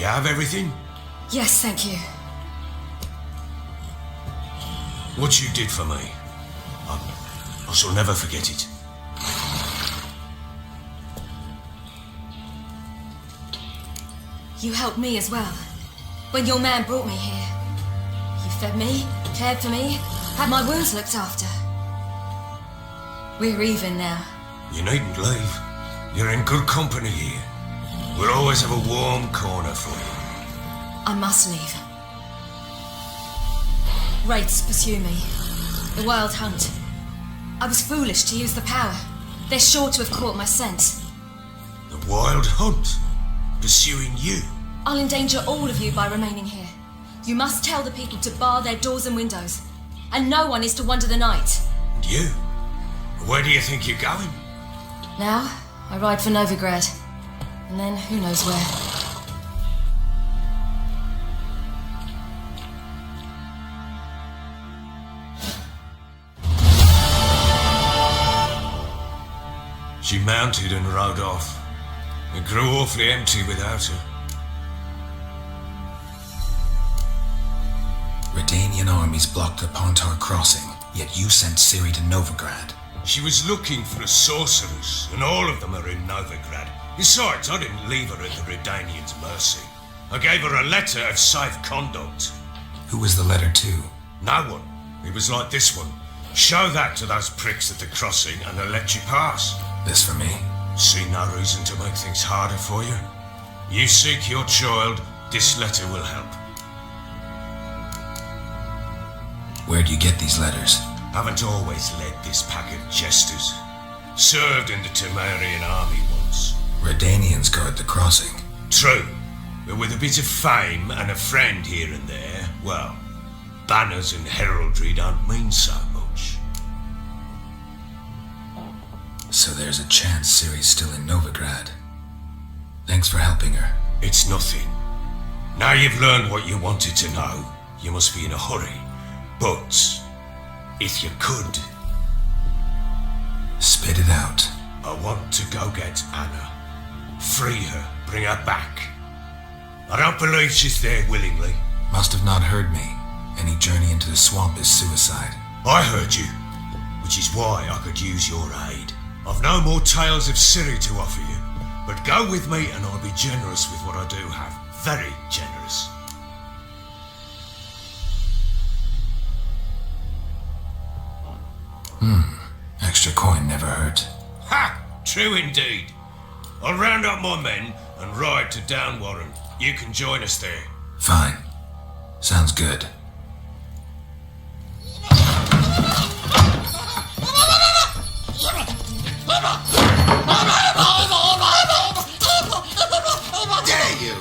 have everything? Yes, thank you. What you did for me, I shall never forget it. You helped me as well. When your man brought me here. You fed me, cared for me, had my wounds looked after. We're even now. You needn't leave. You're in good company here. We'll always have a warm corner for you. I must leave. Wraiths pursue me. The wild hunt. I was foolish to use the power. They're sure to have caught my scent. The wild hunt? Pursuing you? I'll endanger all of you by remaining here. You must tell the people to bar their doors and windows. And no one is to wander the night. And you? Where do you think you're going? Now, I ride for Novigrad. And then who knows where. She mounted and rode off. It grew awfully empty without her. Redanian armies blocked the Pontar crossing, yet you sent Ciri to Novigrad. She was looking for a sorceress, and all of them are in Novigrad. Besides, I didn't leave her at the Redanians' mercy. I gave her a letter of safe conduct. Who was the letter to? No one. It was like this one. Show that to those pricks at the crossing and they'll let you pass. This for me? See no reason to make things harder for you. You seek your child, this letter will help. Where do you get these letters? Haven't always led this pack of jesters. Served in the Temerian army once. Redanians guard the crossing. True, but with a bit of fame and a friend here and there, well, banners and heraldry don't mean so much. So there's a chance Ciri's still in Novigrad. Thanks for helping her. It's nothing. Now you've learned what you wanted to know, you must be in a hurry. But, if you could... Spit it out. I want to go get Anna. Free her, bring her back. I don't believe she's there willingly. Must have not heard me. Any journey into the swamp is suicide. I heard you, which is why I could use your aid. I've no more tales of Ciri to offer you, but go with me and I'll be generous with what I do have. Very generous. Extra coin never hurt. Ha! True indeed. I'll round up my men and ride to Downwarren. You can join us there. Fine. Sounds good. Dare you!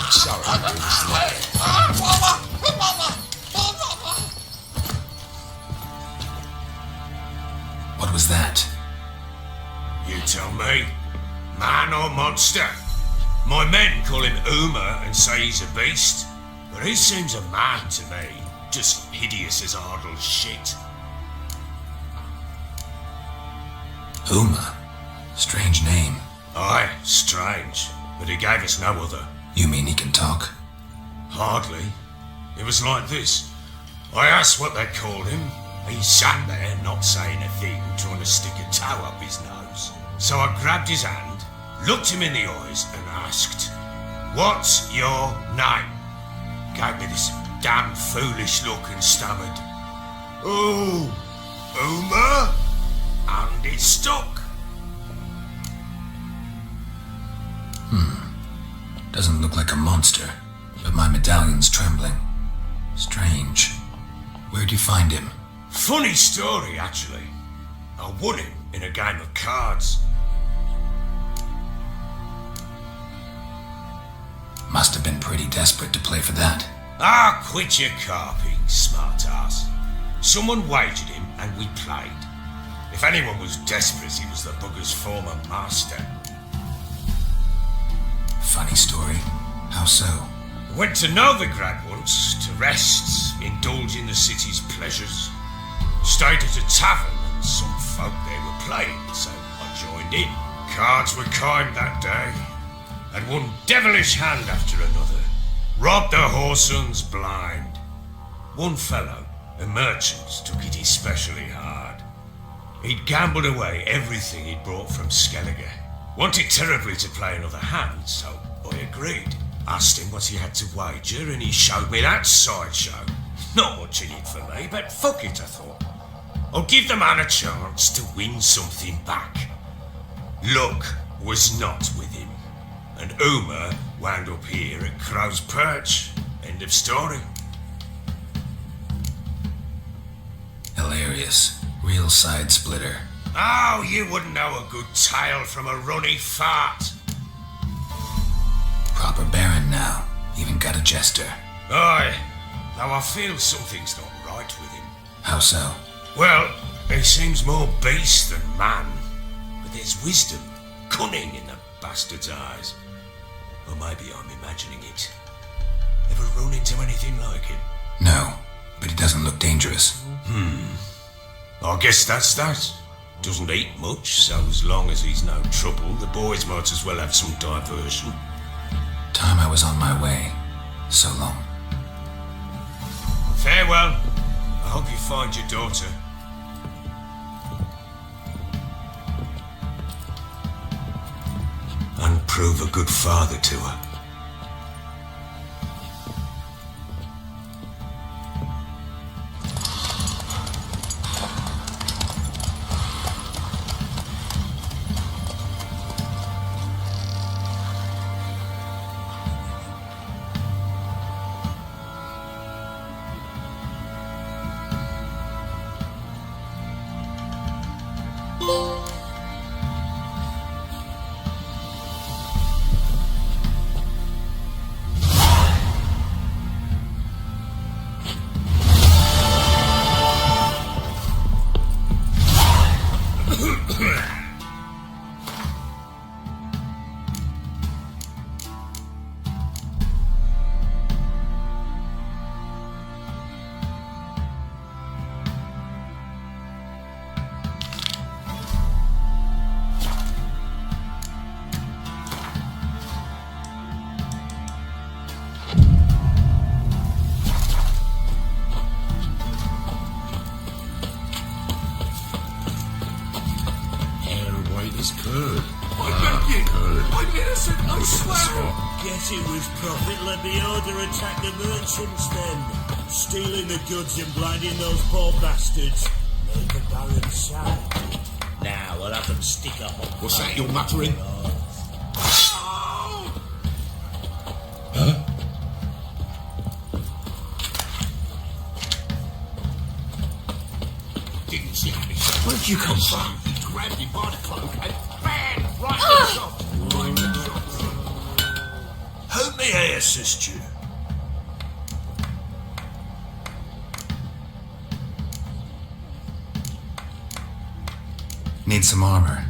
Sorry, What was that? You tell me. Man or monster? My men call him Uma and say he's a beast, but he seems a man to me. Just hideous as Ardle's shit. Uma. Strange name. Aye, strange, but he gave us no other. You mean he can talk? Hardly. It was like this. I asked what they called him. He sat there, not saying a thing, trying to stick a toe up his nose. So I grabbed his hand, looked him in the eyes, and asked, "What's your name?" Gave me this damn foolish look and stammered, "Oh, Uma?" And it stuck. Doesn't look like a monster, but my medallion's trembling. Strange. Where'd you find him? Funny story, actually. I won him in a game of cards. Must have been pretty desperate to play for that. Ah, quit your carping, smart ass. Someone wagered him and we played. If anyone was desperate, he was the bugger's former master. Funny story. How so? Went to Novigrad once to rest, indulge in the city's pleasures. Stayed at a tavern and some folk there were playing, so I joined in. Cards were kind that day, and one devilish hand after another. Robbed the whoresons blind. One fellow, a merchant, took it especially hard. He'd gambled away everything he'd brought from Skellige. Wanted terribly to play another hand, so I agreed. Asked him what he had to wager, and he showed me that sideshow. Not much in it for me, but fuck it, I thought. I'll give the man a chance to win something back. Luck was not with him, and Uma wound up here at Crow's Perch. End of story. Hilarious. Real side splitter. Oh, you wouldn't know a good tale from a runny fart. Proper baron now. Even got a jester. Aye, though I feel something's not right with him. How so? Well, he seems more beast than man, but there's wisdom, cunning in the bastard's eyes. Or maybe I'm imagining it. Ever run into anything like him? No, but he doesn't look dangerous. I guess that's that. Doesn't eat much, so as long as he's no trouble, the boys might as well have some diversion. Time I was on my way. So long. Farewell. I hope you find your daughter. And prove a good father to her. Guess it was profit let the order attack the merchants then. Stealing the goods and blinding those poor bastards. Made the Baron sad. Now we'll have them stick up on. What's that you're muttering? Huh? Didn't see me. Where'd you come from? He grabbed him by the cloak and bang! Right in the shop. Right in the shop. How may I assist you? Need some armor.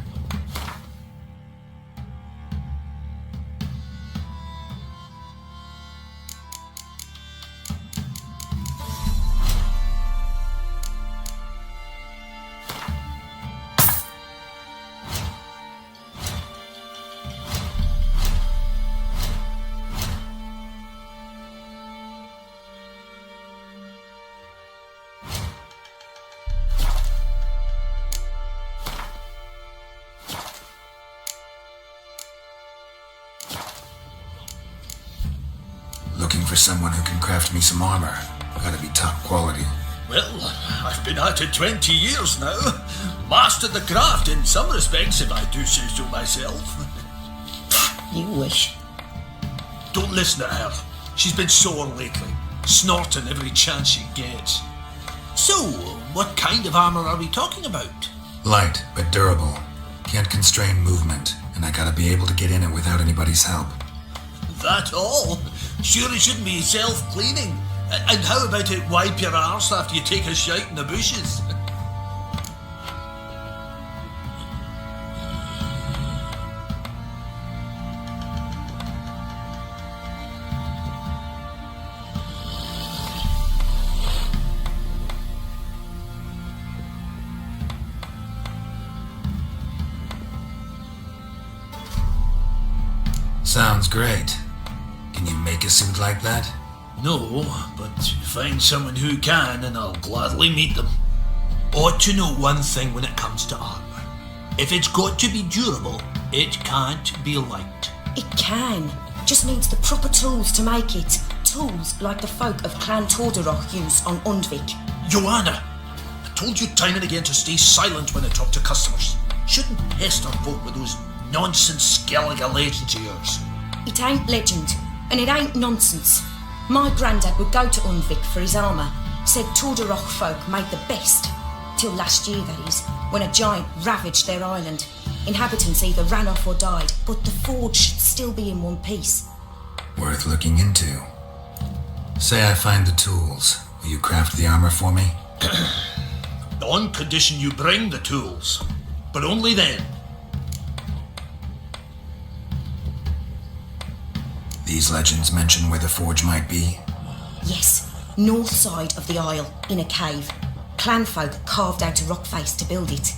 Looking for someone who can craft me some armor. Gotta be top quality. Well, I've been at it 20 years now. Mastered the craft in some respects, if I do say so myself. You wish. Don't listen to her. She's been sore lately, snorting every chance she gets. So, what kind of armor are we talking about? Light, but durable. Can't constrain movement, and I gotta be able to get in it without anybody's help. That all? Sure it shouldn't be self-cleaning. And how about it wipe your arse after you take a shite in the bushes? Sounds great. Can you make a suit like that? No, but find someone who can and I'll gladly meet them. Ought to know one thing when it comes to armour. If it's got to be durable, it can't be light. It can. Just needs the proper tools to make it. Tools like the folk of Clan Torderoch use on Undvik. Joanna, I told you time and again to stay silent when I talk to customers. Shouldn't pester folk with those nonsense Skellige legends of yours. It ain't legend, and it ain't nonsense. My grandad would go to Undvik for his armour. Said Torderoch folk made the best. Till last year, that is, when a giant ravaged their island. Inhabitants either ran off or died, but the forge should still be in one piece. Worth looking into. Say I find the tools. Will you craft the armor for me? On condition you bring the tools. But only then. These legends mention where the forge might be? Yes, north side of the isle, in a cave. Clanfolk carved out a rock face to build it.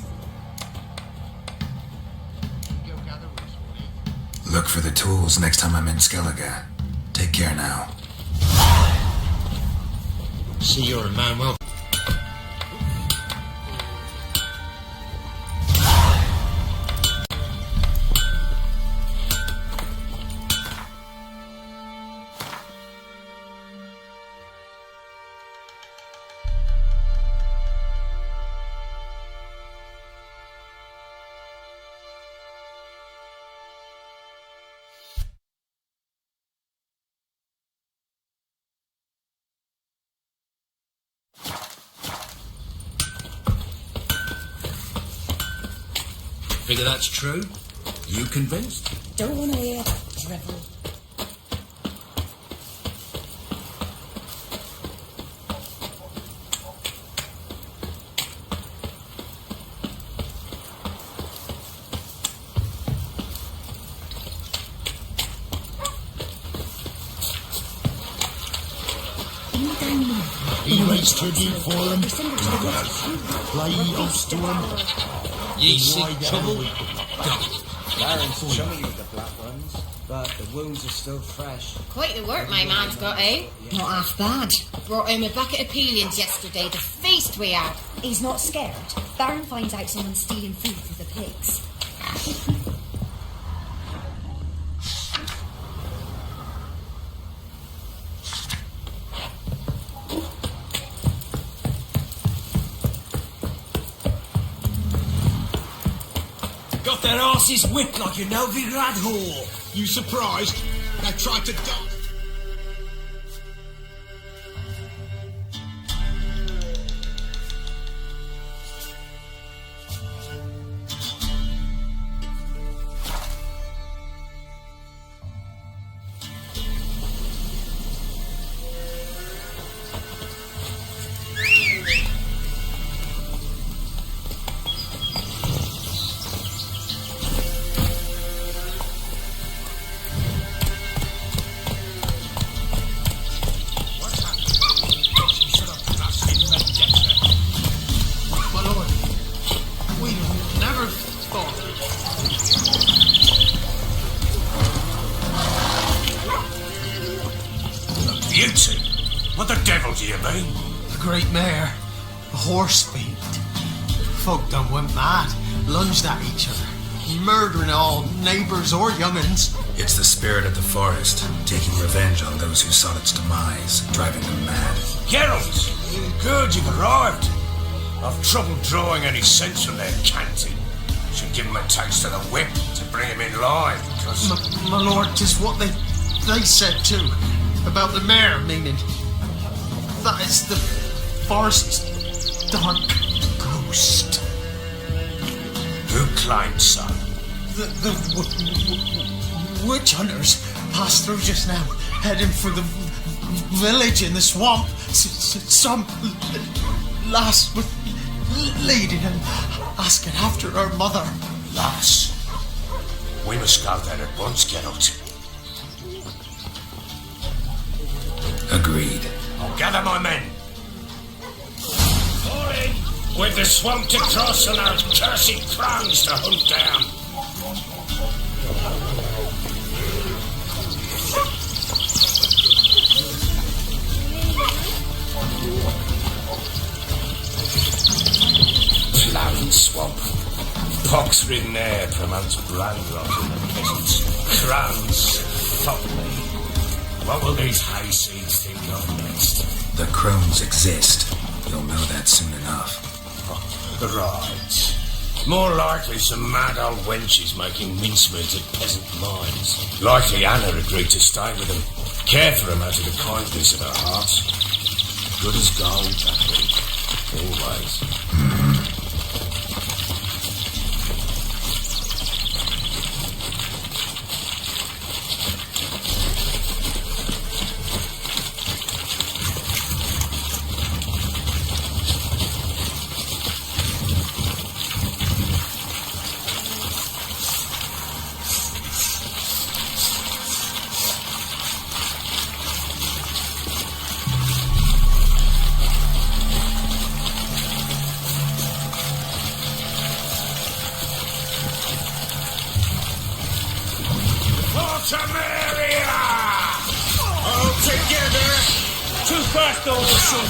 Look for the tools next time I'm in Skellige. Take care now. See, you're a man well. Figure that's true? You convinced? Don't want to hear that drivel. He waits tribute for him. Play host to him. Ye seek trouble? Baron's chummy with the black ones, but the wounds are still fresh. Quite the work my man's got, eh? Not half bad. Brought home a bucket of peelings yesterday, the feast we had. He's not scared. Baron finds out someone's stealing food for the pigs. Got their asses whipped like a Novigrad whore. You surprised? They tried to die. Beauty? What the devil do you mean? The Great Mare. The horse fiend. Folk done went mad. Lunged at each other. Murdering all neighbours or young'uns. It's the spirit of the forest, taking revenge on those who sought its demise, driving them mad. Geralt! Good, you've arrived. I've trouble drawing any sense from their canting. Should give him a taste of the whip to bring him in line, because... My lord, 'tis what they said too. About the mare, meaning. That is the forest's dark ghost. Who claims so? The witch hunters passed through just now, heading for the village in the swamp. Some lass was leading and asking after her mother. Lass. We must go there at once, Geralt. Agreed. I'll gather my men. Fall in! With the swamp to cross and our cursed crones to hunt down. Death-ridden air promotes brain rot in the peasants. Crows, fuck me. What will these hayseeds think of next? The crones exist. You'll know that soon enough. Right. More likely some mad old wenches making mincemeat at peasant mines. Likely Anna agreed to stay with them. Care for them out of the kindness of her heart. Good as gold, that week. Always. All together! Too fast, old son!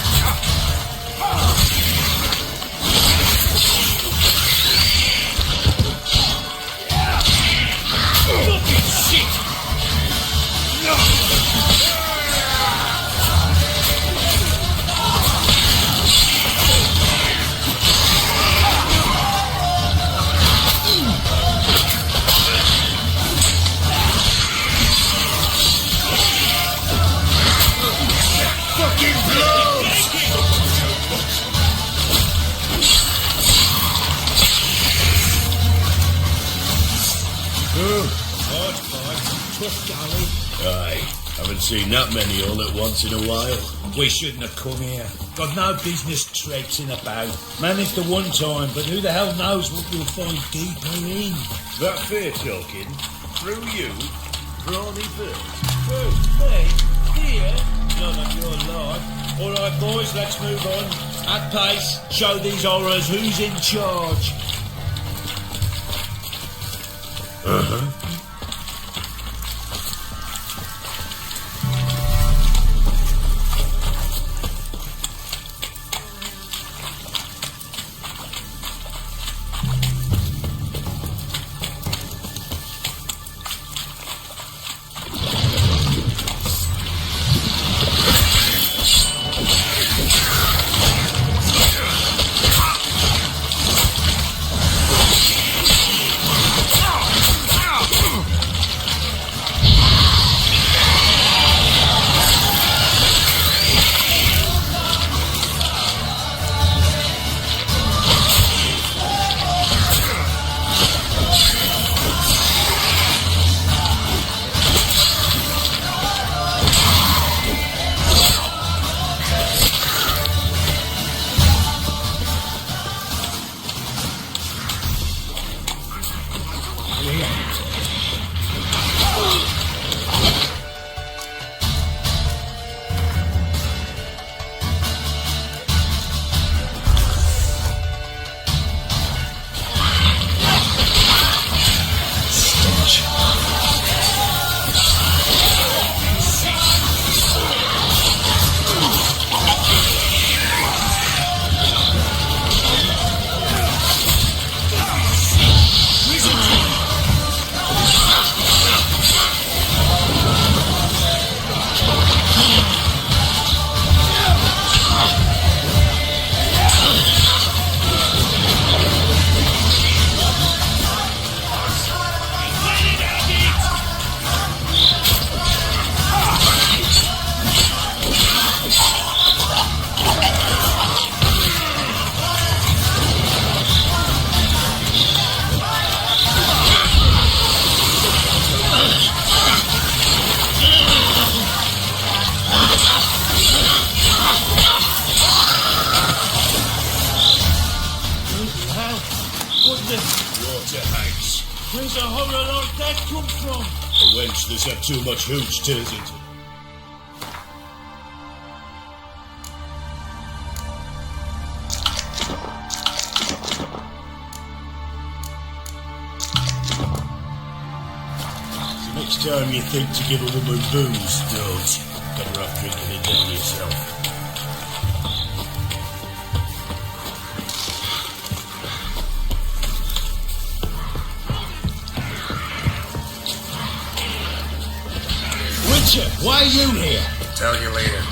Fucking shit! Aye, haven't seen that many all at once in a while. We shouldn't have come here. Got no business traipsing about. Managed the one time, but who the hell knows what you'll find deeper in. That fair talking? Through you? Brawny bird? Who? Me? Here? None of your lot. All right, boys, let's move on. At pace, show these horrors who's in charge. Where's a horror like that come from? A wench that's had too much hooch turns into... So next time you think to give a woman booze, don't. Better off drinking it down yourself. Witcher, why are you here? Tell you later.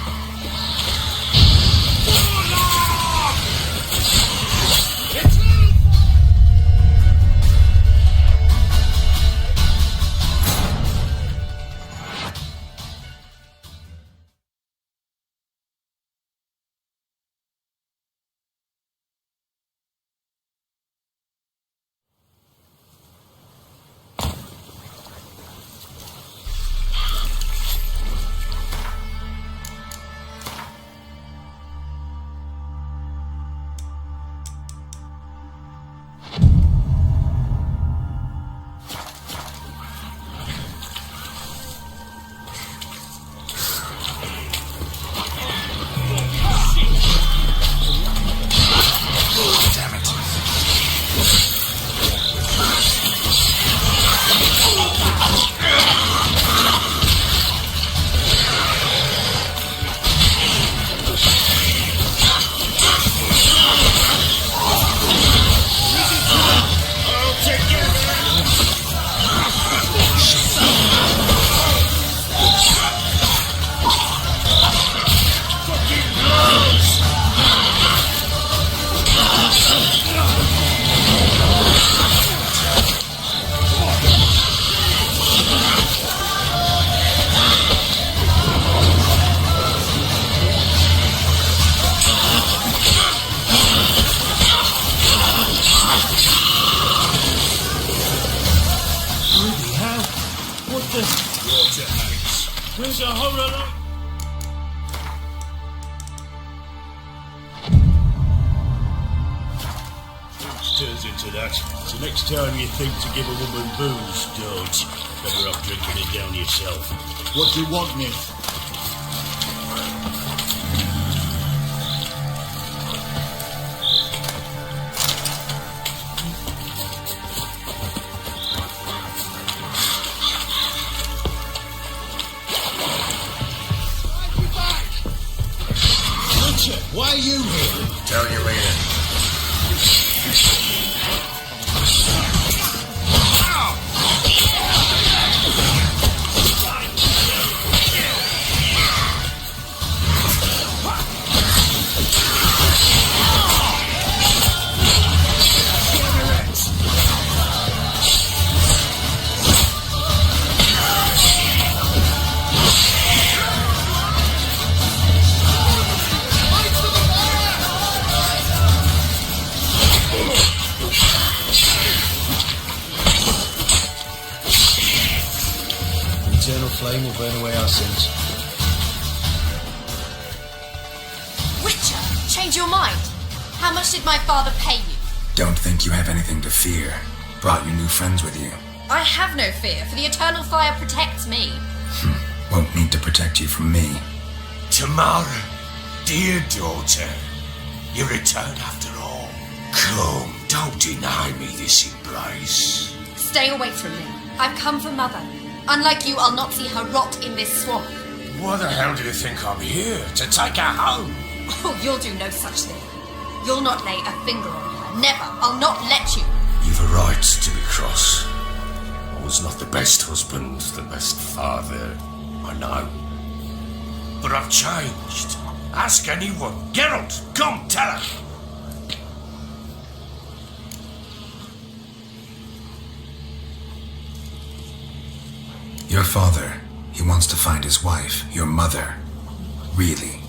Where's a horror like? Turns into that. So next time you think to give a woman booze, don't. Better off drinking it down yourself. What do you want, Nick? Why are you here? Tell you later. Eternal flame will burn away our sins. Witcher, change your mind. How much did my father pay you? Don't think you have anything to fear. Brought your new friends with you. I have no fear, for the eternal fire protects me. Won't need to protect you from me. Tamara, dear daughter, you return after all. Come, don't deny me this embrace. Stay away from me. I've come for Mother. Unlike you, I'll not see her rot in this swamp. Why the hell do you think I'm here? To take her home? Oh, you'll do no such thing. You'll not lay a finger on her. Never. I'll not let you. You've a right to be cross. I was not the best husband, the best father, I know. But I've changed. Ask anyone. Geralt, come, tell her. Your father, he wants to find his wife, your mother. Really?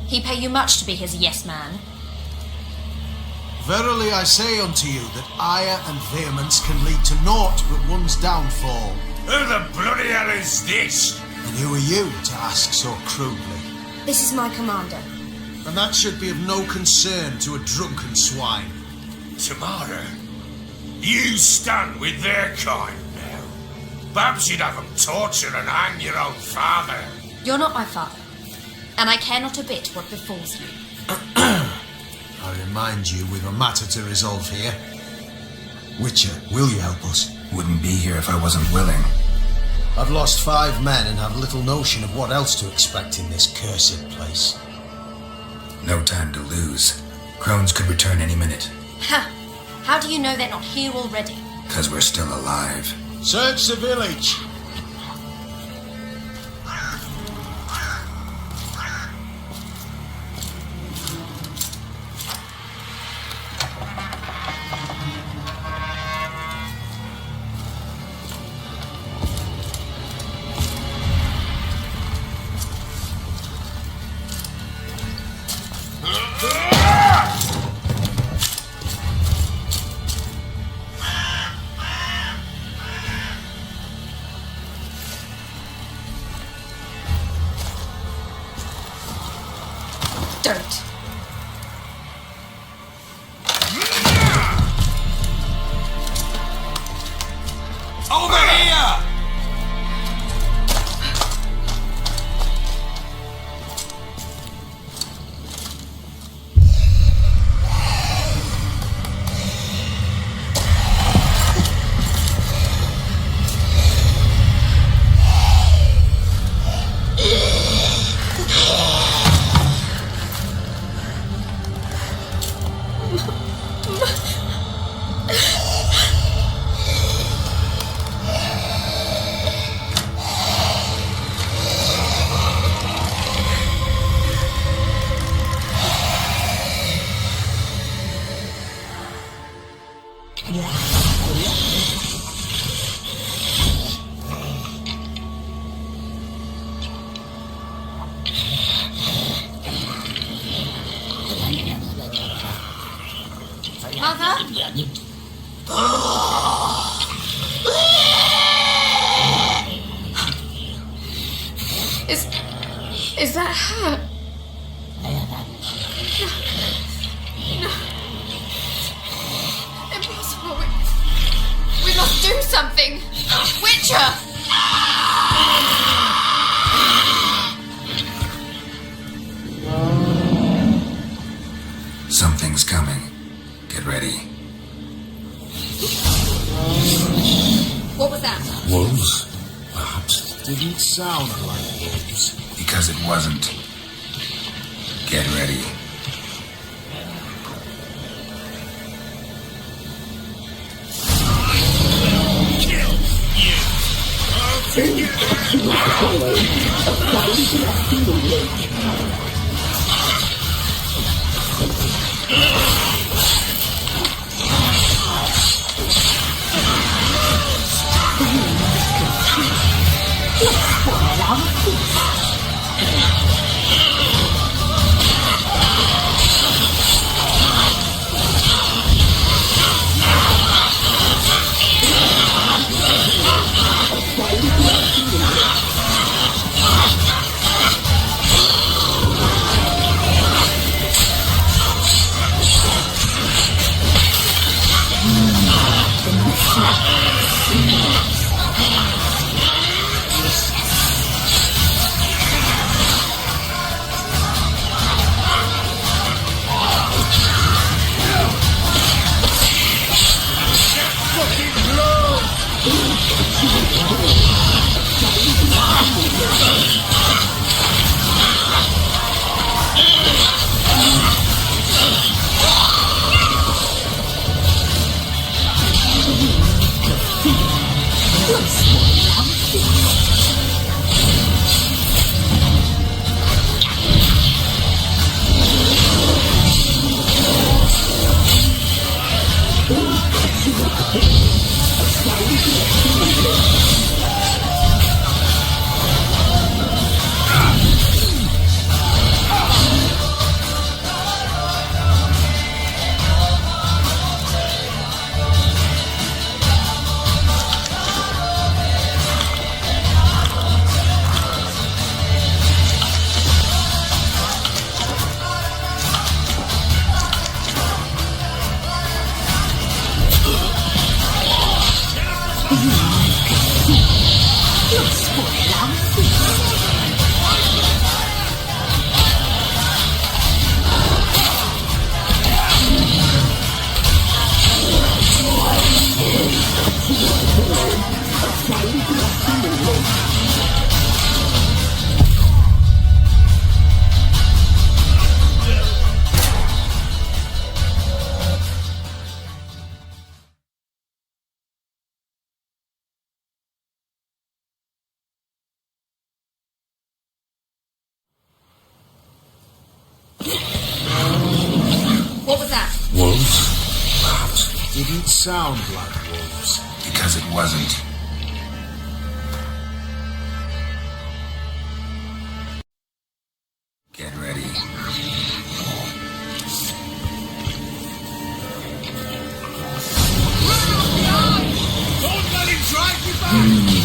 He pay you much to be his yes man. Verily I say unto you that ire and vehemence can lead to naught but one's downfall. Who the bloody hell is this? And who are you to ask so crudely? This is my commander. And that should be of no concern to a drunken swine. Tamara, you stand with their kind now. Perhaps you'd have them torture and hang your own father. You're not my father, and I care not a bit what befalls you. I remind you we've a matter to resolve here. Witcher, will you help us? Wouldn't be here if I wasn't willing. I've lost 5 men and have little notion of what else to expect in this cursed place. No time to lose. Crones could return any minute. Ha! How do you know they're not here already? 'Cause we're still alive. Search the village. Is that her? No. Impossible. We must do something. Witcher! Something's coming. Get ready. What was that? Wolves? Perhaps. Didn't sound like wolves. Because it wasn't. Get ready. Kill you! I'll take you What was that? Wolves? Perhaps. Didn't sound like wolves. Because it wasn't. Get ready. Don't let him drive you back!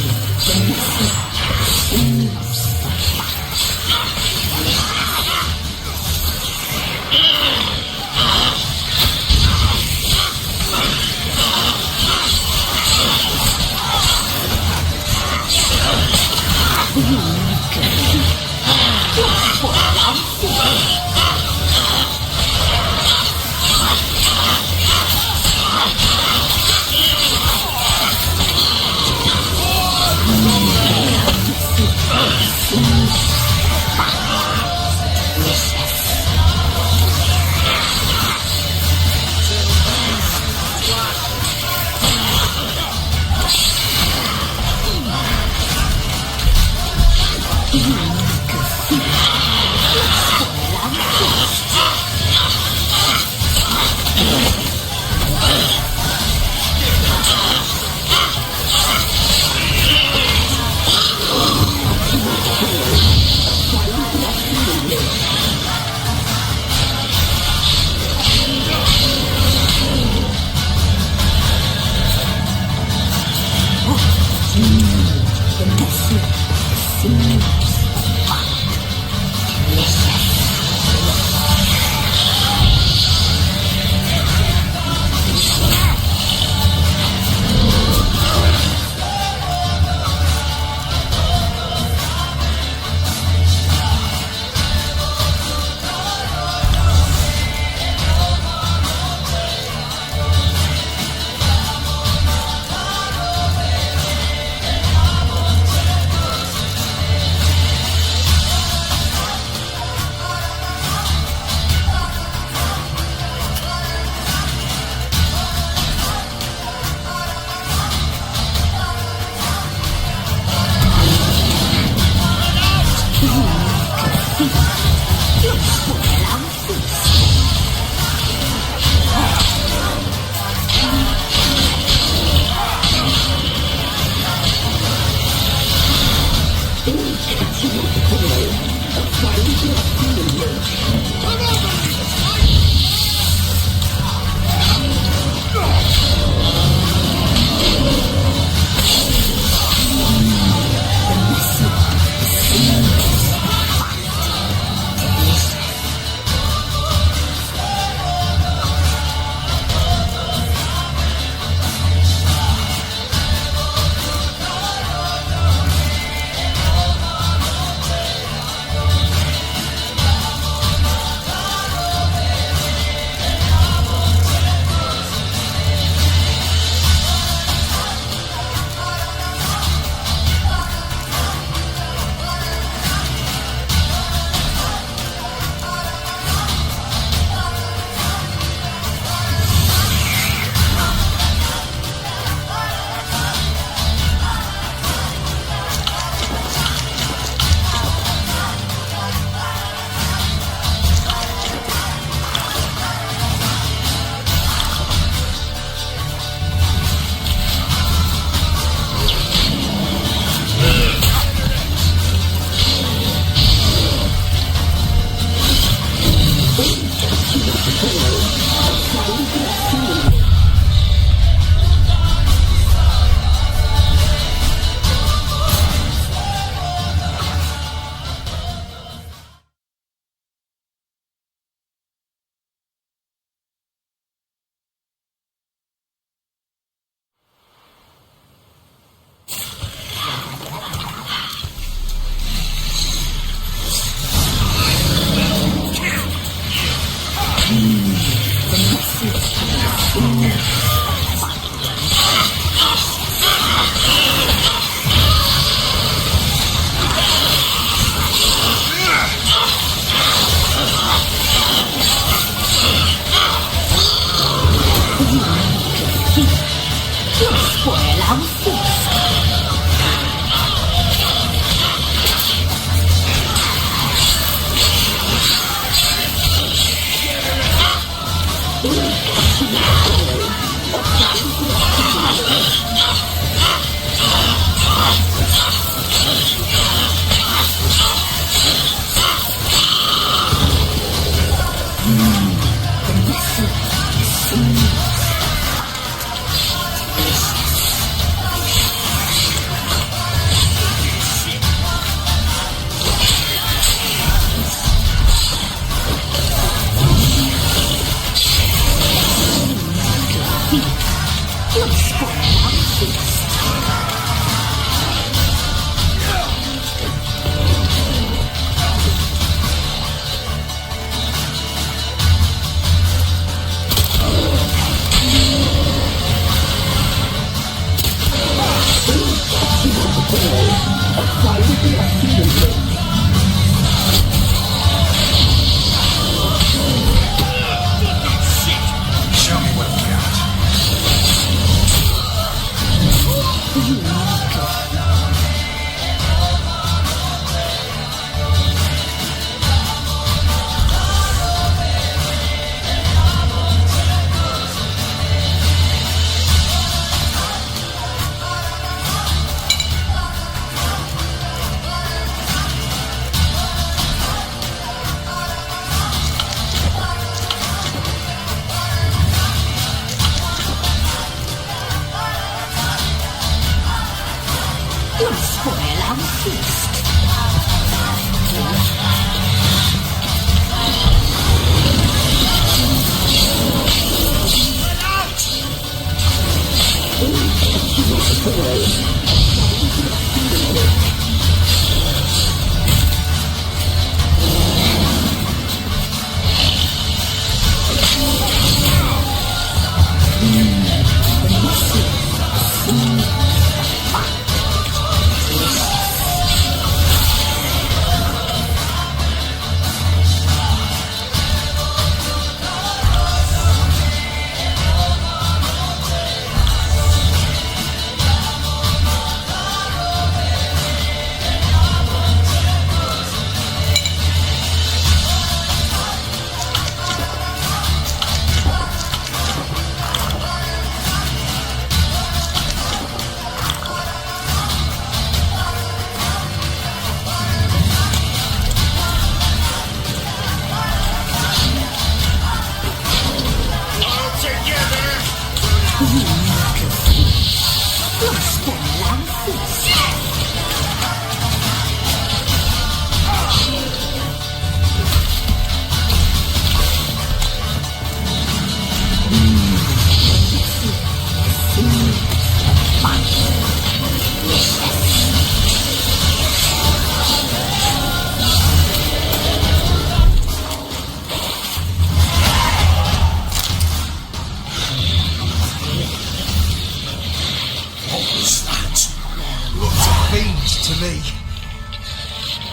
To me.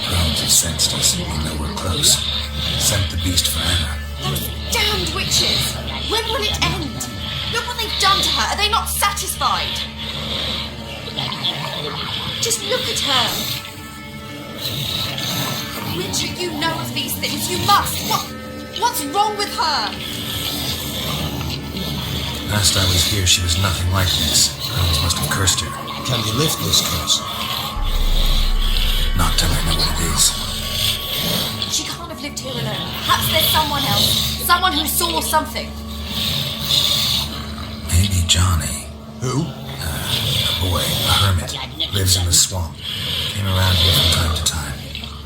Crones has sensed us. We know we're close. Sent the beast for Anna. Those damned witches! When will it end? Look what they've done to her. Are they not satisfied? Just look at her. Witcher, you know of these things. You must. What's wrong with her? Last I was here, she was nothing like this. Crones must have cursed her. Can you lift this curse? Not till I know what it is. She can't have lived here alone. Perhaps there's someone else. Someone who saw something. Maybe Johnny. Who? A boy, a hermit. Lives in the swamp. Came around here from time to time.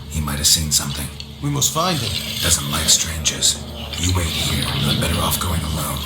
He might have seen something. We must find him. Doesn't like strangers. You wait here. I'm better off going alone.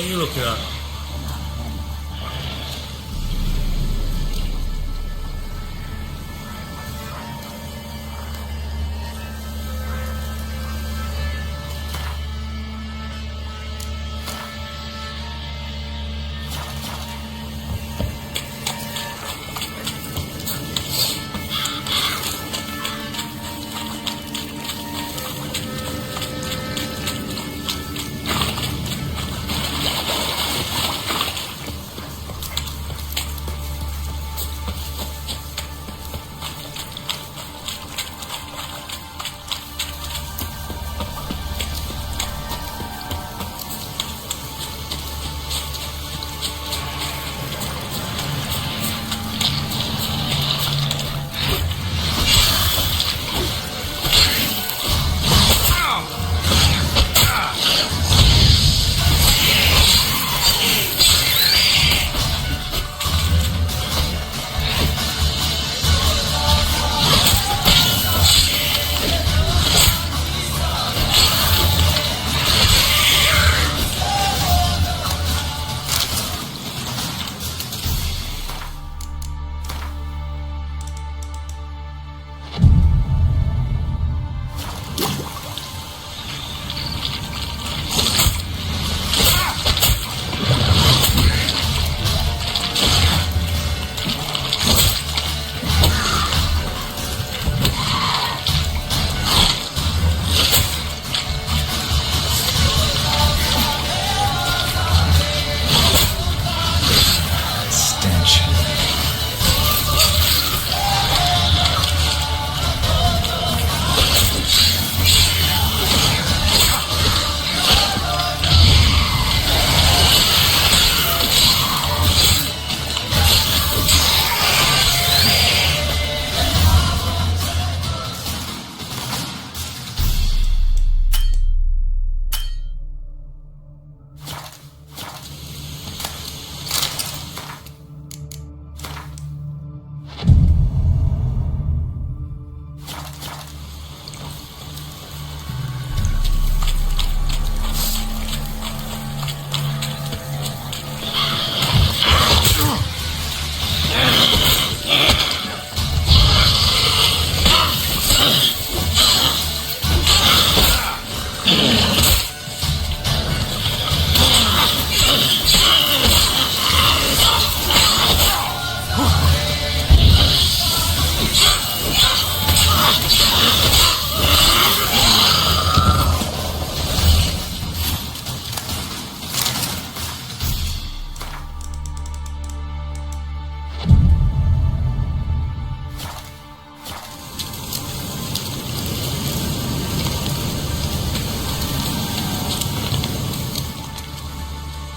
What are you looking at?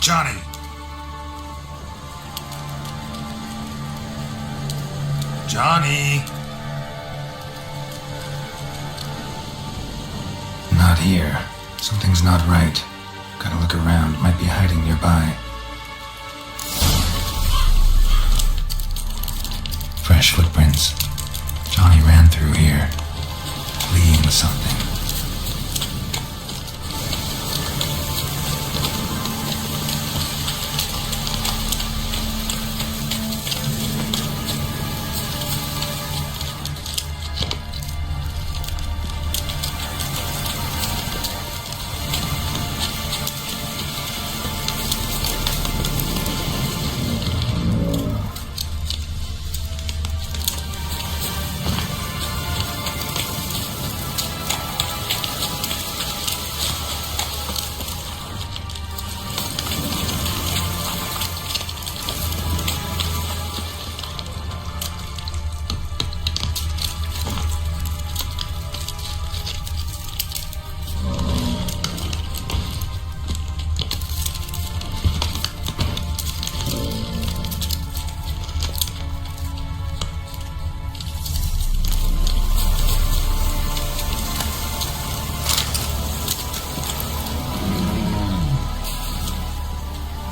Johnny! Johnny! Not here. Something's not right. Gotta look around. Might be hiding nearby. Fresh footprints. Johnny ran through here, fleeing something.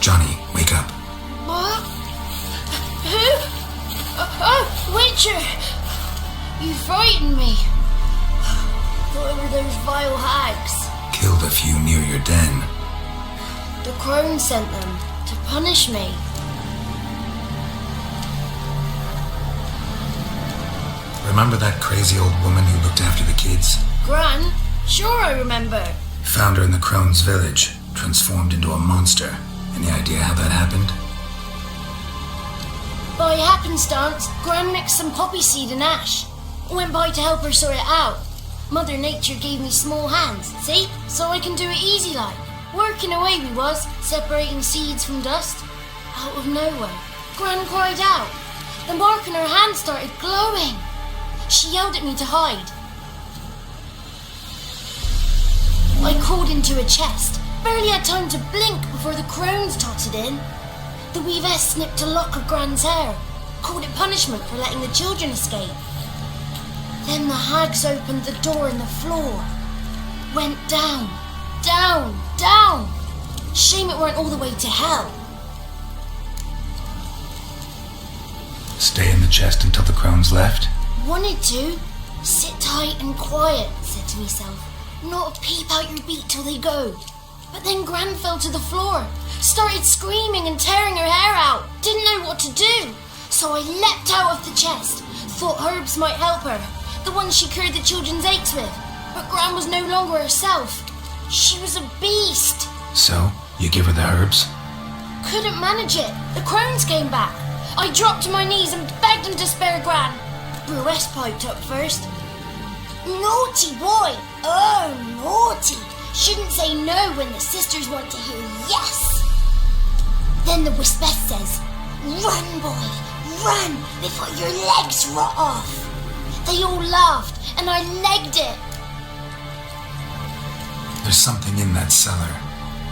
Johnny, wake up. What? Who? Oh, Witcher! You frightened me. Thought they were those vile hags. Killed a few near your den. The crone sent them to punish me. Remember that crazy old woman who looked after the kids? Gran? Sure I remember. Found her in the Crone's village, transformed into a monster. Any idea how that happened? By happenstance, Gran mixed some poppy seed and ash. Went by to help her sort it out. Mother Nature gave me small hands, see? So I can do it easy like. Working away we was, separating seeds from dust. Out of nowhere, Gran cried out. The mark on her hand started glowing. She yelled at me to hide. I crawled into a chest. Barely had time to blink before the crones totted in. The weavess snipped a lock of Gran's hair, called it punishment for letting the children escape. Then the hags opened the door in the floor. Went down, down, down. Shame it weren't all the way to hell. Stay in the chest until the crones left? Wanted to. Sit tight and quiet, said to myself. Not a peep out your beat till they go. But then Gran fell to the floor, started screaming and tearing her hair out. Didn't know what to do. So I leapt out of the chest. Thought herbs might help her, the ones she cured the children's aches with. But Gran was no longer herself. She was a beast. So, you give her the herbs? Couldn't manage it. The crones came back. I dropped to my knees and begged them to spare Gran. Bruce piped up first. Naughty boy! Oh, naughty! Shouldn't say no when the sisters want to hear yes. Then the Wispess says, run, boy, run before your legs rot off. They all laughed and I legged it. There's something in that cellar.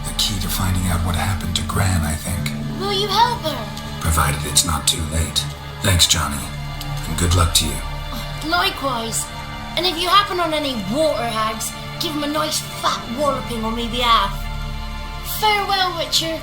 The key to finding out what happened to Gran, I think. Will you help her? Provided it's not too late. Thanks, Johnny. And good luck to you. Likewise. And if you happen on any water hags, give them a nice fat walloping on me behalf. Farewell, Witcher.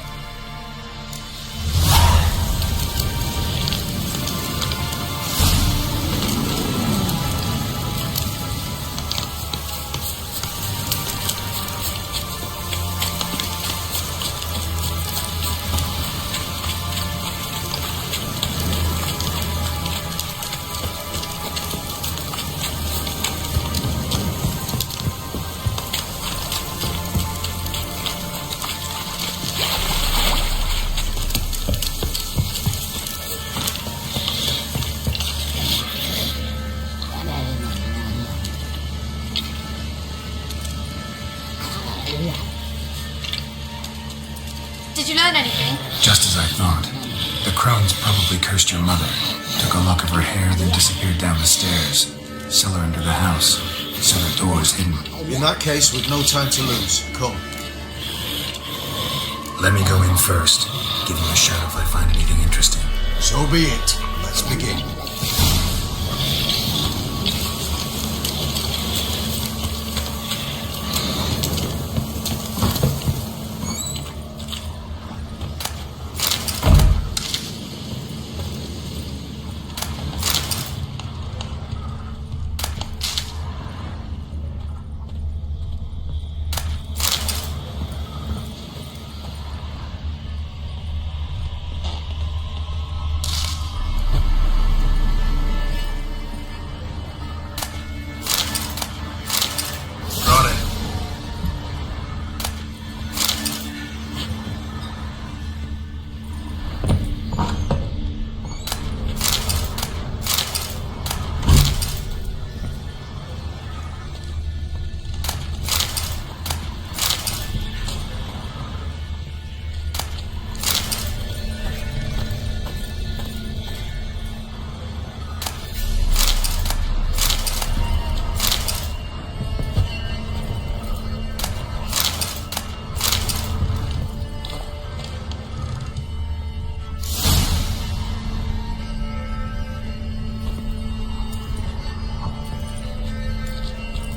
Did you learn anything? Just as I thought. The crones probably cursed your mother, took a lock of her hair, then disappeared down the stairs. Cellar under the house. Cellar doors hidden. In that case, we've no time to lose. Come. Let me go in first. Give you a shout if I find anything interesting. So be it. Let's begin.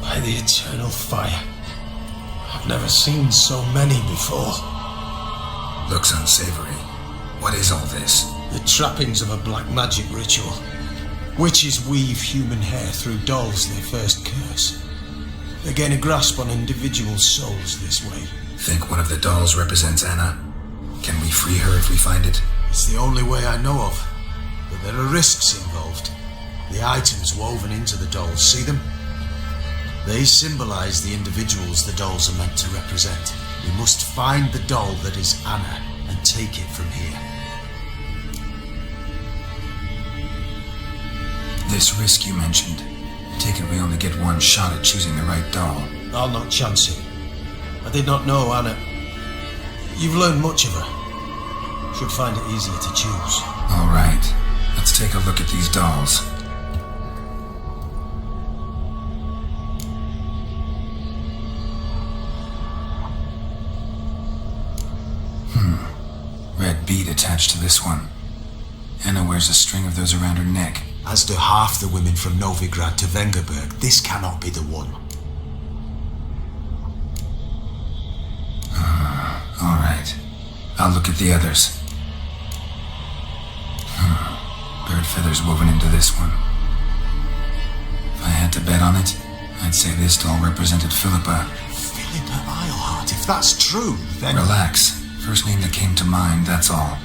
By the eternal fire. I've never seen so many before. Looks unsavory. What is all this? The trappings of a black magic ritual. Witches weave human hair through dolls they first curse. They gain a grasp on individual souls this way, Think one of the dolls represents Anna? Can we free her if we find it? It's the only way I know of. But there are risks involved. The items woven into the dolls, see them? They symbolize the individuals the dolls are meant to represent. We must find the doll that is Anna and take it from here. This risk you mentioned. Take it we only get one shot at choosing the right doll. I'll not chance it. I did not know Anna. You've learned much of her. Should find it easier to choose. All right. Let's take a look at these dolls. Red bead attached to this one. Anna wears a string of those around her neck. As do half the women from Novigrad to Vengerberg. This cannot be the one. All right. I'll look at the others. Bird feathers woven into this one. If I had to bet on it, I'd say this doll represented Philippa. Philippa Eilhart, if that's true, then... Relax. First name that came to mind, that's all.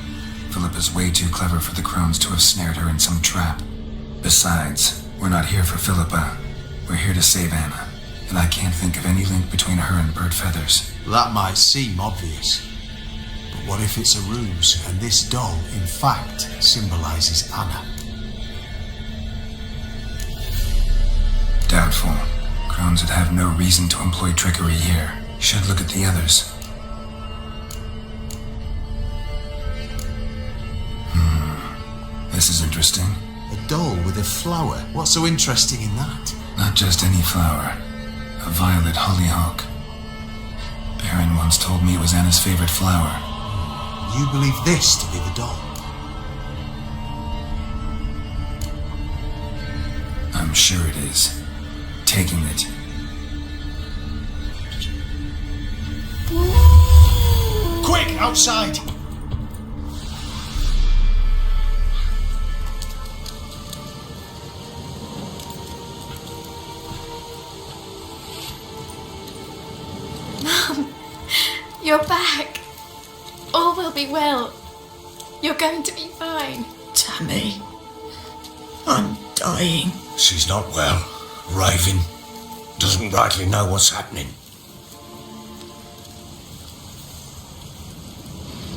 Philippa's way too clever for the crones to have snared her in some trap. Besides, we're not here for Philippa. We're here to save Anna. And I can't think of any link between her and bird feathers. That might seem obvious. But what if it's a ruse, and this doll, in fact, symbolizes Anna? Doubtful. Crones would have no reason to employ trickery here. Should look at the others. This is interesting. A doll with a flower. What's so interesting in that? Not just any flower. A violet hollyhock. Baron once told me it was Anna's favorite flower. You believe this to be the doll? I'm sure it is. Taking it. Quick, outside! You're back. All will be well. You're going to be fine. Tammy, I'm dying. She's not well. Raving. Doesn't rightly know what's happening.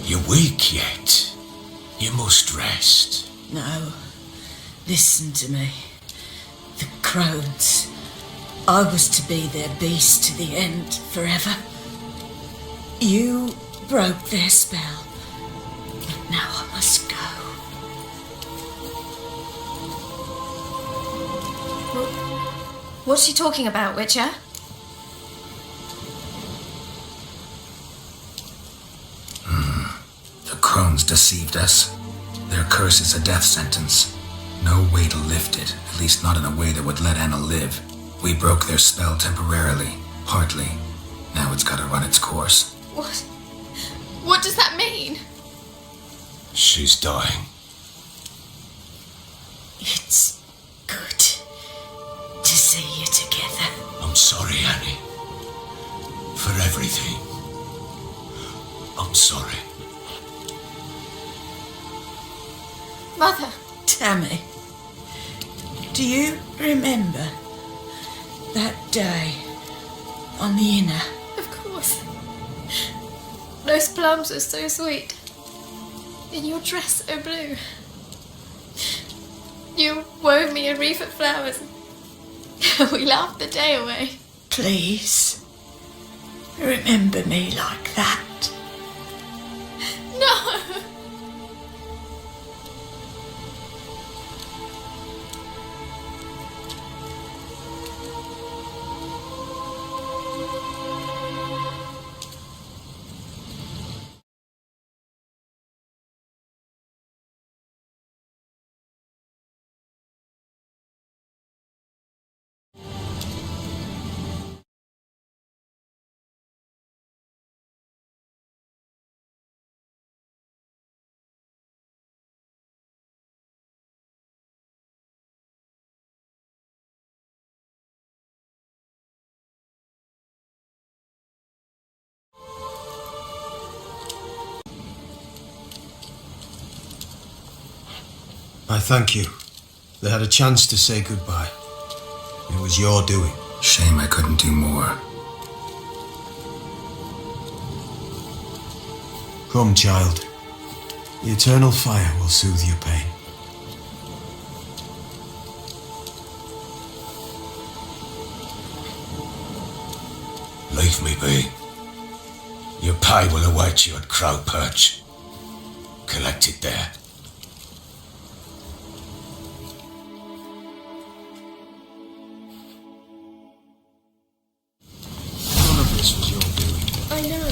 You're weak yet. You must rest. No, listen to me. The crones. I was to be their beast to the end, forever. You broke their spell. But now I must go. What's she talking about, Witcher? The crones deceived us. Their curse is a death sentence. No way to lift it, at least not in a way that would let Anna live. We broke their spell temporarily, partly. Now it's gotta run its course. What? What does that mean? She's dying. It's good to see you together. I'm sorry, Annie. For everything. I'm sorry. Mother. Tammy, do you remember that day on the Inner? Of course. Those plums are so sweet. And your dress so blue. You wove me a wreath of flowers. We laughed the day away. Please, remember me like that. No! I thank you. They had a chance to say goodbye. It was your doing. Shame I couldn't do more. Come, child. The eternal fire will soothe your pain. Leave me be. Your pay will await you at Crow Perch. Collect it there. None of this was your doing. I know.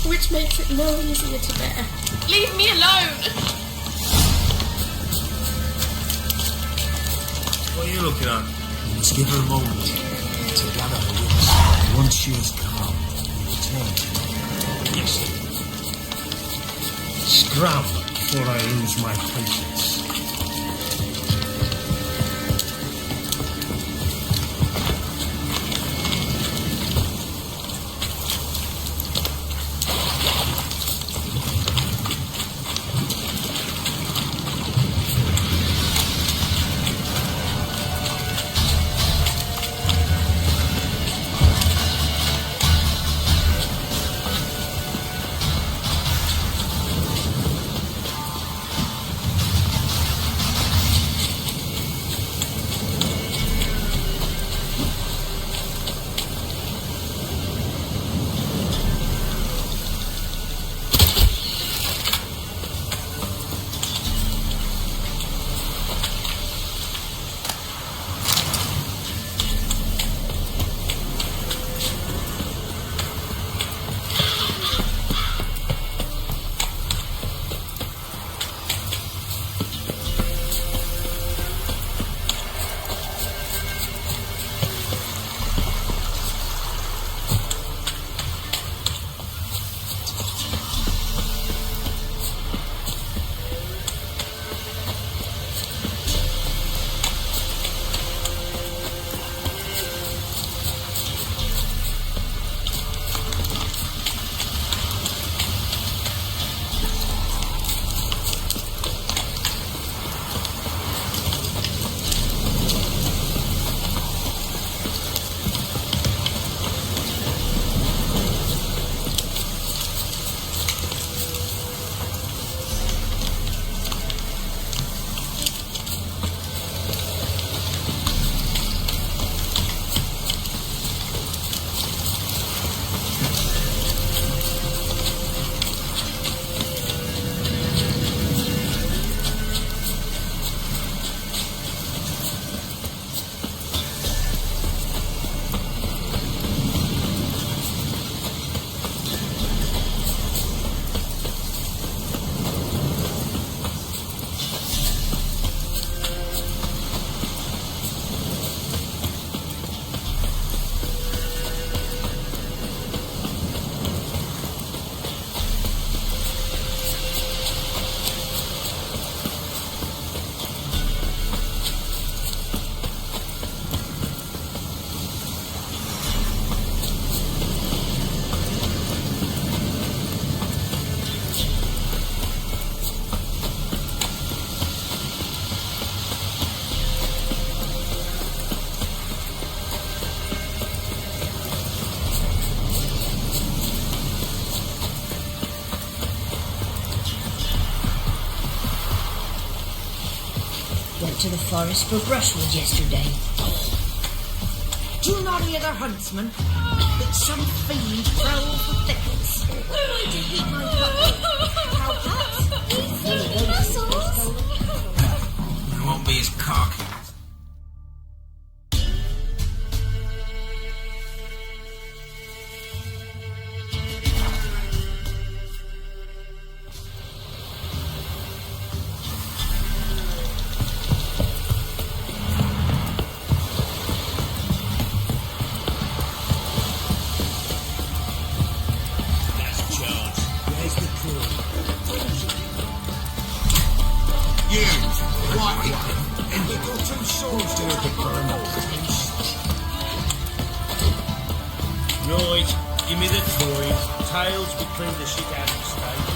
Which makes it no easier to bear. Leave me alone! What are you looking at? You must give her a moment to gather her wits. Once she is calm, you return to her. Yes. Scram before I lose my patience. Went to the forest for brushwood yesterday. Do you not hear the huntsman? That some fiend prowls the thickets. Were I to eat my puppy, how perhaps I won't be as cocky. Right, give me the toys. Tails will clean the shit out of the stable.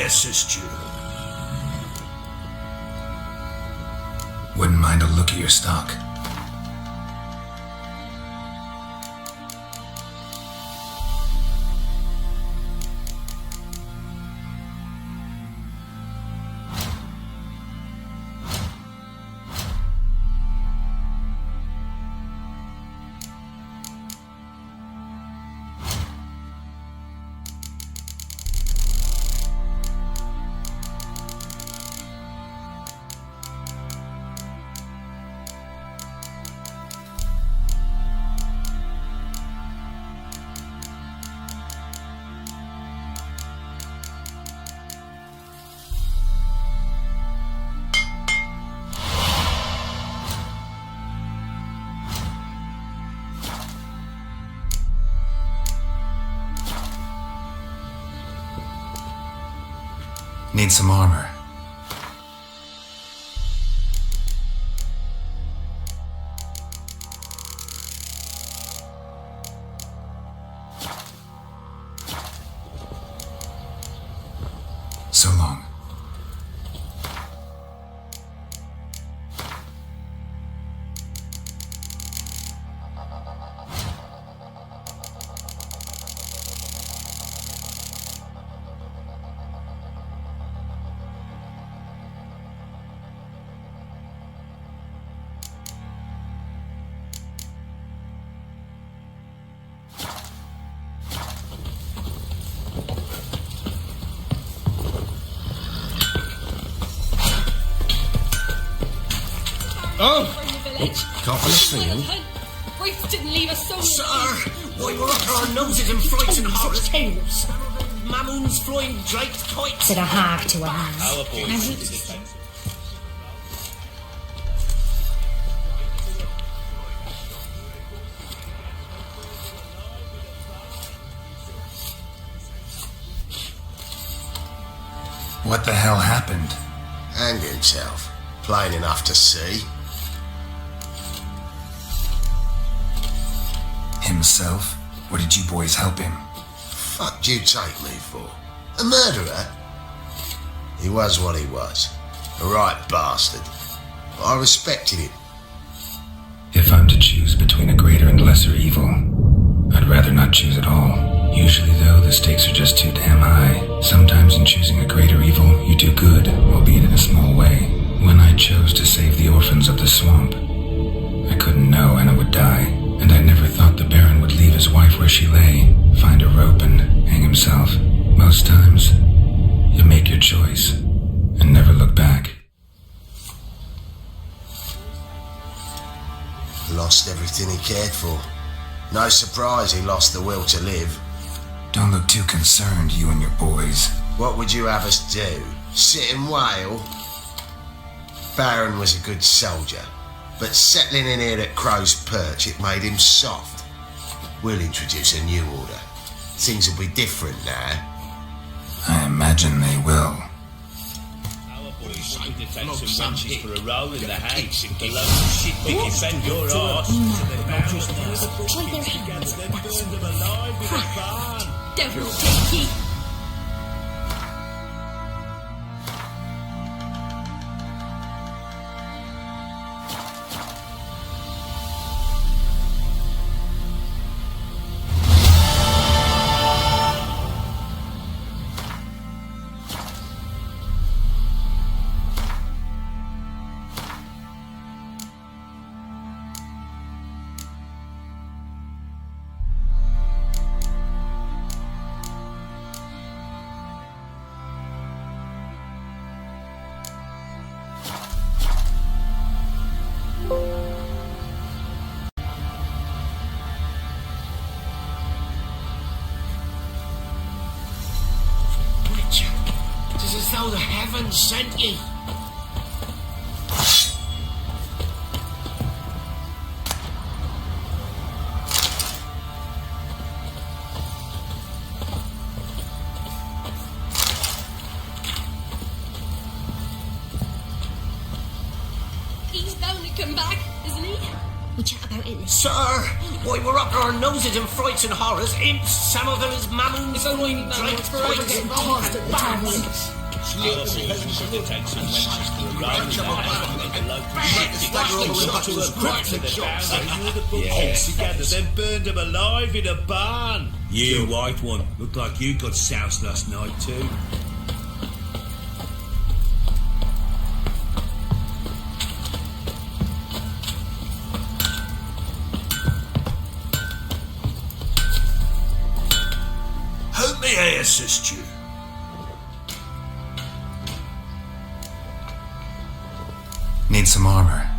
assist you? Wouldn't mind a look at your stock. Need some armor. So long. Oh! Can't believe it. Ruth didn't leave us so Sir, why we're up our noses in flights and horrors. Tales. Mammons flying draped kites. Said a hag to a hag. Our boys. What the hell happened? Hanged himself. Plain enough to see. Himself? Or did you boys help him? Fuck you take me for? A murderer? He was what he was. A right bastard. But I respected him. If I'm to choose between a greater and lesser evil, I'd rather not choose at all. Usually, though, the stakes are just too damn high. Sometimes in choosing a greater evil, you do good, albeit in a small way. When I chose to save the orphans of the swamp, I couldn't know Anna would die, and I never thought the Baron would leave his wife where she lay, find a rope and hang himself. Most times, you make your choice and never look back. Lost everything he cared for. No surprise he lost the will to live. Don't look too concerned, you and your boys. What would you have us do? Sit and wail? Baron was a good soldier, but settling in here at Crow's Perch, it made him soft. We'll introduce a new order. Things will be different now. I imagine they will. Our boys should defend some wenches for a roll in the hay. The local shit pick defend your arse. With their hands. Burn them alive in a barn. Devil take ye. It's as though the heavens sent ye. He's bound to come back, isn't he? We we chat about it later. Sir, why we're up our noses in frights and horrors, imps, some of them is mammons, drakes, pikes, Getting past at the time limit. Together, then burned them alive in a barn. You white one, looked like you got soused last night too. How may I assist you? Need some armor.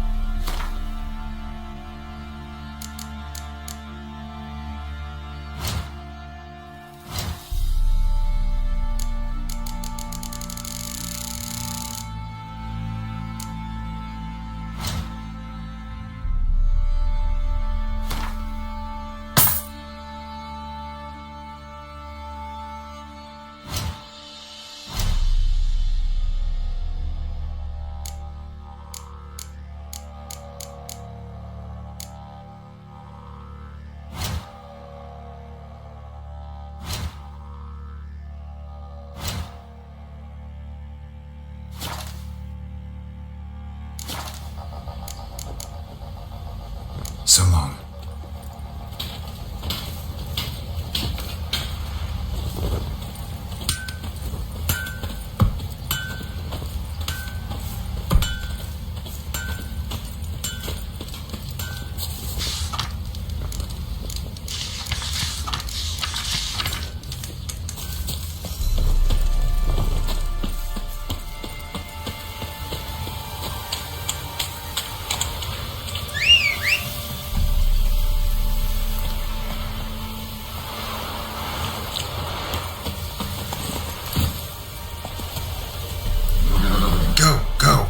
So long. Go.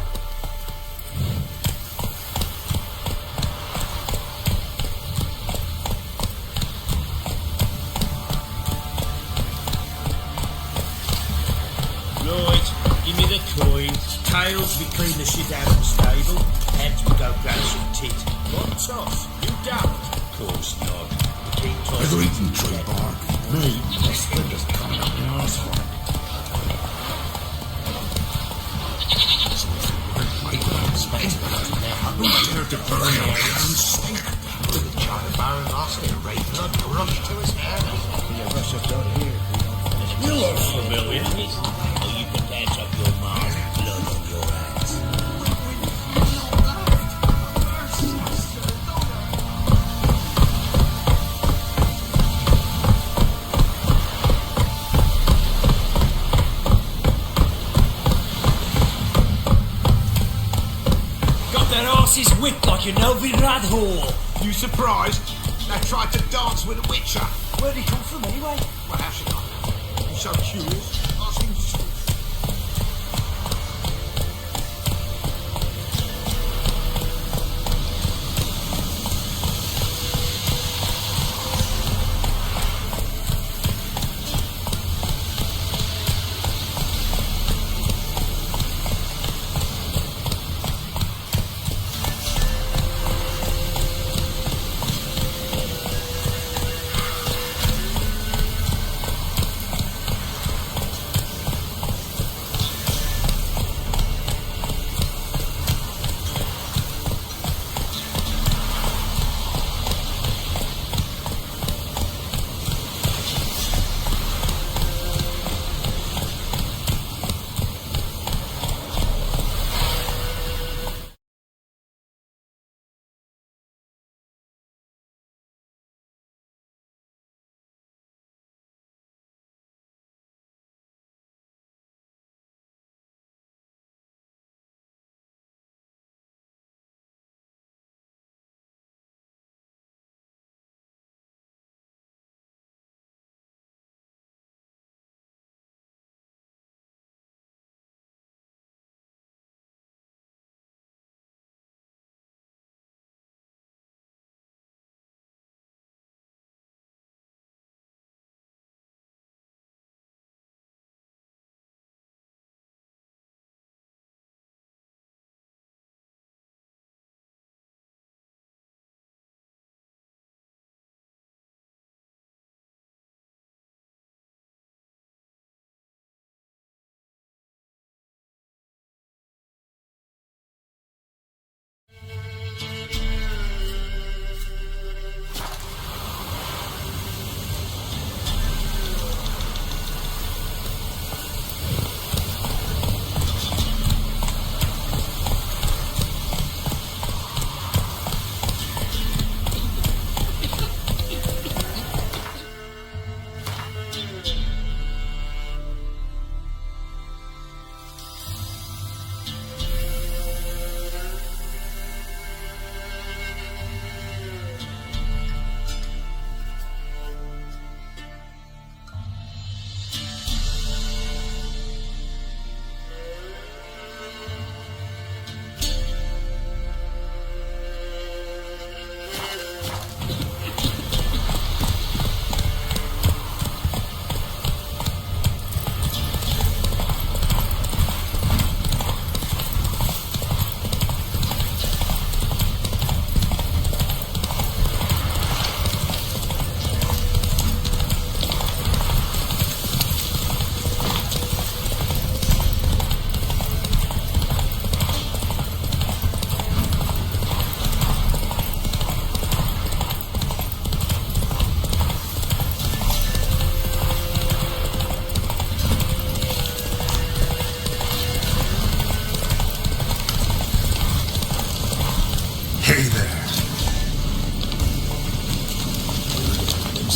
Right, give me the coin. Tails, we clean the shit out of the stable. Heads, we go grab some tit. What toss? You daft? Of course not. We keep tossing. Whether eating tree bark, me, my splinters coming up my arsehole. Who dared to burn your hands? The child Baron lost their red blood rushed to his head. You look familiar. Or you can dance up your mark, blood on your hands. Got that arse's whipped like an Elvin rat whore. You surprised? They tried to dance with a witcher. Where'd he come from anyway? Well, how should I know? I'm so curious. Ask him to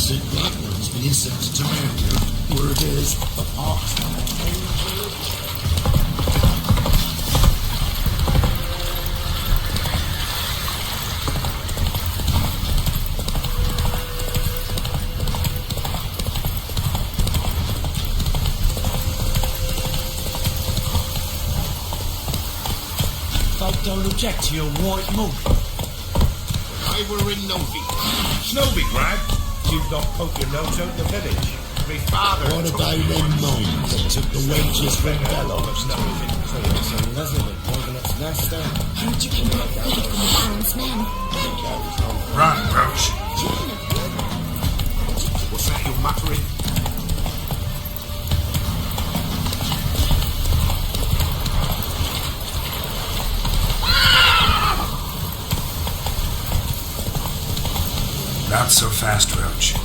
St. Blackburn's been sent to America. Word is, the pox. Folk don't object to your white mug. I were in Novi. Snowy, Greg. You've not poked your nose out the village. My father. What about them mines that took the wages from Bellows? So it's a Elizabeth building its nest there. How'd you end up with the Baron's men? Run, Roach. What's that you're muttering? Not so fast, Roach.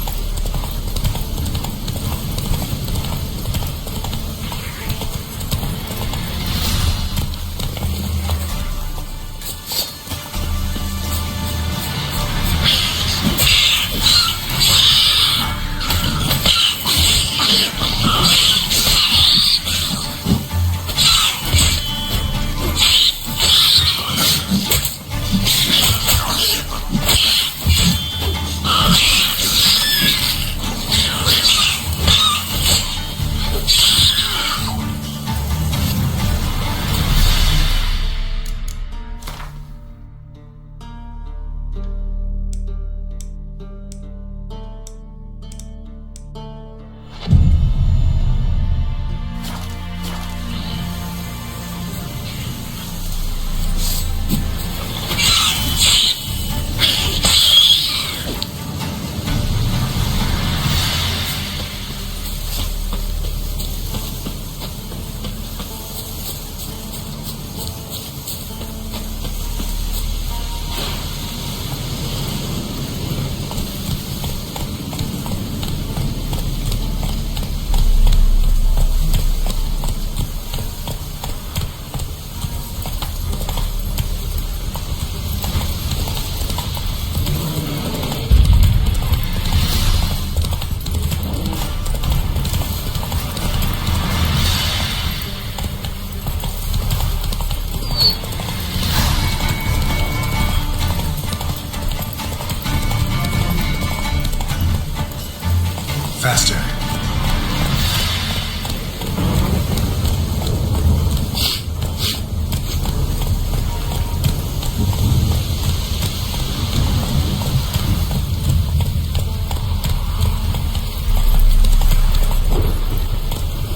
Faster.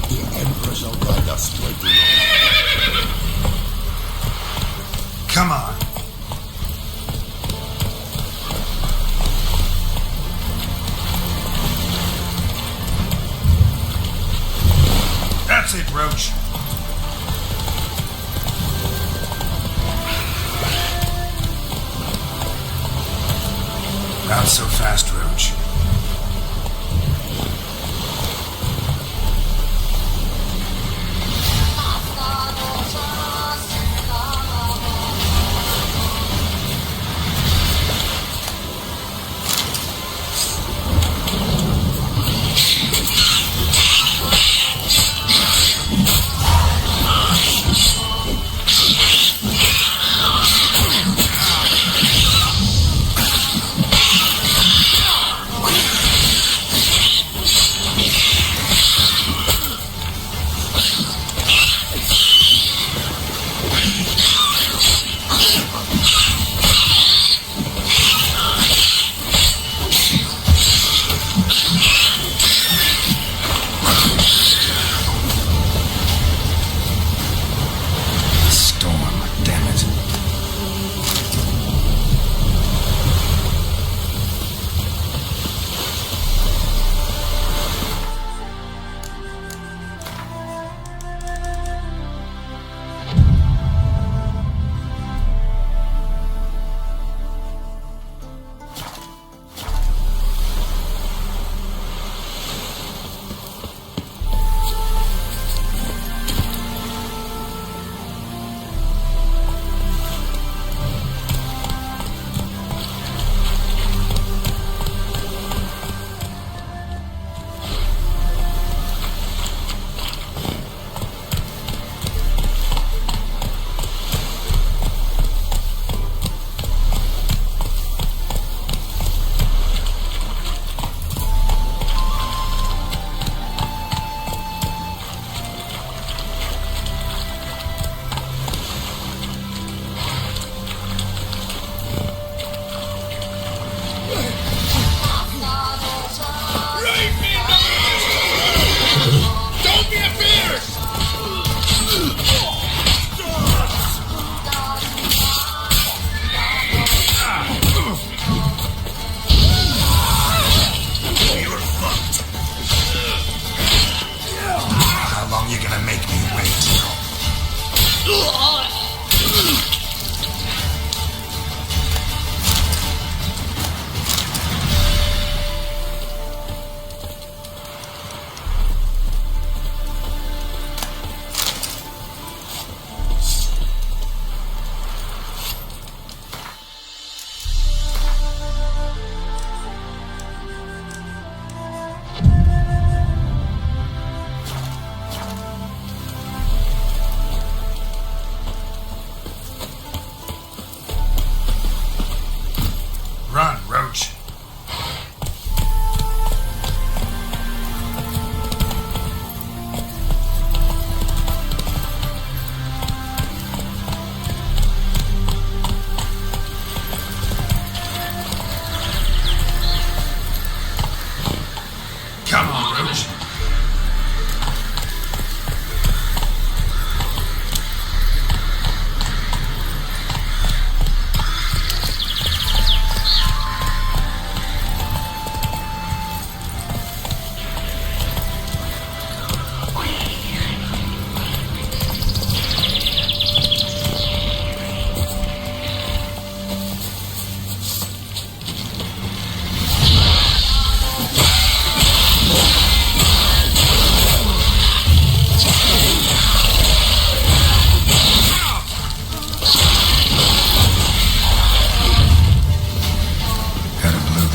The Emperor shall guide us to a Come on. That's it, Roach. Not so fast, Roach.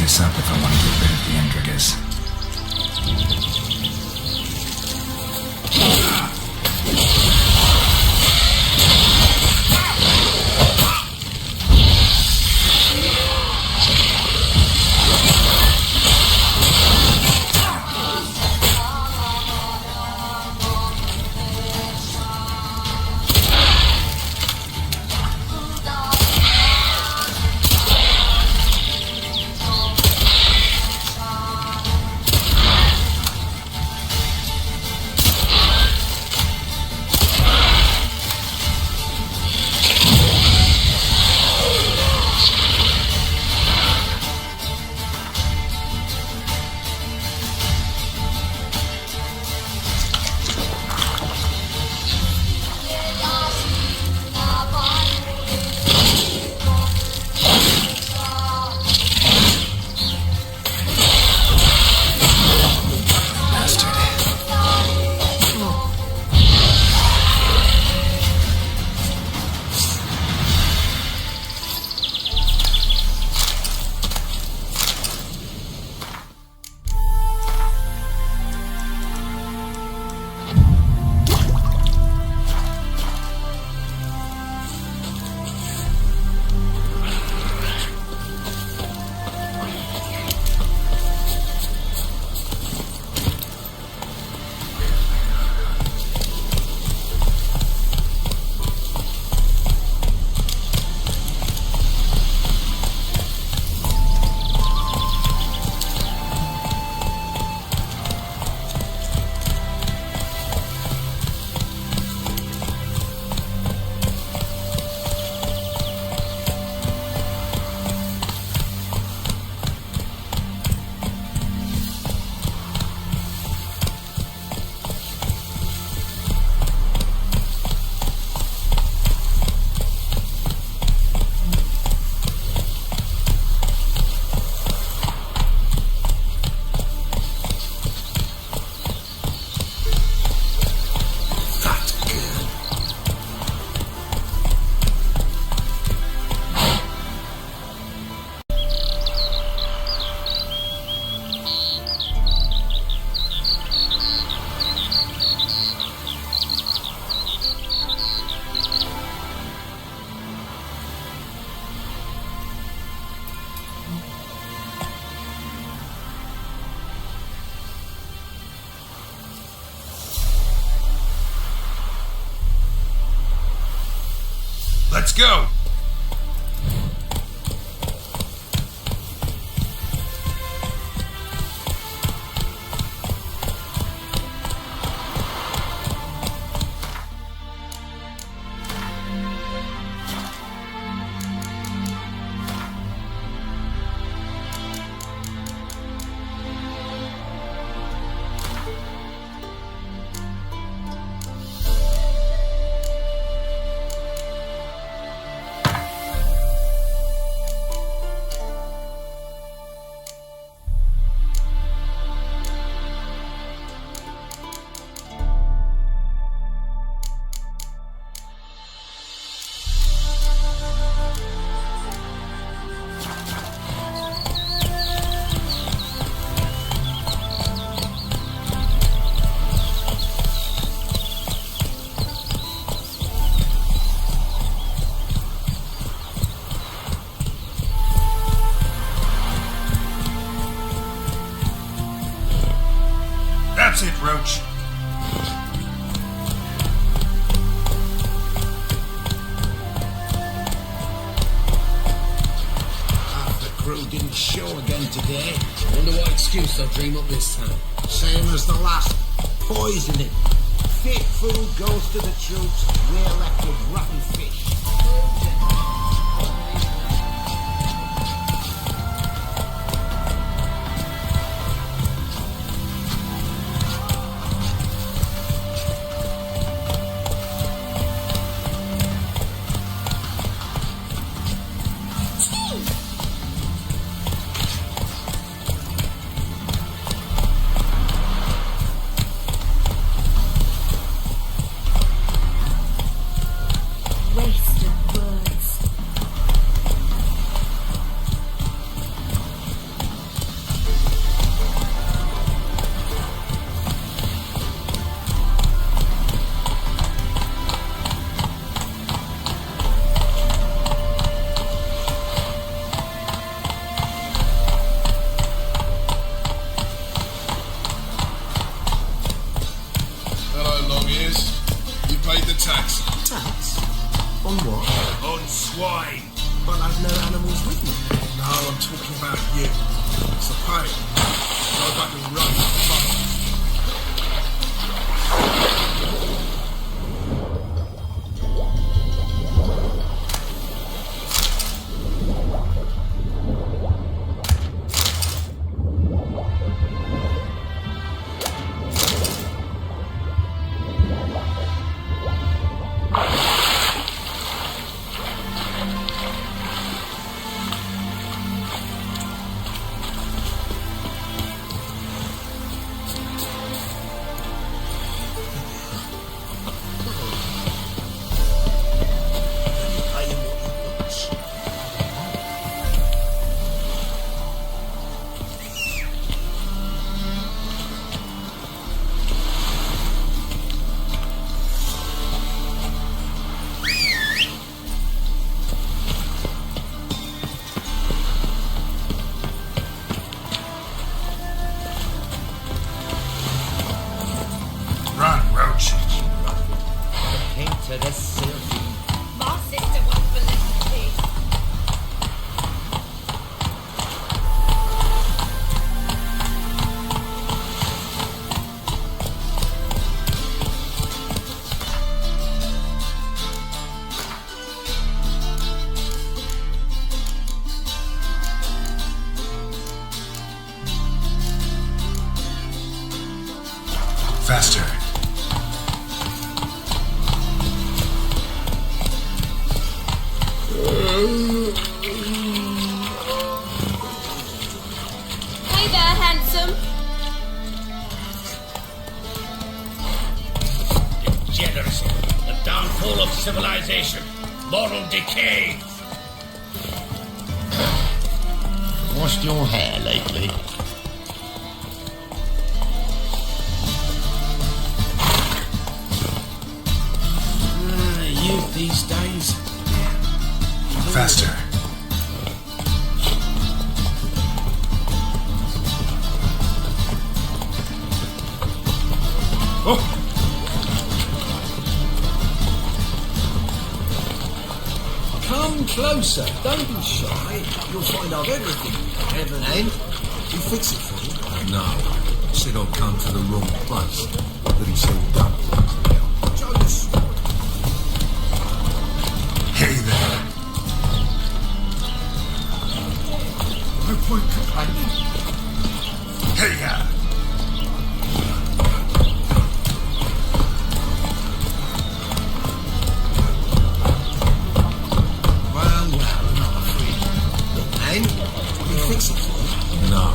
this up if I want to get rid of the Endrigus. Let's go! That's it, Roach. Half the crew didn't show again today. Wonder what excuse they'll dream up this time. Same as the last. Poisoning. Fit food goes to the troops. We're left with rotten fish. Wasted word. On what? On swine. But I've no animals with me. No, I'm talking about you. It's a pain. Go back and run that fuck. Run, Roach. Into the Sylvie. My sister won't believe this. Faster. Hey there, handsome. Degeneracy. The downfall of civilization. Moral decay. Washed your hair lately? Youth these days. Faster. Come closer. Don't be shy. You'll find out everything. Heaven ain't. You fix it for me? No. Said I'll come to the wrong place. But he's all done. Jonas. Hey there. No point complaining. Hey ya. Well, not free. Ain't? You fix it for me? No.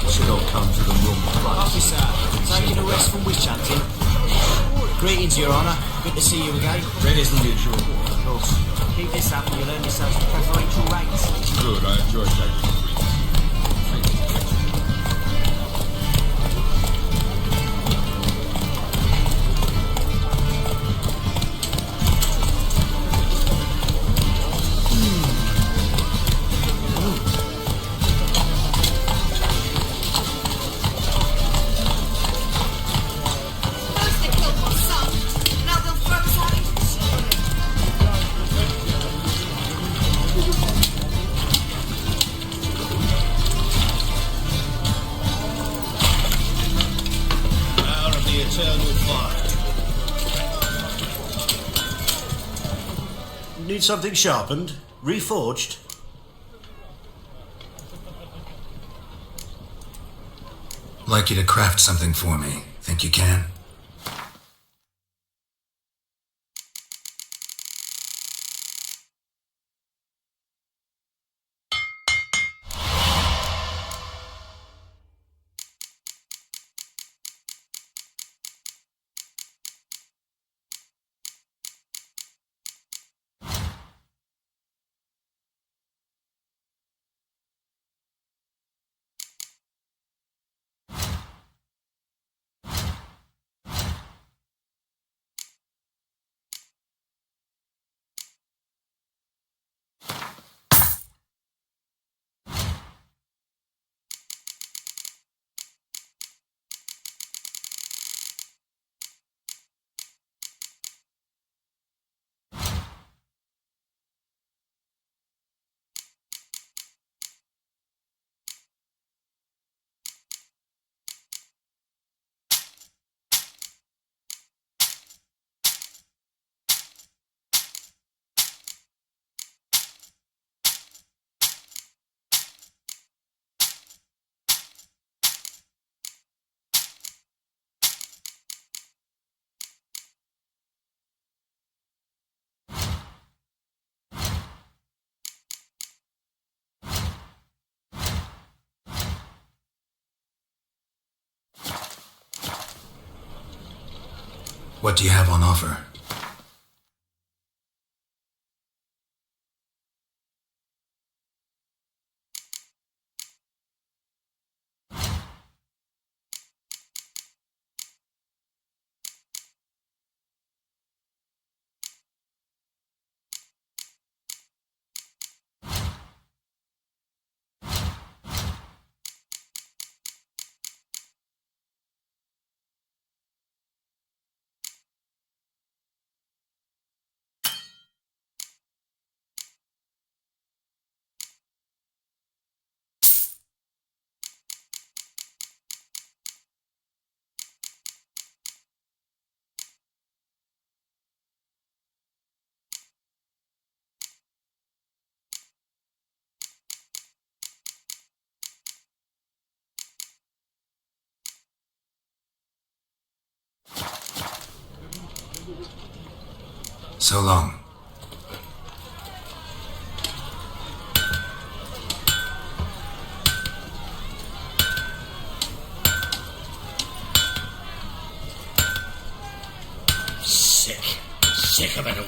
Said I'll come to the wrong place. Officer, taking a rest from witch hunting. Greetings, Your Honour. Good to see you again. Better than usual. Of course. Keep this up and you'll earn yourselves preferential rates. Good, I enjoy taking free. First they killed my son, now they'll throw us out into the sea. Power of the eternal fire. Need something sharpened? Reforged? Like you to craft something for me. Think you can? What do you have on offer? So long. Sick of it all.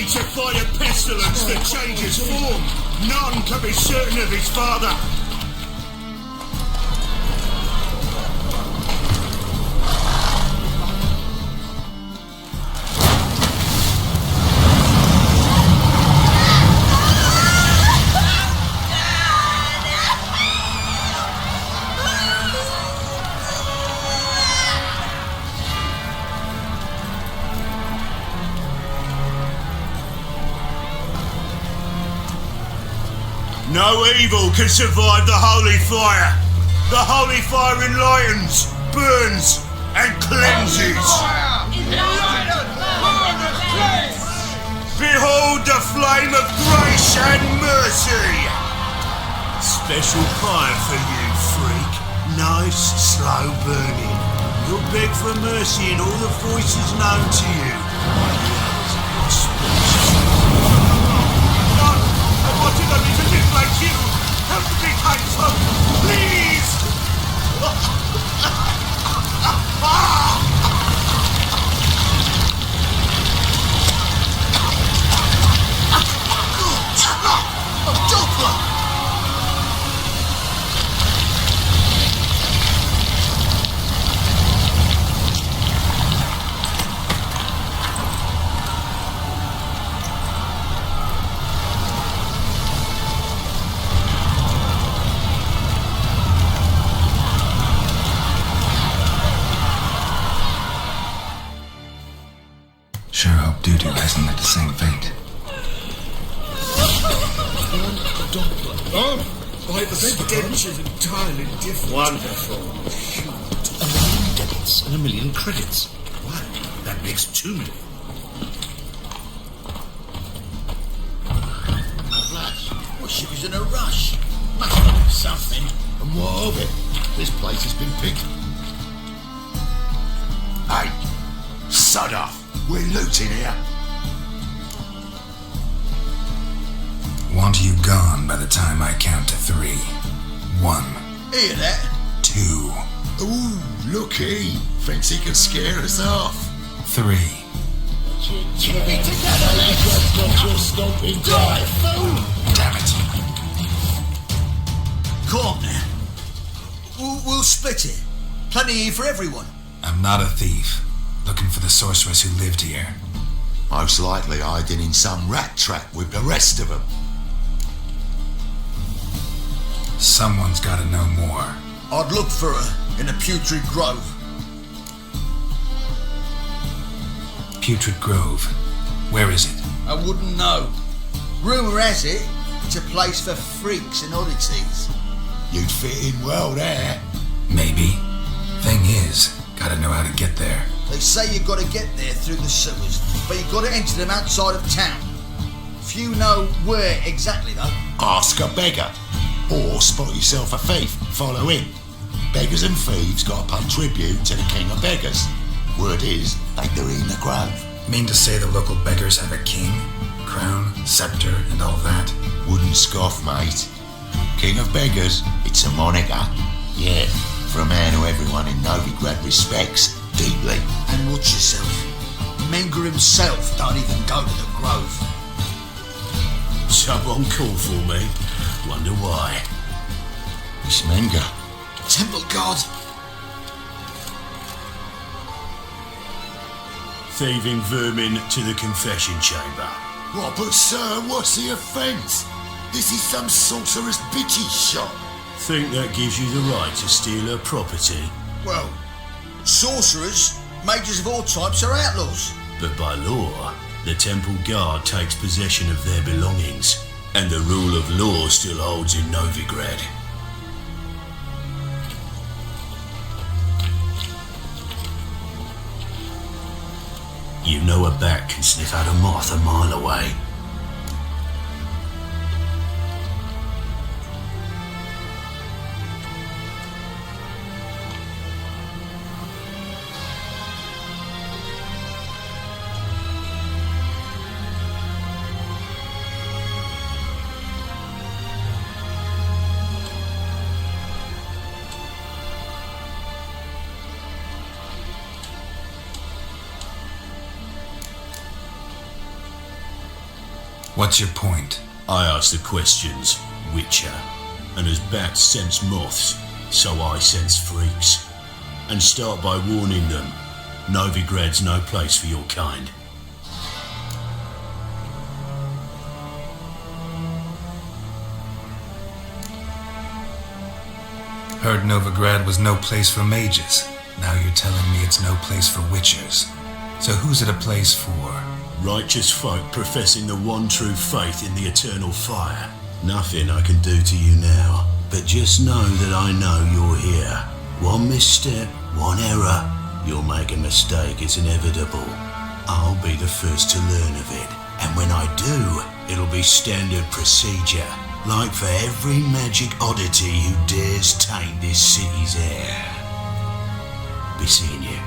To fight a pestilence that changes form. None can be certain of his father. No evil can survive the holy fire. The holy fire enlightens, burns, and cleanses. Behold the flame of grace and mercy. Special fire for you, freak. Nice, slow burning. You'll beg for mercy in all the voices known to you. I wanted only to live like you. Help me, kind folk, please. Sure hope Dudu hasn't met the same fate. corn, the dumpling. Oh, why the stench is entirely different. Wonderful. A million debits and a million credits. Why? That makes 2 million. Lads, well, she was in a rush. Must have been something. And what of it? This place has been picked. Hey, sod off. We're looting here. Want you gone by the time I count to 3. 1, Hear that? 2, Ooh, looky. Thinks he can scare us off. 3. Keep it together, lads. Not your stomping Die, fool! Damn it. Come on now. We'll split it. Plenty here for everyone. I'm not a thief. Looking for the sorceress who lived here. Most likely hiding in some rat trap with the rest of them. Someone's gotta know more. I'd look for her in the Putrid Grove. Putrid Grove. Where is it? I wouldn't know. Rumour has it, it's a place for freaks and oddities. You'd fit in well there. Maybe. Thing is, gotta know how to get there. They say you've got to get there through the sewers, but you've got to enter them outside of town. Few know where exactly, though. Ask a beggar. Or spot yourself a thief. Follow him. Beggars and thieves got to pay tribute to the king of beggars. Word is, they do it in the grove. Mean to say the local beggars have a king, crown, scepter, and all that? Wouldn't scoff, mate. King of beggars, it's a moniker. Yeah, for a man who everyone in Novigrad respects deeply. And watch yourself. Menger himself don't even go to the grove. Someone called for me. Wonder why. It's Menger. Temple God. Thieving vermin to the confession chamber. What, but sir, what's the offence? This is some sorcerer's bitchy shop. Think that gives you the right to steal her property? Well, sorcerers, mages of all types are outlaws. But by law, the temple guard takes possession of their belongings, and the rule of law still holds in Novigrad. You know a bat can sniff out a moth a mile away. What's your point? I ask the questions, Witcher. And as bats sense moths, so I sense freaks. And start by warning them, Novigrad's no place for your kind. Heard Novigrad was no place for mages. Now you're telling me it's no place for witchers. So who's it a place for? Righteous folk professing the one true faith in the eternal fire. Nothing I can do to you now, but just know that I know you're here. One misstep, one error, you'll make a mistake, it's inevitable. I'll be the first to learn of it, and when I do, it'll be standard procedure, like for every magic oddity who dares taint this city's air. Be seeing you.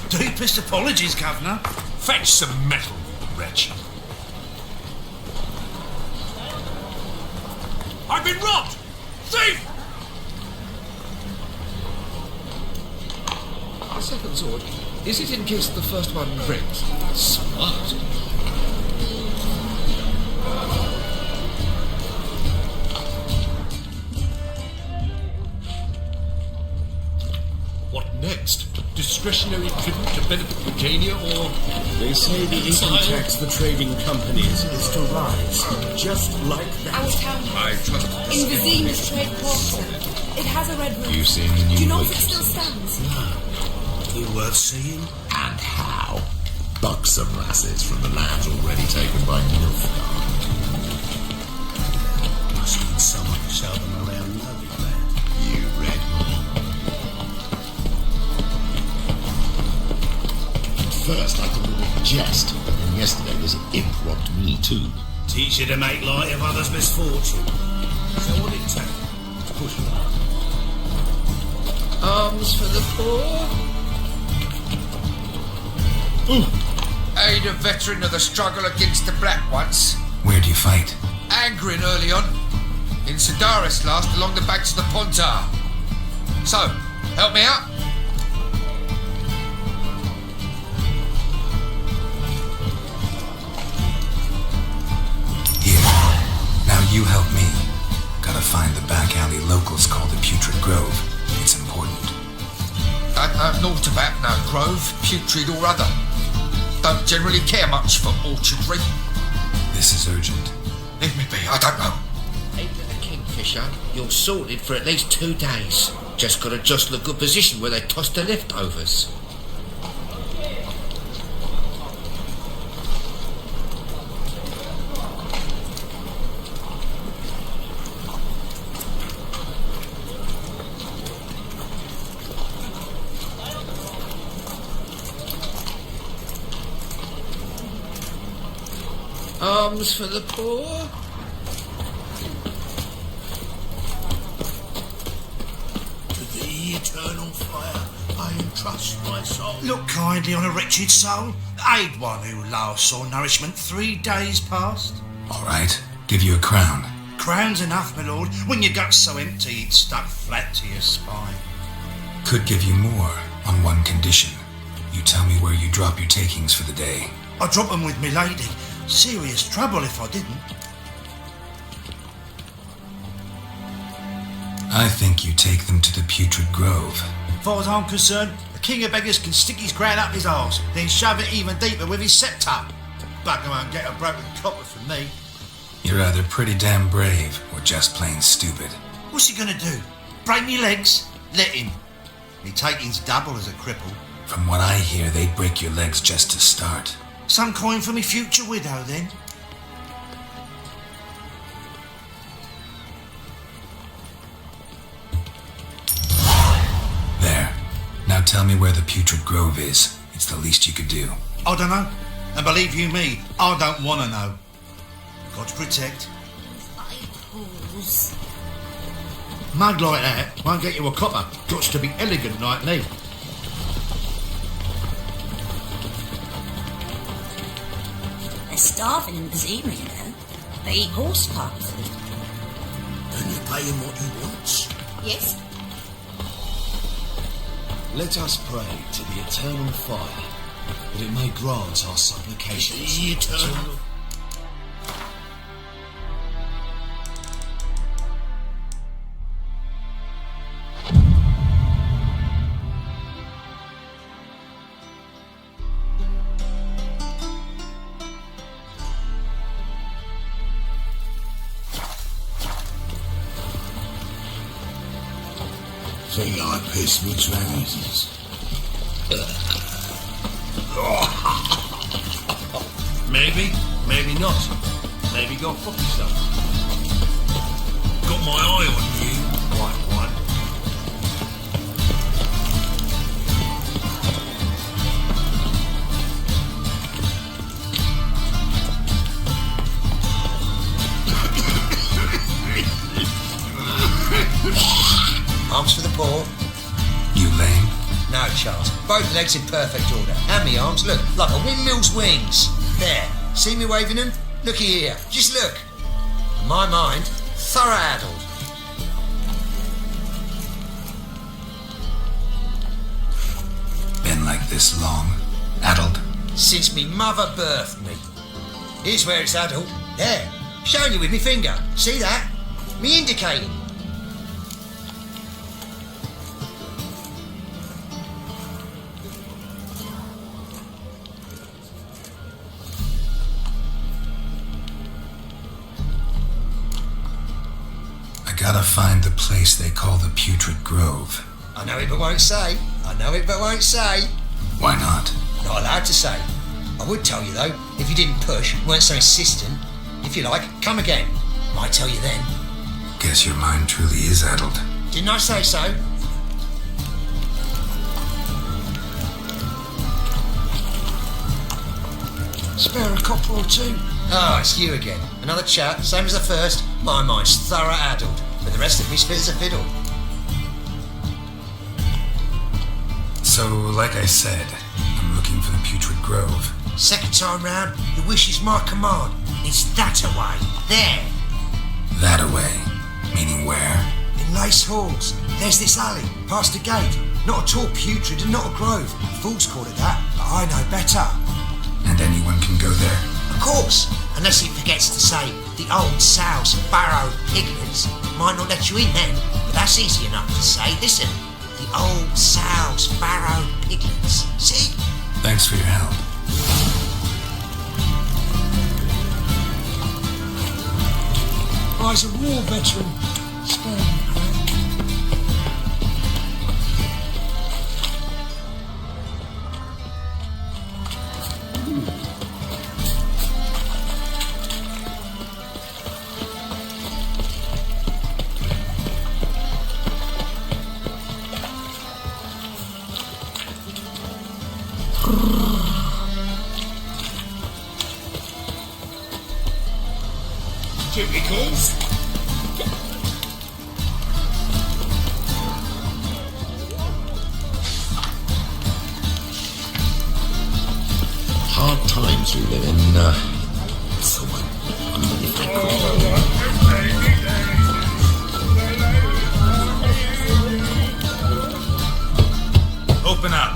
Deepest apologies, Governor. Fetch some metal, you wretch. I've been robbed! Thief! A second sword. Is it in case the first one breaks? Smart. What next? Discretionary tribute to benefit Britannia, or... They say the income tax for trading companies is to rise, just like that. Our town I trust... in Vizina's trade portal. It has a red roof. You seen the Do new you know if it wages? still stands? You worth seeing? And how? Buxom lasses from the lands already taken by Nilfgaard. Must need someone to show them around Novigrad. You read me. At first I thought it was a jest, but then yesterday this imp robbed me too. Teach you to make light of others' misfortune. So what it take to push on? Arms for the poor? Aid a veteran of the struggle against the Black Ones. Where do you fight? Angering early on. In Sedaris last, along the banks of the Pontar. So, help me out? Here. Now you help me. Gotta find the back alley locals call the Putrid Grove. It's important. Don't know naught about no grove, putrid or other. Don't generally care much for orchardry. This is urgent. Leave me be, I don't know. Aim at the Kingfisher, you're sorted for at least 2 days. Just gotta jostle a good position where they toss the leftovers. Arms for the poor? To the eternal fire, I entrust my soul. Look kindly on a wretched soul. Aid one who last saw nourishment 3 days past. All right. Give you a crown. Crown's enough, my lord. When your gut's so empty, it's stuck flat to your spine. Could give you more on one condition. You tell me where you drop your takings for the day. I'd drop 'em with me lady. Serious trouble if I didn't. I think you take them to the Putrid Grove. As far as I'm concerned, the king of beggars can stick his crown up his arse, then shove it even deeper with his sceptre. Bugger won't get a broken copper from me. You're either pretty damn brave or just plain stupid. What's he gonna do? Break me legs? Let him. Me taking's double as a cripple. From what I hear, they'd break your legs just to start. Some coin for me future widow, then. There. Now tell me where the Putrid Grove is. It's the least you could do. I don't know. And believe you me, I don't want to know. God protect. Mug like that won't get you a copper. Gots to be elegant like me. They're starving in Vizima, you know. They eat horse parts. Don't you pay him what he wants? Yes? Let us pray to the eternal fire, that it may grant our supplications. The eternal... Think I pissed my trousers. Maybe, maybe not. Maybe go fuck yourself. Got my eye on you, white one. Arms for the poor. You lame? No chance. Both legs in perfect order. And me arms, look, like a windmill's wings. There. See me waving them? Looky here. Just look. My mind, thorough addled. Been like this long? Addled? Since me mother birthed me. Here's where it's addled. There. Showing you with me finger. See that? Me indicating. I gotta find the place they call the Putrid Grove. I know it but won't say. I know it but won't say. Why not? Not allowed to say. I would tell you though, if you didn't push, weren't so insistent. If you like, come again. Might tell you then. Guess your mind truly is addled. Didn't I say so? Spare a copper or two? Oh, it's you again. Another chat, same as the first. My mind's thorough addled, but the rest of me spit as a fiddle. So, like I said, I'm looking for the Putrid Grove. Second time round, your wish is my command. It's that away. There. That away? Meaning where? In Lace Halls. There's this alley, past the gate. Not at all putrid and not a grove. Fools call it that, but I know better. And anyone can go there? Of course, unless he forgets to say the old sows, barrow, piglets. Might not let you in then, but that's easy enough to say. Listen, the old sows, barrow, piglets. See? Thanks for your help. I's a war veteran. Spare me, Craig. Duty calls. Hard times we live in, someone. Open up.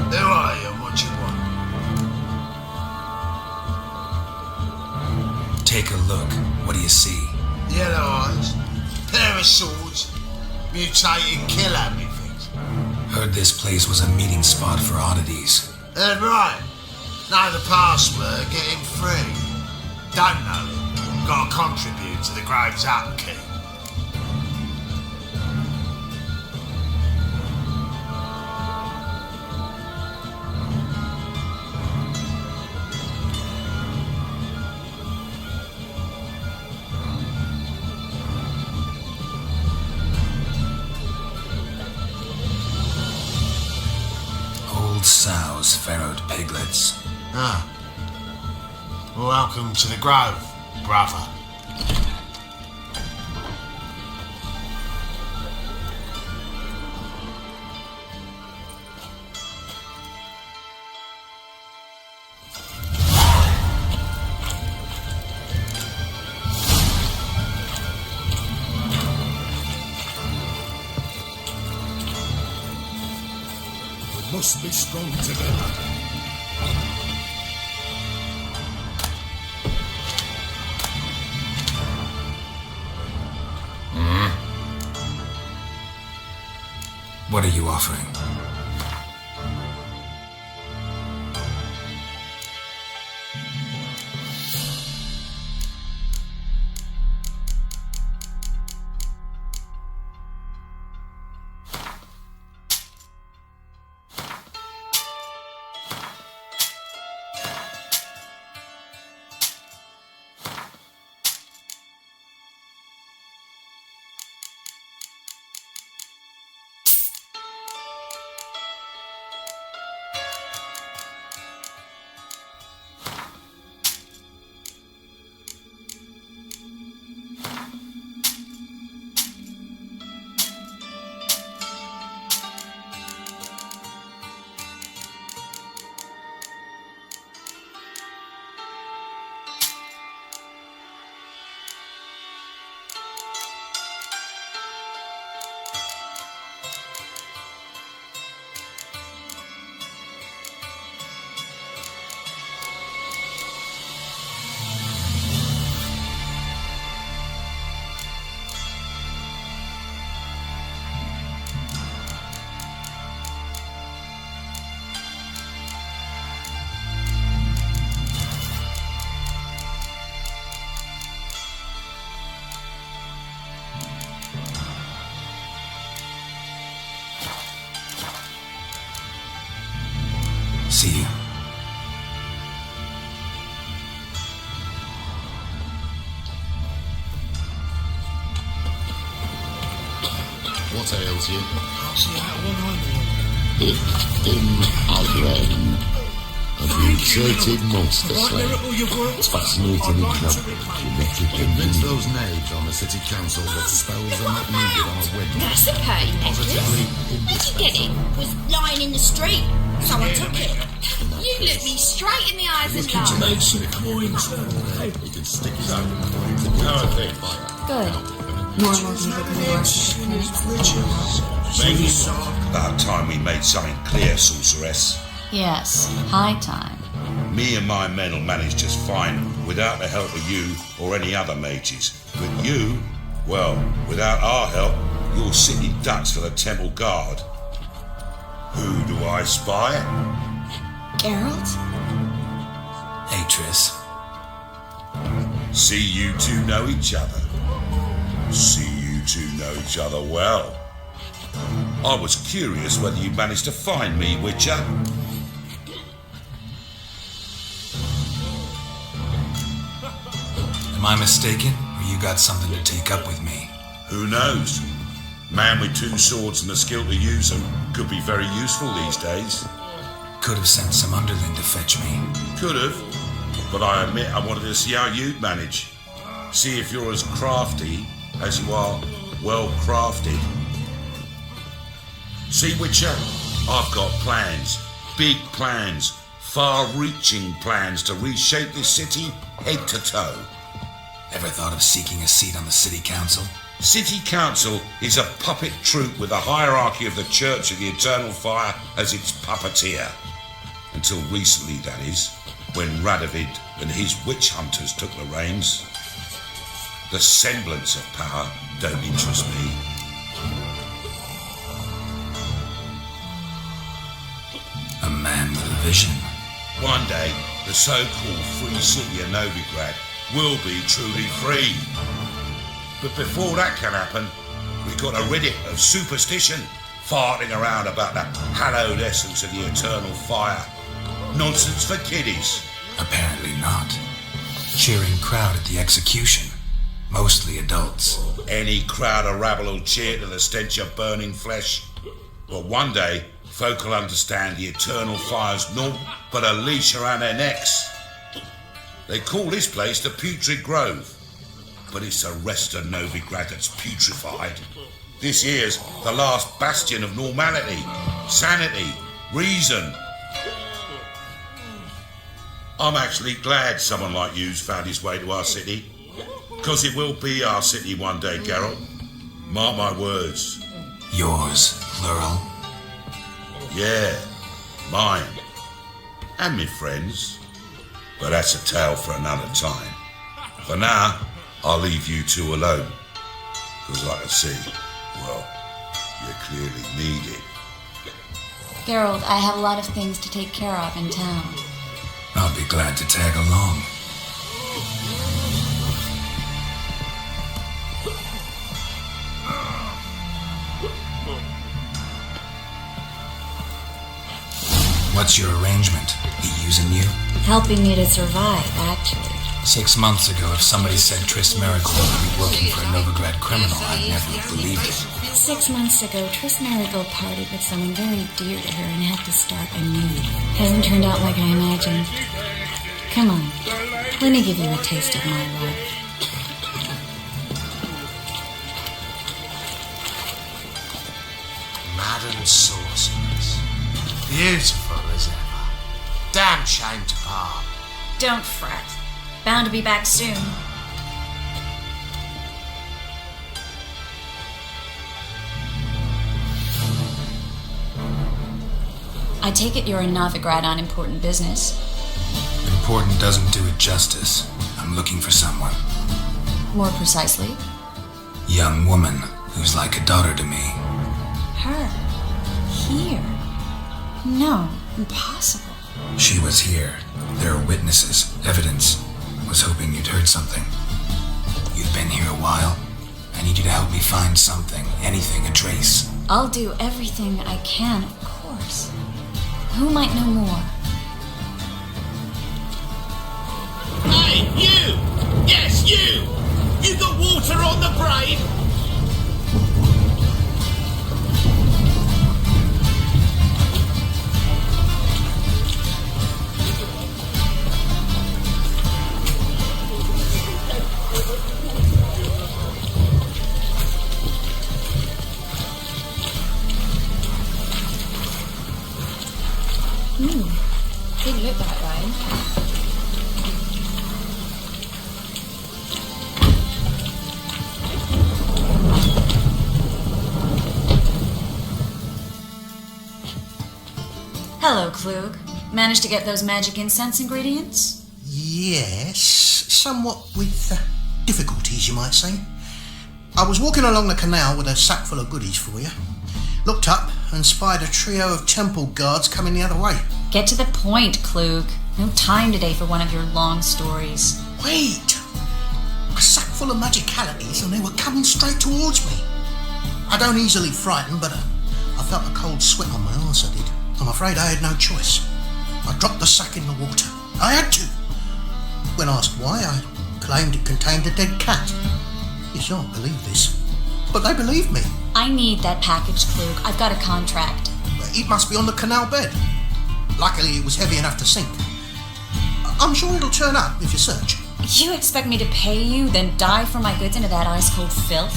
Who are you and what you want? Take a look. What do you see? Yellow eyes, pair of swords, mutating kill things. Heard this place was a meeting spot for oddities. Right. Know the password, get him free. Don't know it. Gotta contribute to the Grave's upkeep. Old sows, farrowed piglets. Ah. Welcome to the Grove, brother. We must be strong together. What are you offering? See you. What ails you? Ich bin Adrian, a mutated monster slayer. Fascinating example of genetic Convince those knaves on the city council that spells are not needed on a wedding. That's a pain, Positively Did you get it? It was lying in the street, so I took it. You looked me straight in the eyes and laughed. make some coins. He can stick his own coins in the thing. Good. Normal people can work Maybe about time we made something clear, sorceress. Yes, high time. Me and my men will manage just fine without the help of you or any other mages. With you, well, without our help, you're sitting ducks for the temple guard. Who do I spy? Geralt? Hey, Triss. See you two know each other. See you two know each other well. I was curious whether you managed to find me, Witcher. Am I mistaken, or you got something to take up with me? Who knows? Man with two swords and the skill to use them could be very useful these days. Could have sent some underling to fetch me. Could have, but I admit I wanted to see how you'd manage. See if you're as crafty as you are well crafted. See, Witcher, I've got plans. Big plans. Far-reaching plans to reshape this city head to toe. Ever thought of seeking a seat on the city council? City Council is a puppet troupe with the hierarchy of the Church of the Eternal Fire as its puppeteer. Until recently, that is, when Radovid and his witch hunters took the reins. The semblance of power don't interest me. A man with a vision. One day, the so-called free city of Novigrad will be truly free. But before that can happen, we've got to rid it of superstition, farting around about the hallowed essence of the eternal fire. Nonsense for kiddies. Apparently not. Cheering crowd at the execution. Mostly adults. Any crowd of rabble will cheer to the stench of burning flesh. But one day, folk will understand the eternal fire's naught but a leash around their necks. They call this place the Putrid Grove, but it's the rest of Novigrad that's putrefied. This here's the last bastion of normality, sanity, reason. I'm actually glad someone like you's found his way to our city, because it will be our city one day, Geralt. Mark my words. Yours, plural. Yeah, mine. And me friends. But that's a tale for another time. For now, I'll leave you two alone. Because I can see, well, you clearly need it. Geralt, I have a lot of things to take care of in town. I'll be glad to tag along. What's your arrangement? He using you? Helping me to survive, actually. 6 months ago, if somebody said Triss Marigold would be working for a Novigrad criminal, I'd never have believed it. 6 months ago, Triss Marigold partied with someone very dear to her and had to start anew. Hasn't turned out like I imagined. Come on, let me give you a taste of my love. Madam Sorceress. Beautiful as ever. Damn shame to part. Don't fret. Bound to be back soon. I take it you're in Novigrad on important business. Important doesn't do it justice. I'm looking for someone. More precisely? Young woman who's like a daughter to me. Her. Here. No, impossible. She was here. There are witnesses, evidence. Was hoping you'd heard something. You've been here a while. I need you to help me find something, anything, a trace. I'll do everything I can, of course. Who might know more? Yes, you! You got water on the brain? Didn't look that way. Hello, Klug. Managed to get those magic incense ingredients? Yes, somewhat with difficulties, you might say. I was walking along the canal with a sack full of goodies for you. Looked up and spied a trio of temple guards coming the other way. Get to the point, Klug. No time today for one of your long stories. Wait! A sack full of magicalities and they were coming straight towards me. I don't easily frighten, but I felt a cold sweat on my arse, I did. I'm afraid I had no choice. I dropped the sack in the water. I had to. When asked why, I claimed it contained a dead cat. You shan't believe this, but they believed me. I need that package, Klug. I've got a contract. It must be on the canal bed. Luckily, it was heavy enough to sink. I'm sure it'll turn up if you search. You expect me to pay you, then dive for my goods into that ice-cold filth?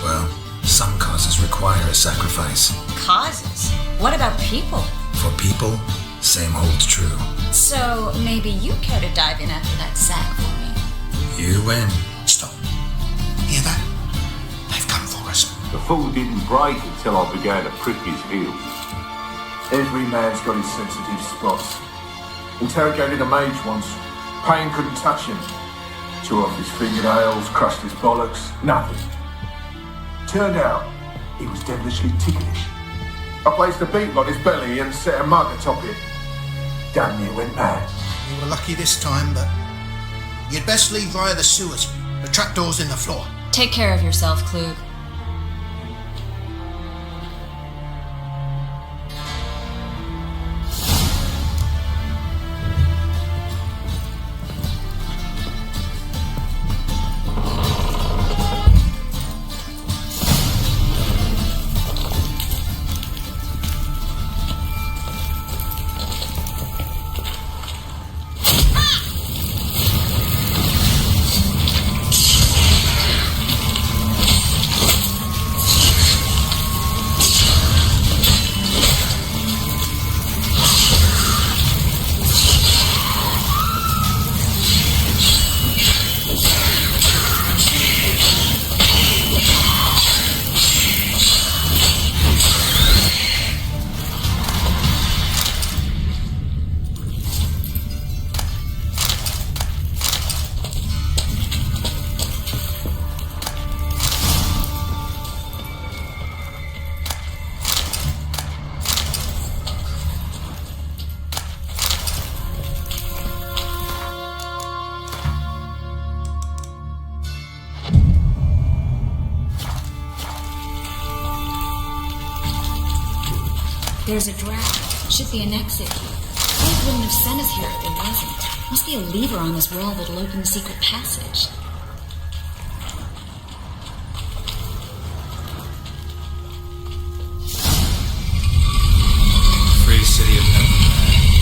Well, some causes require a sacrifice. Causes? What about people? For people, same holds true. So maybe you care to dive in after that sack for me? You win. Stop. Hear that? They've come for us. The fall didn't break until I began to prick his heels. Every man's got his sensitive spots. Interrogated a mage once. Pain couldn't touch him. Tore off his fingernails, crushed his bollocks, nothing. Turned out, he was devilishly ticklish. I placed a beetle on his belly and set a mug atop it. Damn near went mad. You were lucky this time, but you'd best leave via the sewers. The trapdoor's in the floor. Take care of yourself, Klug. There's a draft. Should be an exit. Craig wouldn't have sent us here if there wasn't. Must be a lever on this wall that'll open the secret passage. Free City of Nowhere.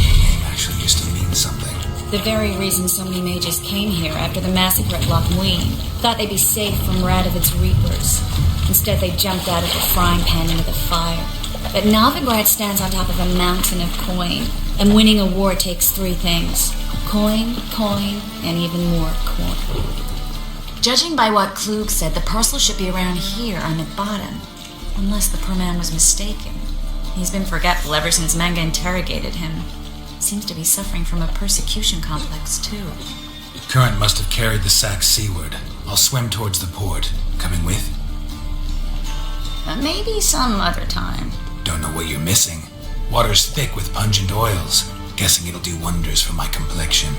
The name actually used to mean something. The very reason so many mages came here after the massacre at Loch Ween. Thought they'd be safe from Radovid's reapers. Instead, they jumped out of the frying pan into the fire. But Novigrad stands on top of a mountain of coin, and winning a war takes three things. Coin, coin, and even more coin. Judging by what Klug said, the parcel should be around here on the bottom, unless the poor man was mistaken. He's been forgetful ever since Manga interrogated him. Seems to be suffering from a persecution complex, too. Current must have carried the sack seaward. I'll swim towards the port. Coming with? Maybe some other time. Don't know what you're missing. Water's thick with pungent oils. Guessing it'll do wonders for my complexion.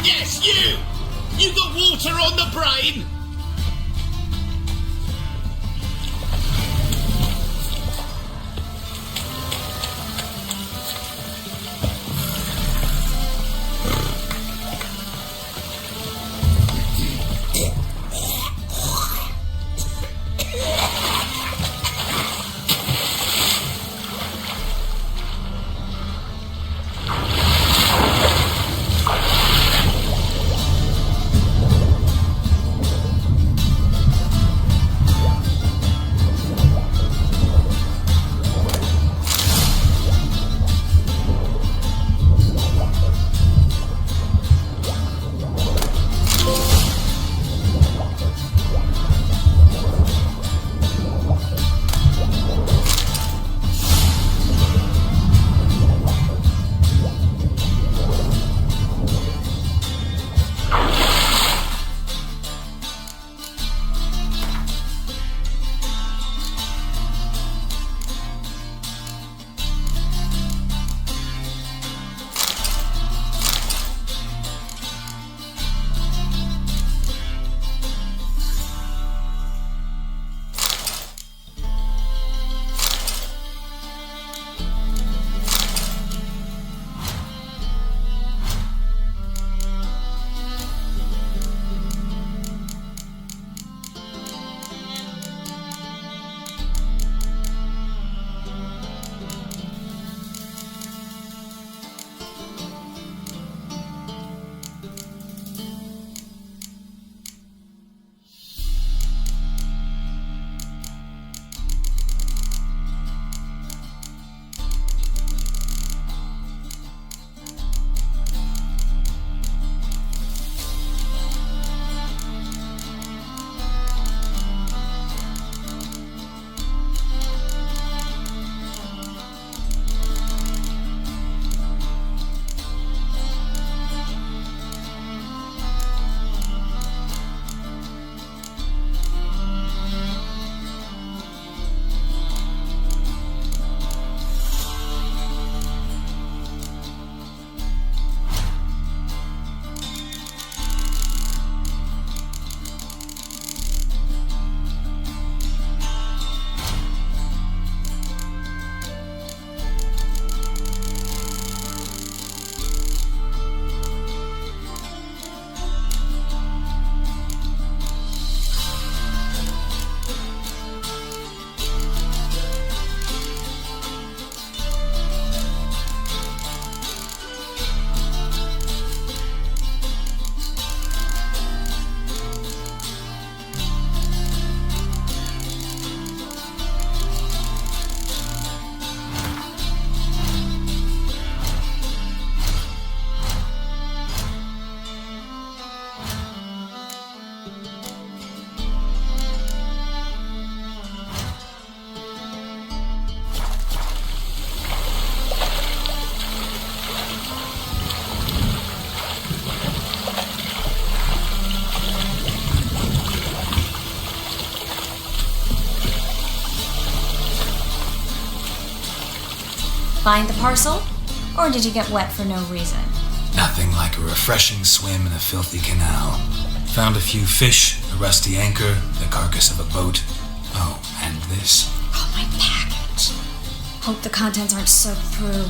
Yes, you! You got water on the brain? Find the parcel? Or did you get wet for no reason? Nothing like a refreshing swim in a filthy canal. Found a few fish, a rusty anchor, the carcass of a boat. Oh, and this. Oh, my package. Hope the contents aren't soaked through.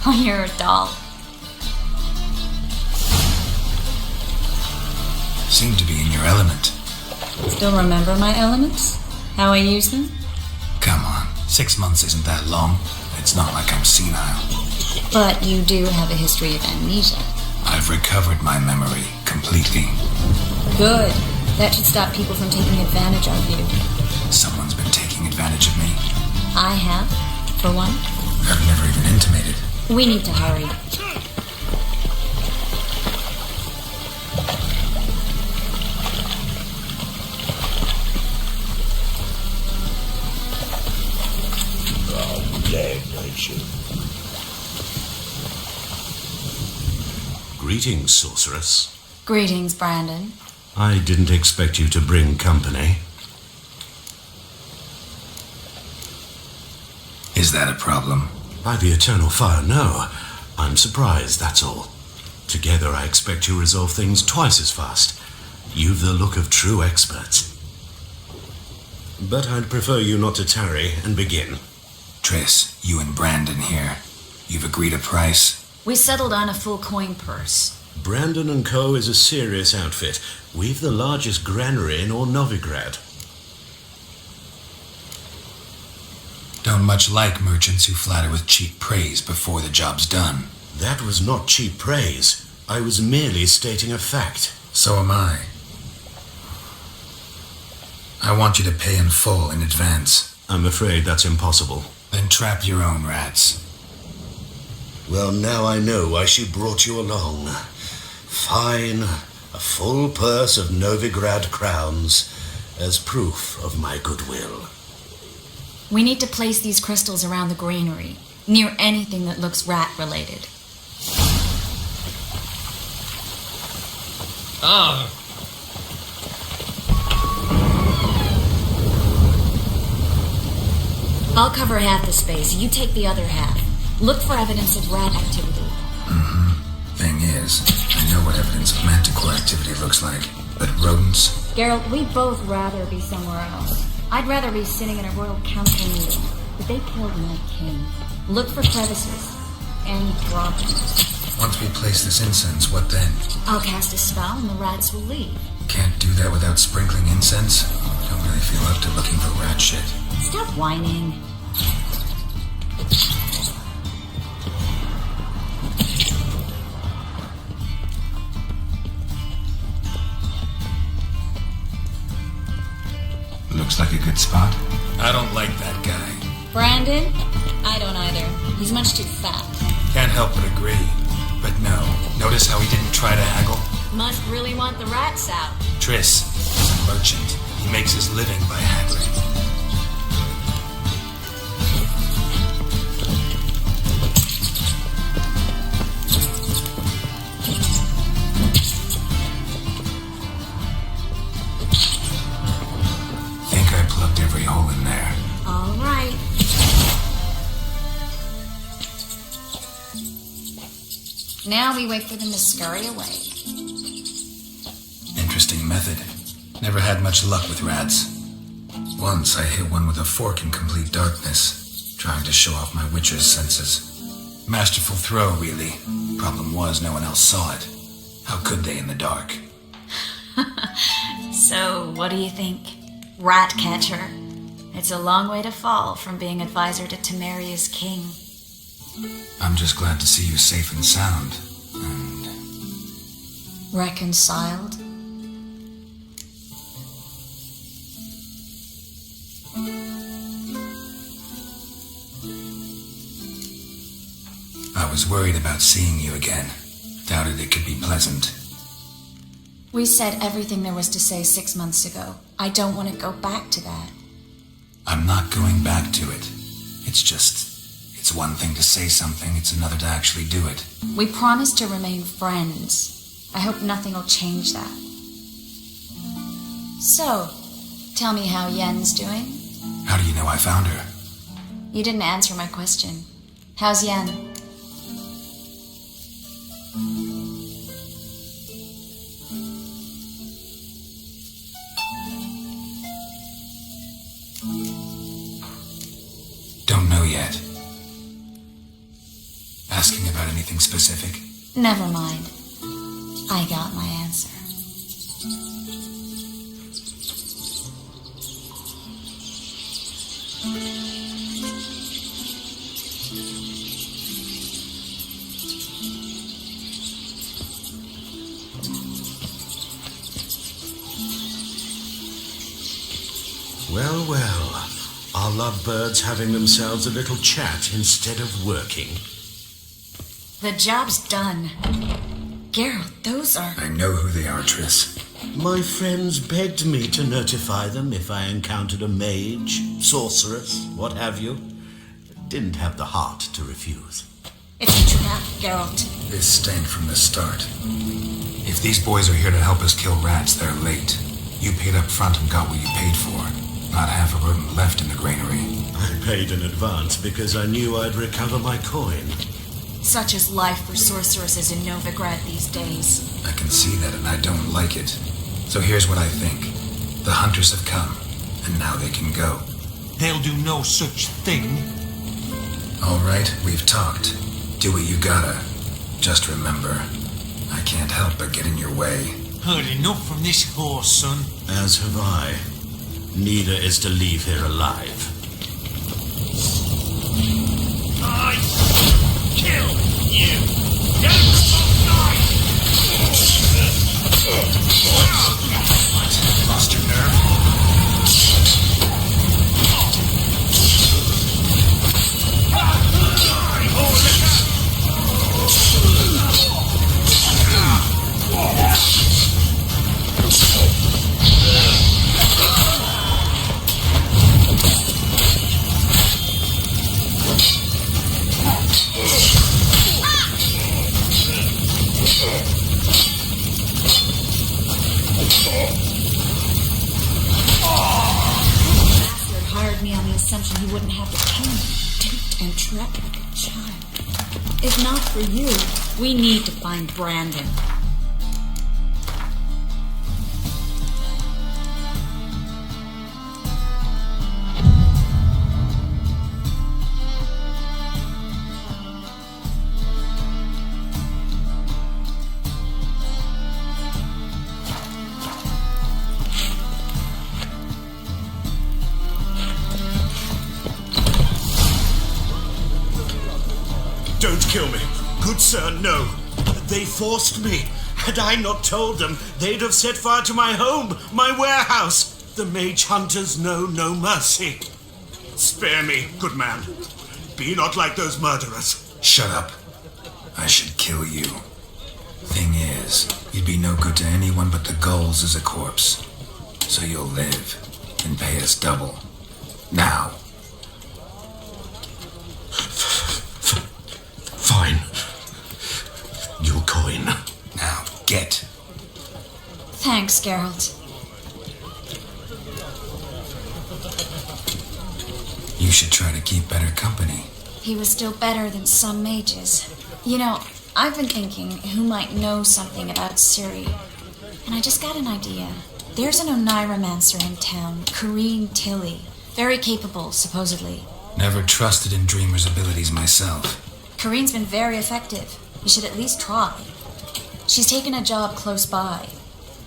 Oh, you're a doll. Seem to be in your element. Still remember my elements? How I use them? Come on, 6 months isn't that long. It's not like I'm senile. But you do have a history of amnesia. I've recovered my memory completely. Good. That should stop people from taking advantage of you. Someone's been taking advantage of me. I have, for one. I've never even intimated. We need to hurry. Greetings, sorceress. Greetings, Brandon. I didn't expect you to bring company. Is that a problem? By the eternal fire, no. I'm surprised, that's all. Together, I expect you resolve things twice as fast. You've the look of true experts. But I'd prefer you not to tarry and begin. Triss, you and Brandon here. You've agreed a price? We settled on a full coin purse. Brandon and Co. is a serious outfit. We've the largest granary in all Novigrad. Don't much like merchants who flatter with cheap praise before the job's done. That was not cheap praise. I was merely stating a fact. So am I. I want you to pay in full in advance. I'm afraid that's impossible. Then trap your own rats. Well, now I know why she brought you along. Fine, a full purse of Novigrad crowns as proof of my goodwill. We need to place these crystals around the granary, near anything that looks rat-related. Ah. I'll cover half the space, you take the other half. Look for evidence of rat activity. Thing is, I know what evidence of manticore activity looks like, but rodents? Geralt, we'd both rather be somewhere else. I'd rather be sitting in a royal council meeting, but they killed my king. Look for crevices and droppings. Once we place this incense, what then? I'll cast a spell and the rats will leave. Can't do that without sprinkling incense? Don't really feel up to looking for rat shit. Stop whining. Looks like a good spot. I don't like that guy. Brandon? I don't either. He's much too fat. Can't help but agree. But no, notice how he didn't try to haggle? Must really want the rats out. Triss is a merchant. He makes his living by haggling. Think I plugged every hole in there. All right. Now we wait for them to scurry away. Interesting method. Never had much luck with rats. Once I hit one with a fork in complete darkness, trying to show off my witcher's senses. Masterful throw, really. Problem was, no one else saw it. How could they in the dark? So, what do you think? Rat catcher. It's a long way to fall from being advisor to Temeria's king. I'm just glad to see you safe and sound. And reconciled? I was worried about seeing you again. Doubted it could be pleasant. We said everything there was to say 6 months ago. I don't want to go back to that. I'm not going back to it. It's one thing to say something, it's another to actually do it. We promised to remain friends. I hope nothing will change that. So, tell me how Yen's doing? How do you know I found her? You didn't answer my question. How's Yen? Don't know yet. Asking about anything specific? Never mind. I got my answer. Well, well. Our lovebirds having themselves a little chat instead of working. The job's done. Geralt, those are... I know who they are, Triss. My friends begged me to notify them if I encountered a mage, sorceress, what have you. Didn't have the heart to refuse. It's a trap, Geralt. This stank from the start. If these boys are here to help us kill rats, they're late. You paid up front and got what you paid for. Not half a rodent left in the granary. I paid in advance because I knew I'd recover my coin. Such is life for sorceresses in Novigrad these days. I can see that and I don't like it. So here's what I think. The hunters have come, and now they can go. They'll do no such thing. All right, we've talked. Do what you gotta. Just remember, I can't help but get in your way. Heard enough from this horse, son. As have I. Neither is to leave here alive. I kill you! Get Lost your nerve? Bastard hired me on the assumption he wouldn't have to kill me. Duped and trapped like a child. If not for you, we need to find Brandon. Don't kill me. Good sir, no. They forced me. Had I not told them, they'd have set fire to my home, my warehouse. The mage hunters know no mercy. Spare me, good man. Be not like those murderers. Shut up. I should kill you. Thing is, you'd be no good to anyone but the gulls as a corpse. So you'll live and pay us double. Now. Fine. Your coin. Now, get. Thanks, Geralt. You should try to keep better company. He was still better than some mages. You know, I've been thinking who might know something about Ciri. And I just got an idea. There's an Oniromancer in town, Corrine Tilly. Very capable, supposedly. Never trusted in Dreamer's abilities myself. Corrine's been very effective. You should at least try. She's taken a job close by.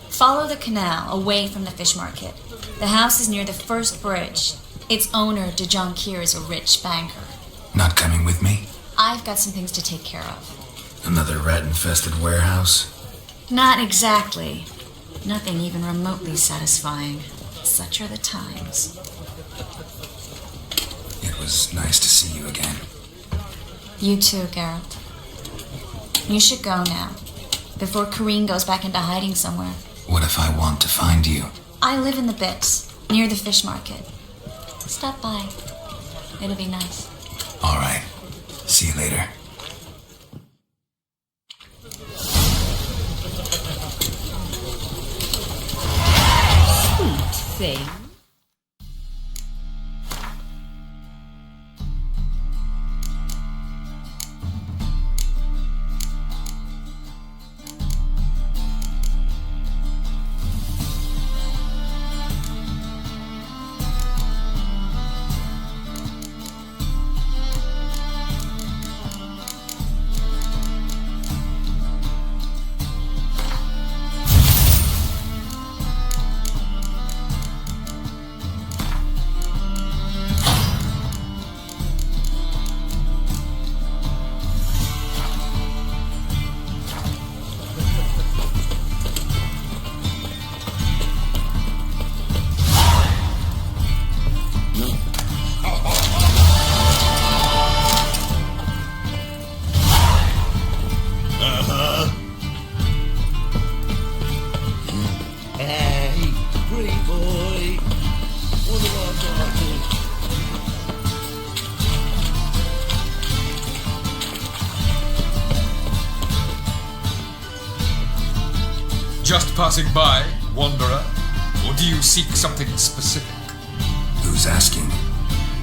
Follow the canal away from the fish market. The house is near the first bridge. Its owner, DeJohn Kier, is a rich banker. Not coming with me? I've got some things to take care of. Another rat-infested warehouse? Not exactly. Nothing even remotely satisfying. Such are the times. It was nice to see you again. You too, Geralt. You should go now, before Corrine goes back into hiding somewhere. What if I want to find you? I live in the Bix, near the fish market. Stop by. It'll be nice. All right. See you later. Sweet thing. Just passing by, wanderer? Or do you seek something specific? Who's asking?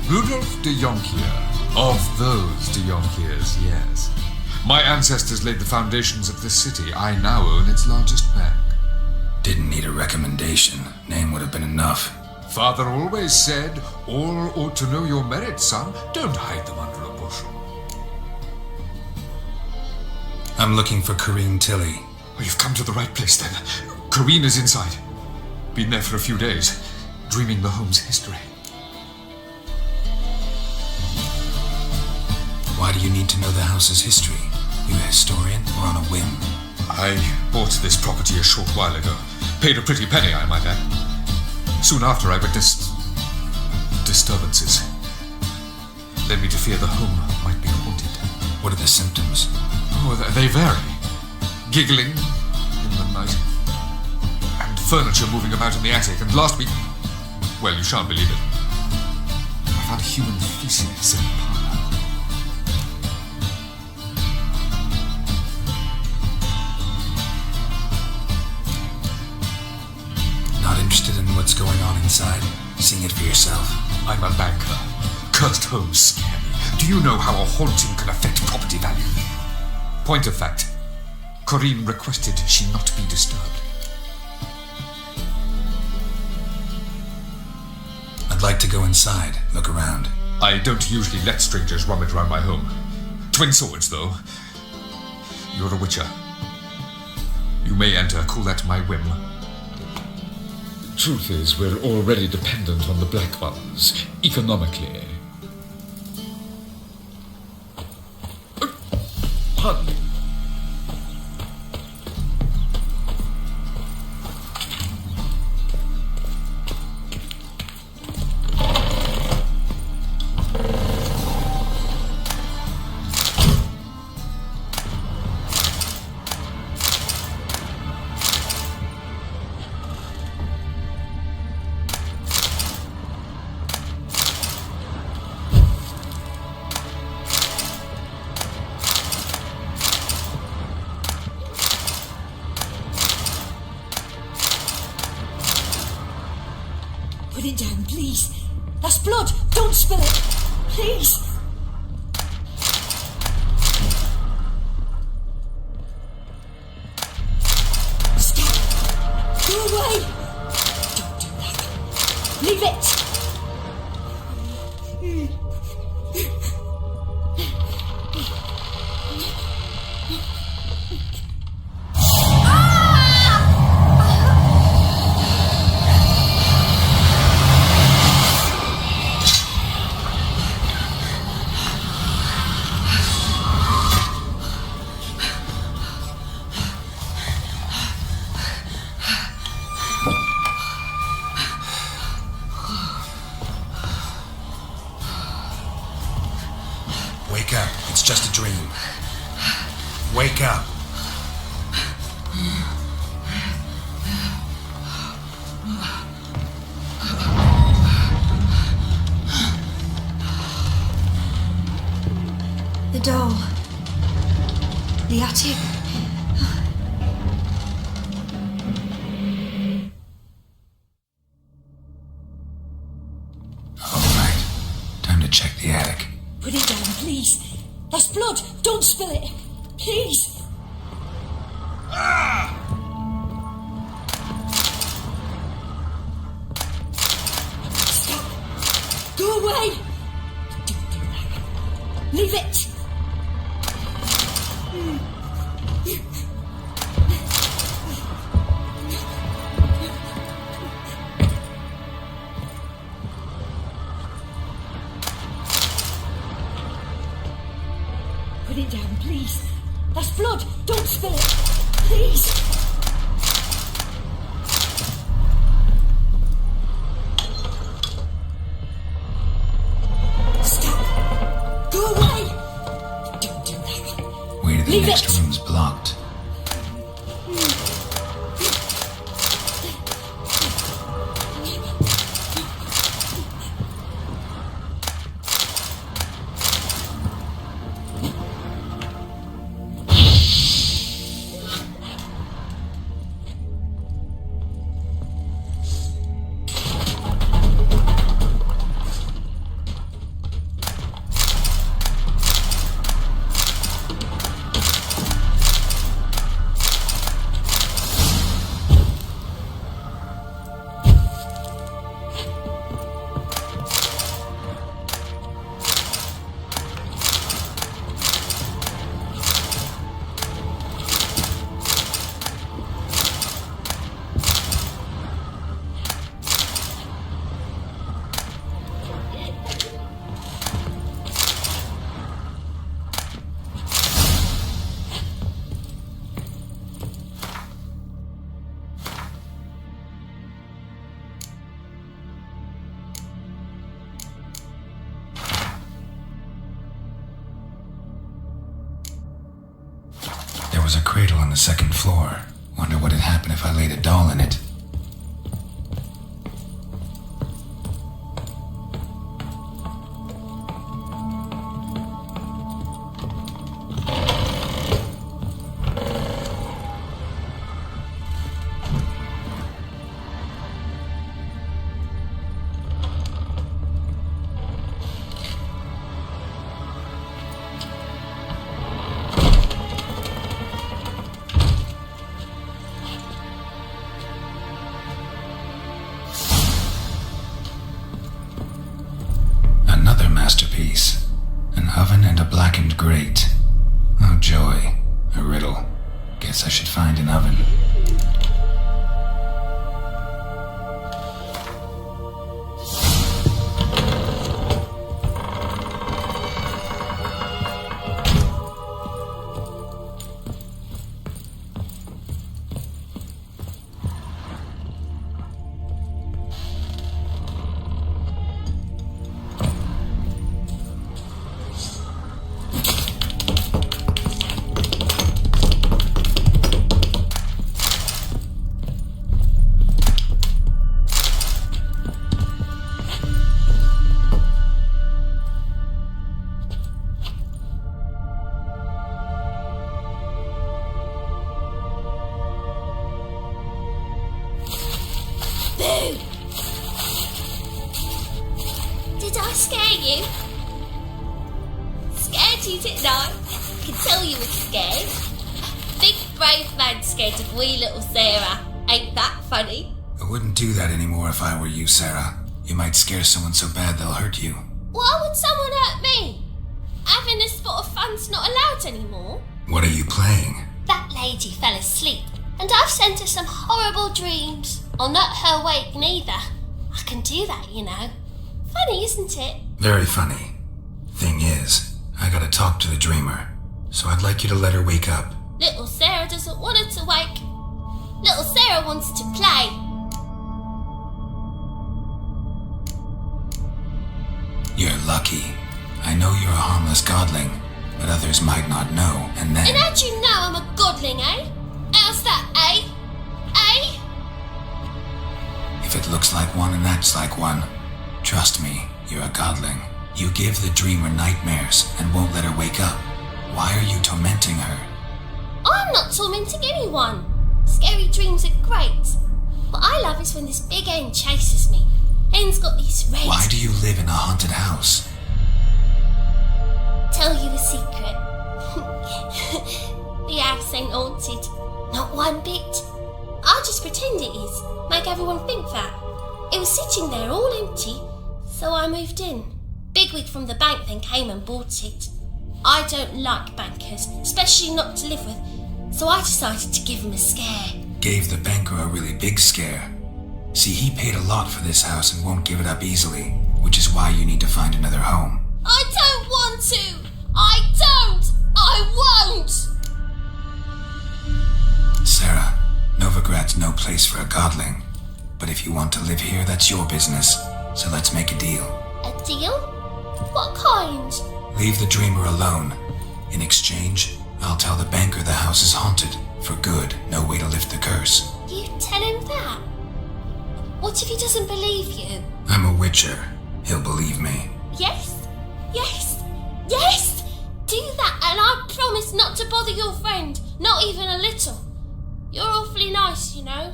Rudolf de Jonkier. Of those de Jonkiers, yes. My ancestors laid the foundations of this city. I now own its largest bank. Didn't need a recommendation. Name would have been enough. Father always said, all ought to know your merits, son. Don't hide them under a bushel. I'm looking for Corrine Tilly. Oh, you've come to the right place then. Corrine is inside. Been there for a few days, dreaming the home's history. Why do you need to know the house's history? You a historian or on a whim? I bought this property a short while ago. Paid a pretty penny, I might add. Soon after, I witnessed disturbances. Led me to fear the home might be haunted. What are the symptoms? Oh, they vary. Giggling in the night. And furniture moving about in the attic. And last week, well, you shan't believe it, I found human feces in the parlour. Not interested in what's going on inside? Seeing it for yourself? I'm a banker. Cursed homes scare me. Do you know how a haunting can affect property value? Point of fact, Corrine requested she not be disturbed. I'd like to go inside, look around. I don't usually let strangers rummage around my home. Twin swords, though. You're a witcher. You may enter, call that my whim. Truth is, we're already dependent on the Black Ones, economically. Pardon me. Put it down, please. That's blood. Don't spill it. Please. Stop. Go away. Don't do that. Leave it. Wake up. It's just a dream. Wake up. The doll. The attic. All right. Time to check the attic. Put it down, please. That's blood. Don't spill it. Please. Stop. Go away. Don't do that. Leave it. Put it down, please. That's blood. Don't spill it. Please. Stop. Go away. cradle on the second floor. Wonder what'd happen if I laid a doll in it. Another masterpiece. An oven and a blackened grate. Oh joy. A riddle. Guess I should find an oven. Boo! Did I scare you? Scared you, didn't I? I could tell you were scared. Big brave man scared of wee little Sarah. Ain't that funny? I wouldn't do that anymore if I were you, Sarah. You might scare someone so bad they'll hurt you. Why would someone hurt me? Having a spot of fun's not allowed anymore. What are you playing? That lady fell asleep, and I've sent her some horrible dreams. I'll not her wake neither. I can do that, you know. Funny, isn't it? Very funny. Thing is, I gotta talk to the dreamer, so I'd like you to let her wake up. Little Sarah doesn't want her to wake. Little Sarah wants to play. You're lucky. I know you're a harmless godling, but others might not know, and then... And how'd you know I'm a godling, eh? How's that, eh? Eh? If it looks like one and acts like one, trust me, you're a godling. You give the dreamer nightmares and won't let her wake up. Why are you tormenting her? I'm not tormenting anyone. Scary dreams are great. What I love is when this big hen chases me. Hen's got these red... Why do you live in a haunted house? Tell you a secret. The house ain't haunted. Not one bit. I'll just pretend it is. Make everyone think that. It was sitting there all empty, so I moved in. Bigwig from the bank then came and bought it. I don't like bankers, especially not to live with, so I decided to give him a scare. Gave the banker a really big scare. See, he paid a lot for this house and won't give it up easily, which is why you need to find another home. I don't want to! I don't! I won't! Sarah, Novigrad's no place for a godling. But if you want to live here, that's your business. So let's make a deal. A deal? What kind? Leave the dreamer alone. In exchange, I'll tell the banker the house is haunted. For good, no way to lift the curse. You tell him that? What if he doesn't believe you? I'm a witcher. He'll believe me. Yes? Yes? Yes! Do that and I promise not to bother your friend. Not even a little. You're awfully nice, you know.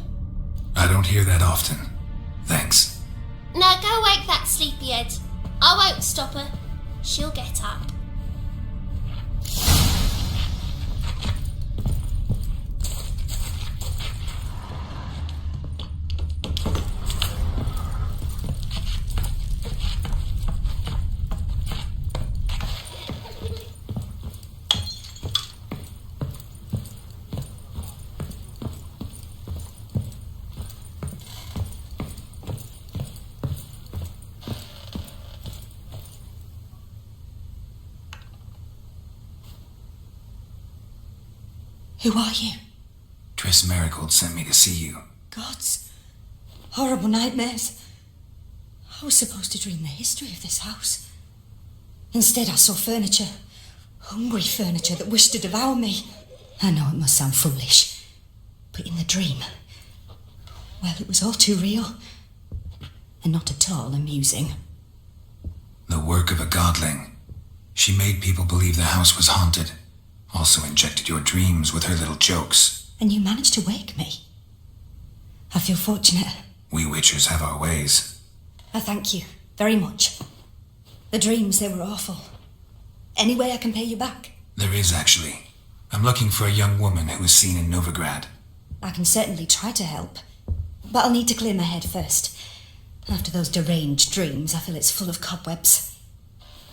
I don't hear that often. Thanks. Now go wake that sleepyhead. I won't stop her. She'll get up. Who are you? Triss Marigold sent me to see you. Gods. Horrible nightmares. I was supposed to dream the history of this house. Instead, I saw furniture. Hungry furniture that wished to devour me. I know it must sound foolish, but in the dream, well, it was all too real and not at all amusing. The work of a godling. She made people believe the house was haunted. Also injected your dreams with her little jokes. And you managed to wake me. I feel fortunate. We witchers have our ways. I thank you very much. The dreams, they were awful. Any way I can pay you back? There is, actually. I'm looking for a young woman who was seen in Novigrad. I can certainly try to help, but I'll need to clear my head first. After those deranged dreams, I feel it's full of cobwebs.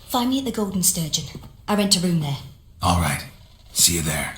Find me at the Golden Sturgeon. I rent a room there. All right. See you there.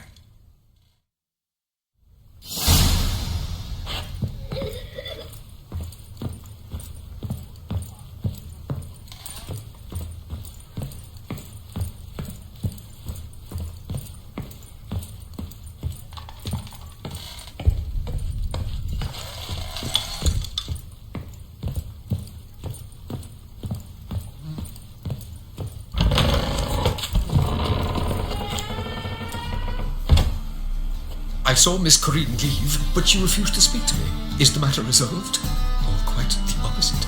I saw Miss Corinne leave, but she refused to speak to me. Is the matter resolved? Or quite the opposite?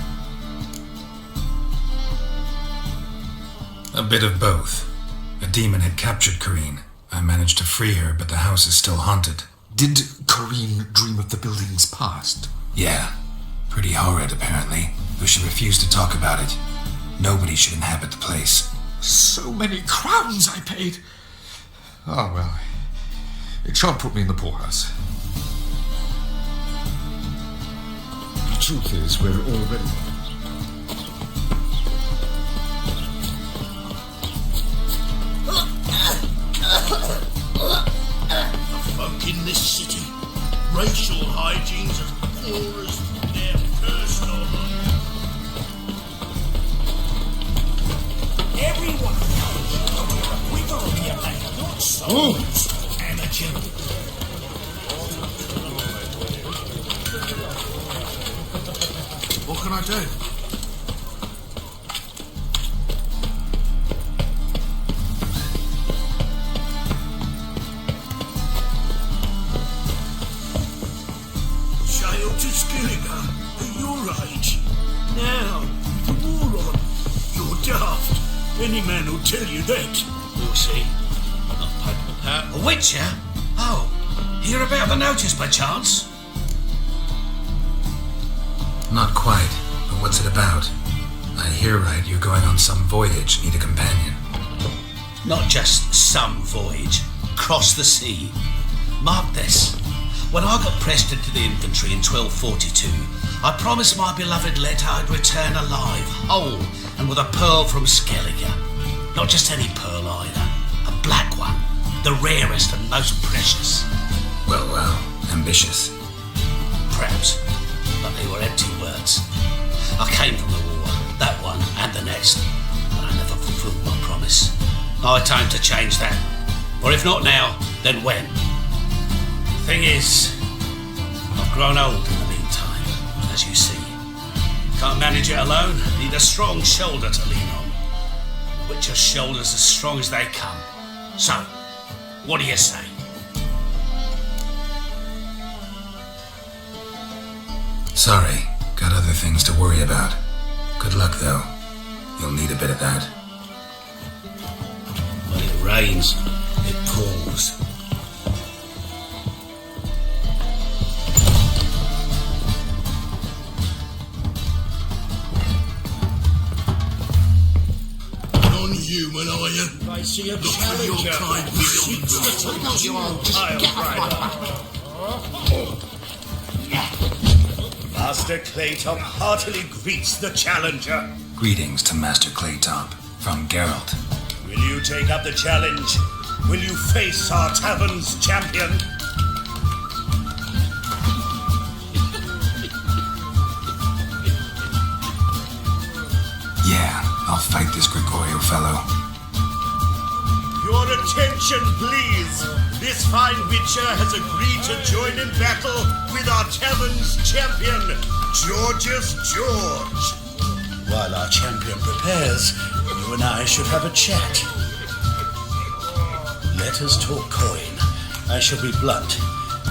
A bit of both. A demon had captured Corinne. I managed to free her, but the house is still haunted. Did Corinne dream of the building's past? Yeah. Pretty horrid, apparently, though she refused to talk about it. Nobody should inhabit the place. So many crowns I paid! Oh, well. It shan't put me in the poorhouse. The truth is, we're already... The folk in this city. Racial hygiene's as poor as their personal hygiene. Everyone knows you're a wigger on your back, not souls. Amateur. What can I do? Child to Skillinger, at your age. Now, with the war on, you're daft. Any man will tell you that. We'll see. A witcher? Oh, hear about the notice by chance? Not quite, but what's it about? I hear right, you're going on some voyage, need a companion. Not just some voyage, cross the sea. Mark this. When I got pressed into the infantry in 1242, I promised my beloved Letta I'd return alive, whole, and with a pearl from Skellige. Not just any pearl either, a black one. The rarest and most precious. Well, ambitious. Perhaps, but they were empty words. I came from the war, that one and the next, but I never fulfilled my promise. High time to change that. Or if not now, then when? Thing is, I've grown old in the meantime, as you see. Can't manage it alone, need a strong shoulder to lean on. The Witcher's shoulders as strong as they come. So, what do you say? Sorry, got other things to worry about. Good luck, though. You'll need a bit of that. When it rains, it pours. Non-human, are you? I see a challenger. Master Claytop heartily greets the challenger. Greetings to Master Claytop, from Geralt. Will you take up the challenge? Will you face our tavern's champion? Yeah, I'll fight this Gregorio fellow. Your attention, please. This fine witcher has agreed to join in battle with our tavern's champion, Georgius George. While our champion prepares, you and I should have a chat. Let us talk coin. I shall be blunt.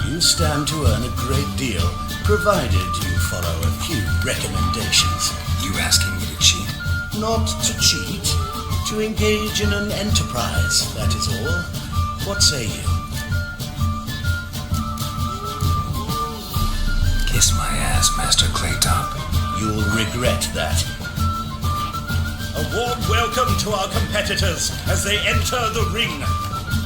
You stand to earn a great deal, provided you follow a few recommendations. You asking me to cheat? Not to cheat, to engage in an enterprise, that is all. What say you? Kiss my ass, Master Claytop. You'll regret that. A warm welcome to our competitors as they enter the ring.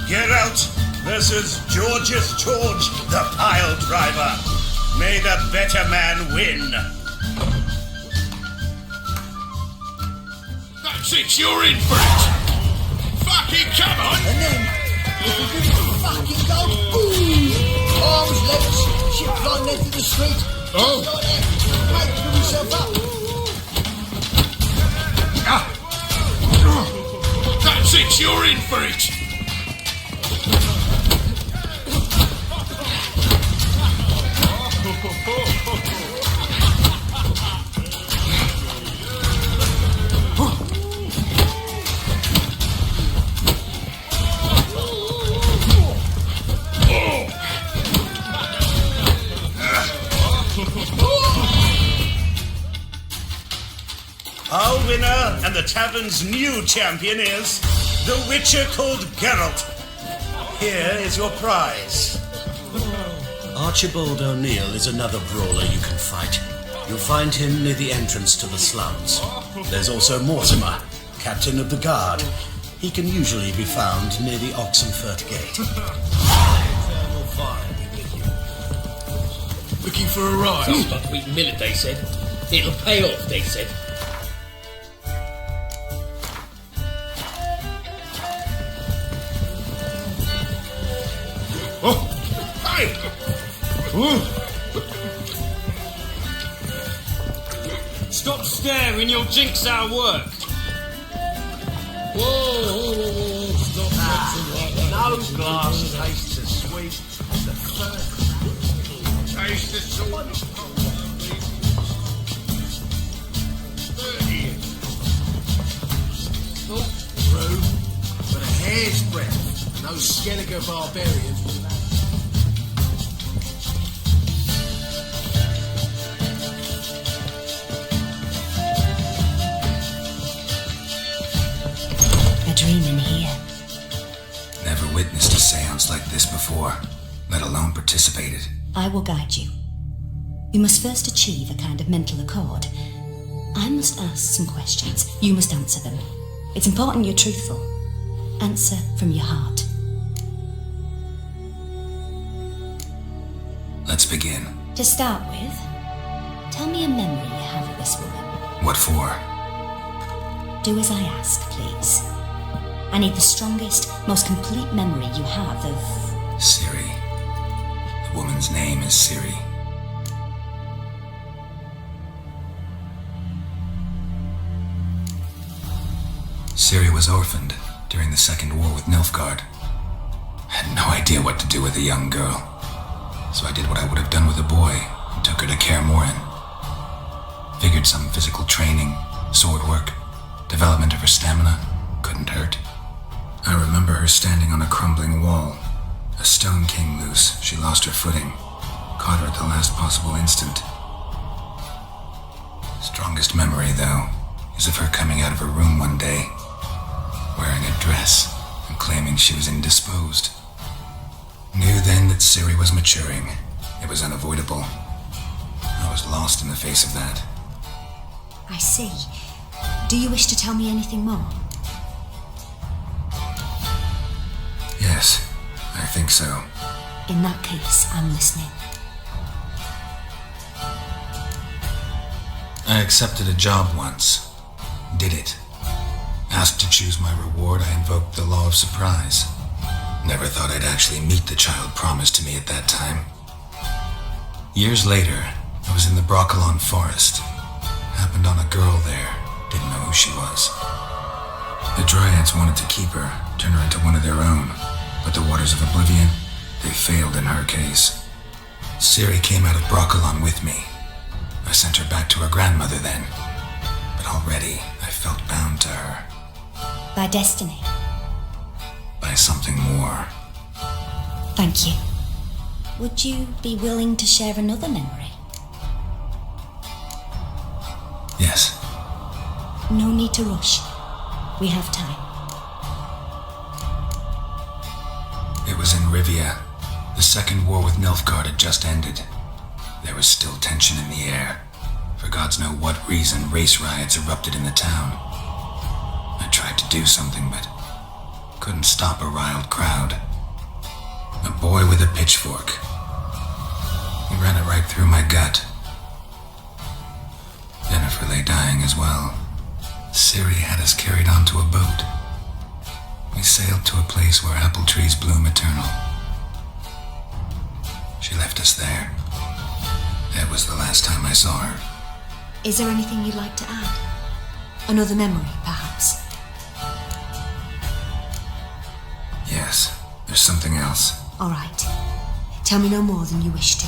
Geralt versus Georgius George, the pile driver. May the better man win. That's it, you're in for it. Fucking come on. And then, if you give it a fucking go, boom! Arms, legs, shit flying into the street. Oh. Like that. Mate, give yourself up. That's it, you're in for it. Our winner and the tavern's new champion is the Witcher called Geralt. Here is your prize. Archibald O'Neill is another brawler you can fight. You'll find him near the entrance to the slums. There's also Mortimer, captain of the guard. He can usually be found near the Oxenfurt Gate. Eternal fire be with you. Looking for a ride? Some buckwheat millet, they said. It'll pay off, they said. Oh! Hey! Stop staring, you'll jinx our work. Whoa, stop acting like that. No glass tastes as sweet as the first. Taste the salt. 30. Oh, true. But a hair's breadth. And those Skelliger barbarians will laugh. A dream in here. Never witnessed a seance like this before, let alone participated. I will guide you. You must first achieve a kind of mental accord. I must ask some questions. You must answer them. It's important you're truthful. Answer from your heart. Let's begin. To start with, tell me a memory you have of this woman. What for? Do as I ask, please. I need the strongest, most complete memory you have of... Ciri. The woman's name is Ciri. Ciri was orphaned during the Second War with Nilfgaard. I had no idea what to do with a young girl, so I did what I would have done with a boy and took her to Kaer Morhen. Figured some physical training, sword work, development of her stamina couldn't hurt. I remember her standing on a crumbling wall. A stone came loose, she lost her footing, caught her at the last possible instant. Strongest memory, though, is of her coming out of her room one day, wearing a dress and claiming she was indisposed. Knew then that Ciri was maturing. It was unavoidable. I was lost in the face of that. I see. Do you wish to tell me anything more? Yes, I think so. In that case, I'm listening. I accepted a job once. Did it. Asked to choose my reward, I invoked the law of surprise. Never thought I'd actually meet the child promised to me at that time. Years later, I was in the Broccolon forest. Happened on a girl there. Didn't know who she was. The Dryads wanted to keep her, turn her into one of their own. But the Waters of Oblivion, they failed in her case. Ciri came out of Broccolon with me. I sent her back to her grandmother then. But already, I felt bound to her. By destiny. By something more. Thank you. Would you be willing to share another memory? Yes. No need to rush. We have time. It was in Rivia. The second war with Nilfgaard had just ended. There was still tension in the air. For gods know what reason, race riots erupted in the town. I tried to do something, but couldn't stop a riled crowd. A boy with a pitchfork. He ran it right through my gut. Jennifer lay dying as well. Ciri had us carried onto a boat. We sailed to a place where apple trees bloom eternal. She left us there. That was the last time I saw her. Is there anything you'd like to add? Another memory, perhaps? Yes, there's something else. All right. Tell me no more than you wish to.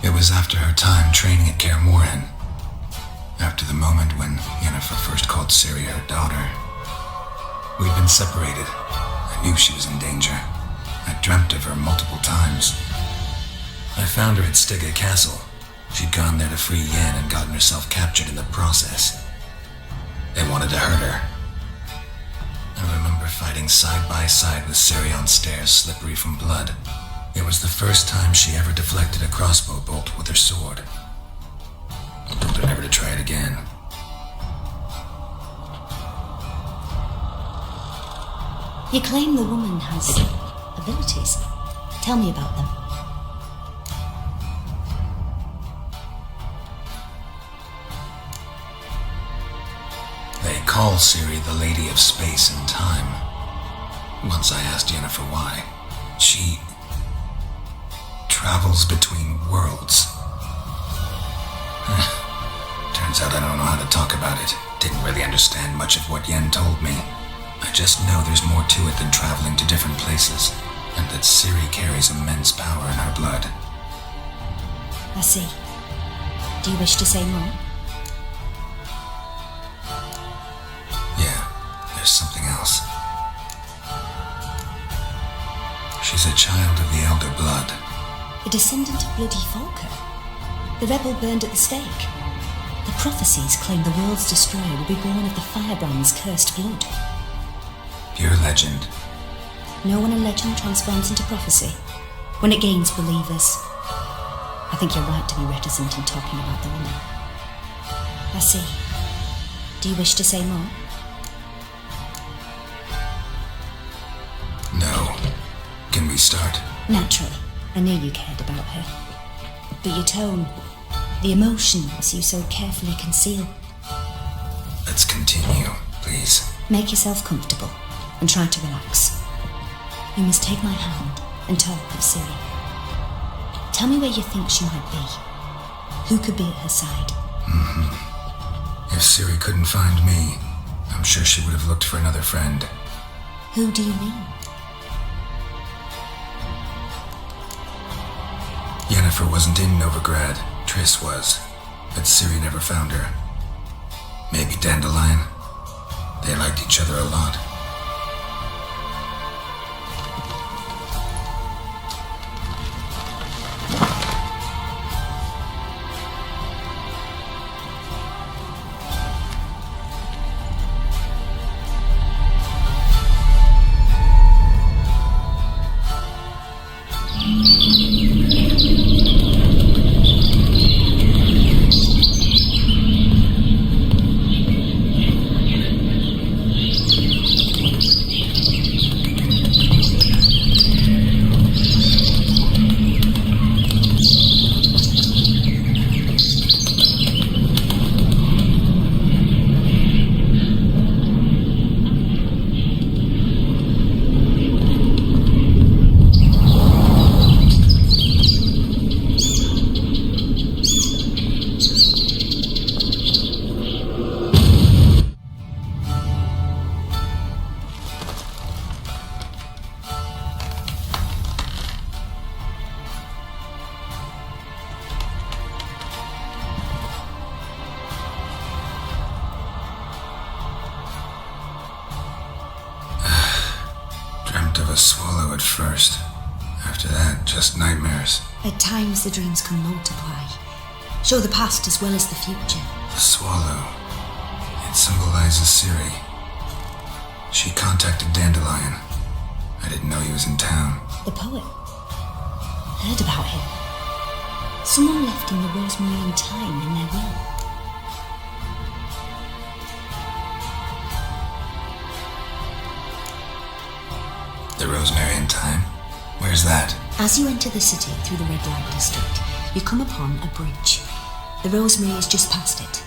It was after her time training at Kaer Morhen. After the moment when Yennefer first called Ciri her daughter. We'd been separated. I knew she was in danger. I dreamt of her multiple times. I found her at Stygga Castle. She'd gone there to free Yen and gotten herself captured in the process. They wanted to hurt her. I remember fighting side by side with Ciri on stairs slippery from blood. It was the first time she ever deflected a crossbow bolt with her sword. I told her never to try it again. You claim the woman has abilities. Tell me about them. They call Ciri the Lady of Space and Time. Once I asked Yennefer why. She travels between worlds. Turns out I don't know how to talk about it. Didn't really understand much of what Yen told me. I just know there's more to it than traveling to different places, and that Ciri carries immense power in her blood. I see. Do you wish to say more? Yeah, there's something else. She's a child of the Elder Blood. A descendant of bloody Falker. The rebel burned at the stake. The prophecies claim the world's destroyer will be born of the firebrand's cursed blood. Pure legend. No one in legend transforms into prophecy when it gains believers. I think you're right to be reticent in talking about the woman. I see. Do you wish to say more? No. Can we start? Naturally. I knew you cared about her. But your tone, the emotions you so carefully conceal. Let's continue, please. Make yourself comfortable and try to relax. You must take my hand and talk of Ciri. Tell me where you think she might be. Who could be at her side? If Ciri couldn't find me, I'm sure she would have looked for another friend. Who do you mean? Yennefer wasn't in Novigrad. Triss was. But Ciri never found her. Maybe Dandelion. They liked each other a lot. at first. After that, just nightmares. At times the dreams can multiply. Show the past as well as the future. The swallow. It symbolizes Siri. She contacted Dandelion. I didn't know he was in town. The poet. Heard about him. Someone left him the rosemary and thyme in their will. The rosemary and thyme? Where's that? As you enter the city through the red light district, you come upon a bridge. The rosemary is just past it.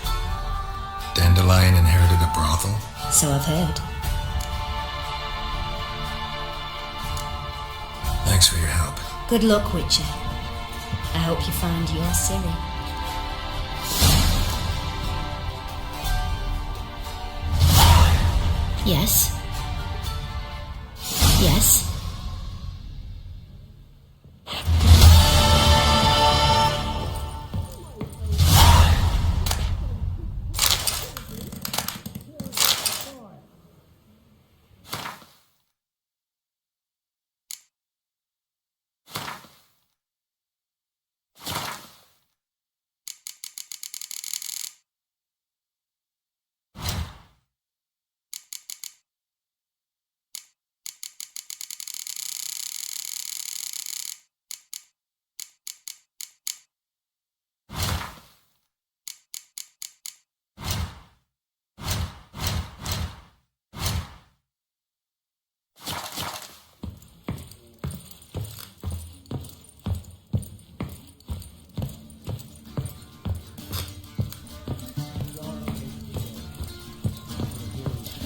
Dandelion inherited a brothel? So I've heard. Thanks for your help. Good luck, Witcher. I hope you find your Siri. Yes? Yes?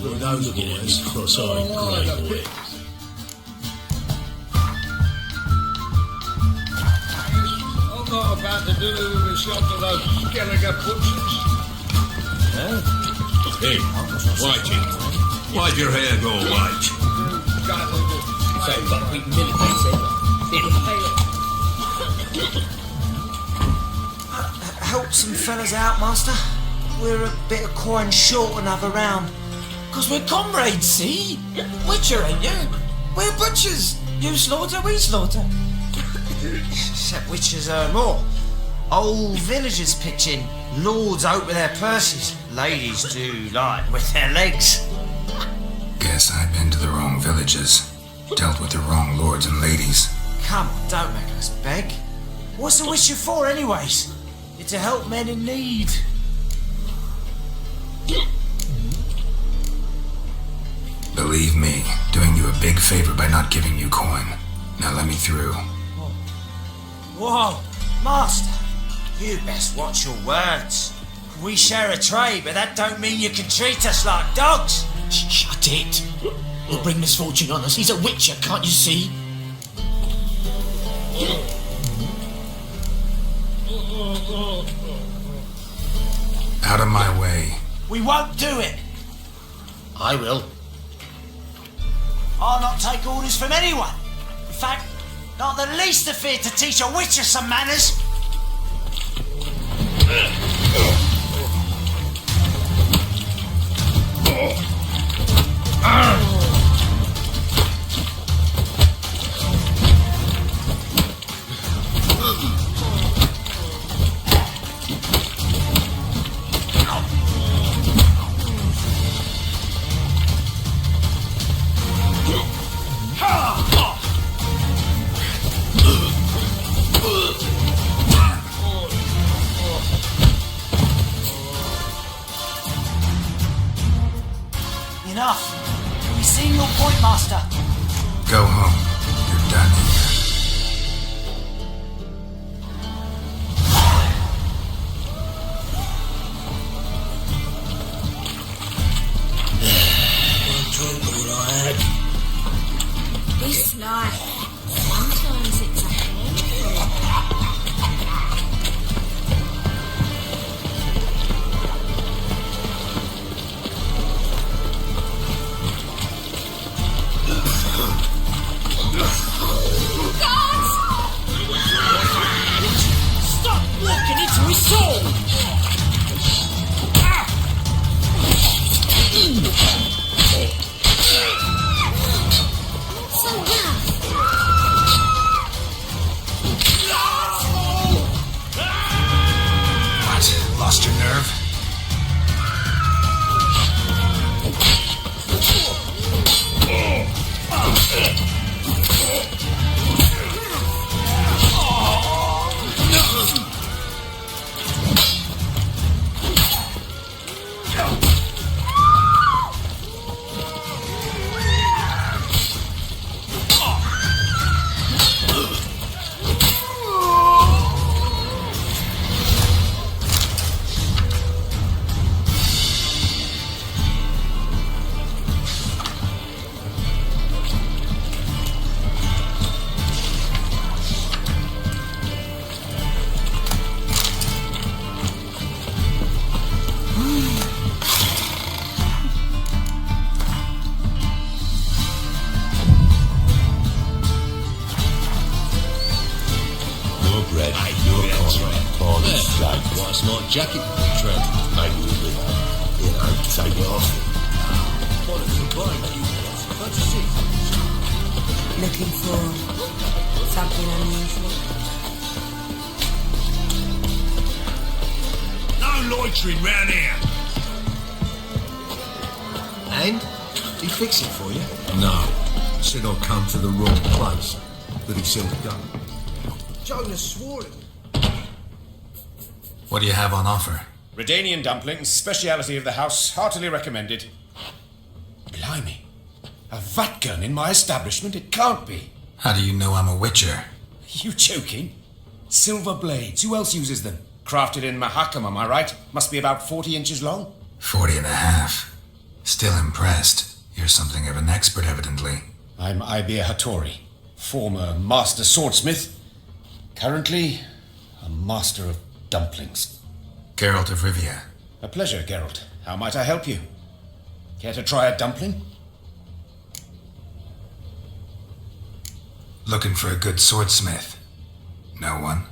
Who knows looking at this cross-eyed grey boy? I'm not about to do a shot to those Skelliger butchers. Huh? Hey, Whitey, why'd your hair go white? Sounds like we military Help some fellas out, Master. We're a bit of coin short another round. 'Cause we're comrades, see? Witcher, ain't you? We're butchers. You slaughter, we slaughter. Except Witchers earn more. Old villagers pitch in. Lords out with their purses. Ladies do like with their legs. Guess I've been to the wrong villages. Dealt with the wrong lords and ladies. Come on, don't make us beg. What's the Witcher for, anyways? It's to help men in need. Believe me, doing you a big favor by not giving you coin. Now let me through. Whoa, Master, you best watch your words. We share a trade, but that don't mean you can treat us like dogs. Shut it. He'll bring misfortune on us. He's a Witcher, can't you see? Out of my way. We won't do it. I will. I'll not take orders from anyone. In fact, not the least of fear to teach a Witcher some manners. Enough. We've seen your point, Master. Go home. You're done This life, sometimes it's a handful. Red, you're right. Barley steak. White smart jacket, Trev. Maybe a bit. Take it off. What a surprise you was. That's it. Looking for something unusual? No loitering round here. And? Did he fix it for you? No. Said I'd come to the wrong place. But he still done. Jonas swore it. What do you have on offer? Redanian dumplings, speciality of the house, heartily recommended. Blimey. A vat gun in my establishment? It can't be. How do you know I'm a witcher? You joking? Silver blades. Who else uses them? Crafted in Mahakam, am I right? Must be about 40 inches long? 40 and a half. Still impressed. You're something of an expert, evidently. I'm Ibir Hattori, former master swordsmith. Currently, a master of dumplings. Geralt of Rivia. A pleasure, Geralt. How might I help you? Care to try a dumpling? Looking for a good swordsmith. No one?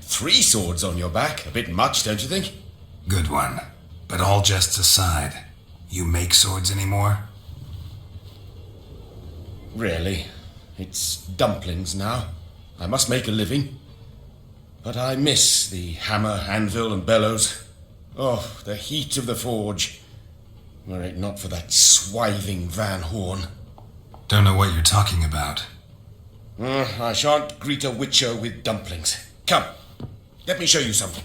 3 swords on your back. A bit much, don't you think? Good one. But all jests aside, you make swords anymore? Really? It's dumplings now. I must make a living. But I miss the hammer, anvil, and bellows. Oh, the heat of the forge. Were it not for that swiving Van Horn. Don't know what you're talking about. I shan't greet a witcher with dumplings. Come, let me show you something.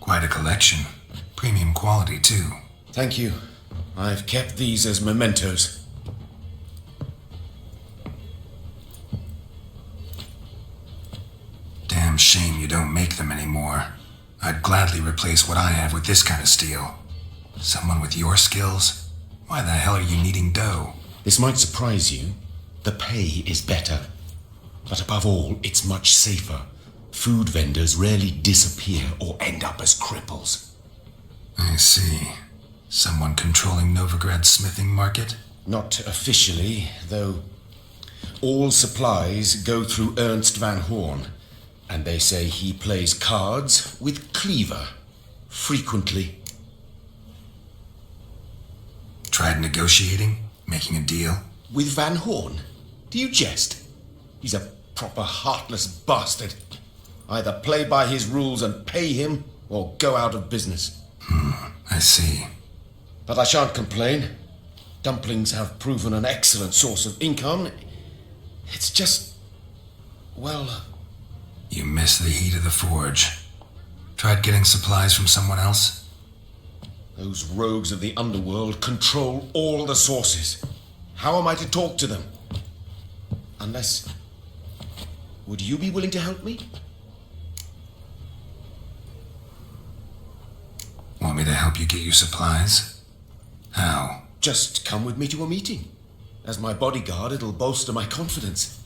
Quite a collection. Premium quality, too. Thank you. I've kept these as mementos. Damn shame you don't make them anymore. I'd gladly replace what I have with this kind of steel. Someone with your skills? Why the hell are you needing dough? This might surprise you. The pay is better. But above all, it's much safer. Food vendors rarely disappear or end up as cripples. I see. Someone controlling Novigrad's smithing market? Not officially, though. All supplies go through Ernst Van Horn, and they say he plays cards with Cleaver. Frequently. Tried negotiating? Making a deal? With Van Horn? Do you jest? He's a proper heartless bastard. Either play by his rules and pay him, or go out of business. I see. But I shan't complain. Dumplings have proven an excellent source of income. It's just... well... You miss the heat of the forge. Tried getting supplies from someone else? Those rogues of the underworld control all the sources. How am I to talk to them? Unless... would you be willing to help me? Want me to help you get you supplies? How? Just come with me to a meeting. As my bodyguard, it'll bolster my confidence.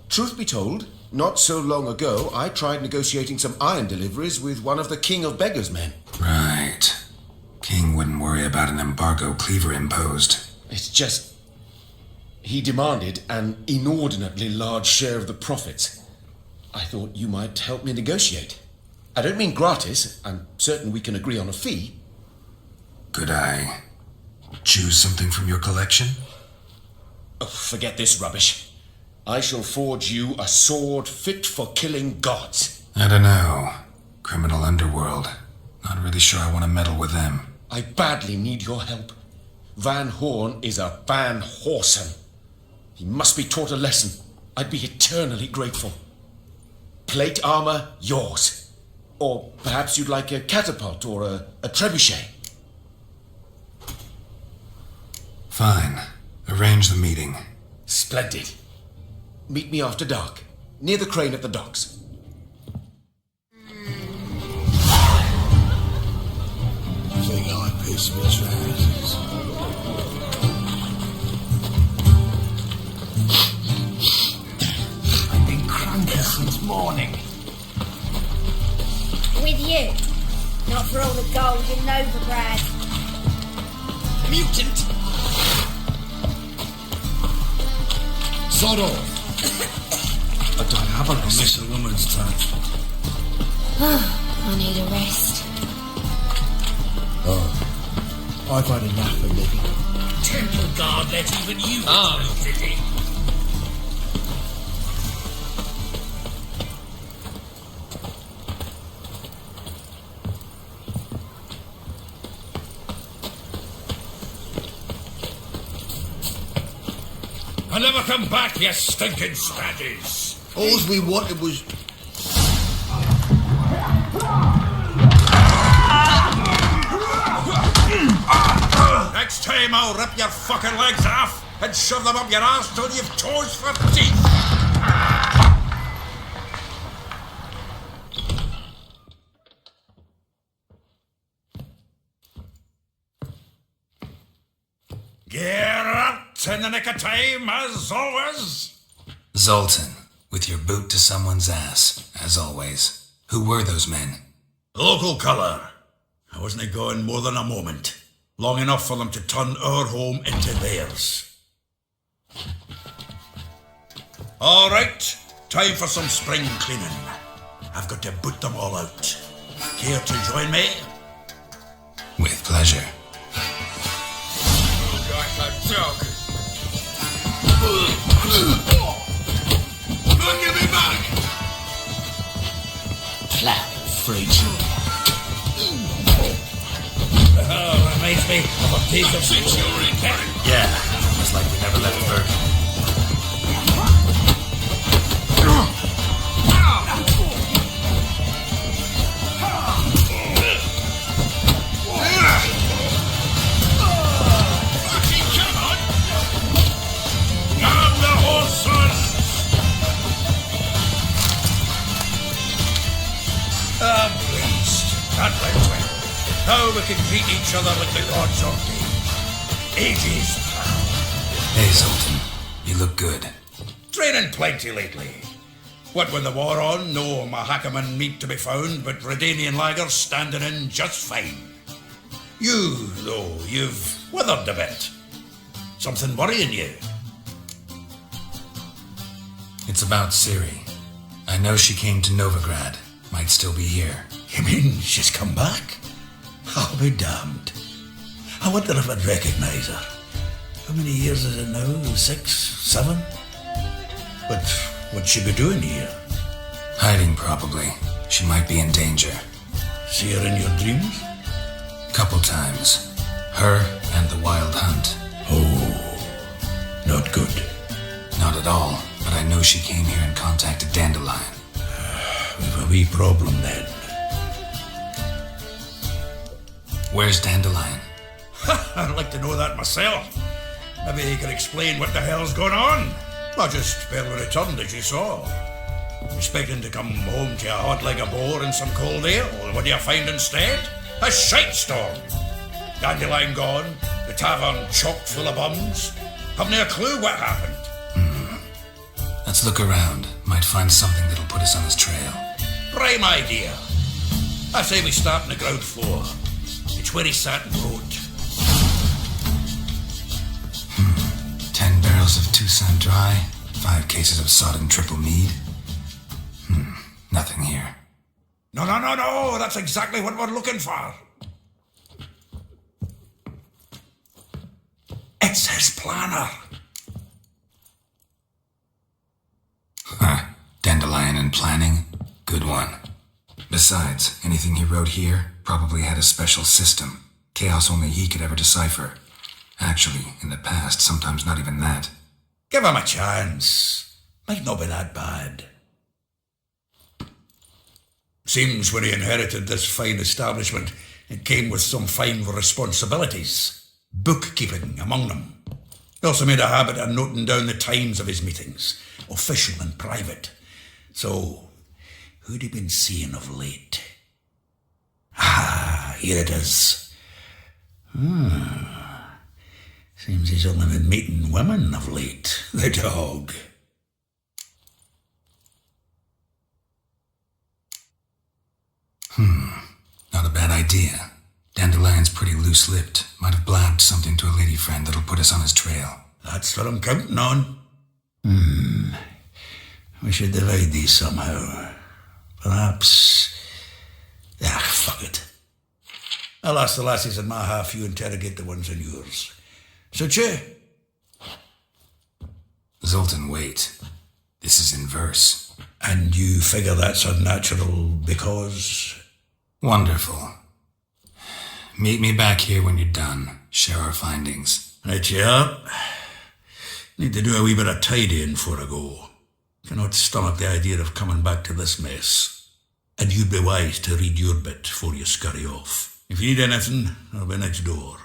Truth be told, not so long ago, I tried negotiating some iron deliveries with one of the King of Beggars' men. Right. King wouldn't worry about an embargo Cleaver imposed. It's just... he demanded an inordinately large share of the profits. I thought you might help me negotiate. I don't mean gratis. I'm certain we can agree on a fee. Could I choose something from your collection? Oh, forget this rubbish. I shall forge you a sword fit for killing gods. I don't know. Criminal underworld. Not really sure I want to meddle with them. I badly need your help. Van Horn is a Van Horsen. He must be taught a lesson. I'd be eternally grateful. Plate armor, yours. Or perhaps you'd like a catapult or a trebuchet. Fine. Arrange the meeting. Splendid. Meet me after dark, near the crane at the docks. I think I pissed my trousers. I've been cranky since morning. With you. Not for all the gold in Novigrad. mutant! Sod off. I don't have a I miss a woman's touch. I need a rest. Oh, I've had enough of living. Temple guard let even you did he? I never come back, you stinking spatties. All we wanted was... Next time I'll rip your fucking legs off and shove them up your arse till you've toes for teeth. Get out in the nick of time, as always. Zoltan, with your boot to someone's ass, as always. Who were those men? Local colour. I wasn't gone more than a moment. Long enough for them to turn our home into theirs. All right, time for some spring cleaning. I've got to boot them all out. Care to join me? With pleasure. Dog. Give me back! Plow freak. Oh, reminds me of a piece of shit. Yeah, almost like we never left Bergen. That went well. Now we can greet each other like the gods ordained. Ages pal. Hey, Zoltan. You look good. Training plenty lately. What with the war on, no Mahakaman meat to be found, but Redanian lagers standing in just fine. You, though, you've withered a bit. Something worrying you? It's about Ciri. I know she came to Novigrad. Might still be here. You mean she's come back? I'll be damned. I wonder if I'd recognise her. How many years is it now? 6, 7? But what'd she be doing here? Hiding, probably. She might be in danger. See her in your dreams? Couple times. Her and the Wild Hunt. Oh, not good. Not at all, but I know she came here and contacted Dandelion. We've a wee problem then. Where's Dandelion? I'd like to know that myself. Maybe he can explain what the hell's going on. I just barely returned, as you saw. Expecting to come home to a hot leg of boar and some cold ale. Well, what do you find instead? A shitestorm. Dandelion gone, the tavern chock full of bums. Haven't a clue what happened. Let's look around. Might find something that'll put us on his trail. Prime idea. I say we start on the ground floor. It's where he sat and wrote. 10 barrels of Tucson Dry, 5 cases of sodden triple mead. Nothing here. No, that's exactly what we're looking for. It's his planner. Dandelion and planning? Good one. Besides, anything he wrote here probably had a special system. Chaos only he could ever decipher. Actually, in the past, sometimes not even that. Give him a chance. Might not be that bad. Seems when he inherited this fine establishment, it came with some fine responsibilities. Bookkeeping among them. He also made a habit of noting down the times of his meetings, official and private. So, who'd he been seeing of late? Ah, here it is. Seems he's only been meeting women of late, the dog. Not a bad idea. Dandelion's pretty loose-lipped, Might have blabbed something to a lady friend that'll put us on his trail. That's what I'm counting on. We should divide these somehow. Perhaps... fuck it. I'll ask the lassies in my half, you interrogate the ones in yours. Suit you? Zoltan, wait. This is in verse. And you figure that's unnatural because... Wonderful. Meet me back here when you're done. Share our findings. Right, yeah. Need to do a wee bit of tidying before I go. Cannot stomach the idea of coming back to this mess. And you'd be wise to read your bit before you scurry off. If you need anything, I'll be next door.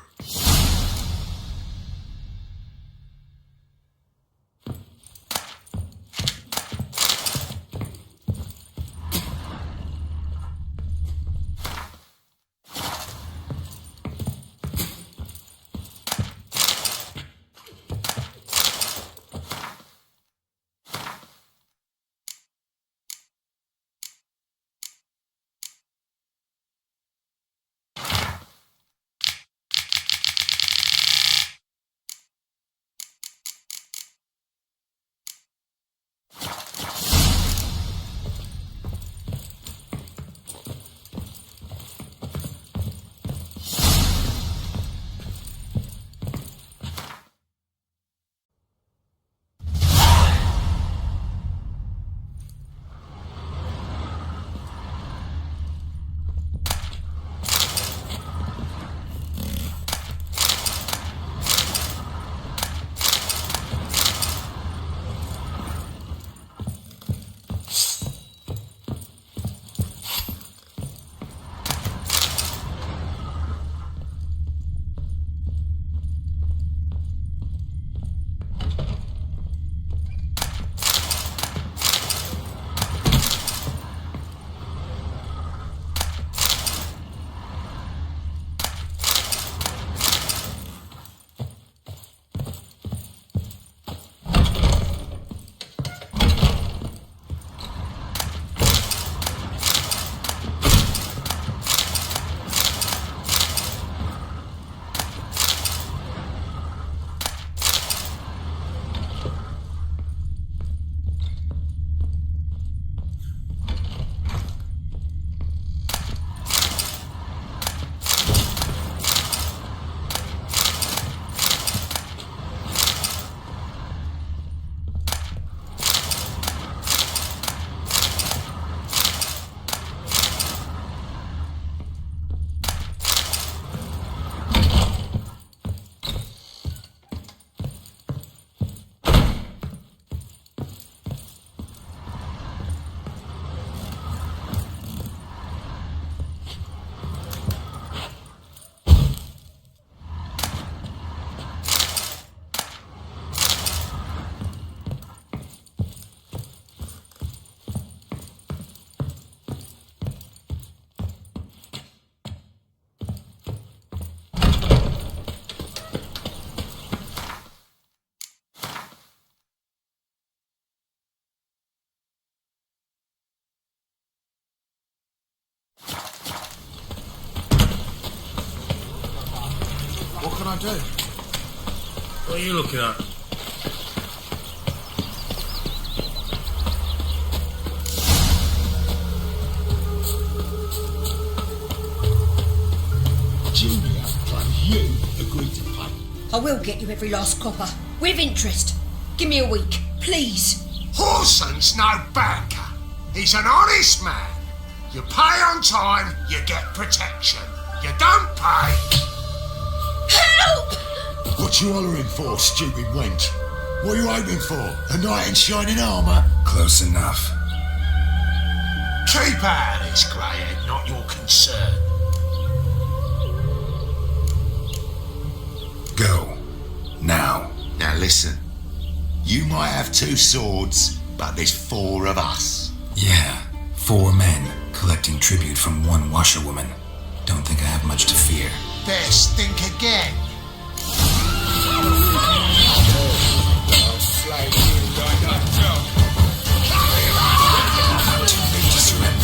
What can I do? What are you looking at? Julia, can you agree to pay? I will get you every last copper. With interest. Give me a week, please. Horson's no banker. He's an honest man. You pay on time, you get protection. You don't pay. Help! What you hollering for, stupid wench? What are you hoping for? A knight in shining armour? Close enough. Keep out of this, greyhead, not your concern. Go. Now. Now listen. You might have 2 swords, but there's 4 of us. Yeah, 4 men collecting tribute from 1 washerwoman. Don't think I have much to fear. Best think again. Too late to surrender.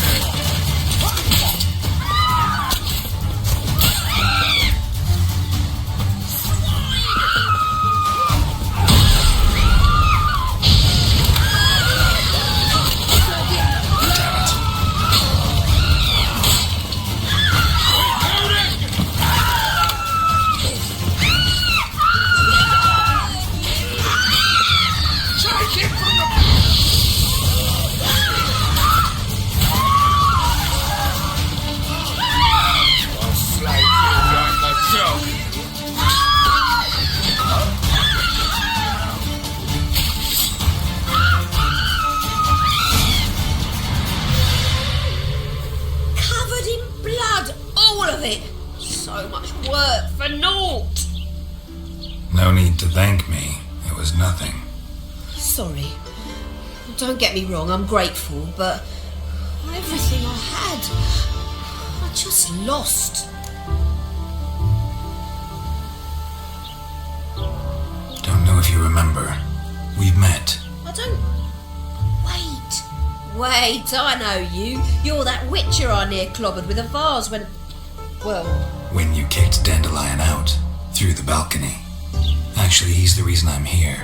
No need to thank me. It was nothing. Sorry. Don't get me wrong, I'm grateful, but everything I had, I just lost. Don't know if you remember. We've met. I don't... Wait, I know you. You're that witcher I near clobbered with a vase when... Well... When you kicked Dandelion out. Through the balcony. Actually, he's the reason I'm here.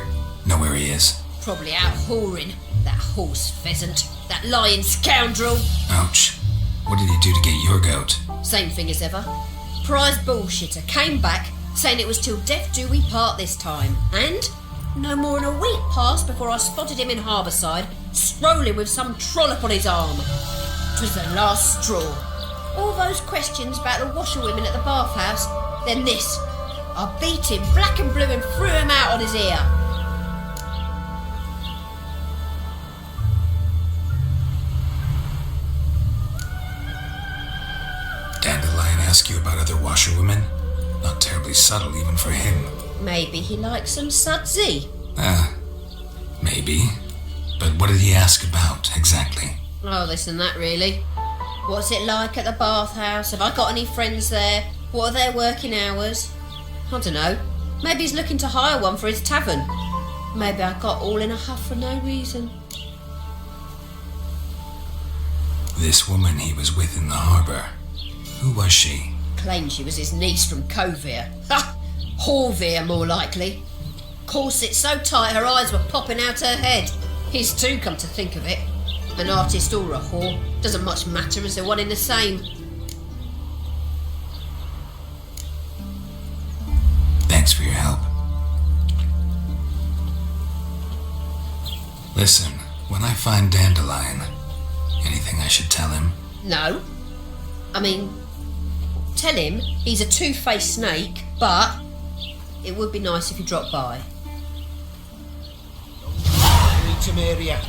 Know where he is? Probably out whoring. That horse pheasant. That lying scoundrel. Ouch. What did he do to get your goat? Same thing as ever. Prize bullshitter came back saying it was till death do we part this time. And no more than a week passed before I spotted him in Harbourside, strolling with some trollop on his arm. 'Twas the last straw. All those questions about the washerwomen at the bathhouse, then this. I beat him black and blue and threw him out on his ear. Dandelion ask you about other washerwomen? Not terribly subtle even for him. Maybe he likes some sudsy. Maybe. But what did he ask about, exactly? Oh, this and that, really. What's it like at the bathhouse? Have I got any friends there? What are their working hours? I don't know. Maybe he's looking to hire one for his tavern. Maybe I got all in a huff for no reason. This woman he was with in the harbour. Who was she? Claimed she was his niece from Covere. Ha! Horvere, more likely. Corset so tight her eyes were popping out her head. His too, come to think of it. An artist or a whore. Doesn't much matter as they're one in the same. Thanks for your help. Listen, when I find Dandelion, anything I should tell him? No. I mean, tell him he's a two-faced snake, but it would be nice if he dropped by. Meet him area.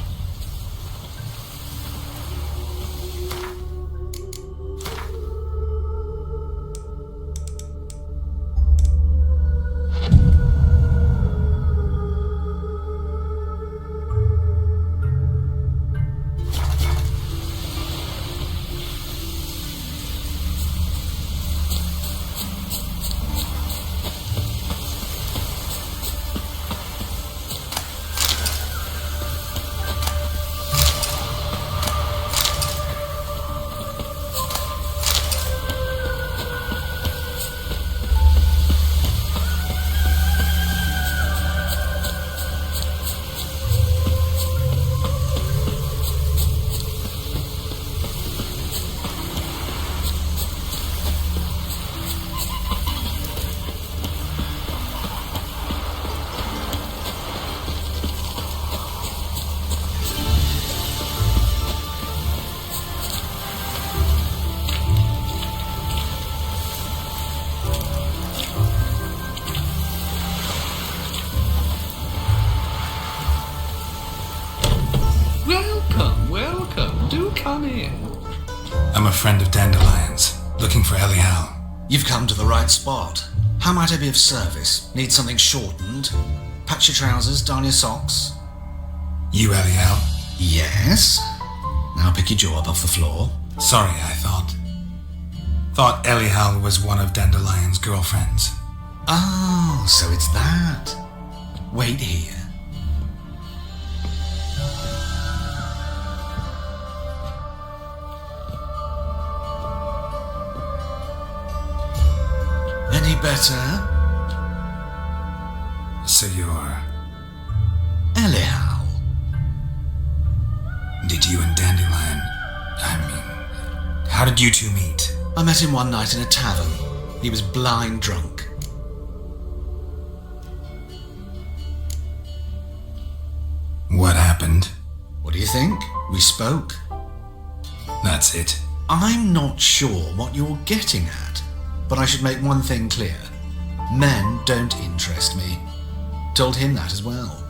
Welcome. Do come in. I'm a friend of Dandelion's, looking for Elial. You've come to the right spot. How might I be of service? Need something shortened? Patch your trousers, darn your socks? You Elial? Yes. Now pick your jaw up off the floor. Sorry, I thought Elial was one of Dandelion's girlfriends. Oh, so it's that. Wait here. Any better? So you're... Elial. Did you and Dandelion... how did you two meet? I met him one night in a tavern. He was blind drunk. What happened? What do you think? We spoke. That's it. I'm not sure what you're getting at, but I should make one thing clear. Men don't interest me. Told him that as well.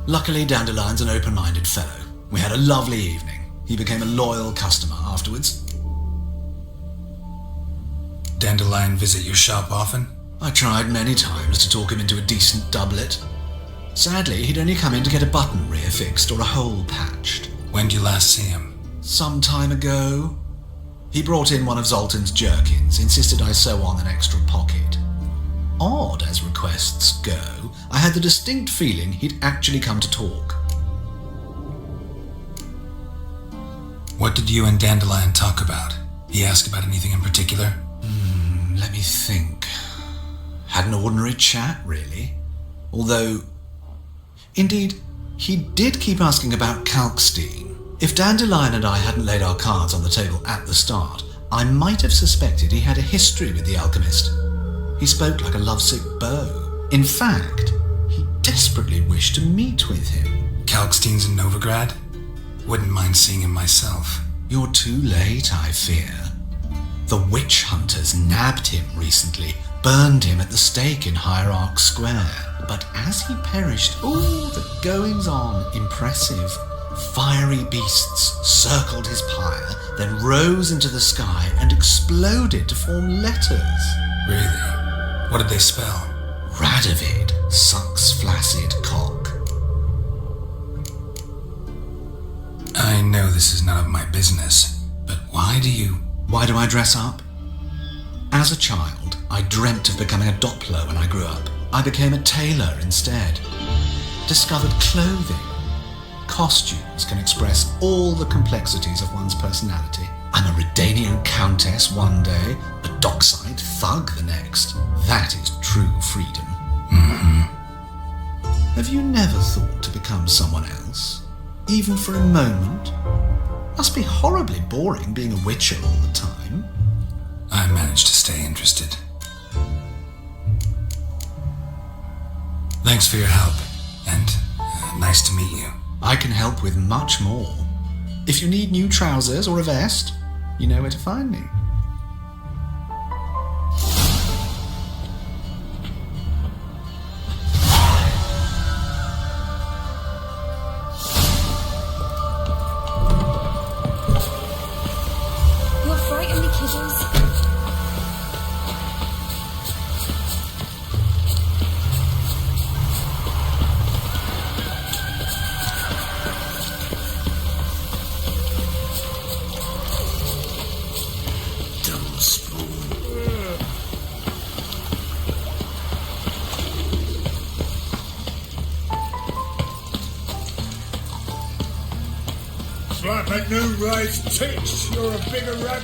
Luckily, Dandelion's an open-minded fellow. We had a lovely evening. He became a loyal customer afterwards. Dandelion visit your shop often? I tried many times to talk him into a decent doublet. Sadly, he'd only come in to get a button rear fixed or a hole patched. When did you last see him? Some time ago. He brought in one of Zoltan's jerkins, insisted I sew on an extra pocket. Odd as requests go, I had the distinct feeling he'd actually come to talk. What did you and Dandelion talk about? He asked about anything in particular? Let me think. Had an ordinary chat, really. Although, indeed, he did keep asking about Kalkstein. If Dandelion and I hadn't laid our cards on the table at the start, I might have suspected he had a history with the alchemist. He spoke like a lovesick beau. In fact, he desperately wished to meet with him. Kalkstein's in Novigrad? Wouldn't mind seeing him myself. You're too late, I fear. The witch hunters nabbed him recently, burned him at the stake in Hierarch Square. But as he perished, the goings-on, impressive. Fiery beasts circled his pyre, then rose into the sky and exploded to form letters. Really? What did they spell? Radovid sucks flaccid cock. I know this is none of my business, but why do I dress up? As a child, I dreamt of becoming a Doppler when I grew up. I became a tailor instead. Discovered clothing. Costumes can express all the complexities of one's personality. I'm a Redanian countess one day, a dockside thug the next. That is true freedom. Have you never thought to become someone else? Even for a moment? Must be horribly boring being a witcher all the time. I managed to stay interested. Thanks for your help, and nice to meet you. I can help with much more. If you need new trousers or a vest, you know where to find me. You're frightening me, kiddos. Slap a new rice tits, you're a bigger rat.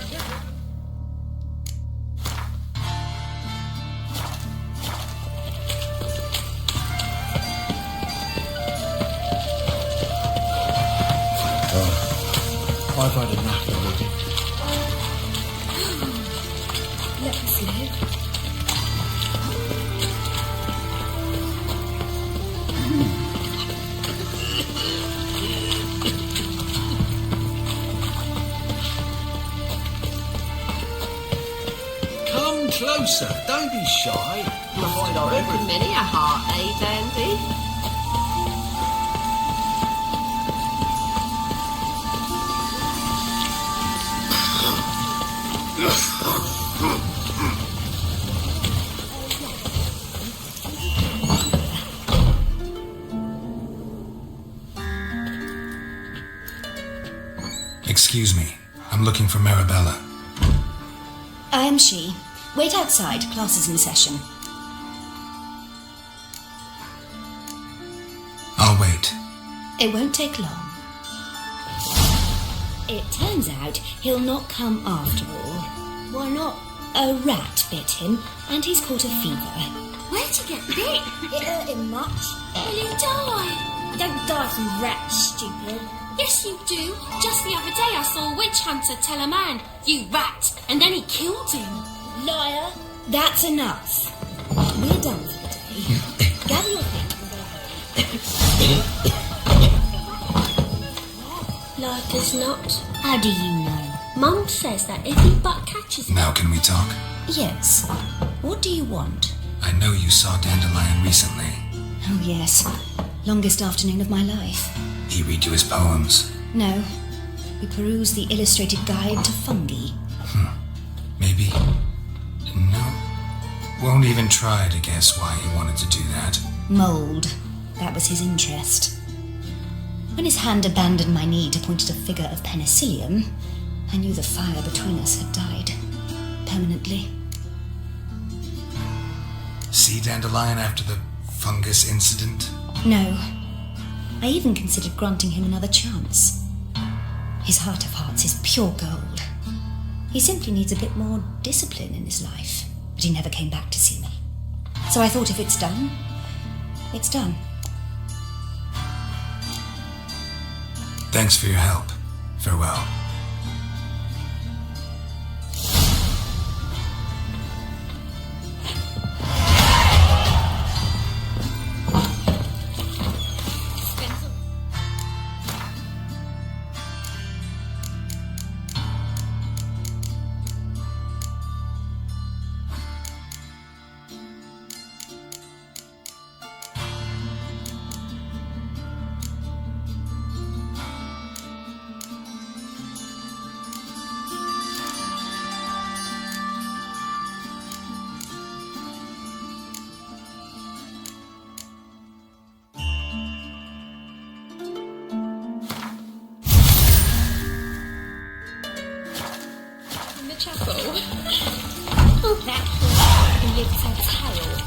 I've had enough already. Let us live. Come closer, don't be shy. You'll find our everything. Many a heart, eh, Dandy? Excuse me, I'm looking for Marabella. I am she. Wait outside. Class is in session. I'll wait. It won't take long. It turns out he'll not come after all. Why not? A rat bit him, and he's caught a fever. Where'd you get bit? It hurt him much. Will you die? Don't die from rats, stupid. Yes, you do. Just the other day I saw a witch hunter tell a man, "You rat," and then he killed him. Liar. That's enough. We're done for the day. Gather your things and go home. Like as not. How do you know? Mum says that if he but catches Now can we talk? Yes. What do you want? I know you saw Dandelion recently. Oh, yes. Longest afternoon of my life. He read you his poems. No. We peruse the illustrated guide to fungi. Maybe. No. Won't even try to guess why he wanted to do that. Mould. That was his interest. When his hand abandoned my knee to point at a figure of penicillium, I knew the fire between us had died. Permanently. See Dandelion after the fungus incident? No. I even considered granting him another chance. His heart of hearts is pure gold. He simply needs a bit more discipline in his life. But he never came back to see me. So I thought if it's done, it's done. Thanks for your help. Farewell.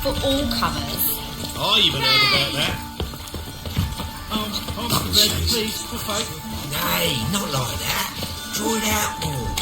For all comers. I even heard about that. Arms to red, please, for folk. Nay, not like that. Draw it out more.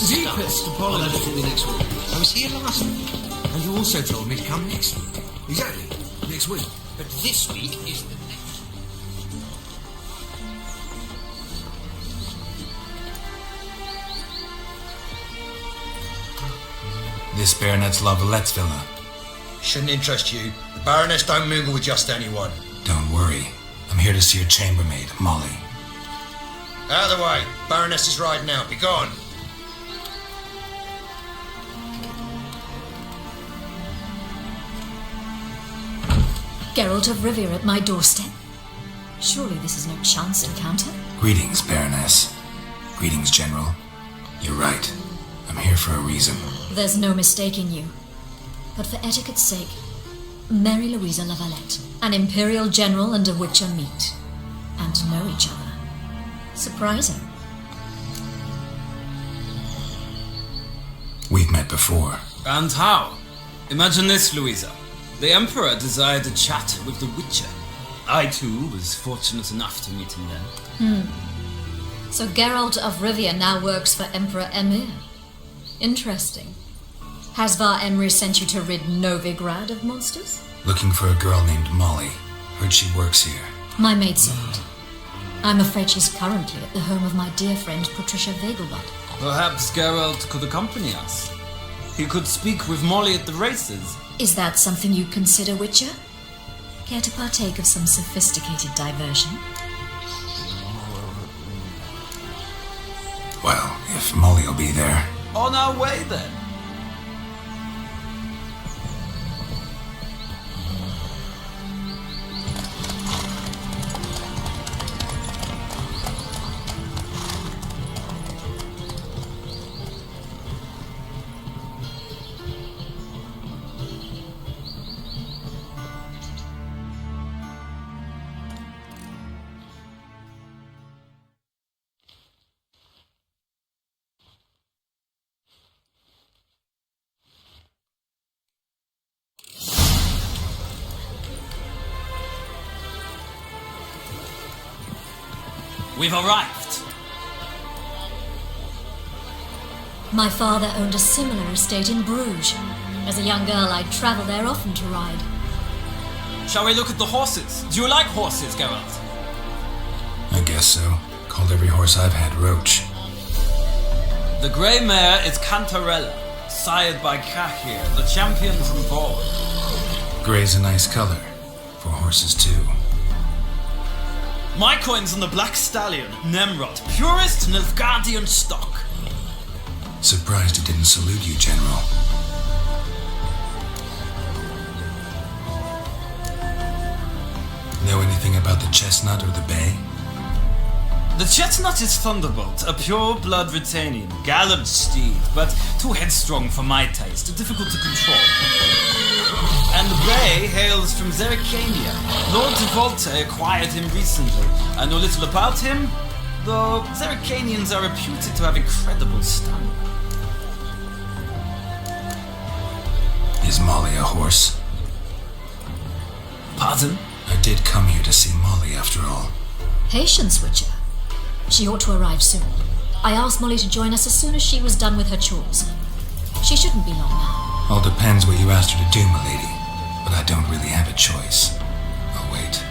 Deepest apologies. I'll have it for you next week. I was here last week, and you also told me to come next week. Exactly, next week. But this week is the next. This Baronet's Lavallette's villa. Shouldn't interest you. The Baroness don't mingle with just anyone. Don't worry. I'm here to see your chambermaid, Molly. Out of the way. Baroness is riding out. Be gone. Geralt of Rivia at my doorstep. Surely this is no chance encounter. Greetings, Baroness. Greetings, General. You're right. I'm here for a reason. There's no mistaking you. But for etiquette's sake, Mary Louisa Lavalette, an Imperial General and a Witcher meet. And know each other. Surprising. We've met before. And how? Imagine this, Louisa. The Emperor desired a chat with the Witcher. I, too, was fortunate enough to meet him then. So Geralt of Rivia now works for Emperor Emir. Interesting. Has Var Emry sent you to rid Novigrad of monsters? Looking for a girl named Molly. Heard she works here. My maidservant. I'm afraid she's currently at the home of my dear friend Patricia Vegelbud. Perhaps Geralt could accompany us. He could speak with Molly at the races. Is that something you consider, Witcher? Care to partake of some sophisticated diversion? Well, if Molly will be there. On our way, then. We've arrived. My father owned a similar estate in Bruges. As a young girl, I'd travel there often to ride. Shall we look at the horses? Do you like horses, Geralt? I guess so. Called every horse I've had Roach. The grey mare is Cantarella, sired by Kahir, the champion from Gaul. Grey's a nice color. For horses, too. My coin's on the black stallion, Nemrod, purest Nilfgaardian stock. Surprised it didn't salute you, General. Know anything about the chestnut or the bay? The chestnut is Thunderbolt, a pure-blood Britannian, gallant steed, but too headstrong for my taste, difficult to control. And the bay hails from Zerrikania. Lord de Volte acquired him recently. I know little about him, though Zerrikanians are reputed to have incredible stamina. Is Molly a horse? Pardon? I did come here to see Molly, after all. Patience, Witcher. She ought to arrive soon. I asked Molly to join us as soon as she was done with her chores. She shouldn't be long now. All depends what you asked her to do, milady. But I don't really have a choice. Oh, wait.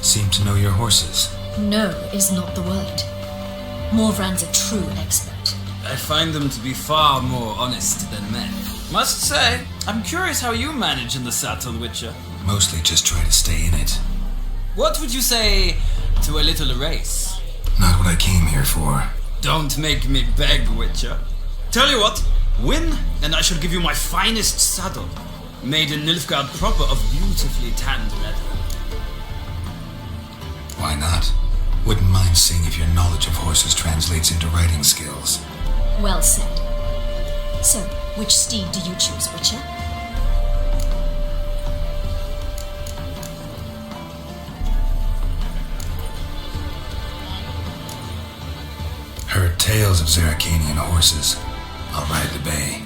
Seem to know your horses. No is not the word. Morvran's a true expert. I find them to be far more honest than men. Must say, I'm curious how you manage in the saddle, Witcher. Mostly just try to stay in it. What would you say to a little race? Not what I came here for. Don't make me beg, Witcher. Tell you what, win, and I shall give you my finest saddle, made in Nilfgaard proper of beautifully tanned leather. Why not? Wouldn't mind seeing if your knowledge of horses translates into riding skills. Well said. So, which steed do you choose, Witcher? Heard tales of Zerrikanian horses. I'll ride the bay.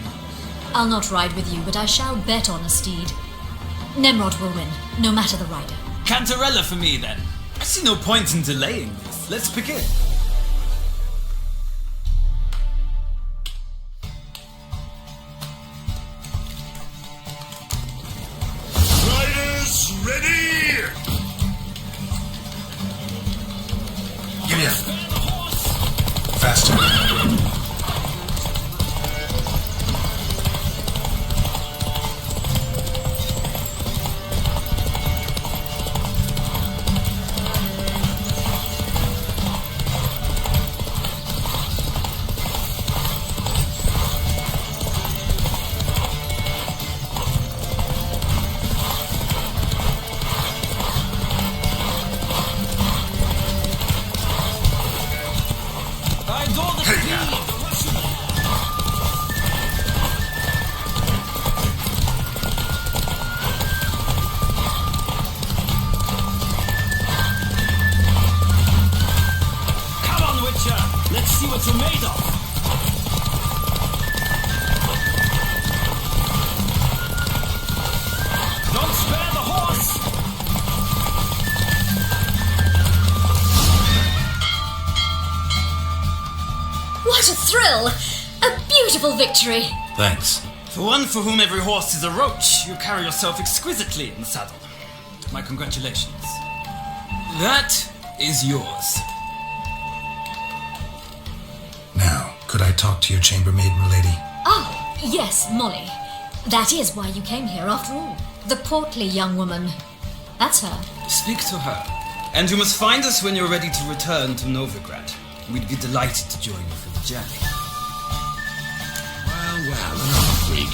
I'll not ride with you, but I shall bet on a steed. Nemrod will win, no matter the rider. Cantarella for me, then. I see no point in delaying this. Let's begin. Riders, ready! Giddy up. Faster. Well, a beautiful victory. Thanks. For one for whom every horse is a roach, you carry yourself exquisitely in the saddle. My congratulations. That is yours. Now, could I talk to your chambermaid, milady? Ah, yes, Molly. That is why you came here after all. The portly young woman. That's her. Speak to her. And you must find us when you're ready to return to Novigrad. We'd be delighted to join you for the journey. Well, another freak.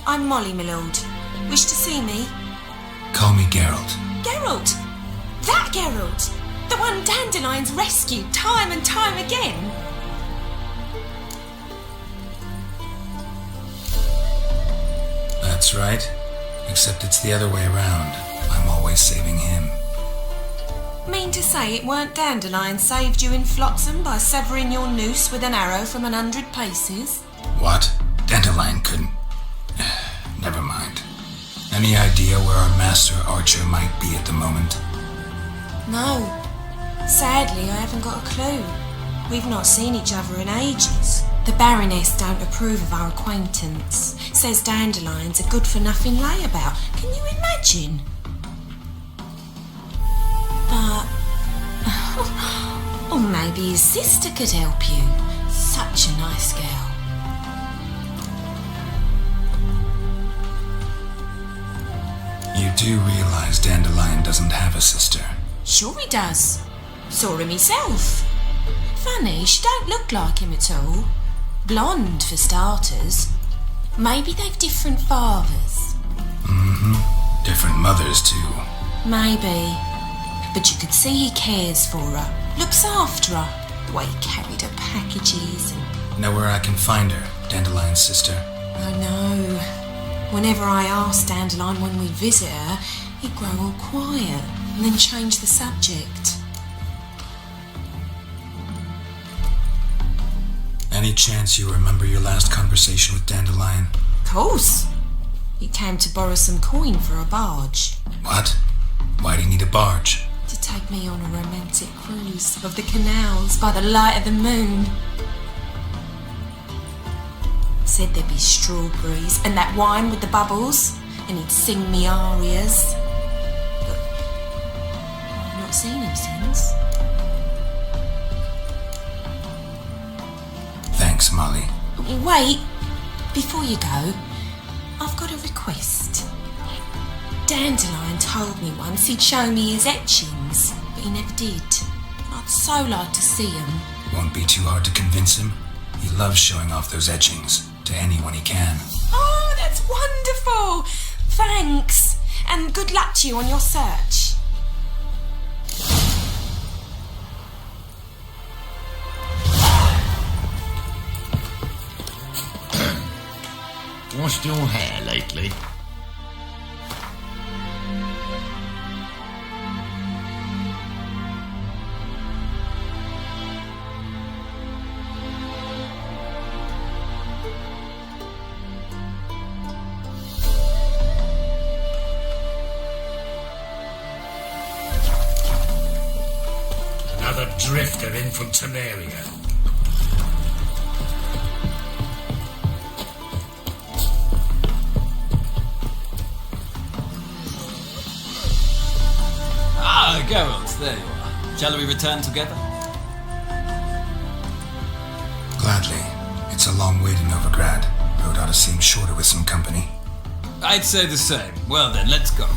I'm Molly, my lord. Wish to see me? Call me Geralt. Geralt! That Geralt! The one Dandelion's rescued time and time again! That's right. Except it's the other way around. I'm always saving him. Mean to say it weren't Dandelion saved you in Flotsam by severing your noose with an arrow from 100 paces? What? Dandelion couldn't... Never mind. Any idea where our master archer might be at the moment? No. Sadly, I haven't got a clue. We've not seen each other in ages. The Baroness don't approve of our acquaintance. Says Dandelion's a good-for-nothing layabout. Can you imagine? But... or maybe his sister could help you. Such a nice girl. You do realize Dandelion doesn't have a sister. Sure he does. Saw him himself. Funny, she don't look like him at all. Blonde, for starters. Maybe they've different fathers. Mm-hmm. Different mothers, too. Maybe. But you could see he cares for her. Looks after her. The way he carried her packages and... Know where I can find her, Dandelion's sister? I know. Whenever I asked Dandelion when we'd visit her, he'd grow all quiet and then change the subject. Any chance you remember your last conversation with Dandelion? Of course. He came to borrow some coin for a barge. What? Why do you need a barge? To take me on a romantic cruise of the canals by the light of the moon. Said there'd be strawberries and that wine with the bubbles, and he'd sing me arias. But I've not seen him since. Thanks, Molly. Wait, before you go, I've got a request. Dandelion told me once he'd show me his etchings, but he never did. I'd so like to see them. Won't be too hard to convince him. He loves showing off those etchings to anyone he can. Oh, that's wonderful! Thanks, and good luck to you on your search. Washed your hair lately? Another drifter in from Temeria. Ah, Geralt, there you are. Shall we return together? Gladly. It's a long way to Novigrad. Road ought to seem shorter with some company. I'd say the same. Well then, let's go.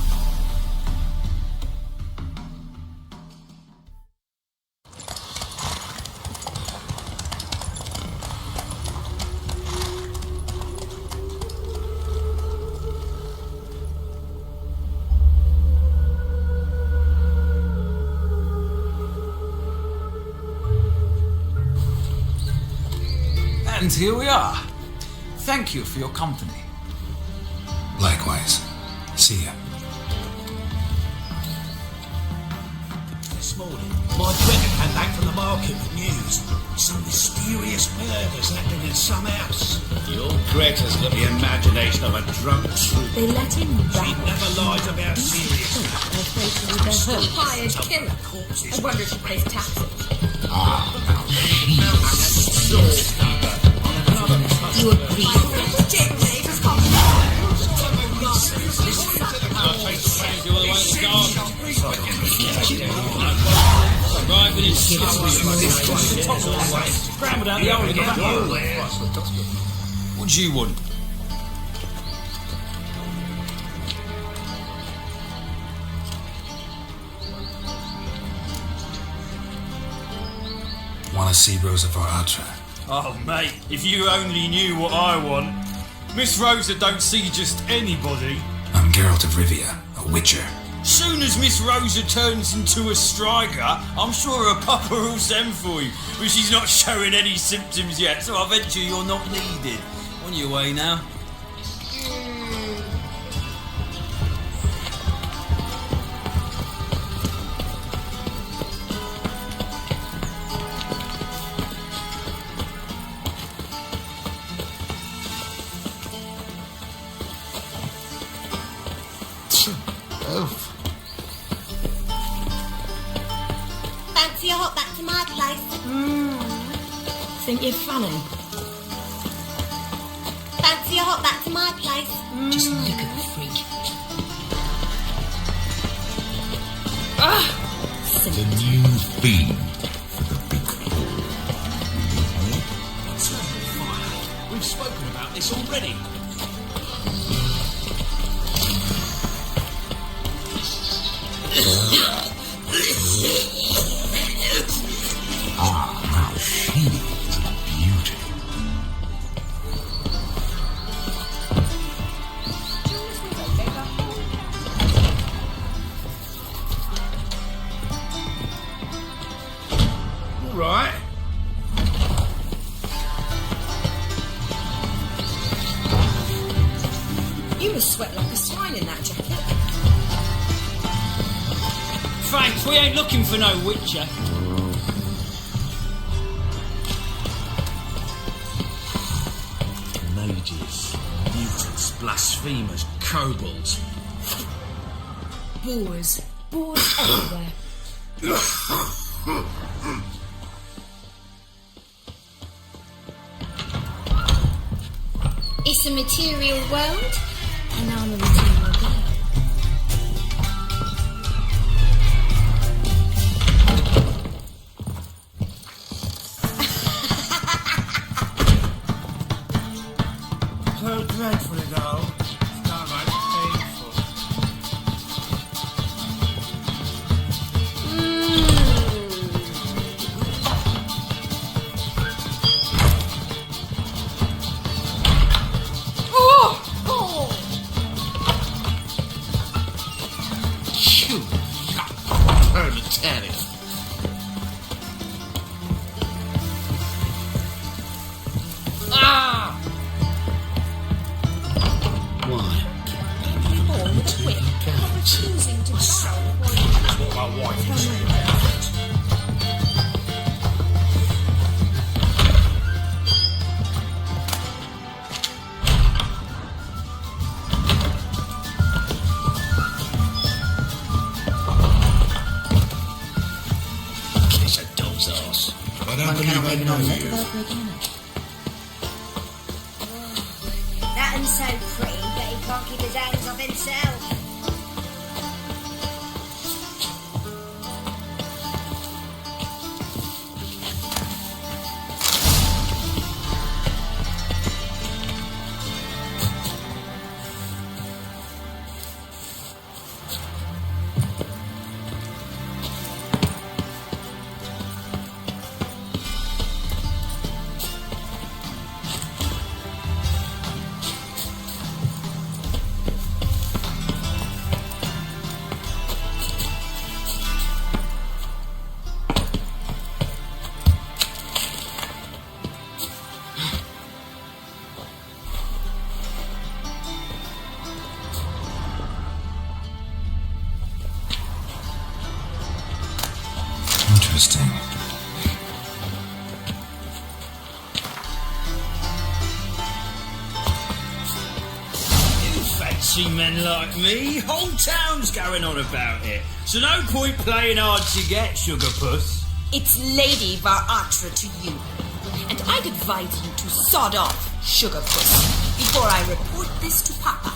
And here we are. Thank you for your company. Likewise. See ya. this morning. My brother came back from the market with news. Some mysterious murders happening in some house. Your Greta's got the imagination of a drunk troop. They let him She never lies about serious matters. a hired killer. I wonder if he pays taxes. You agree? Scrambled out the hole in the back. What do you want? Want to see Rosa Atra? Oh, mate, if you only knew what I want. Miss Rosa don't see just anybody. I'm Geralt of Rivia, a witcher. Soon as Miss Rosa turns into a striker, I'm sure her papa will send for you. But she's not showing any symptoms yet, so I venture you're not needed. On your way now. Fancy a hop back to my place? Think you're funny? Fancy a hop back to my place? Just look at the freak. The new theme for the big hall. We've spoken about this already. Now she is a beauty. All right. You must sweat like a swine in that jacket. Thanks, we ain't looking for no witcher. Mages, mutants, blasphemers, kobolds. Boars. Boars everywhere. It's a material world, and I'm a material girl. So dreadful it all. It's downright painful. You proletariat. Why? Choosing to That's what my wife was saying. Kiss a dog's ass. I don't believe I know you. That one's so pretty, but he can't keep his hands off himself. Interesting. Fancy men like me, whole town's going on about it. So no point playing hard to get, sugar puss. It's Lady Varatra to you. And I'd advise you to sod off, sugar puss, before I report this to Papa.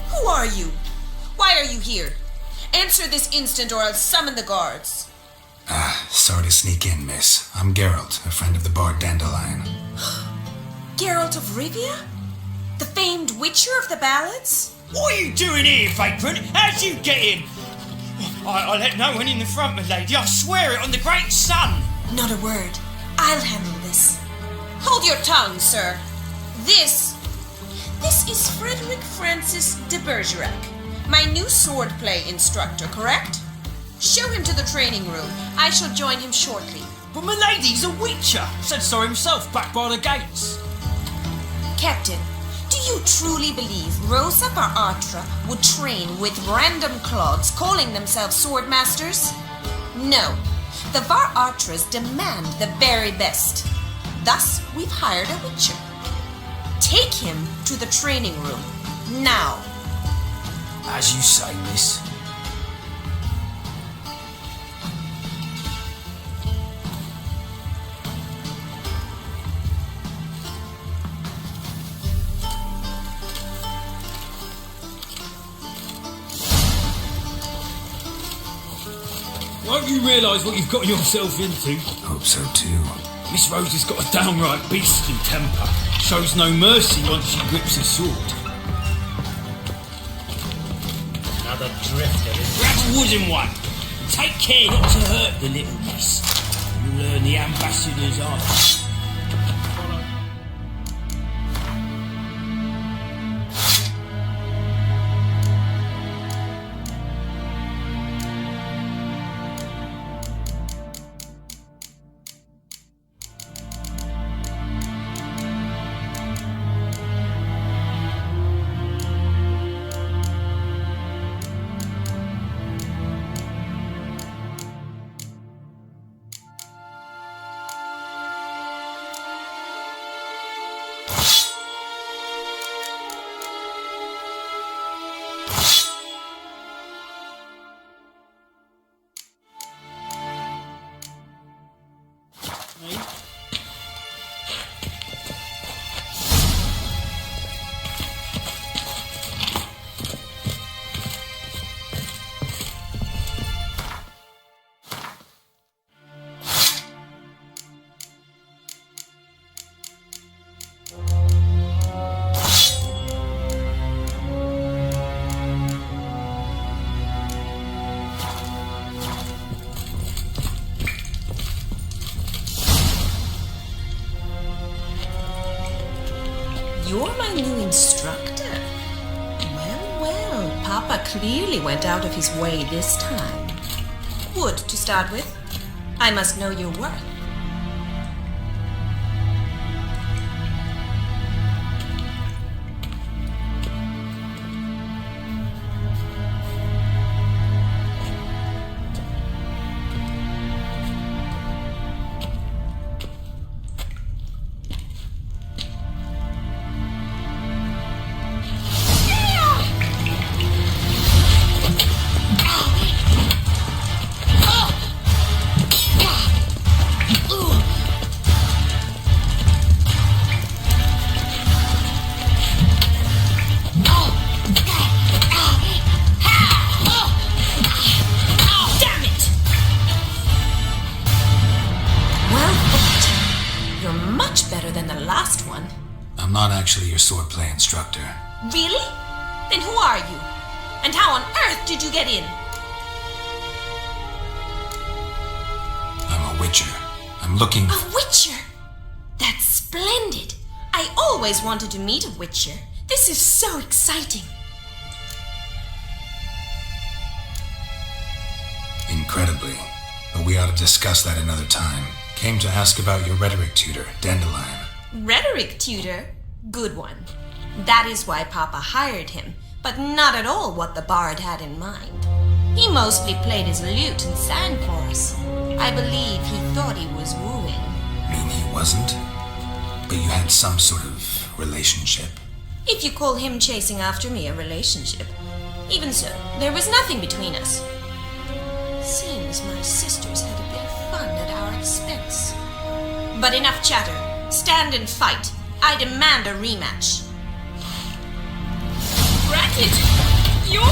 Who are you? Why are you here? Answer this instant or I'll summon the guards. Sorry to sneak in, miss. I'm Geralt, a friend of the bard Dandelion. Geralt of Rivia? The famed witcher of the ballads? What are you doing here, vagrant? How'd you get in? I let no one in the front, my lady. I swear it on the great sun. Not a word. I'll handle this. Hold your tongue, sir. This is Frederick Francis de Bergerac, my new swordplay instructor, correct? Show him to the training room. I shall join him shortly. But my lady's a witcher. Said so himself back by the gates. Captain, do you truly believe Rosa Varatra would train with random clods calling themselves sword masters? No. The Varatras demand the very best. Thus, we've hired a witcher. Take him to the training room. Now. As you say, miss. Won't you realise what you've got yourself into? Hope so too. Miss Rose has got a downright beastly temper. Shows no mercy once she grips a sword. Another drifter. Grab a wooden one. Take care not to hurt the little miss. You'll learn the ambassador's art. You're my new instructor. Well, Papa clearly went out of his way this time. Wood, to start with. I must know your worth. I'm not actually your swordplay instructor. Really? Then who are you? And how on earth did you get in? I'm a witcher. I'm looking... A witcher? That's splendid. I always wanted to meet a witcher. This is so exciting. Incredibly. But we ought to discuss that another time. Came to ask about your rhetoric tutor, Dandelion. Rhetoric tutor? Good one. That is why Papa hired him, but not at all what the bard had in mind. He mostly played his lute and sang for us. I believe he thought he was wooing. Mean he wasn't? But you had some sort of relationship? If you call him chasing after me a relationship. Even so, there was nothing between us. Seems my sisters had a bit of fun at our expense. But enough chatter. Stand and fight. I demand a rematch. Racket! You're...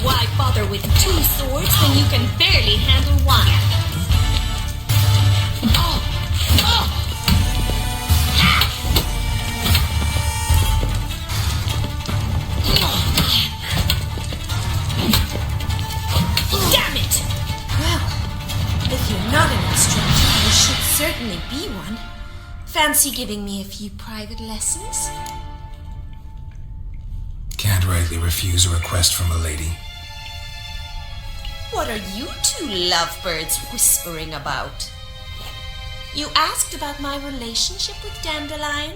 Why bother with 2 swords when you can barely handle one? Damn it! Well, if you're not an instructor, you should certainly be one. Fancy giving me a few private lessons? Can't rightly refuse a request from a lady. What are you 2 lovebirds whispering about? You asked about my relationship with Dandelion?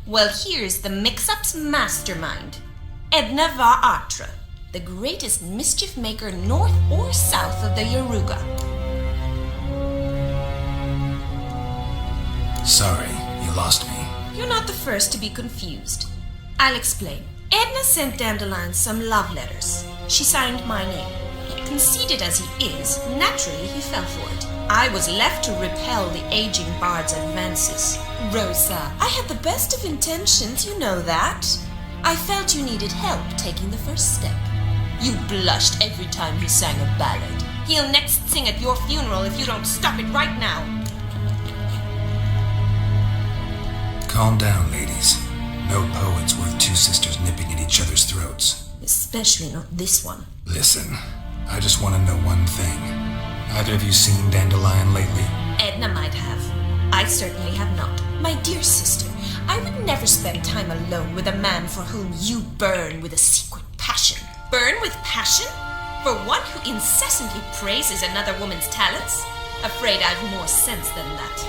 Well, here's the mix-up's mastermind. Edna Va'atra, the greatest mischief maker north or south of the Yaruga. Sorry, you lost me. You're not the first to be confused. I'll explain. Edna sent Dandelion some love letters. She signed my name. Conceited as he is, naturally he fell for it. I was left to repel the aging bard's advances. Rosa, I had the best of intentions, you know that. I felt you needed help taking the first step. You blushed every time he sang a ballad. He'll next sing at your funeral if you don't stop it right now. Calm down, ladies. No poet's worth 2 sisters nipping at each other's throats. Especially not this one. Listen, I just want to know one thing. Either of you seen Dandelion lately? Edna might have. I certainly have not. My dear sister, I would never spend time alone with a man for whom you burn with a secret passion. Burn with passion? For one who incessantly praises another woman's talents? Afraid I've more sense than that.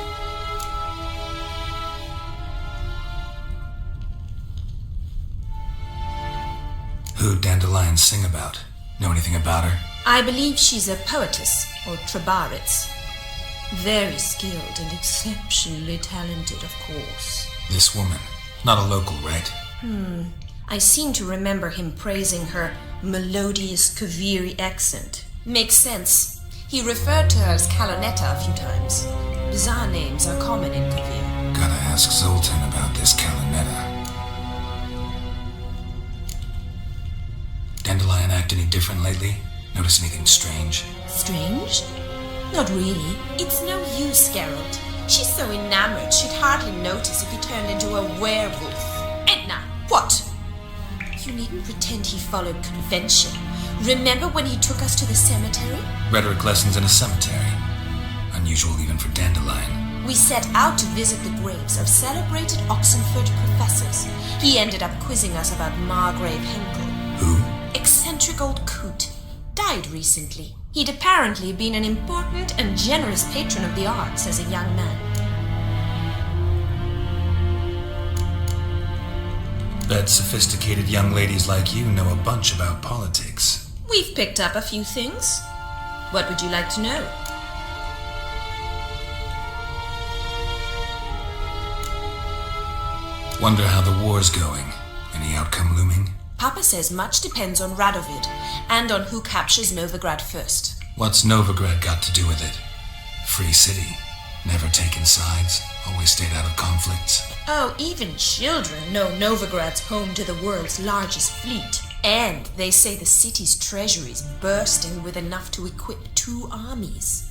Who'd Dandelion sing about? Know anything about her? I believe she's a poetess, or trabaritz. Very skilled and exceptionally talented, of course. This woman. Not a local, right? I seem to remember him praising her melodious Kaviri accent. Makes sense. He referred to her as Calonetta a few times. Bizarre names are common in Kavir. Gotta ask Zoltan about this Calonetta. Dandelion act any different lately? Notice anything strange? Strange? Not really. It's no use, Geralt. She's so enamored she'd hardly notice if he turned into a werewolf. Edna, what? You needn't pretend he followed convention. Remember when he took us to the cemetery? Rhetoric lessons in a cemetery. Unusual even for Dandelion. We set out to visit the graves of celebrated Oxenford professors. He ended up quizzing us about Margrave Henkel. Who? Eccentric old coot. Died recently. He'd apparently been an important and generous patron of the arts as a young man. Bet sophisticated young ladies like you know a bunch about politics. We've picked up a few things. What would you like to know? Wonder how the war's going. Any outcome looming? Papa says much depends on Radovid, and on who captures Novigrad first. What's Novigrad got to do with it? Free city. Never taken sides. Always stayed out of conflicts. Oh, even children know Novigrad's home to the world's largest fleet. And they say the city's treasury's bursting with enough to equip 2 armies.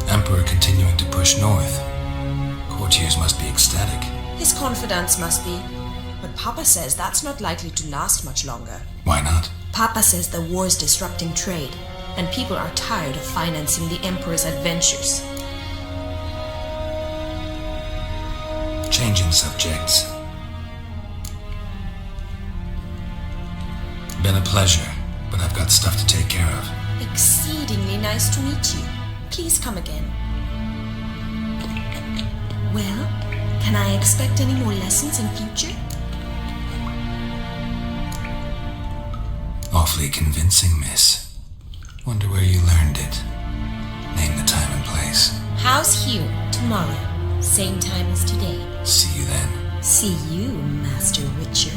Emperor continuing to push north. Courtiers must be ecstatic. His confidants must be. But Papa says that's not likely to last much longer. Why not? Papa says the war's disrupting trade, and people are tired of financing the Emperor's adventures. Changing subjects. Been a pleasure, but I've got stuff to take care of. Exceedingly nice to meet you. Please come again. Well, can I expect any more lessons in future? Awfully convincing, miss. Wonder where you learned it. Name the time and place. How's Hugh? Tomorrow. Same time as today. See you then. See you, Master Witcher.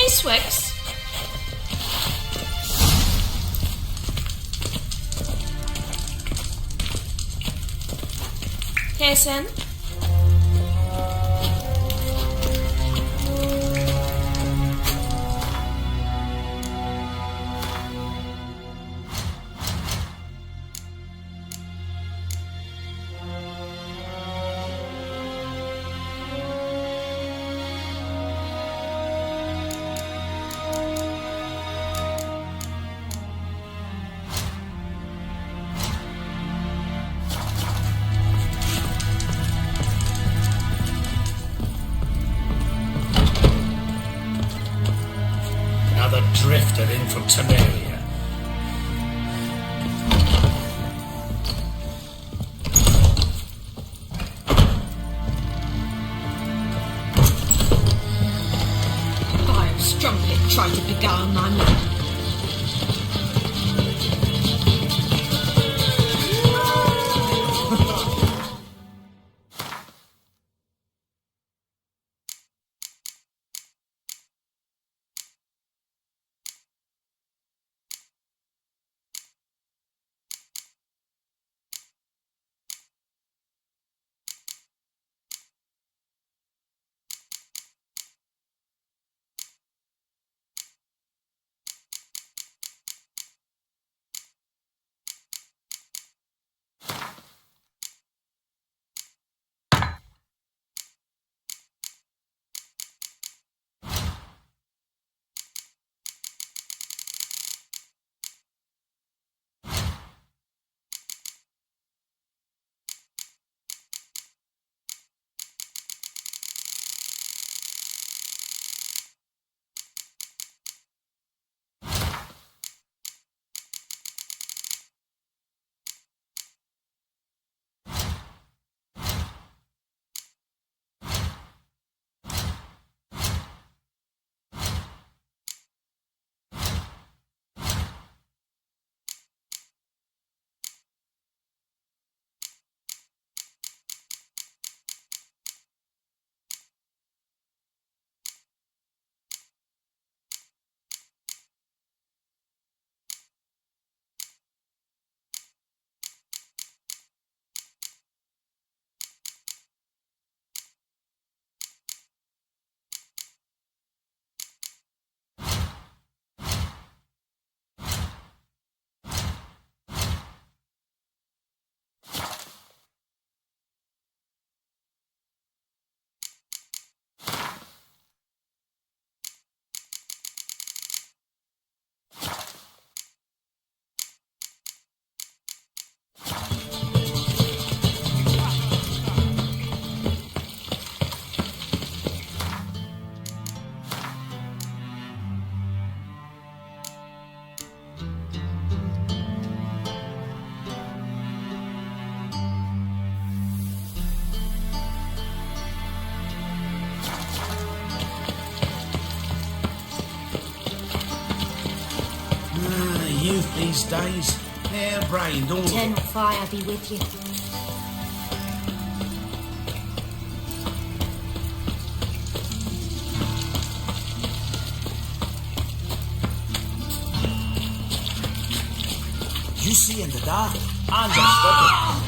Swix. Jason? Drifter in from Temeria. Fire strumpet tried to beguile my man. Youth these days, hair-brained, all Eternal fire be with you. You see in the dark, I'm just looking.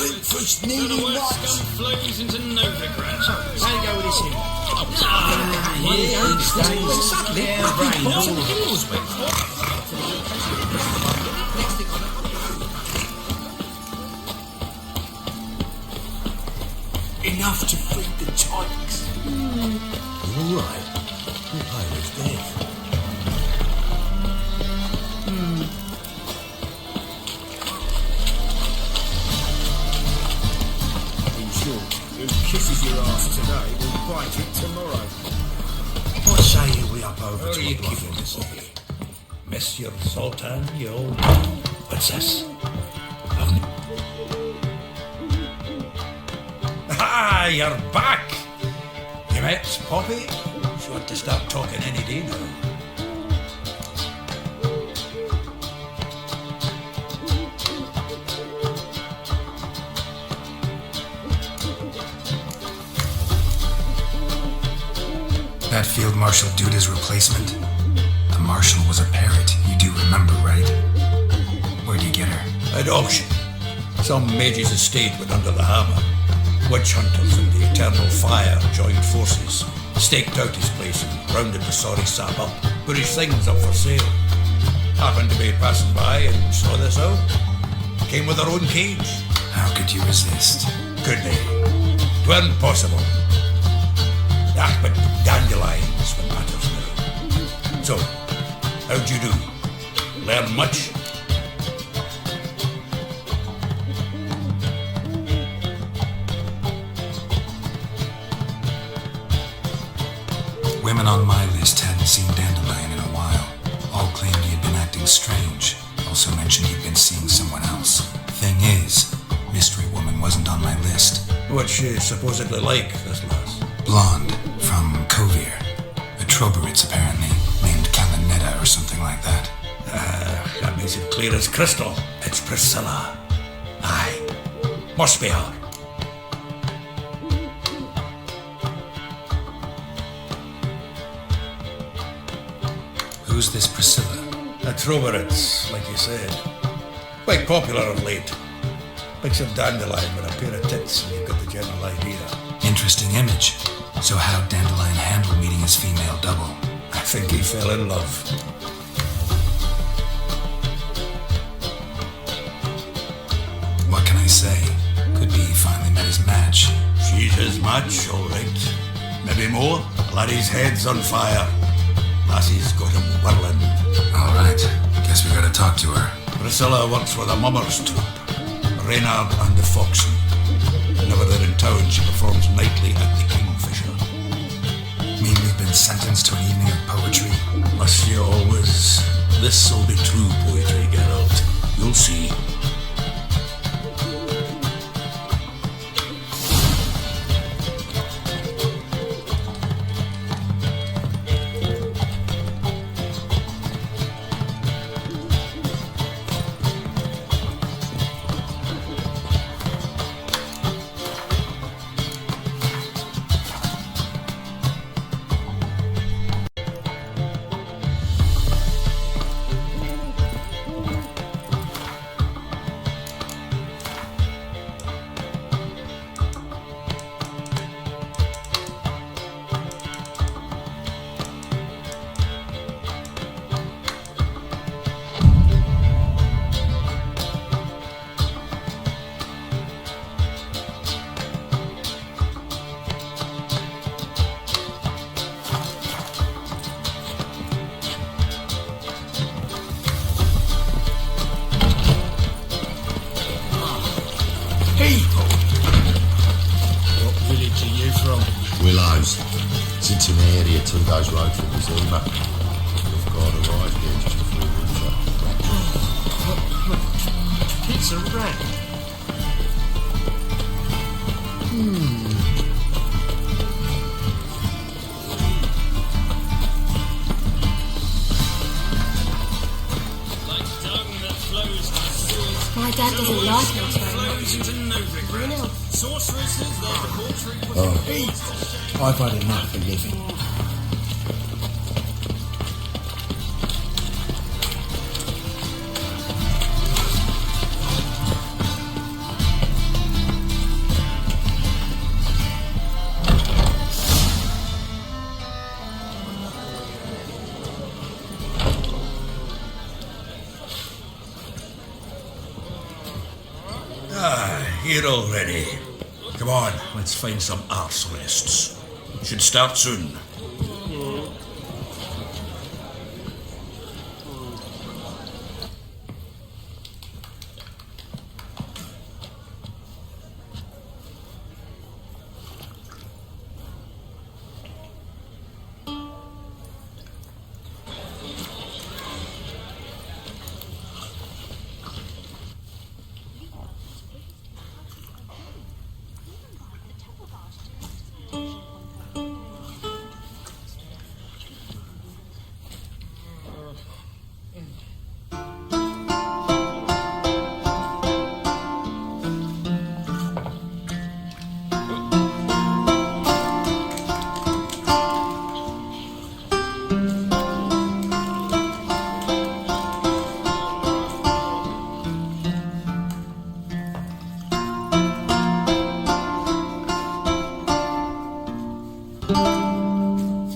Fresh needing nuts. Flows into Novigrad. How you go with this here? Enough to feed the tykes. All right. The pirate's dead. In short, who kisses your ass today will bite it tomorrow. What say you we up over Where to are you a bluff keeping in this city? Monsieur Sultan, you old princess. Ah, you're back! You met Poppy? She ought to start talking any day now. That Field Marshal Duda's replacement? The Marshal was a parrot, you do remember, right? Where'd you get her? At auction. Some mage's estate went under the hammer. Witch hunters and the Eternal Fire joined forces, staked out his place and rounded the sorry sap up, put his things up for sale. Happened to be passing by and saw this out. Came with her own cage. How could you resist? Could be. 'Tweren't possible. Ah, but dandelions what matters now. So, how'd you do? Learn much? Women on my list hadn't seen Dandelion in a while. All claimed he had been acting strange. Also mentioned he'd been seeing someone else. Thing is, Mystery Woman wasn't on my list. What's she supposedly like, this lass? Blonde, from Kovir. A Troberitz, apparently, named Calinetta or something like that. That makes it clear as crystal. It's Priscilla. Aye. Must be her. Who's this Priscilla? A Troberitz, like you said. Quite popular of late. Picks of dandelion with a pair of tits, and you've got the general idea. Interesting image. So how'd Dandelion handle meeting his female double? I think he fell in love. What can I say? Could be he finally met his match. She's his match, all right. Maybe more. Laddie's head's on fire. Lassie's got him whirling. All right. Guess we gotta talk to her. Priscilla works for the Mummers troupe. Reynard and the Foxen. Whenever they're in town, she performs nightly at the Kingfisher. Mean we've been sentenced to an evening of poetry? Must you always? This'll be true poetry, Geralt. You'll see. Willows. It's into an area 2 days road from Zuma. We've got arrived here just before winter. It's a rat. My dad doesn't like it very much. Oh, I've had enough of living. here already. Come on, let's find some arse rests. We should start soon.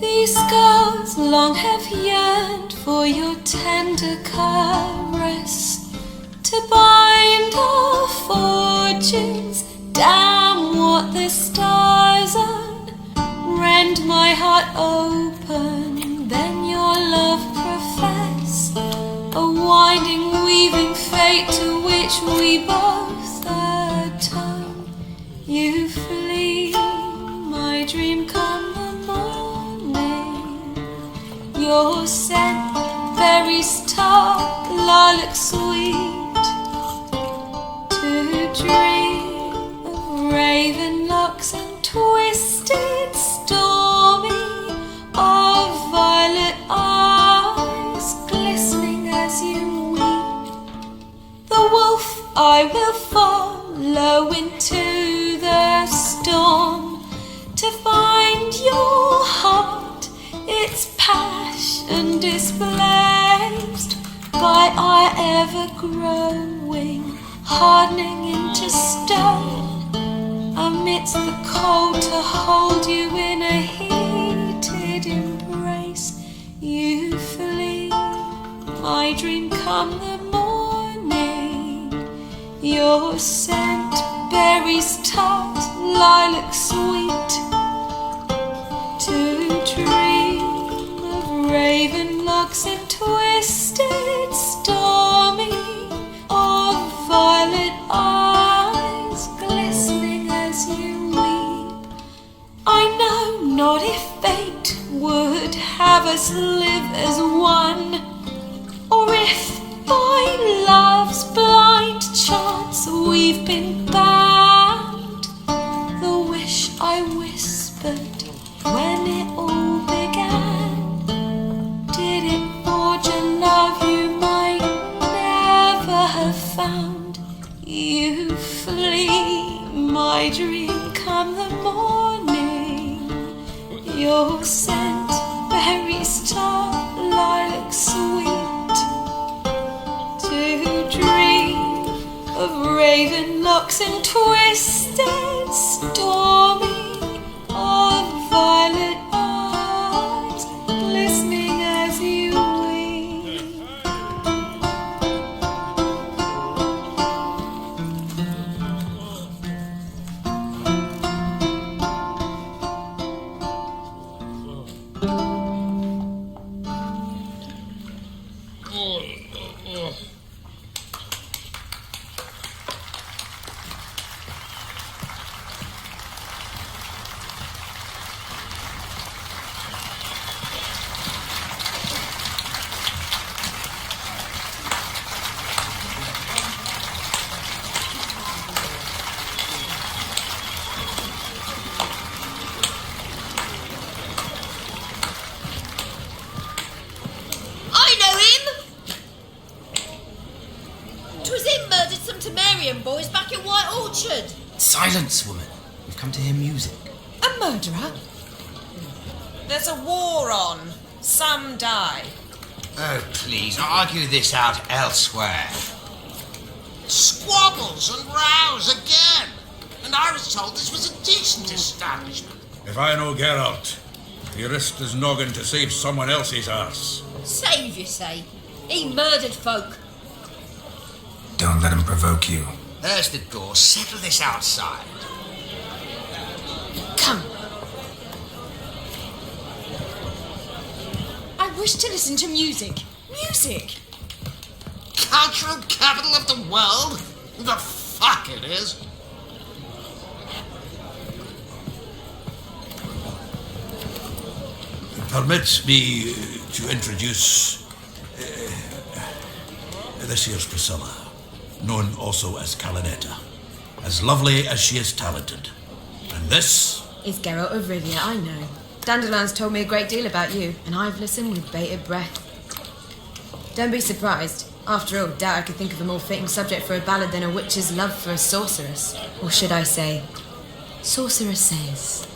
These scars long have yearned for your tender caress, to bind our fortunes. Damn what the stars own. Rend my heart open, then your love profess, a winding, weaving fate to which we both atone. You flee, my dream come the morning. Your scent, berries tart, lilac sweet, to dream of raven locks and twisted stormy, of violet eyes glistening as you weep. The wolf I will follow into the storm, to find your heart, its passion displaced by our ever-growing, hardening into stone, amidst the cold to hold you in a heated embrace. You flee, my dream come the morning. Your scent, berries tart, lilac sweet, to dream of raven locks and twisted stormy, of violet eyes glistening as you weep. I know not if fate would have us live as one, or if by love's blind chance we've been bound. The wish I whispered when it all began, did it forge a love you might never have found. You flee, my dream come the morning. Your scent, berries tart, lilac sweet, to dream of raven locks and twisted stormy, of violet eyes glistening as you weep. I know him! 'Twas him murdered some Temerian boys back in White Orchard. Silence, woman. We've come to hear music. A murderer? There's a war on. Some die. Oh, please, argue this out elsewhere. Squabbles and rows again. And I was told this was a decent establishment. If I know Geralt, he risked his noggin to save someone else's arse. Save, you say? He murdered folk. Don't let him provoke you. There's the door. Settle this outside. Come. I wish to listen to music. Music! Cultural capital of the world? The fuck it is. Permit me to introduce this here's Priscilla, known also as Calinetta. As lovely as she is talented. And this Is Geralt of Rivia, I know. Dandelion's told me a great deal about you, and I've listened with bated breath. Don't be surprised. After all, doubt I could think of a more fitting subject for a ballad than a witch's love for a sorceress. Or should I say, sorceresses.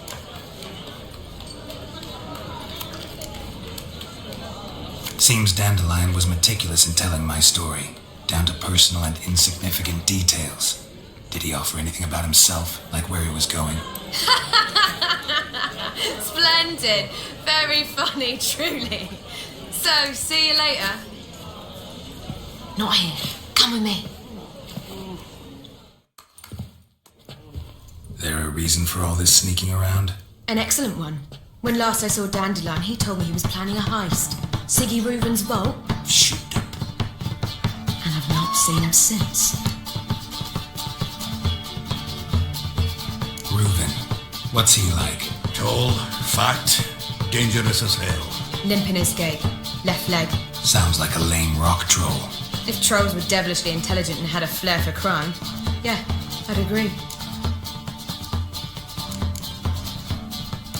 Seems Dandelion was meticulous in telling my story, down to personal and insignificant details. Did he offer anything about himself, like where he was going? Splendid. Very funny, truly. So, see you later. Not here. Come with me. There a reason for all this sneaking around? An excellent one. When last I saw Dandelion, he told me he was planning a heist. Siggy Reuben's vault. Shoot him. And I've not seen him since. Reuben. What's he like? tall, fat, dangerous as hell. Limp in his gait. Left leg. Sounds like a lame rock troll. If trolls were devilishly intelligent and had a flair for crime, yeah, I'd agree.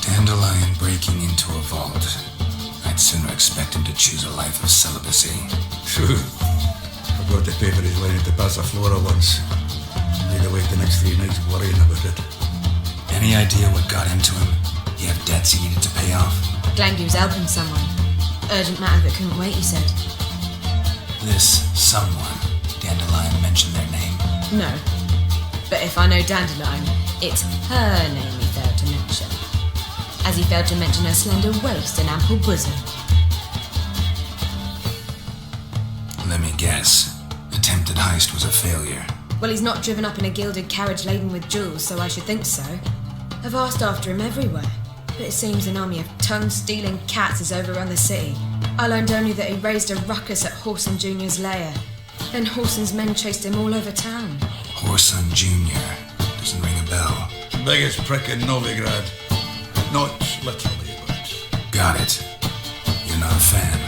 Dandelion breaking into a vault. I'd sooner expect him to choose a life of celibacy. True. Forgot the paper he's waiting to pass a flora once. Need to wait the next 3 nights worrying about it. Any idea what got into him? He had debts he needed to pay off? Claimed he was helping someone. Urgent matter that couldn't wait, he said. This someone, Dandelion mentioned their name? No. But if I know Dandelion, it's her name he failed to mention. As he failed to mention her slender waist and ample bosom. Let me guess. Attempted heist was a failure. Well, he's not driven up in a gilded carriage laden with jewels, so I should think so. I've asked after him everywhere, but it seems an army of tongue-stealing cats has overrun the city. I learned only that he raised a ruckus at Horson Jr.'s lair. Then Horson's men chased him all over town. Horson Jr. Doesn't ring a bell. Biggest prick in Novigrad. Not literally, but... Got it. You're not a fan.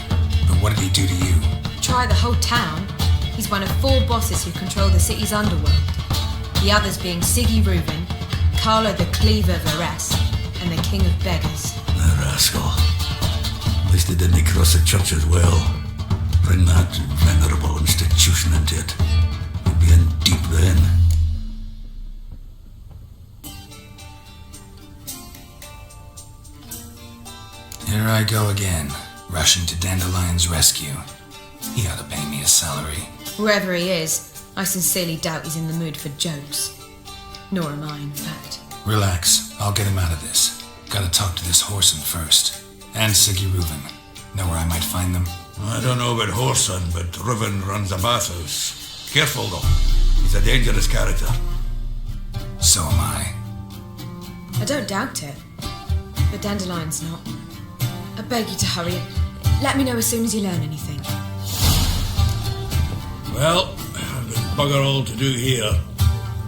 But what did he do to you? Try the whole town. He's one of 4 bosses who control the city's underworld. The others being Siggy Reuben, Carlo the Cleaver Varese, and the King of Beggars. The rascal. At least he didn't cross the church as well. Bring that venerable institution into it. He'd be in deep then. Here I go again, rushing to Dandelion's rescue. He ought to pay me a salary. Wherever he is, I sincerely doubt he's in the mood for jokes. Nor am I, in fact. Relax, I'll get him out of this. Gotta talk to this Horson first. And Siggy Reuben. Know where I might find them? I don't know about Horson, but Reuben runs a bathhouse. Careful though, he's a dangerous character. So am I. I don't doubt it. But Dandelion's not. I beg you to hurry. Let me know as soon as you learn anything. Well, I've got bugger all to do here.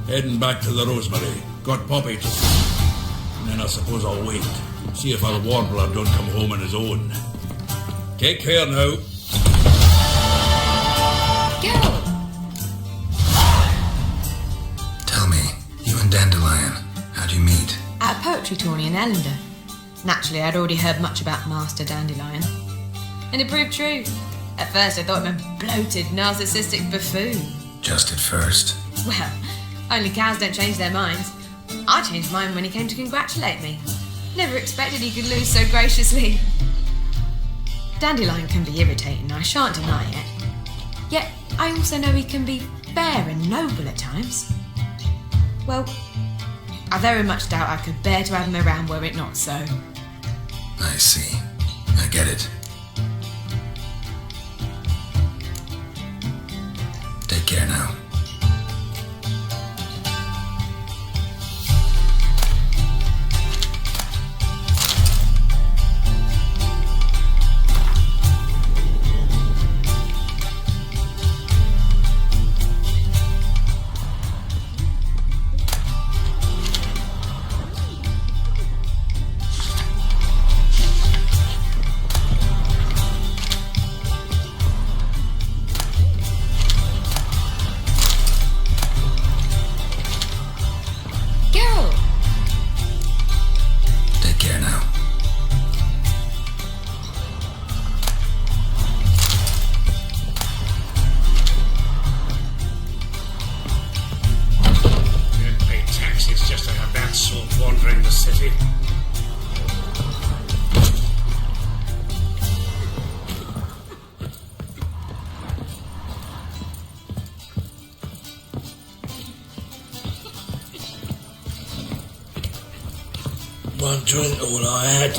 Heading back to the Rosemary. Got Poppy to see. And then I suppose I'll wait. See if our warbler don't come home on his own. Take care now. Geralt! Tell me, you and Dandelion, how'd you meet? At a poetry tourney in Ellender. Naturally, I'd already heard much about Master Dandelion. And it proved true. At first, I thought him a bloated, narcissistic buffoon. Just at first. Well, only cows don't change their minds. I changed mine when he came to congratulate me. Never expected he could lose so graciously. Dandelion can be irritating, I shan't deny it. Yet, I also know he can be fair and noble at times. Well, I very much doubt I could bear to have him around were it not so. I see. I get it. Take care now. one drink all I had.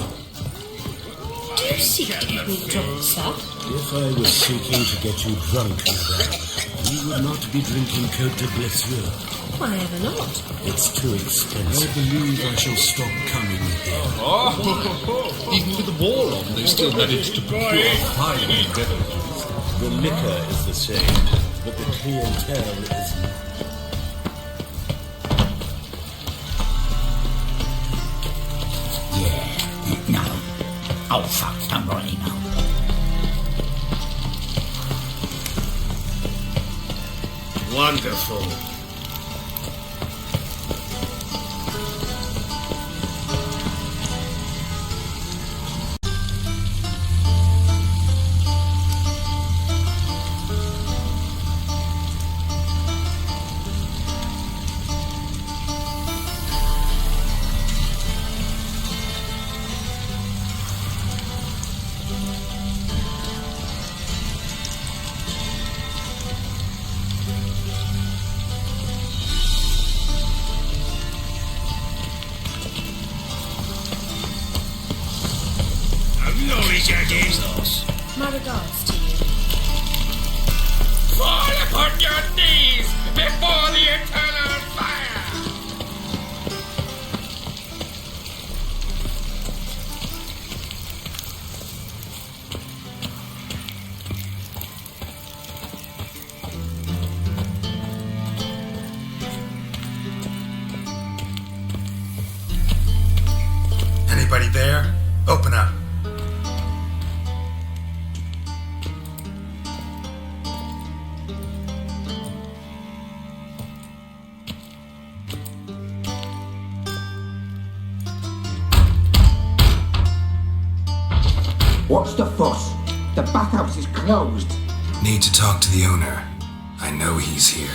Do you seek to get me drunk, sir? If I was seeking to get you drunk, madame, you would not be drinking Cote de Blessure. Why ever not? It's too expensive. I believe I shall stop coming here. Even with the war on, they still managed to procure fine beverages. The liquor is the same, but the clientele is not. No. Oh, fuck, don't really know. Wonderful. My regards to you. Fall upon your knees before the eternal fire! Anybody there? Open up. What's the fuss? The bathhouse is closed. Need to talk to the owner. I know he's here.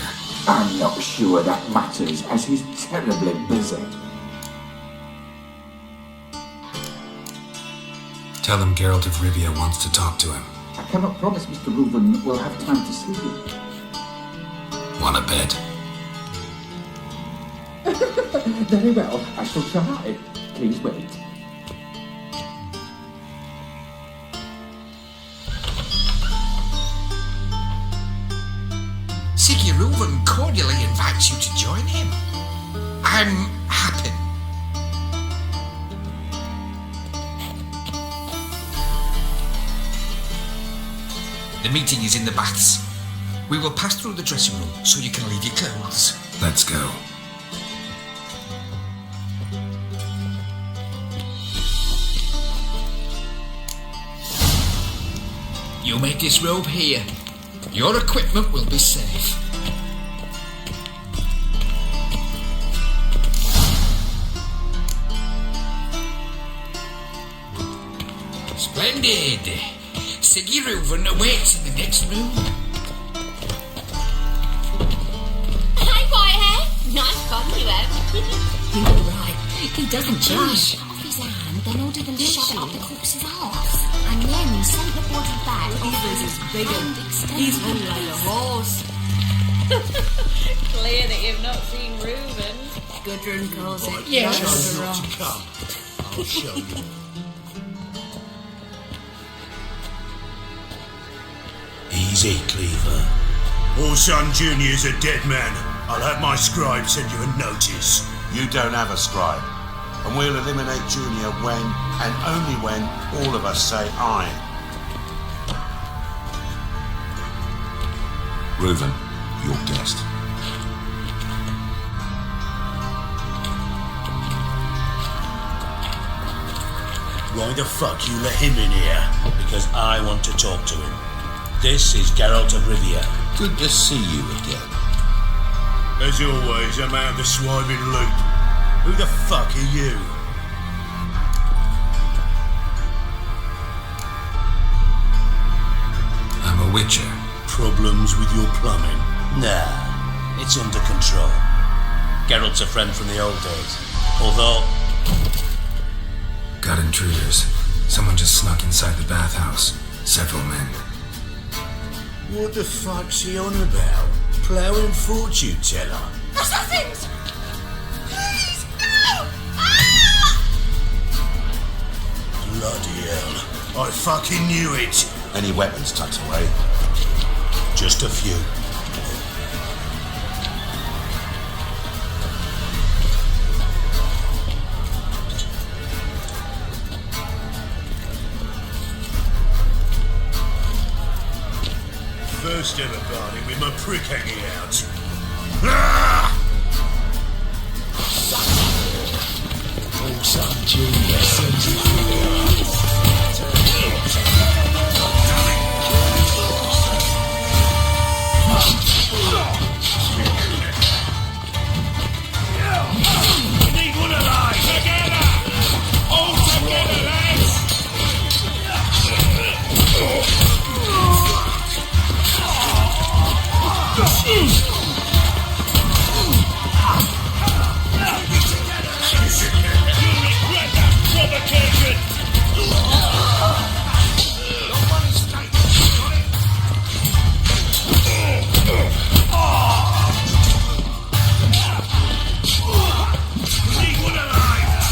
I'm not sure that matters, as he's terribly busy. Tell him Geralt of Rivia wants to talk to him. I cannot promise Mr. Reuven will have time to see you. Want a bed? Very well, I shall try. Please wait. Siggy Reuven cordially invites you to join him. I'm happy. The meeting is in the baths. We will pass through the dressing room so you can leave your clothes. Let's go. You make this robe here. Your equipment will be safe. Splendid. Siggy Reuven awaits in the next room. Hey, Whitehair! Nice fun you have. You're right. He doesn't judge. Off his hand, then ordered them to shove it up the corpse's arse. And then sent the body back. He's as big and he's hung like a horse. Clear that you've not seen Reuben. Gudrun calls it. Yes. Try not to come. I'll show you. Easy, Cleaver. Orson Jr.'s a dead man. I'll have my scribe send you a notice. You don't have a scribe. And we'll eliminate Junior when, and only when, all of us say aye. Reuven, your guest. Why the fuck you let him in here? Because I want to talk to him. This is Geralt of Rivia. Good to see you again. As always, I'm out of the swiping loop. Who the fuck are you? I'm a witcher. Problems with your plumbing? Nah, it's under control. Geralt's a friend from the old days. Although... Got intruders. Someone just snuck inside the bathhouse. Several men. What the fuck's he on about? Ploughing fortune teller? Assassins! Please, no! Ah! Bloody hell. I fucking knew it. Any weapons tucked away? Just a few. First ever party with my prick hanging out. Ah! Oh, some genius sends you We need one alive! Together! All together, lads! You'll regret that provocation! We need one alive!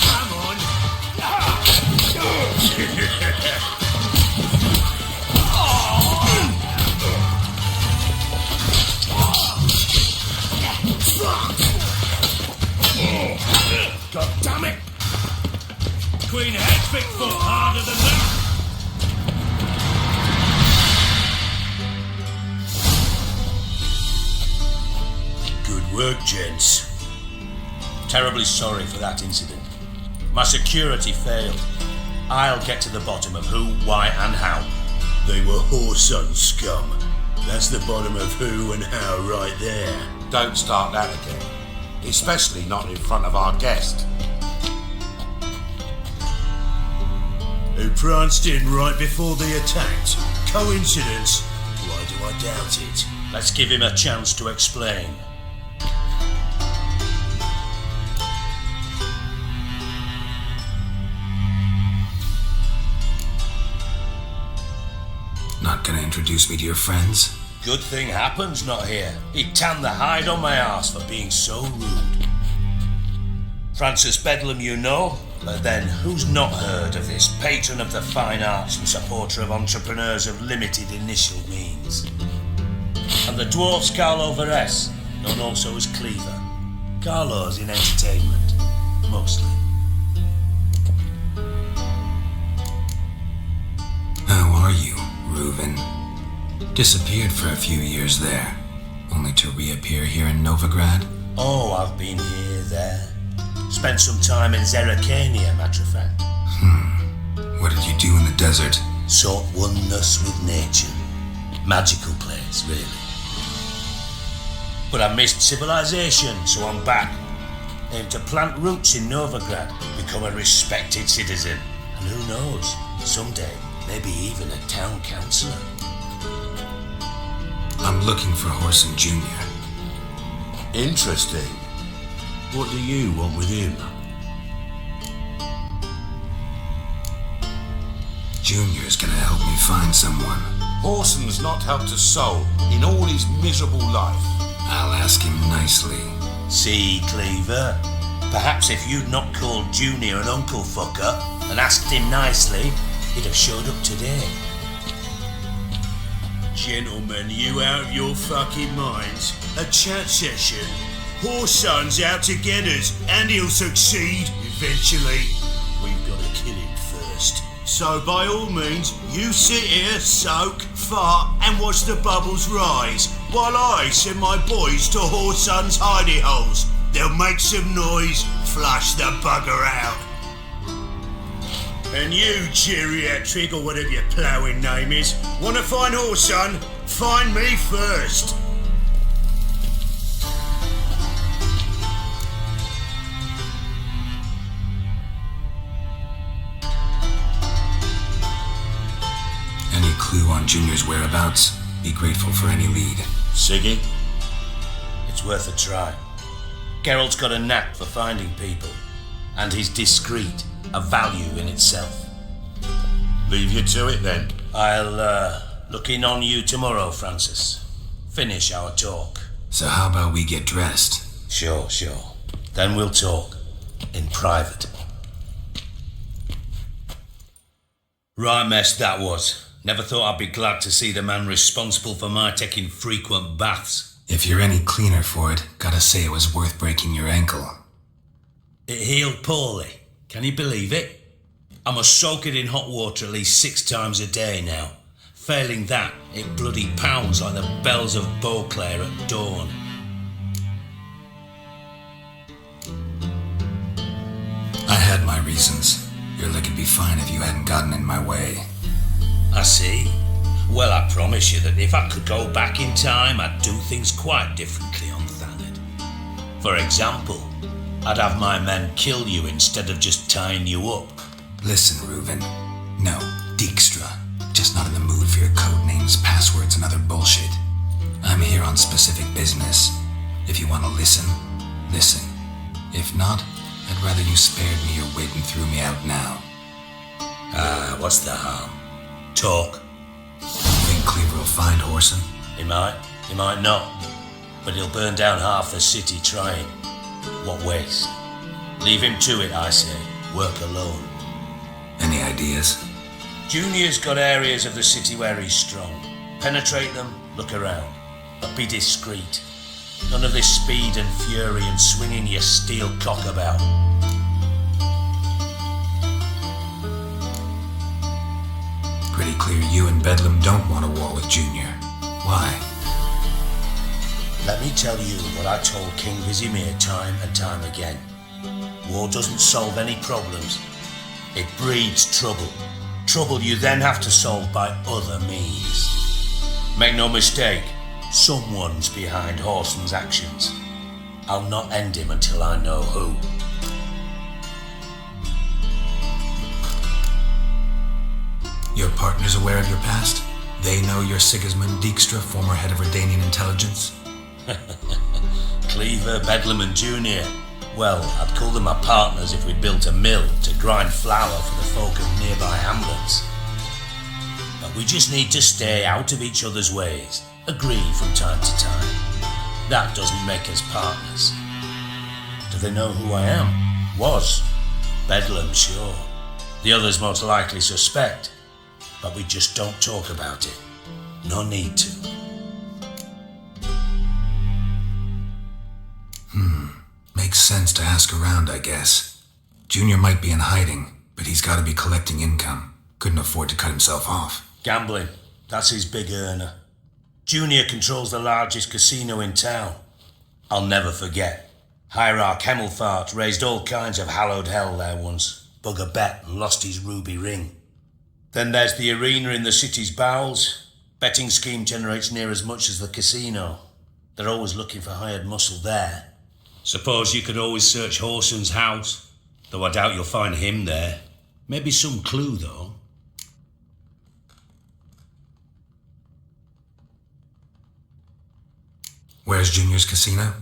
Come on! God damn it! Queen Hedwig fought harder than that! Good work, gents. Terribly sorry for that incident. My security failed. I'll get to the bottom of who, why, and how. They were whoreson scum. That's the bottom of who and how right there. Don't start that again. Especially not in front of our guest. Who pranced in right before they attacked. Coincidence? Why do I doubt it? Let's give him a chance to explain. Not gonna introduce me to your friends? Good thing happens not here. He tanned the hide on my arse for being so rude. Francis Bedlam you know, but then who's not heard of this patron of the fine arts and supporter of entrepreneurs of limited initial means? And the dwarf's Carlo Veres, known also as Cleaver. Carlo's in entertainment, mostly. How are you, Reuven? Disappeared for a few years there, only to reappear here in Novigrad? Oh, I've been here, there. Spent some time in Zerrikania, matter of fact. What did you do in the desert? Sought oneness with nature. Magical place, really. But I missed civilization, so I'm back. Aim to plant roots in Novigrad, become a respected citizen. And who knows, someday, maybe even a town councillor. I'm looking for Horson Jr. Interesting. What do you want with him? Junior's gonna help me find someone. Horson's not helped a soul in all his miserable life. I'll ask him nicely. See, Cleaver? Perhaps if you'd not called Junior an uncle fucker and asked him nicely, he'd have showed up today. Gentlemen, you out of your fucking minds? A chat session? Horson's out to get us, and he'll succeed eventually. We've got to kill him first. So by all means, you sit here, soak, fart, and watch the bubbles rise, while I send my boys to Horson's hidey holes. They'll make some noise, flush the bugger out. And you, geriatric, or whatever your ploughing name is, wanna find Horson? Find me first. Any clue on Junior's whereabouts? Be grateful for any lead. Siggy? It's worth a try. Geralt's got a knack for finding people, and he's discreet, a value in itself. Leave you to it then. I'll look in on you tomorrow, Francis. Finish our talk. So how about we get dressed? Sure. Then we'll talk. in private. Right mess that was. Never thought I'd be glad to see the man responsible for my taking frequent baths. If you're any cleaner for it, gotta say it was worth breaking your ankle. It healed poorly. Can you believe it? I must soak it in hot water at least 6 times a day now. Failing that, it bloody pounds like the bells of Beauclair at dawn. I had my reasons. Your leg would be fine if you hadn't gotten in my way. I see. Well, I promise you that if I could go back in time, I'd do things quite differently on Thanet. For example, I'd have my men kill you instead of just tying you up. Listen, Reuven. No, Dijkstra. Just not in the mood for your code names, passwords, and other bullshit. I'm here on specific business. If you want to listen, listen. If not, I'd rather you spared me your wit and threw me out now. What's the harm? Talk. Think Cleaver will find Horson? He might not. But he'll burn down half the city trying. What waste? Leave him to it, I say. Work alone. Any ideas? Junior's got areas of the city where he's strong. Penetrate them, look around. But be discreet. None of this speed and fury and swinging your steel cock about. Pretty clear you and Bedlam don't want a war with Junior. Why? Let me tell you what I told King Vizimir time and time again. War doesn't solve any problems. It breeds trouble. Trouble you then have to solve by other means. Make no mistake, someone's behind Horson's actions. I'll not end him until I know who. Your partner's aware of your past? They know you're Sigismund Dijkstra, former head of Redanian intelligence? Cleaver, Bedlam and Junior. Well, I'd call them my partners if we built a mill to grind flour for the folk of nearby hamlets. But we just need to stay out of each other's ways, agree from time to time. That doesn't make us partners. Do they know who I am? Was. Bedlam, sure. The others most likely suspect, but we just don't talk about it. No need to. Makes sense to ask around, I guess. Junior might be in hiding, but he's got to be collecting income. Couldn't afford to cut himself off. Gambling. That's his big earner. Junior controls the largest casino in town. I'll never forget. Hierarch Hemmelfart raised all kinds of hallowed hell there once. Bug a bet and lost his ruby ring. Then there's the arena in the city's bowels. Betting scheme generates near as much as the casino. They're always looking for hired muscle there. Suppose you could always search Horson's house, though I doubt you'll find him there. Maybe some clue, though. Where's Junior's casino?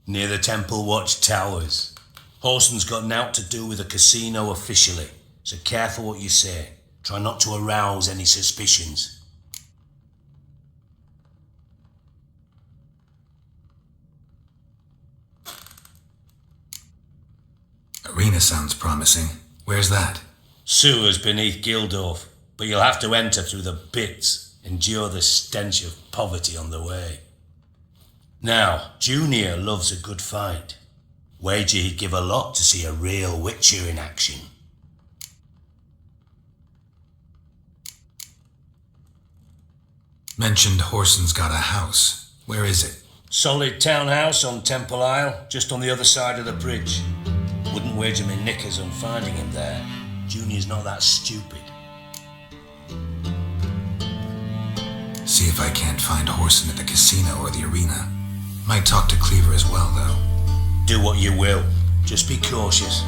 Near the Temple Watch Towers. Horson's got nought to do with the casino officially, so careful what you say. Try not to arouse any suspicions. Arena sounds promising. Where's that? Sewers beneath Gildorf, but you'll have to enter through the pits, endure the stench of poverty on the way. Now, Junior loves a good fight. Wager he'd give a lot to see a real Witcher in action. Mentioned Horson's got a house. Where is it? Solid townhouse on Temple Isle, just on the other side of the bridge. Wouldn't wager me knickers on finding him there. Junior's not that stupid. See if I can't find Horson at the casino or the arena. Might talk to Cleaver as well, though. Do what you will. Just be cautious.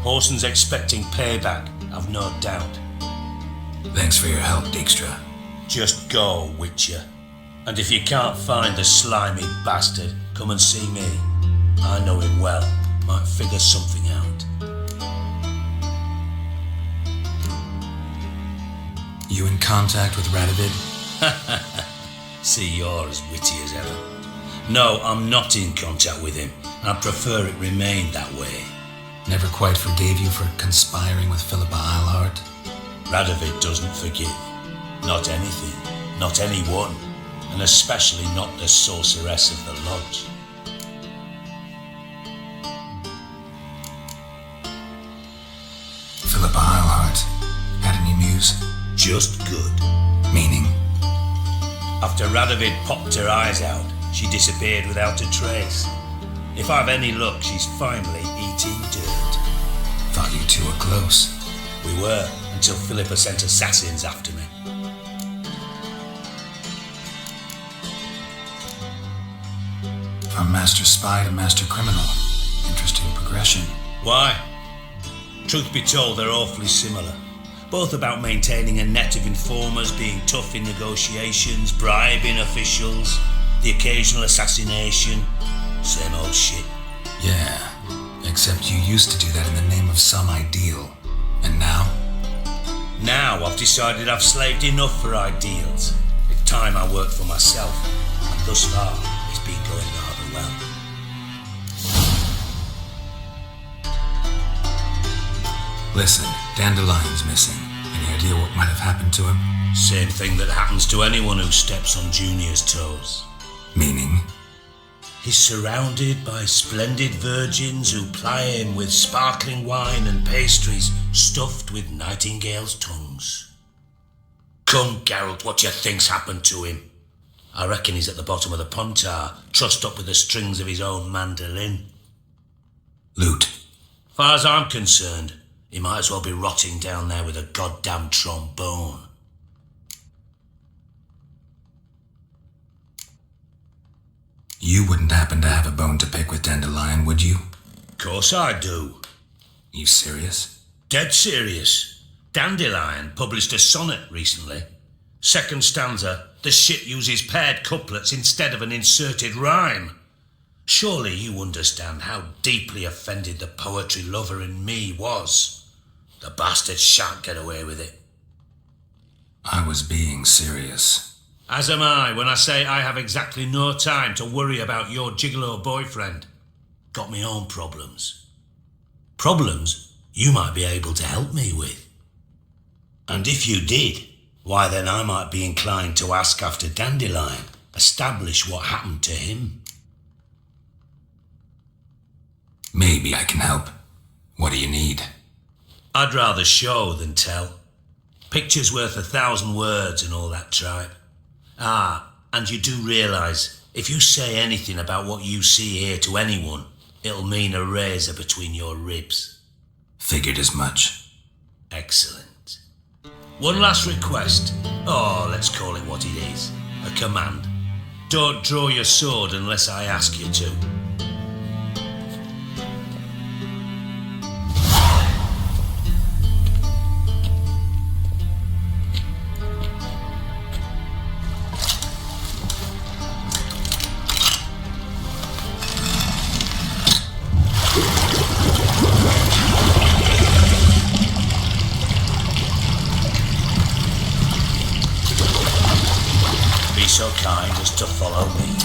Horson's expecting payback, I've no doubt. Thanks for your help, Dijkstra. Just go, Witcher. And if you can't find the slimy bastard, come and see me. I know him well. Might figure something out. You in contact with Radovid? See, you're as witty as ever. No, I'm not in contact with him. I prefer it remain that way. Never quite forgave you for conspiring with Philippa Eilhart? Radovid doesn't forgive. Not anything, not anyone, and especially not the sorceress of the lodge. Philippa Eilhart, had any news? Just good. Meaning? After Radovid popped her eyes out, she disappeared without a trace. If I've any luck, she's finally eating dirt. Thought you two were close. We were, until Philippa sent assassins after me. From master spy to master criminal. Interesting progression. Why? Truth be told, they're awfully similar. Both about maintaining a net of informers, being tough in negotiations, bribing officials, the occasional assassination. Same old shit. Yeah, except you used to do that in the name of some ideal. And now? Now I've decided I've slaved enough for ideals. It's time I work for myself. And thus far, it's been going rather well. Listen, Dandelion's missing. Any idea what might have happened to him? Same thing that happens to anyone who steps on Junior's toes. Meaning? He's surrounded by splendid virgins who ply him with sparkling wine and pastries stuffed with nightingales' tongues. Come, Geralt, what do you think's happened to him? I reckon he's at the bottom of the Pontar, trussed up with the strings of his own mandolin. Loot. Far as I'm concerned, he might as well be rotting down there with a goddamn trombone. You wouldn't happen to have a bone to pick with Dandelion, would you? Course I do. You serious? Dead serious. Dandelion published a sonnet recently. Second stanza, the shit uses paired couplets instead of an inserted rhyme. Surely you understand how deeply offended the poetry lover in me was. The bastard shan't get away with it. I was being serious. As am I when I say I have exactly no time to worry about your gigolo boyfriend. Got me own problems. Problems you might be able to help me with. And if you did, why then I might be inclined to ask after Dandelion, establish what happened to him. Maybe I can help. What do you need? I'd rather show than tell. Picture's worth 1,000 words and all that tripe. Ah, and you do realise, if you say anything about what you see here to anyone, it'll mean a razor between your ribs. Figured as much. Excellent. One last request. Oh, let's call it what it is. A command. Don't draw your sword unless I ask you to. So kind as to follow me.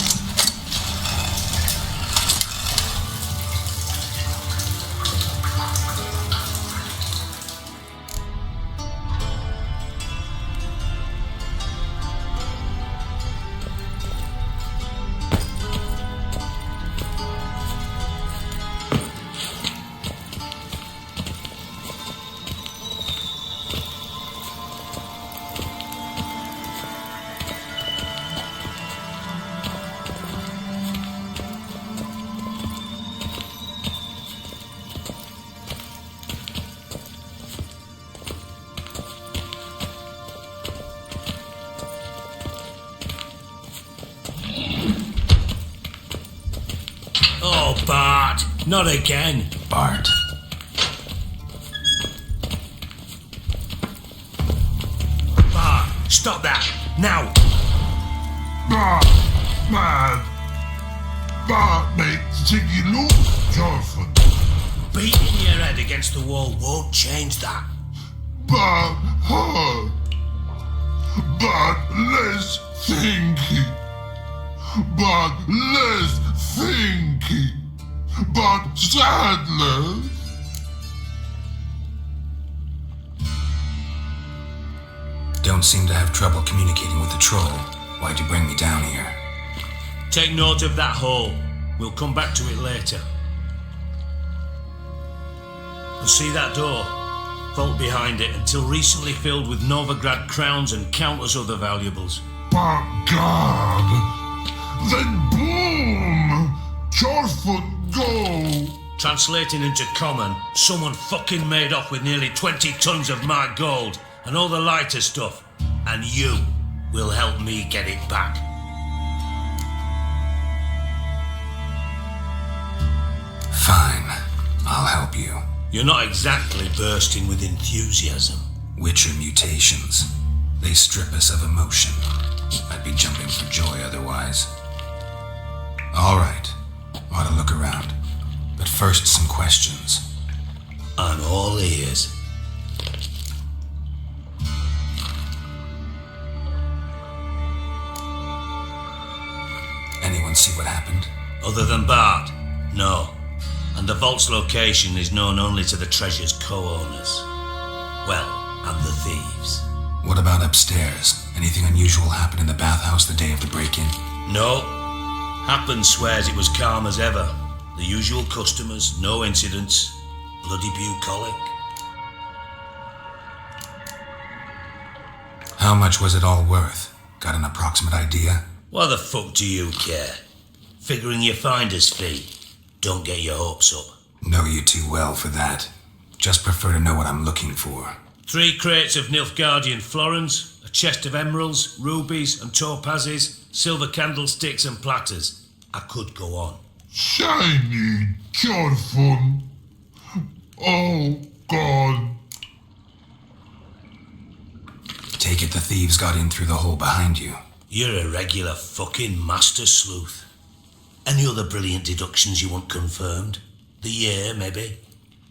Oh, Bart! Not again! Bart. Bart, stop that! Now! Bart, man! Bart makes Ziggy lose, Jonathan. Beating your head against the wall won't change that. Bart hurt. Bart less thinking. But less thinking, but sadness. don't seem to have trouble communicating with the troll. Why'd you bring me down here? Take note of that hole. We'll come back to it later. And see that door? Vault behind it, until recently filled with Novigrad crowns and countless other valuables. By God! Then boom! Chorfoot go! Translating into common, someone fucking made off with nearly 20 tons of my gold and all the lighter stuff. And you will help me get it back. Fine. I'll help you. You're not exactly bursting with enthusiasm. Witcher mutations. They strip us of emotion. I'd be jumping for joy otherwise. All right. Ought to look around. But first, some questions. I'm all ears. Anyone see what happened? Other than Bart? No. And the vault's location is known only to the treasure's co-owners. Well, and the thieves. What about upstairs? Anything unusual happen in the bathhouse the day of the break-in? No. Happen swears it was calm as ever. The usual customers, no incidents. Bloody bucolic. How much was it all worth? Got an approximate idea? Why the fuck do you care? Figuring your finder's fee. Don't get your hopes up. Know you too well for that. Just prefer to know what I'm looking for. 3 crates of Nilfgaardian florins, a chest of emeralds, rubies and topazes, silver candlesticks and platters. I could go on. Shiny Chorfun. Oh, God. Take it the thieves got in through the hole behind you. You're a regular fucking master sleuth. Any other brilliant deductions you want confirmed? The year, maybe?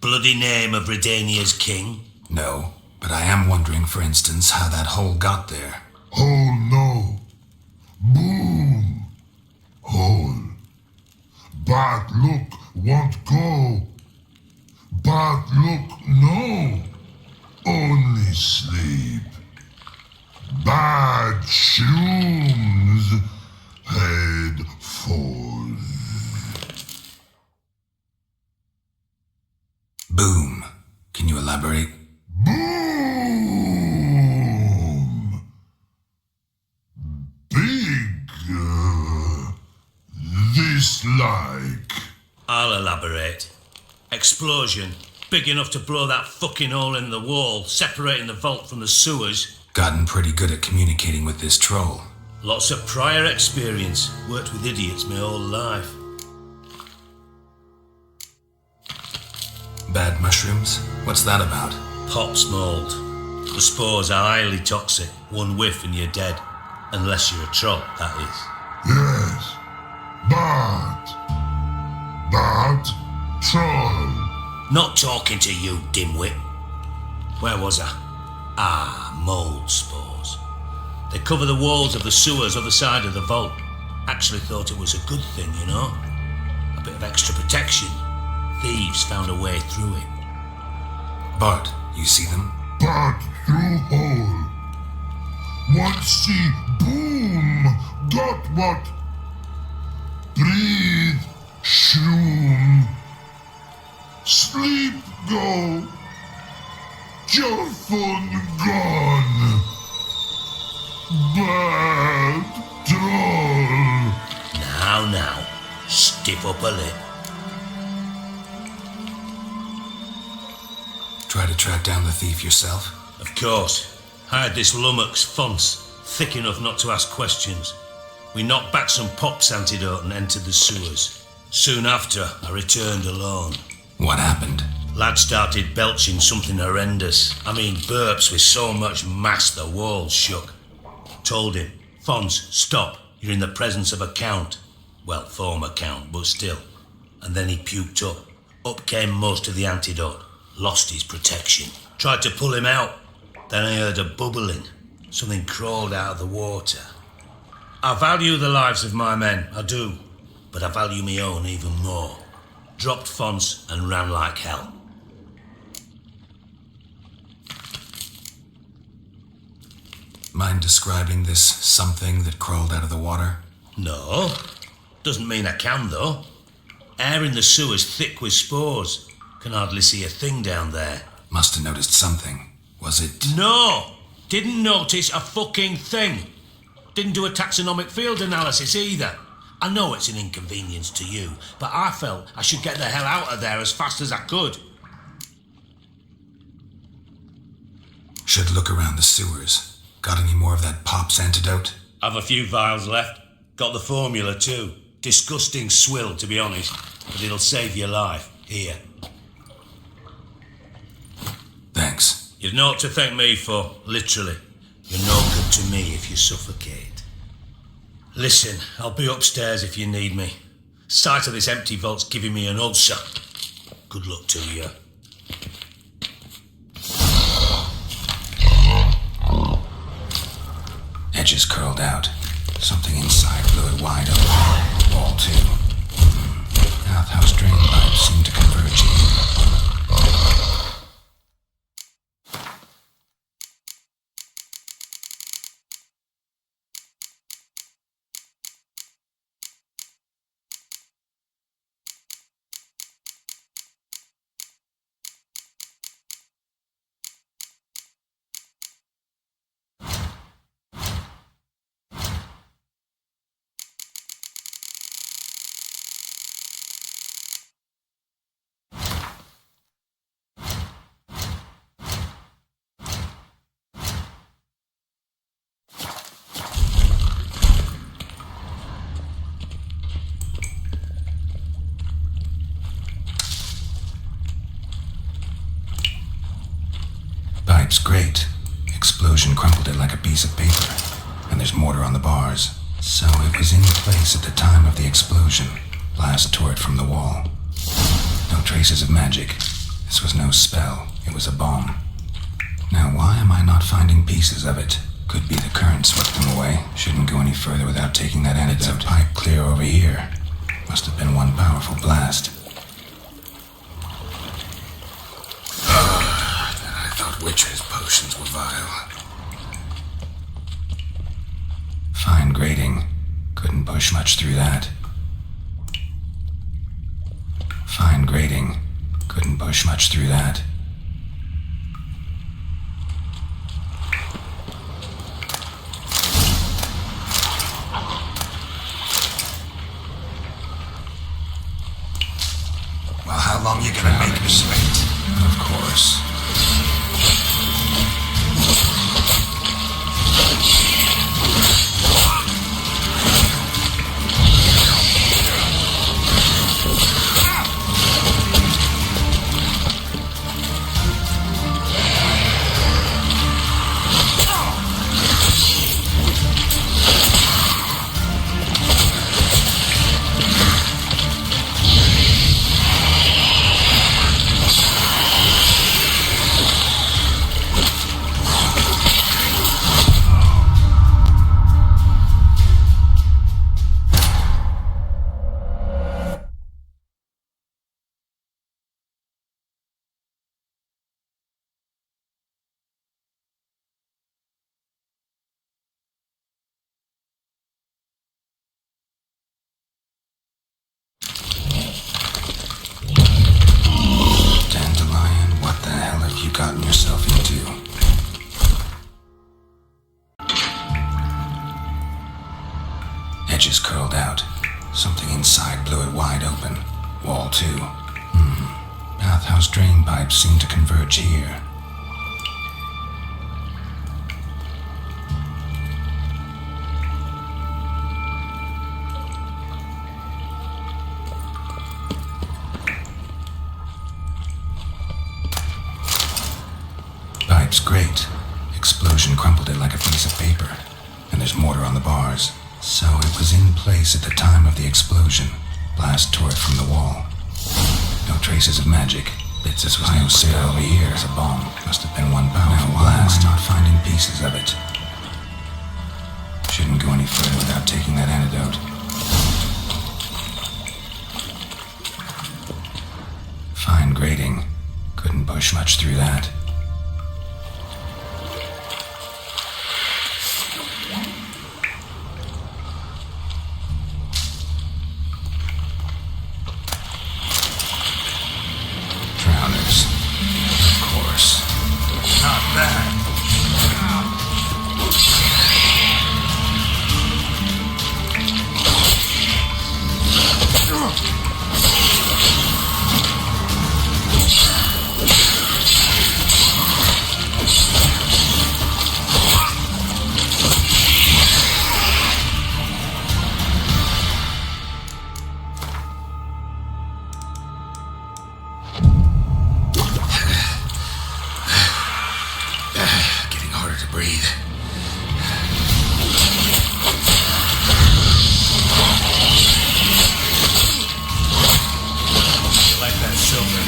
Bloody name of Redania's king? No, but I am wondering, for instance, how that hole got there. Oh, no. Boom. Hole. Bad look won't go. Bad look no. Only sleep. Bad shrooms. Head falls. Boom. Can you elaborate? Boom. Big. This like. I'll elaborate. Explosion. Big enough to blow that fucking hole in the wall, separating the vault from the sewers. Gotten pretty good at communicating with this troll. Lots of prior experience. Worked with idiots my whole life. Bad mushrooms? What's that about? Pops mold. The spores are highly toxic. One whiff and you're dead. Unless you're a troll, that is. Yes. Bad. Bad troll. Not talking to you, dimwit. Where was I? Mold spores. They cover the walls of the sewers other side of the vault. Actually thought it was a good thing, you know? A bit of extra protection. Thieves found a way through it. Bart, you see them? Bad through hole. Once see boom. Got what? Breathe. Shroom. Sleep go. Your phone gone. Bad troll. Now, stiff up a lip. Try to track down the thief yourself? Of course. Hired this lummox Fons, thick enough not to ask questions. We knocked back some Pop's antidote and entered the sewers. Soon after, I returned alone. What happened? Lad started belching something horrendous. I mean, burps with so much mass the walls shook. Told him, Fons, stop. You're in the presence of a count. Well, former count, but still. And then he puked up. Up came most of the antidote. Lost his protection. Tried to pull him out. Then I heard a bubbling. Something crawled out of the water. I value the lives of my men, I do. But I value my own even more. Dropped Fons and ran like hell. Mind describing this something that crawled out of the water? No. Doesn't mean I can, though. Air in the sewer's thick with spores. Can hardly see a thing down there. Must have noticed something. Was it... No! Didn't notice a fucking thing. Didn't do a taxonomic field analysis either. I know it's an inconvenience to you, but I felt I should get the hell out of there as fast as I could. Should look around the sewers. Got any more of that Pop's antidote? I've a few vials left. Got the formula too. Disgusting swill, to be honest, but it'll save your life. Here. Thanks. You've naught to thank me for, literally. You're no good to me if you suffocate. Listen, I'll be upstairs if you need me. Sight of this empty vault's giving me an ulcer. Good luck to you. Edges curled out. Something inside blew it wide open. Wall 2. Bathhouse drain pipes seemed to converge here. Pipe's great. Explosion crumpled it like a piece of paper. And there's mortar on the bars. So it was in place at the time of the explosion. Blast tore it from the wall. No traces of magic. This was no spell. It was a bomb. Now why am I not finding pieces of it? Could be the current swept them away. Shouldn't go any further without taking that antidote. It's a pipe clear over here. Must have been one powerful blast. Witch's potions were vile. Fine grating. Couldn't push much through that. Fine grating. Couldn't push much through that. Well, how long you gonna make me wait? Of course. Gotten yourself into. Edges curled out. Something inside blew it wide open. Wall 2. Bathhouse drain pipes seem to converge here. Pipe's great. Explosion crumpled it like a piece of paper. And there's mortar on the bars. So it was in place at the time of the explosion. Blast tore it from the wall. No traces of magic. Bits of no spell over here. It's a bomb. Must have been one powerful blast. Not finding pieces of it. Shouldn't go any further without taking that antidote. Fine grating. Couldn't push much through that. Breathe. You like that silver?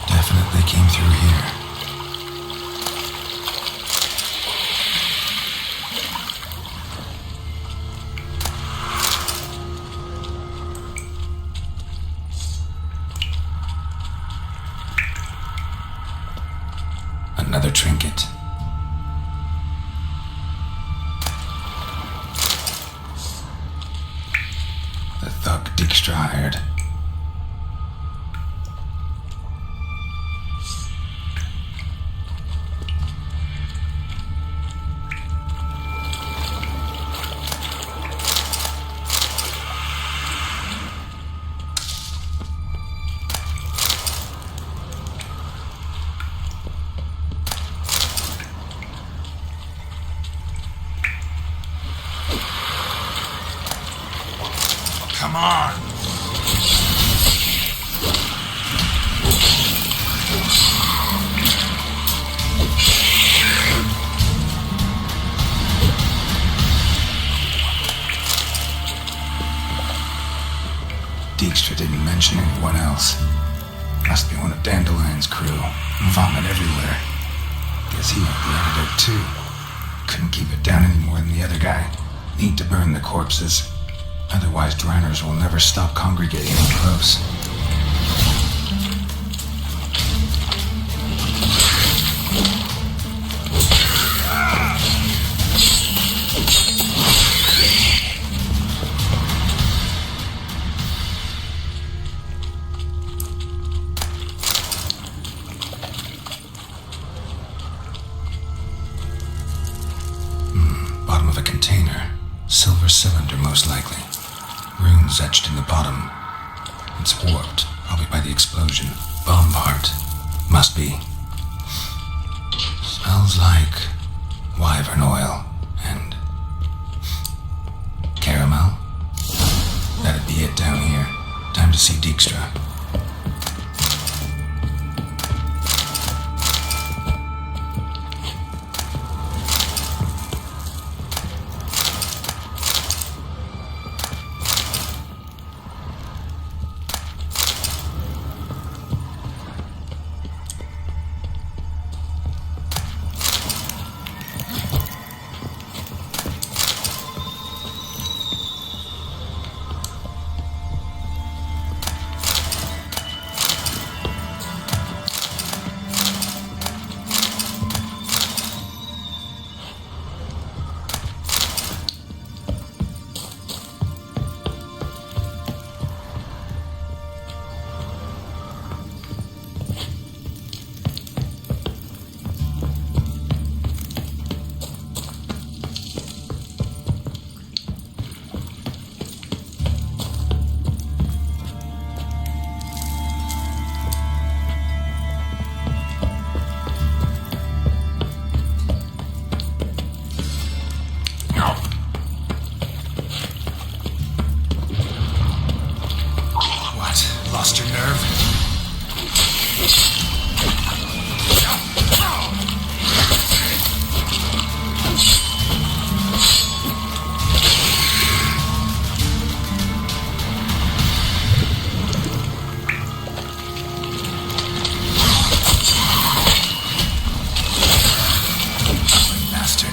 Definitely came through here. Another trinket. The thug Dijkstra hired. Come on! Dijkstra didn't mention anyone else. Must be one of Dandelion's crew. Vomit everywhere. Guess he had the antidote too. Couldn't keep it down any more than the other guy. Need to burn the corpses. Otherwise, drowners will never stop congregating close. Bottom of a container. Silver cylinder, most likely. Runes etched in the bottom. It's warped, probably by the explosion. Bomb part. Must be. Smells like wyvern oil and caramel. That'd be it down here. Time to see Dijkstra. Lost your nerve? Bastard.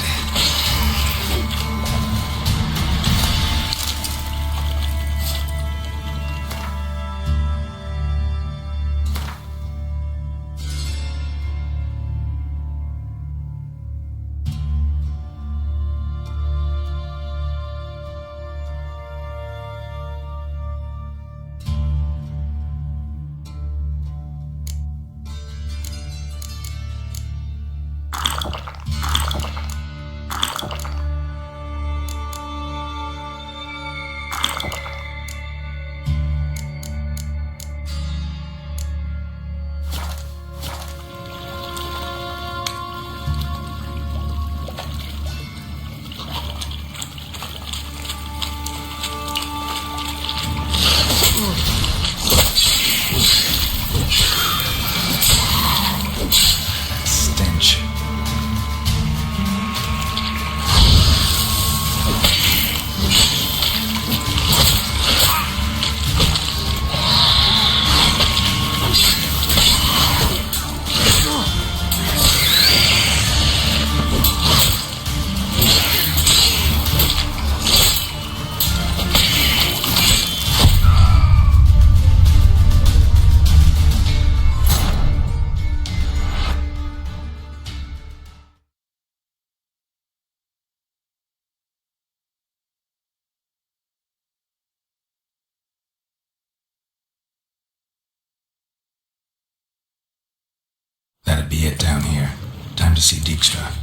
to see Dijkstra.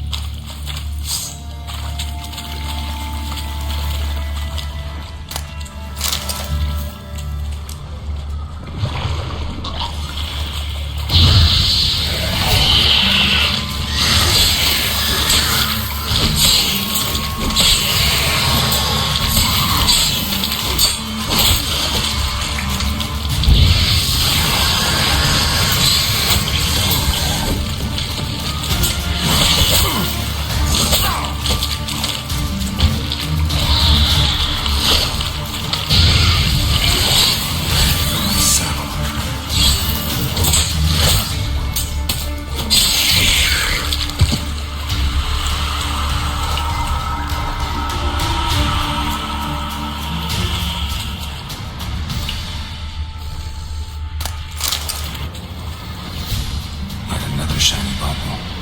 Shiny bauble.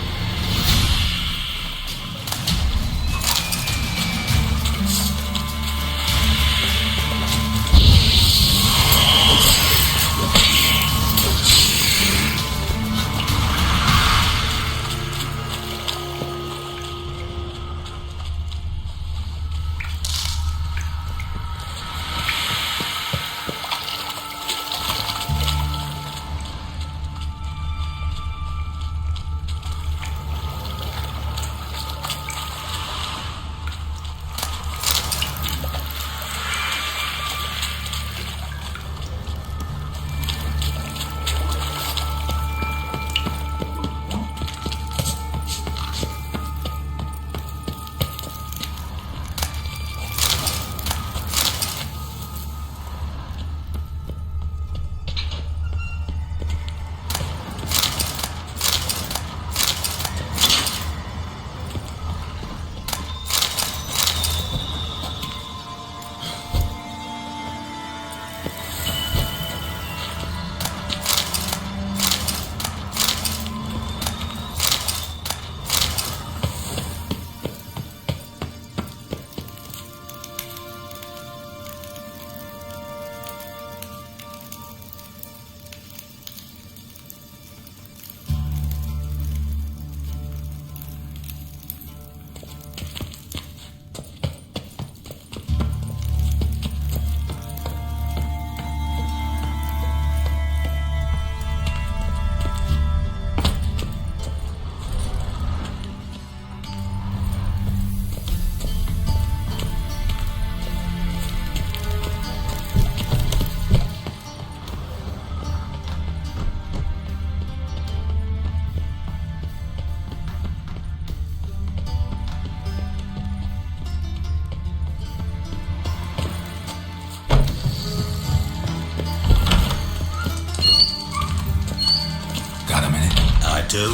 do.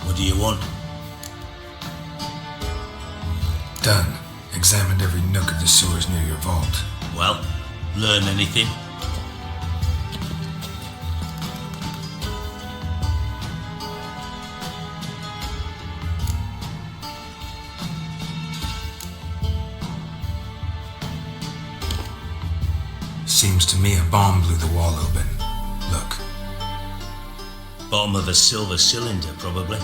What do you want? Done. Examined every nook of the sewers near your vault. Well, learn anything? Seems to me a bomb blew the wall open. Look. Bottom of a silver cylinder, probably.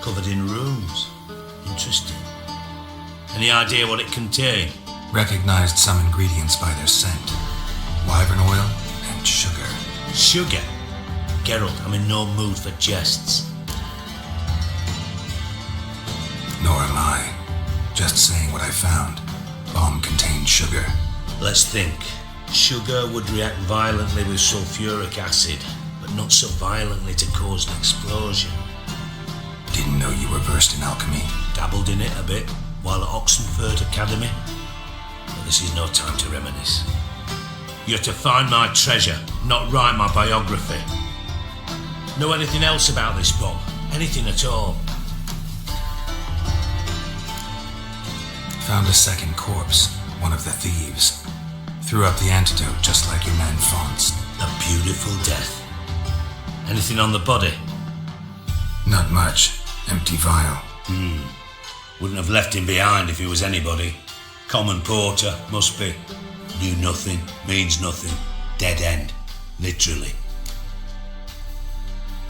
Covered in runes. Interesting. Any idea what it contained? Recognized some ingredients by their scent. Wyvern oil and sugar. Sugar? Geralt, I'm in no mood for jests. Nor am I. Just saying what I found. Bomb contained sugar. Let's think. Sugar would react violently with sulfuric acid, but not so violently to cause an explosion. Didn't know you were versed in alchemy. Dabbled in it a bit while at Oxenford Academy. But this is no time to reminisce. You're to find my treasure, not write my biography. Know anything else about this bomb? Anything at all? Found a second corpse, one of the thieves. Threw up the antidote just like your man Fonz. A beautiful death. Anything on the body? Not much. Empty vial. Wouldn't have left him behind if he was anybody. Common porter, must be. Knew nothing, means nothing. Dead end. Literally.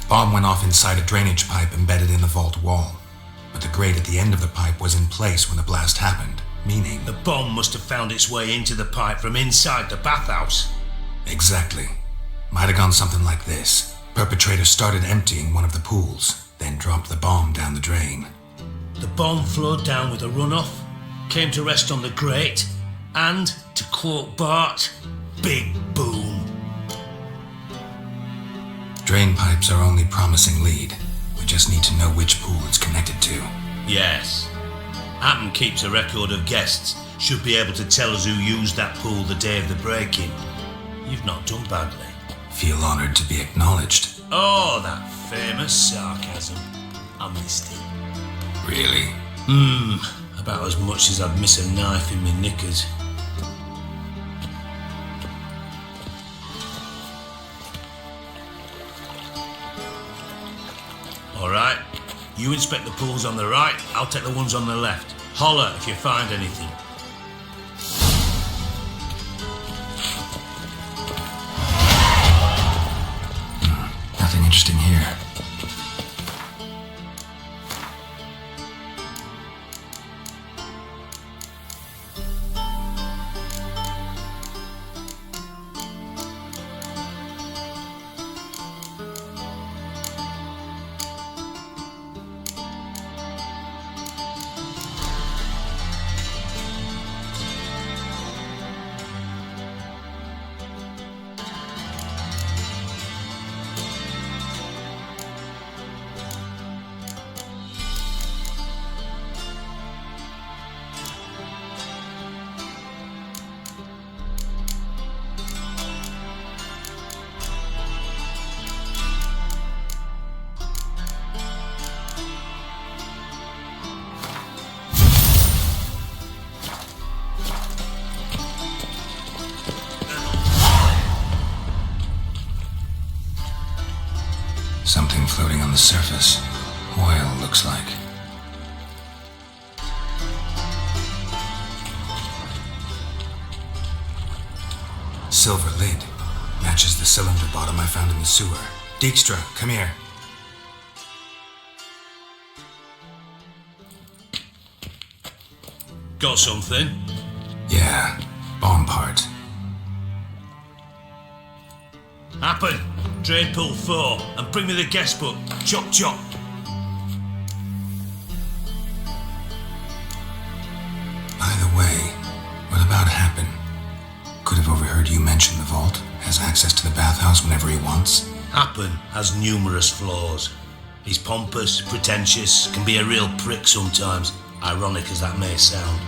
Bomb went off inside a drainage pipe embedded in the vault wall. but the grate at the end of the pipe was in place when the blast happened, meaning... The bomb must have found its way into the pipe from inside the bathhouse. Exactly. Might have gone something like this. Perpetrator started emptying one of the pools, then dropped the bomb down the drain. The bomb flowed down with a runoff, came to rest on the grate, and, to quote Bart, big boom. Drain pipes are only promising lead. We just need to know which pool it's connected to. Yes. Appen keeps a record of guests. Should be able to tell us who used that pool the day of the break-in. You've not done badly. Feel honored to be acknowledged. Oh, that famous sarcasm. I missed it. Really? About as much as I'd miss a knife in my knickers. Alright, you inspect the pools on the right, I'll take the ones on the left. Holler if you find anything. Nothing interesting here. Something floating on the surface. Oil, looks like. Silver lid. Matches the cylinder bottom I found in the sewer. Dijkstra, come here. Got something? Yeah, bomb part. Appen, drain pool 4, and bring me the guest book. Chop chop. By the way, what about Happen? Could have overheard you mention the vault. Has access to the bathhouse whenever he wants. Appen has numerous flaws. He's pompous, pretentious, can be a real prick sometimes, ironic as that may sound.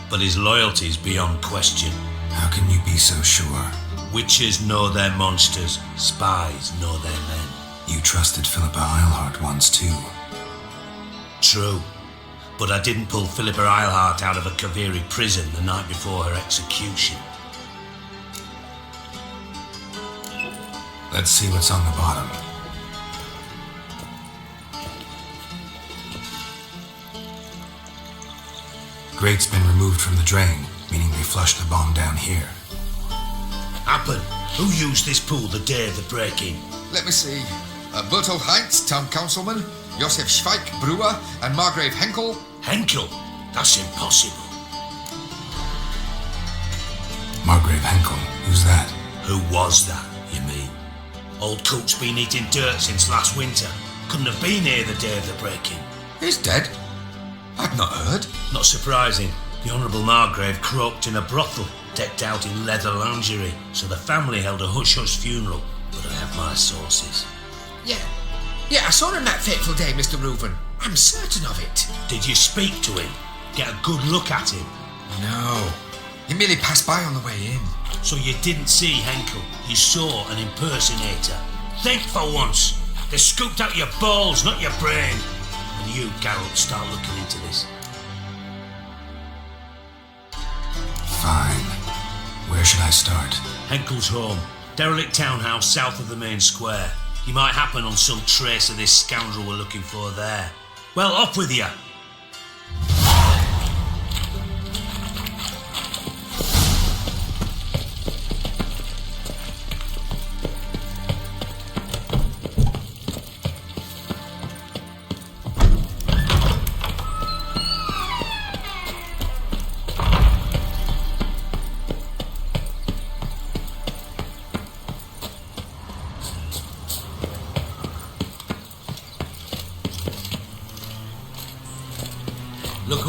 But his loyalty's beyond question. How can you be so sure? Witches know their monsters, spies know their men. You trusted Philippa Eilhart once too. True, but I didn't pull Philippa Eilhart out of a Kaviri prison the night before her execution. Let's see what's on the bottom. Grate's been removed from the drain, meaning they flushed the bomb down here. Appen, who used this pool the day of the break-in? Let me see. Berthold Heinz, town councilman, Josef Schweik, brewer, and Margrave Henkel. Henkel? That's impossible. Margrave Henkel? Who's that? Who was that, you mean? Old coot's been eating dirt since last winter. Couldn't have been here the day of the break-in. He's dead? I'd not heard. Not surprising. The Honourable Margrave croaked in a brothel, decked out in leather lingerie, so the family held a hush-hush funeral, but I have my sources. Yeah, I saw him that fateful day, Mr. Reuven. I'm certain of it. Did you speak to him? Get a good look at him? No. He merely passed by on the way in. So you didn't see Henkel, you saw an impersonator. Think for once. They scooped out your balls, not your brain. And you, Geralt, start looking into this. Fine. Where should I start? Henkel's home. Derelict townhouse south of the main square. You might happen on some trace of this scoundrel we're looking for there. Well, off with you.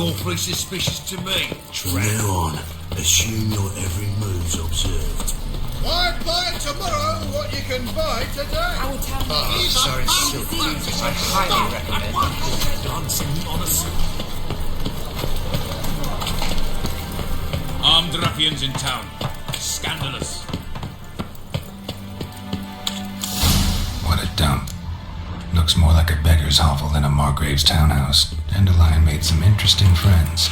awfully suspicious to me. From now on, assume your every move's observed. Why buy tomorrow what you can buy today? Oh, sorry, Silky. I highly recommend dancing on a Armed ruffians in town. Scandalous. What a dump. Looks more like a beggar's hovel than a Margrave's townhouse. Dandelion made some interesting friends.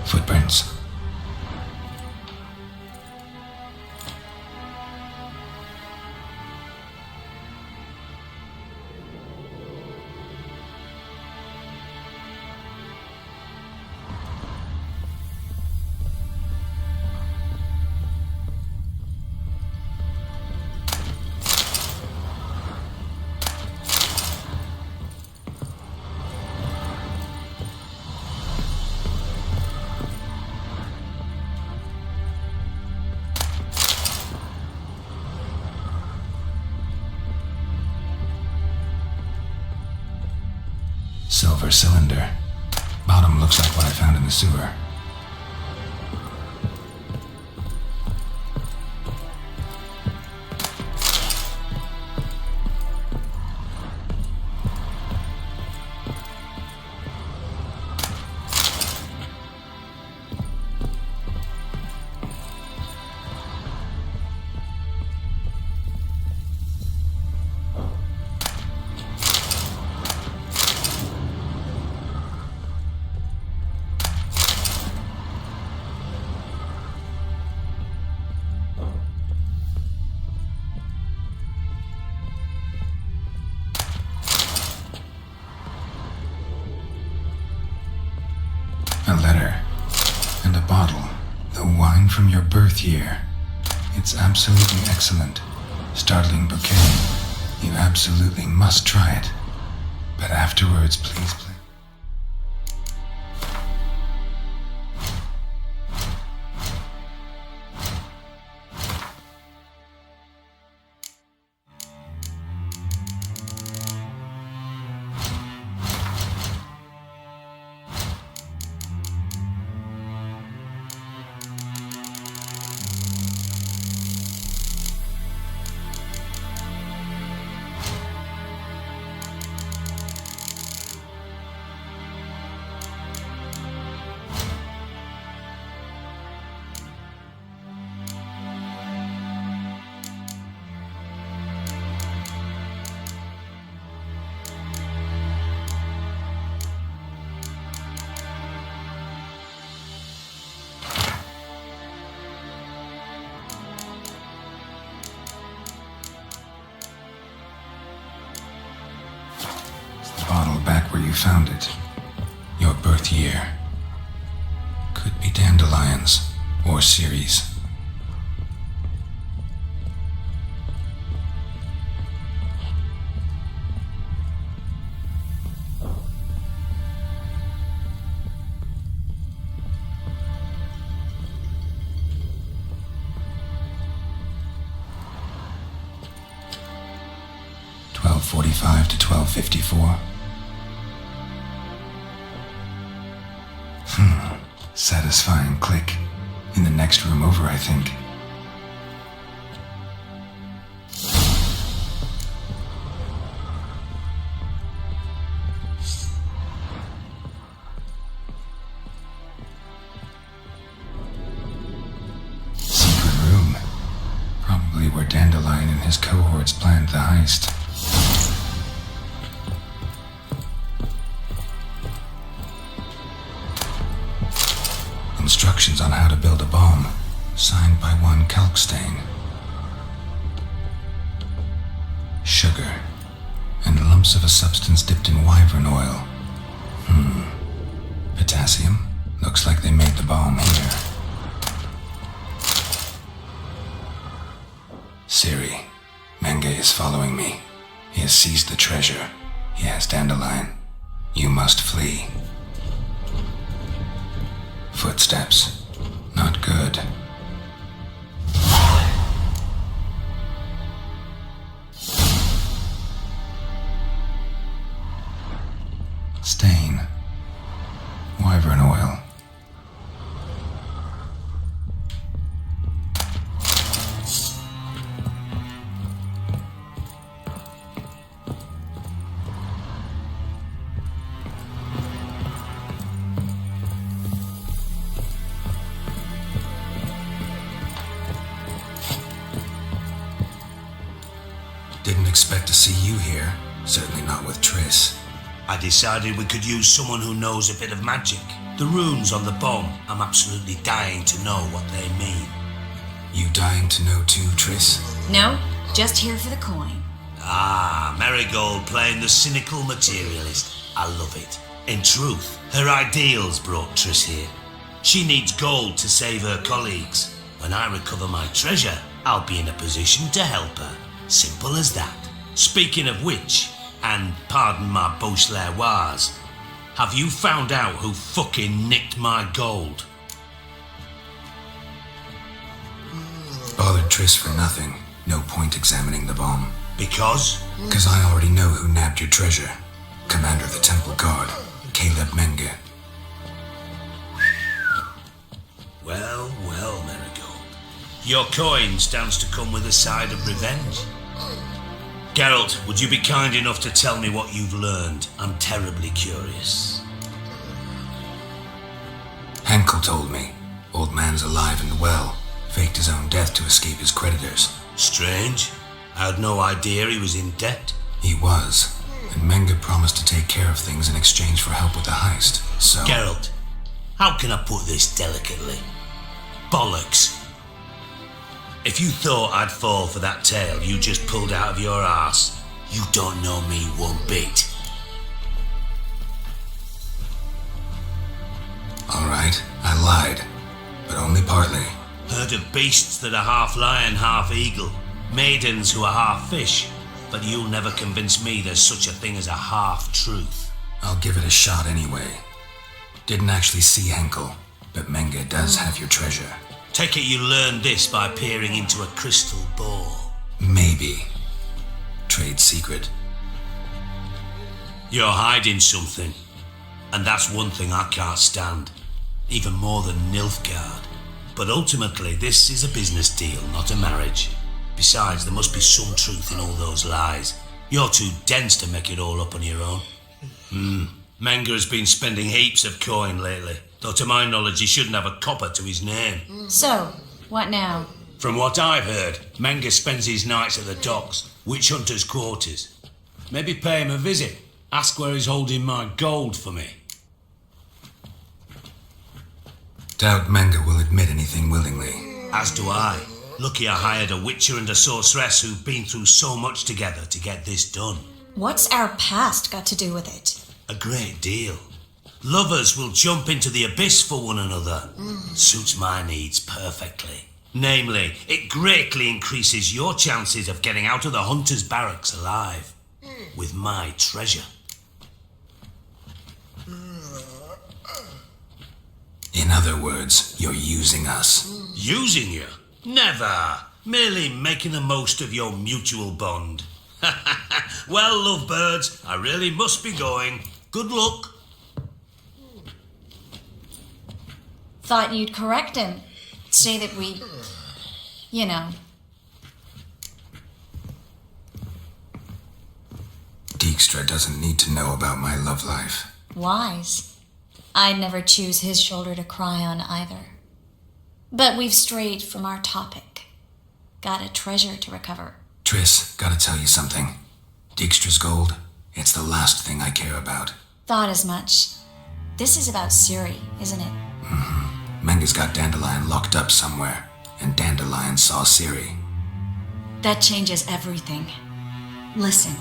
Footprints. Silver cylinder. Bottom looks like what I found in the sewer. A letter. And a bottle. The wine from your birth year. It's absolutely excellent. Startling bouquet. You absolutely must try it. But afterwards, please. Bottle back where you found it. Your birth year. Could be dandelions or Ceres. .45 to 12:54. Satisfying click. In the next room over, I think. Secret room. Probably where Dandelion and his cohorts planned the heist. Instructions on how to build a bomb, signed by one Kalkstain. Sugar, and lumps of a substance dipped in wyvern oil. Potassium? Looks like they made the bomb here. Siri, Menge is following me. He has seized the treasure. He has Dandelion. You must flee. Footsteps. Good. Stain. Wyvern oil. Didn't expect to see you here. Certainly not with Triss. I decided we could use someone who knows a bit of magic. The runes on the bomb, I'm absolutely dying to know what they mean. You dying to know too, Triss? No, just here for the coin. Ah, Marigold playing the cynical materialist. I love it. In truth, her ideals brought Triss here. She needs gold to save her colleagues. When I recover my treasure, I'll be in a position to help her. Simple as that. Speaking of which, and pardon my Beauclervois, have you found out who fucking nicked my gold? Bothered Triss for nothing. No point examining the bomb. Because? Because I already know who nabbed your treasure. Commander of the Temple Guard, Caleb Menge. Well, well, Marigold. Your coin stands to come with a side of revenge. Geralt, would you be kind enough to tell me what you've learned? I'm terribly curious. Henkel told me. Old man's alive and well. Faked his own death to escape his creditors. Strange. I had no idea he was in debt. He was. And Menge promised to take care of things in exchange for help with the heist. So... Geralt, how can I put this delicately? Bollocks. If you thought I'd fall for that tale you just pulled out of your arse, you don't know me one bit. Alright, I lied. But only partly. Heard of beasts that are half lion, half eagle. Maidens who are half fish. But you'll never convince me there's such a thing as a half-truth. I'll give it a shot anyway. Didn't actually see Henkel, but Menge does have your treasure. Take it you learned this by peering into a crystal ball. Maybe. Trade secret. You're hiding something. And that's one thing I can't stand. Even more than Nilfgaard. But ultimately, this is a business deal, not a marriage. Besides, there must be some truth in all those lies. You're too dense to make it all up on your own. Menge has been spending heaps of coin lately. Though to my knowledge, he shouldn't have a copper to his name. So, what now? From what I've heard, Menge spends his nights at the docks, witch hunters' quarters. Maybe pay him a visit. Ask where he's holding my gold for me. Doubt Menge will admit anything willingly. As do I. Lucky I hired a witcher and a sorceress who've been through so much together to get this done. What's our past got to do with it? A great deal. Lovers will jump into the abyss for one another. Suits my needs perfectly. Namely, it greatly increases your chances of getting out of the hunter's barracks alive. With my treasure. In other words, you're using us. Using you? Never. Merely making the most of your mutual bond. Well, lovebirds, I really must be going. Good luck. Thought you'd correct him. Say that we... you know. Dijkstra doesn't need to know about my love life. Wise. I'd never choose his shoulder to cry on either. But we've strayed from our topic. Got a treasure to recover. Triss, gotta tell you something. Dijkstra's gold, it's the last thing I care about. Thought as much. This is about Ciri, isn't it? Menge's got Dandelion locked up somewhere, and Dandelion saw Ciri. That changes everything. Listen,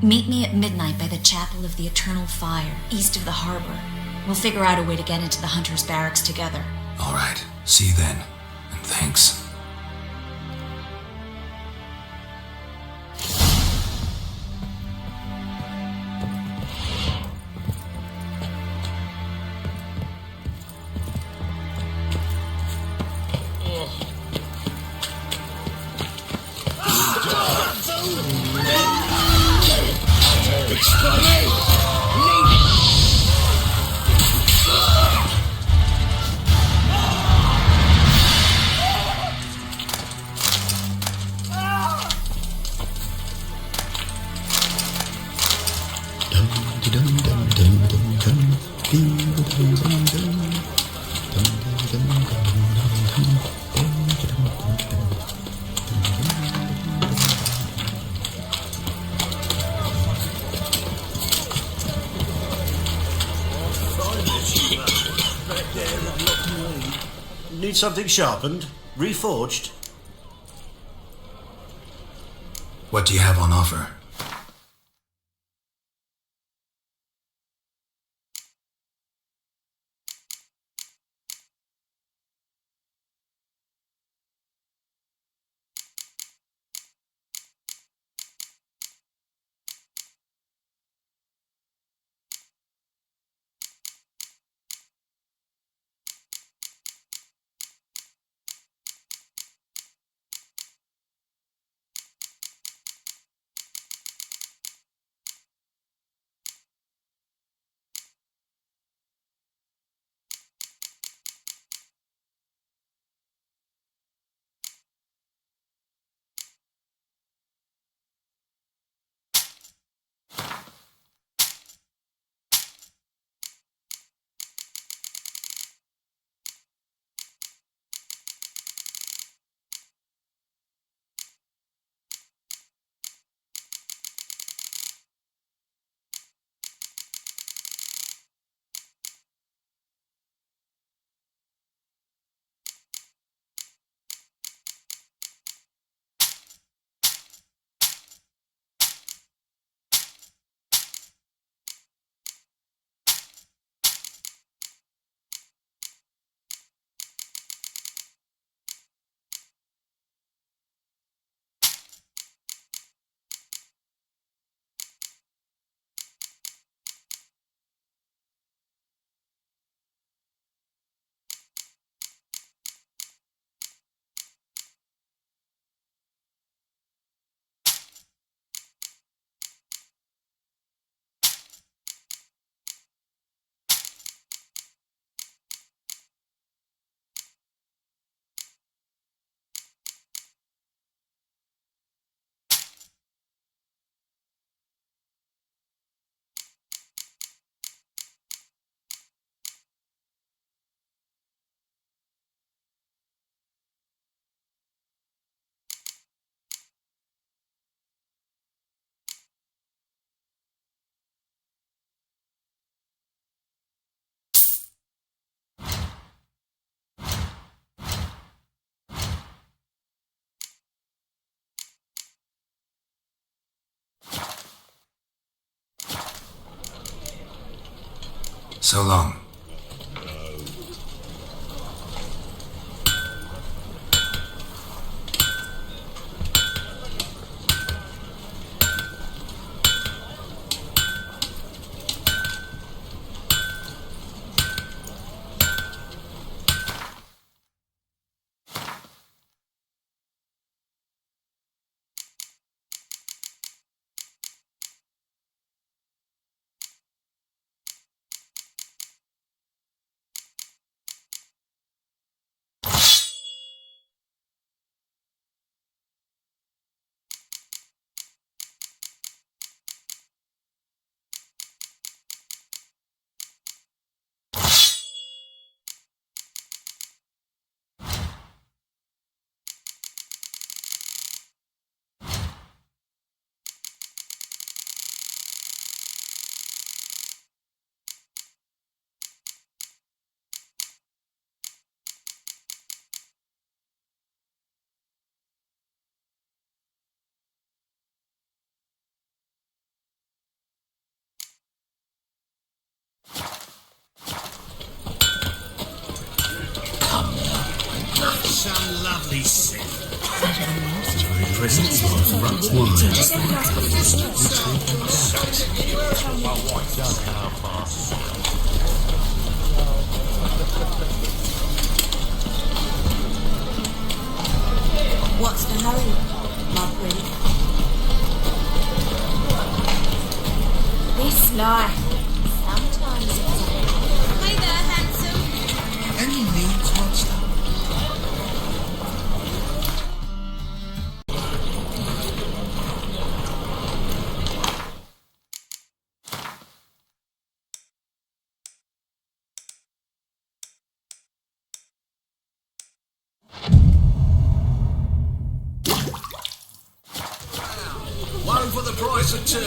meet me at midnight by the Chapel of the Eternal Fire, east of the harbor. We'll figure out a way to get into the Hunter's Barracks together. All right, see you then, and thanks. This for me! Leave it! Need something sharpened? Reforged? What do you have on offer? So long. Some lovely scene. What's the hurry, my pretty? lie. Sometimes it's Hey there, handsome. Any needs, monster? One for the price of two.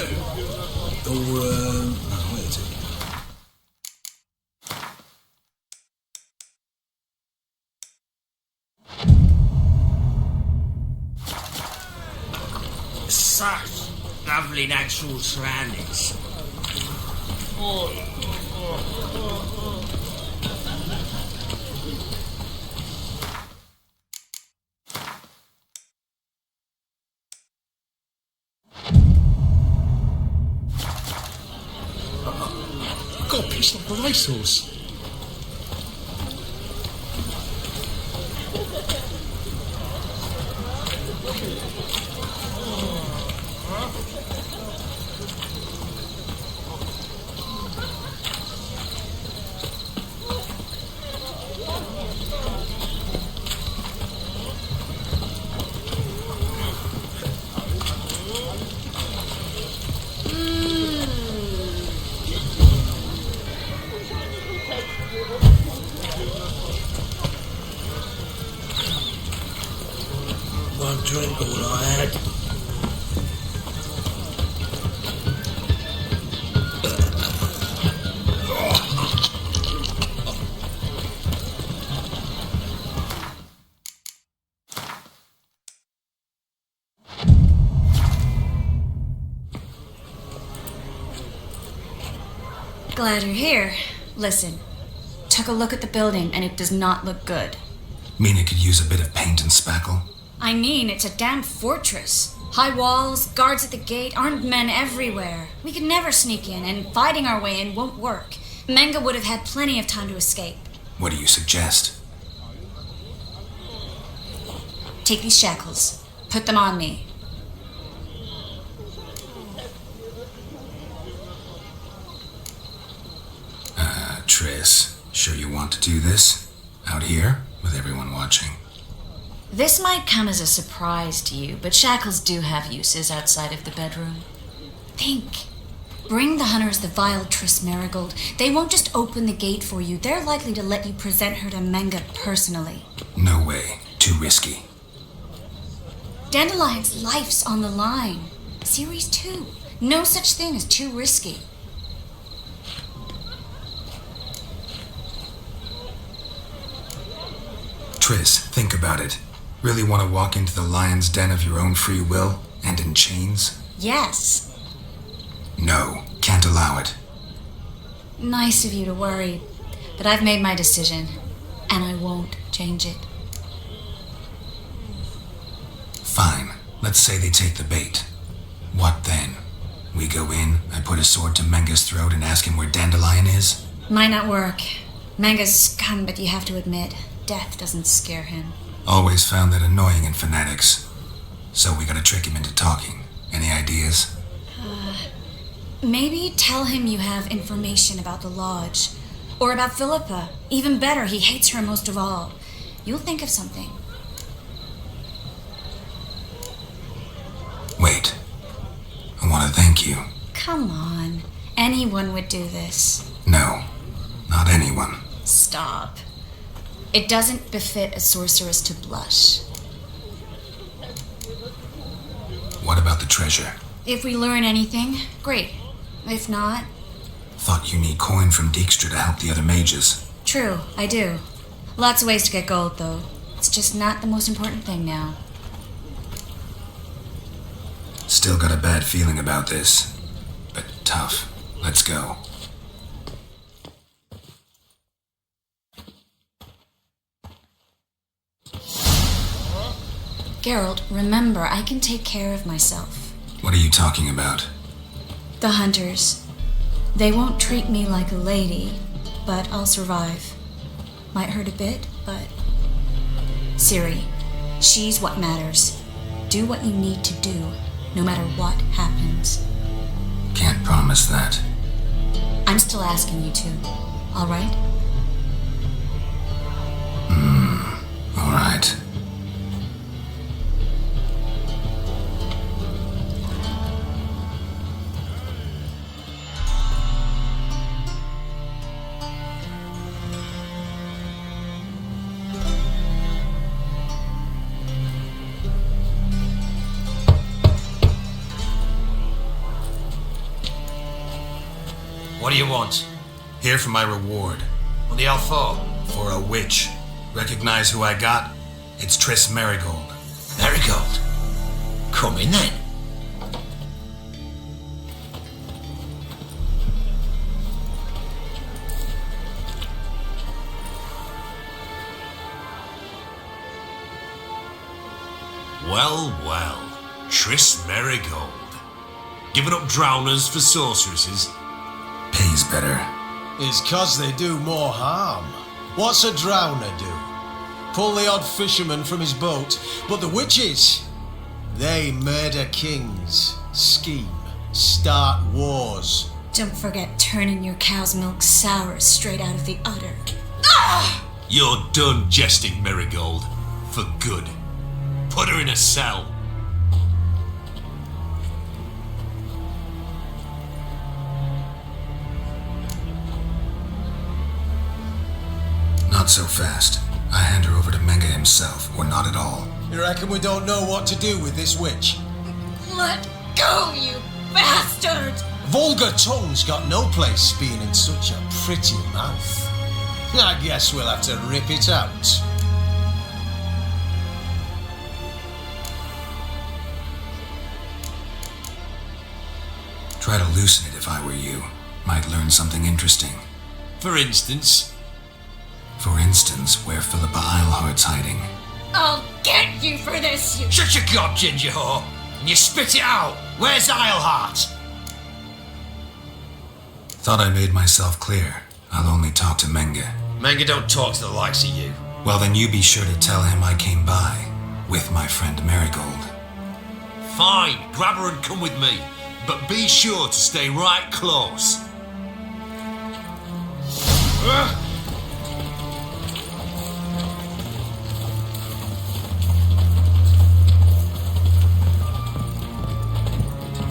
Or, no, wait a second. Such lovely natural surroundings. I've got a piece like a racehorse. One drink all I had. Glad you're here. Listen, took a look at the building and it does not look good. Mean it could use a bit of paint and spackle? I mean, it's a damn fortress. High walls, guards at the gate, armed men everywhere. We could never sneak in, and fighting our way in won't work. Menga would have had plenty of time to escape. What do you suggest? Take these shackles. Put them on me. Triss, sure you want to do this? Out here, with everyone watching? This might come as a surprise to you, but shackles do have uses outside of the bedroom. Think. Bring the hunters the vile Triss Marigold. They won't just open the gate for you. They're likely to let you present her to Menga personally. No way. Too risky. Dandelion's life's on the line. Series 2. No such thing as too risky. Triss, think about it. Really want to walk into the lion's den of your own free will and in chains? Yes. No, can't allow it. Nice of you to worry, but I've made my decision, and I won't change it. Fine. Let's say they take the bait. What then? We go in, I put a sword to Menga's throat and ask him where Dandelion is? Might not work. Menga's scum, but you have to admit, death doesn't scare him. Always found that annoying in fanatics. So we gotta trick him into talking. Any ideas? Maybe tell him you have information about the lodge. Or about Philippa. Even better, he hates her most of all. You'll think of something. Wait. I want to thank you. Come on. Anyone would do this. No. Not anyone. Stop. It doesn't befit a sorceress to blush. What about the treasure? If we learn anything, great. If not... Thought you need coin from Dijkstra to help the other mages. True, I do. Lots of ways to get gold, though. It's just not the most important thing now. Still got a bad feeling about this. But tough. Let's go. Geralt, remember, I can take care of myself. What are you talking about? The hunters. They won't treat me like a lady, but I'll survive. Might hurt a bit, but... Ciri, she's what matters. Do what you need to do, no matter what happens. Can't promise that. I'm still asking you to. All right? All right. What do you want? Here for my reward. What the hell for? For a witch. Recognize who I got? It's Triss Marigold. Marigold? Come in then. Well, well. Triss Marigold. Giving up drowners for sorceresses? Pays better. It's 'cause they do more harm. What's a drowner do? Pull the odd fisherman from his boat. But the witches, they murder kings, scheme, start wars. Don't forget turning your cow's milk sour straight out of the udder. You're done jesting, Marigold. For good. Put her in a cell. Not so fast. I hand her over to Menga himself, or not at all. You reckon we don't know what to do with this witch? Let go, you bastard! Vulgar tongue's got no place being in such a pretty mouth. I guess we'll have to rip it out. Try to loosen it if I were you. Might learn something interesting. For instance? For instance, where Philippa Eilhart's hiding. I'll get you for this, you... Shut your gob, ginger whore! And you spit it out! Where's Eilhart? Thought I made myself clear. I'll only talk to Menga. Menga don't talk to the likes of you. Well, then you be sure to tell him I came by. With my friend Marigold. Fine, grab her and come with me. But be sure to stay right close.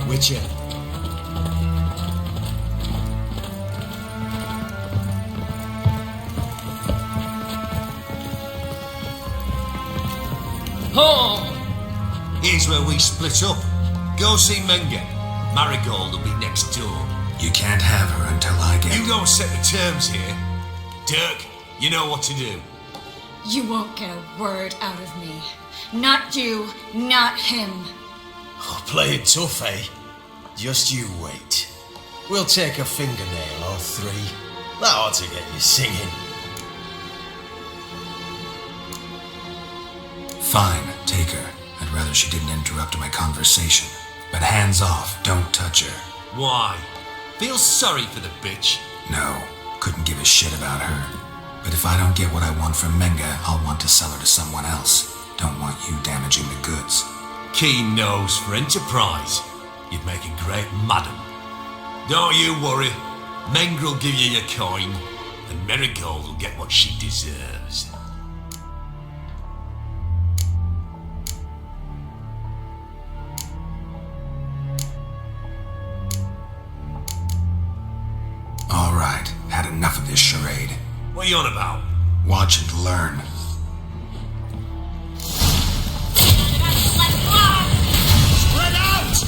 Witcher. Here's where we split up. Go see Menga. Marigold will be next door. You can't have her until I get... You don't set the terms here. Dirk, you know what to do. You won't get a word out of me. Not you, not him. Oh, play it tough, eh? Just you wait. We'll take a fingernail or three. That ought to get you singing. Fine, take her. I'd rather she didn't interrupt my conversation. But hands off, don't touch her. Why? Feel sorry for the bitch? No, couldn't give a shit about her. But if I don't get what I want from Menga, I'll want to sell her to someone else. Don't want you damaging the goods. Keen nose for enterprise. You'd make a great madam. Don't you worry. Mengrel will give you your coin, and Marigold will get what she deserves. All right, had enough of this charade. What are you on about? Watch and learn. Spread out!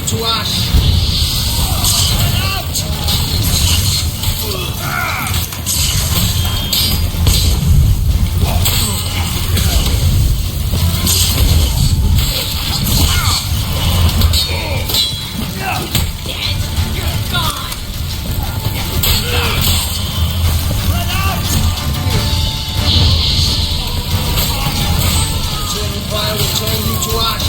to ash. Fire will turn you to ash.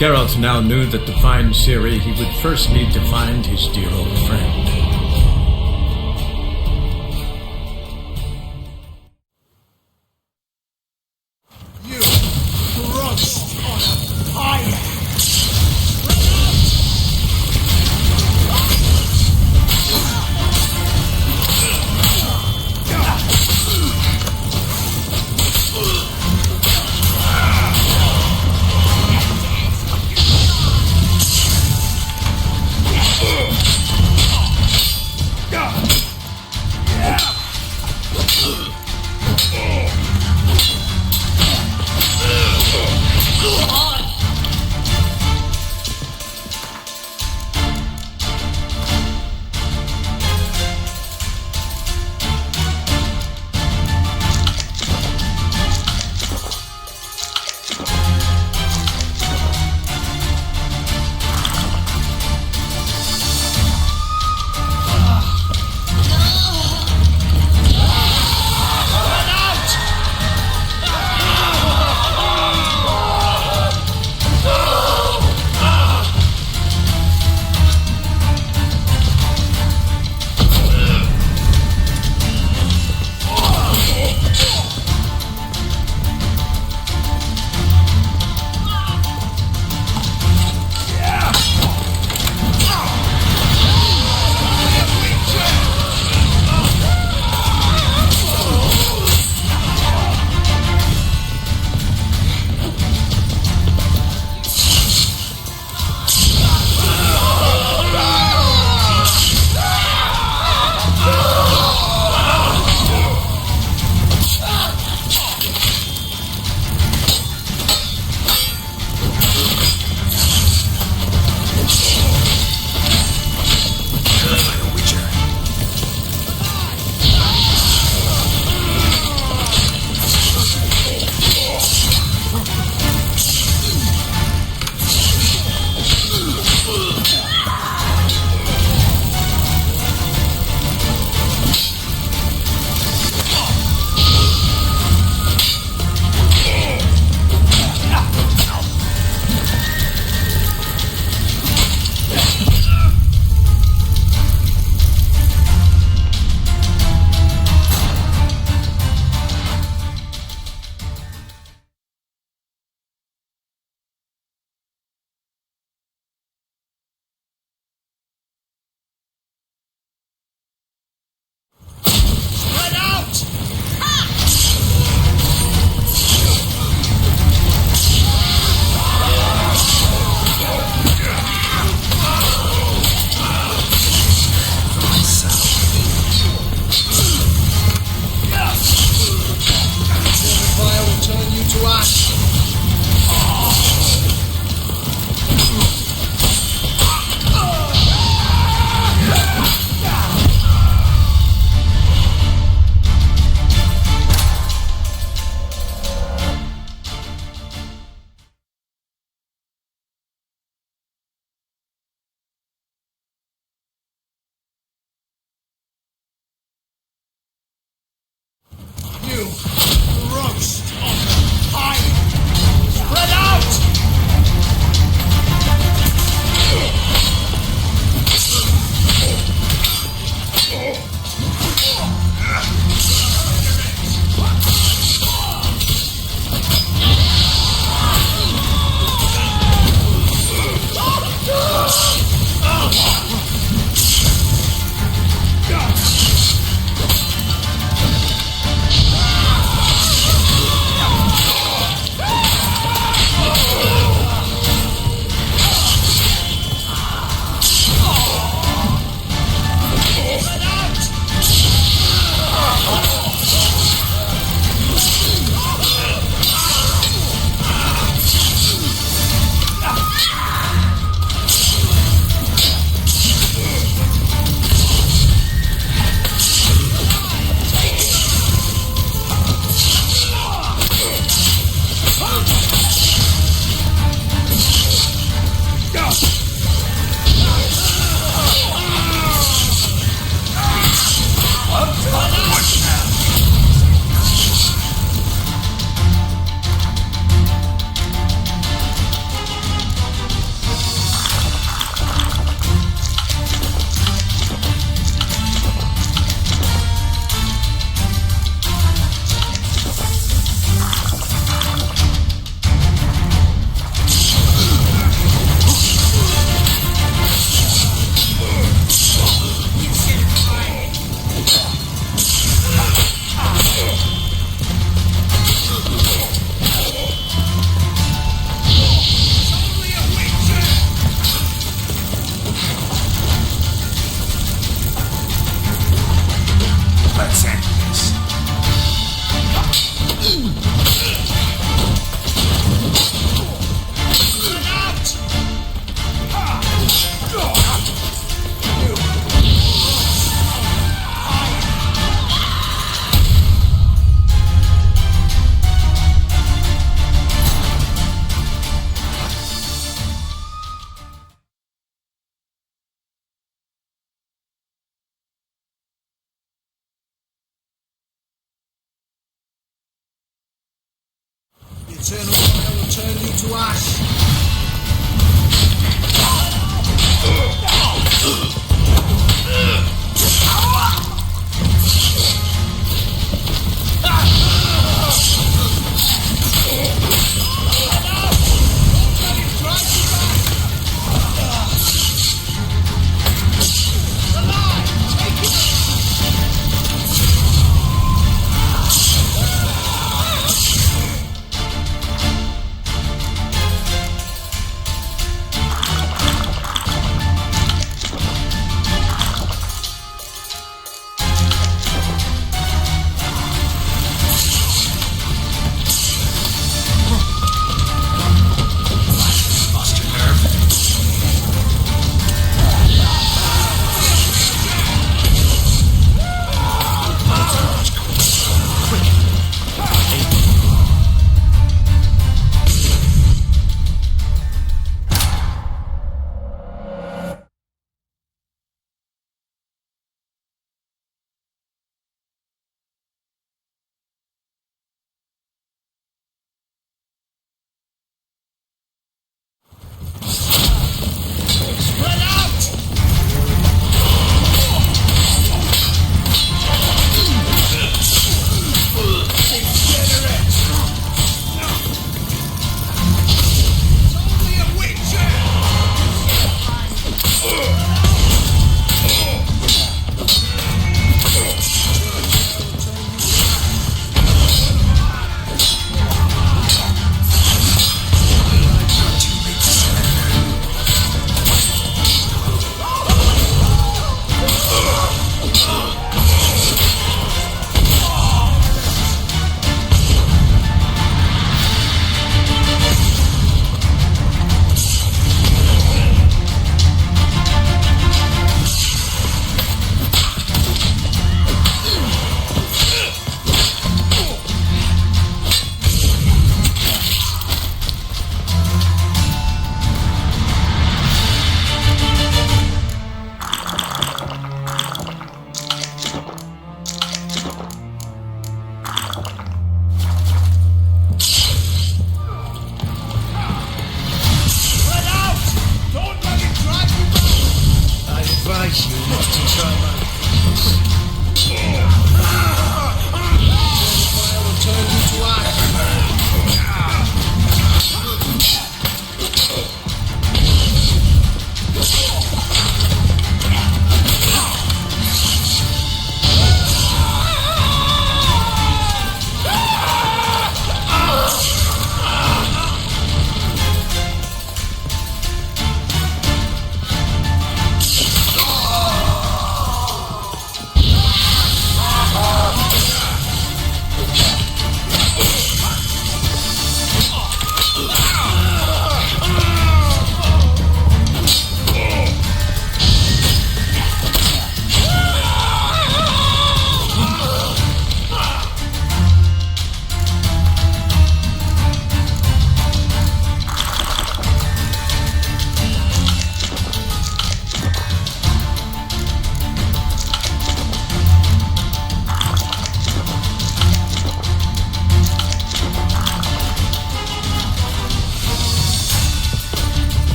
Geralt now knew that to find Ciri, he would first need to find his dear old friend. You crust on a fire. Eternal fire will turn you to ash.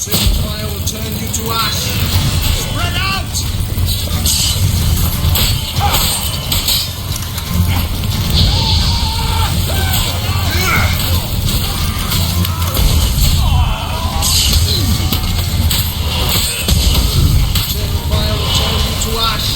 Fire will turn you to ash. Spread out! Fire will turn you to ash.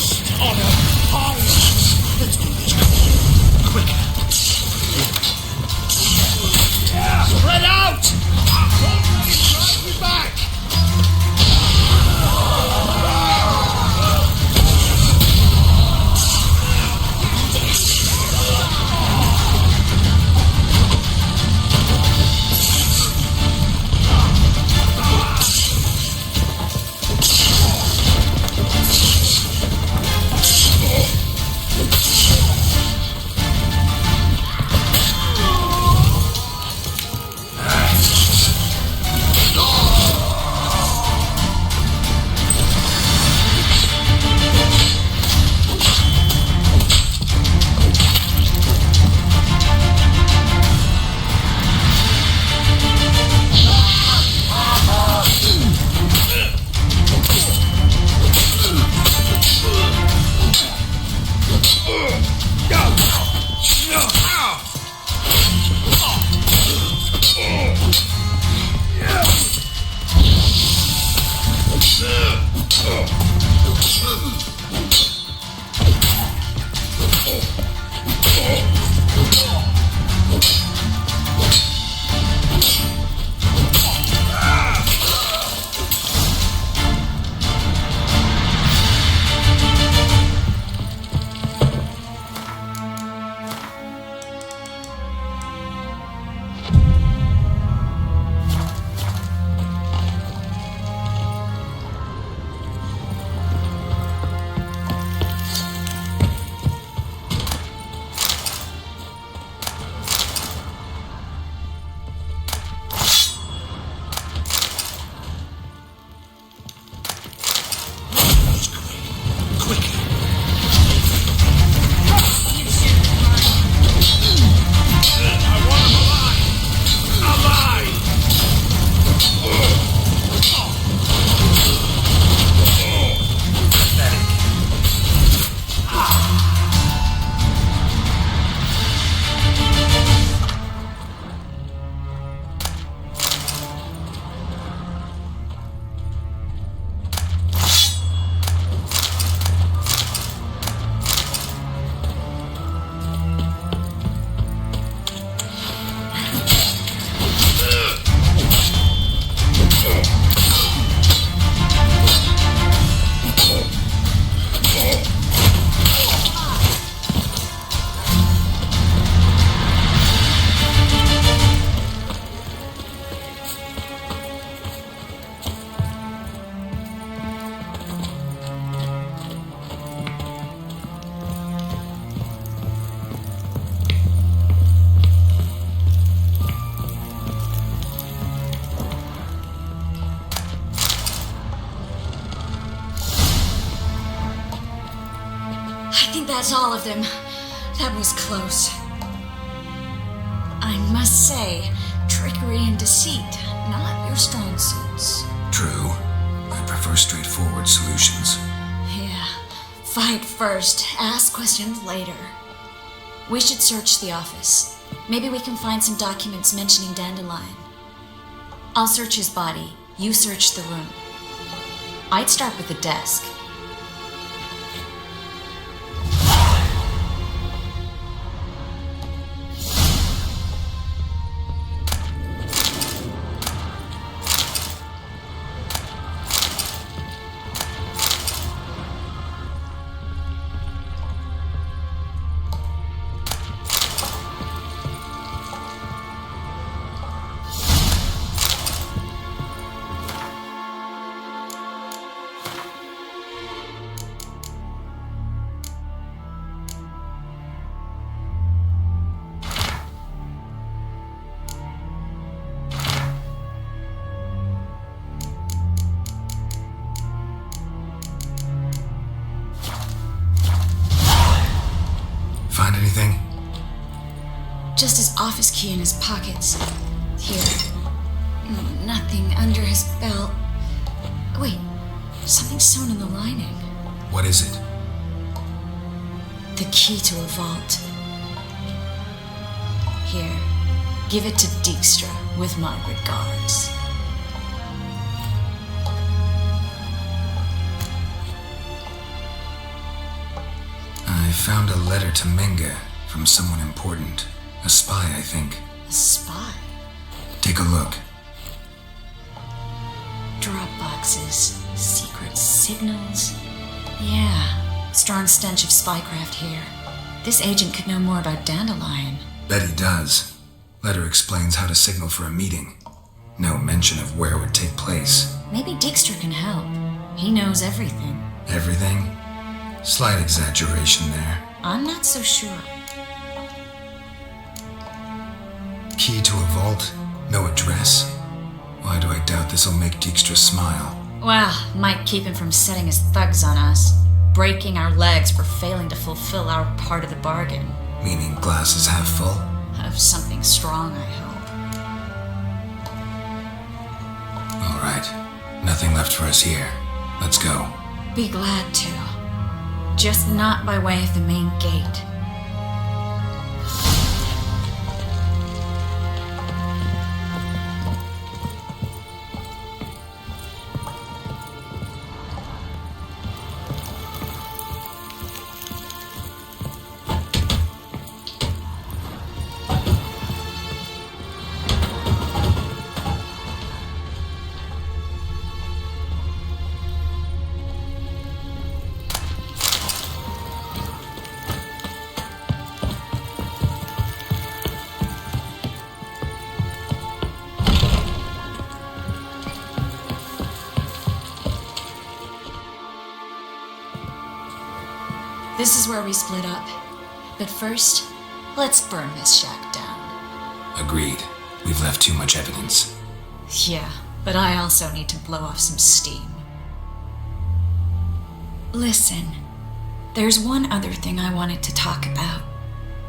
Ghost on a pile. Let's do this quick. Yeah, spread out! Drive me back! I think that's all of them. That was close. I must say, trickery and deceit, not your strong suits. True. I prefer straightforward solutions. Yeah. Fight first, ask questions later. We should search the office. Maybe we can find some documents mentioning Dandelion. I'll search his body. You search the room. I'd start with the desk. Find anything? Just his office key in his pockets. Here. Nothing under his belt. Wait, something's sewn in the lining. What is it? The key to a vault. Here, give it to Dijkstra with my regards. I found a letter to Menge from someone important. A spy, I think. A spy? Take a look. Drop boxes, secret signals. Yeah, strong stench of spycraft here. This agent could know more about Dandelion. Bet he does. Letter explains how to signal for a meeting. No mention of where it would take place. Maybe Dijkstra can help. He knows everything. Everything? Slight exaggeration there. I'm not so sure. Key to a vault? No address? Why do I doubt this'll make Dijkstra smile? Well, might keep him from setting his thugs on us. Breaking our legs for failing to fulfill our part of the bargain. Meaning glass is half full? Of something strong, I hope. All right. Nothing left for us here. Let's go. Be glad to. Just not by way of the main gate. This is where we split up. But first, let's burn this shack down. Agreed. We've left too much evidence. Yeah, but I also need to blow off some steam. Listen, there's one other thing I wanted to talk about.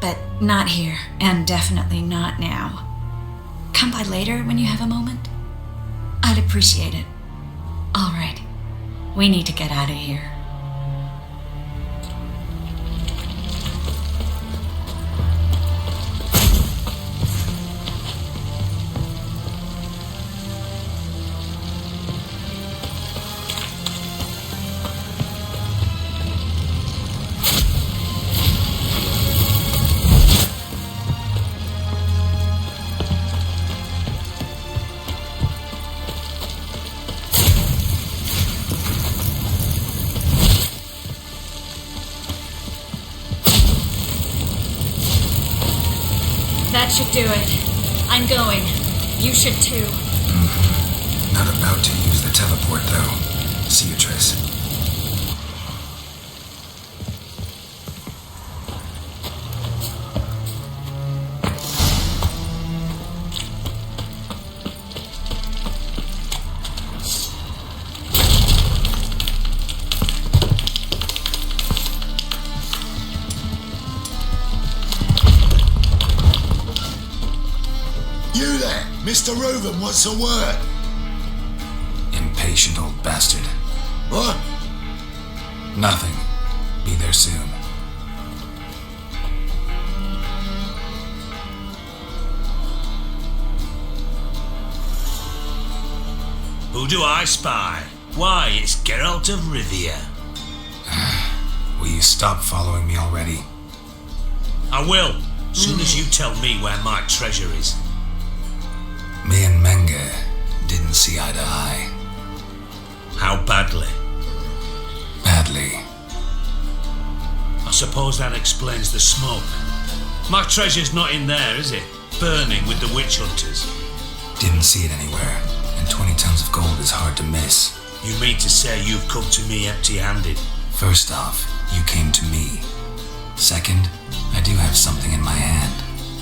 But not here, and definitely not now. Come by later when you have a moment? I'd appreciate it. All right, we need to get out of here. That should do it. I'm going. You should too. Not about to use the teleport, though. See you, Triss. You there, Mr. Reuben, what's the word? Impatient old bastard. What? Nothing. Be there soon. Who do I spy? Why, it's Geralt of Rivia. Will you stop following me already? I will, soon as you tell me where my treasure is. Me and Menge didn't see eye to eye. How badly? Badly. I suppose that explains the smoke. My treasure's not in there, is it? Burning with the witch hunters. Didn't see it anywhere, and 20 tons of gold is hard to miss. You mean to say you've come to me empty-handed? First off, you came to me. Second, I do have something in my hand.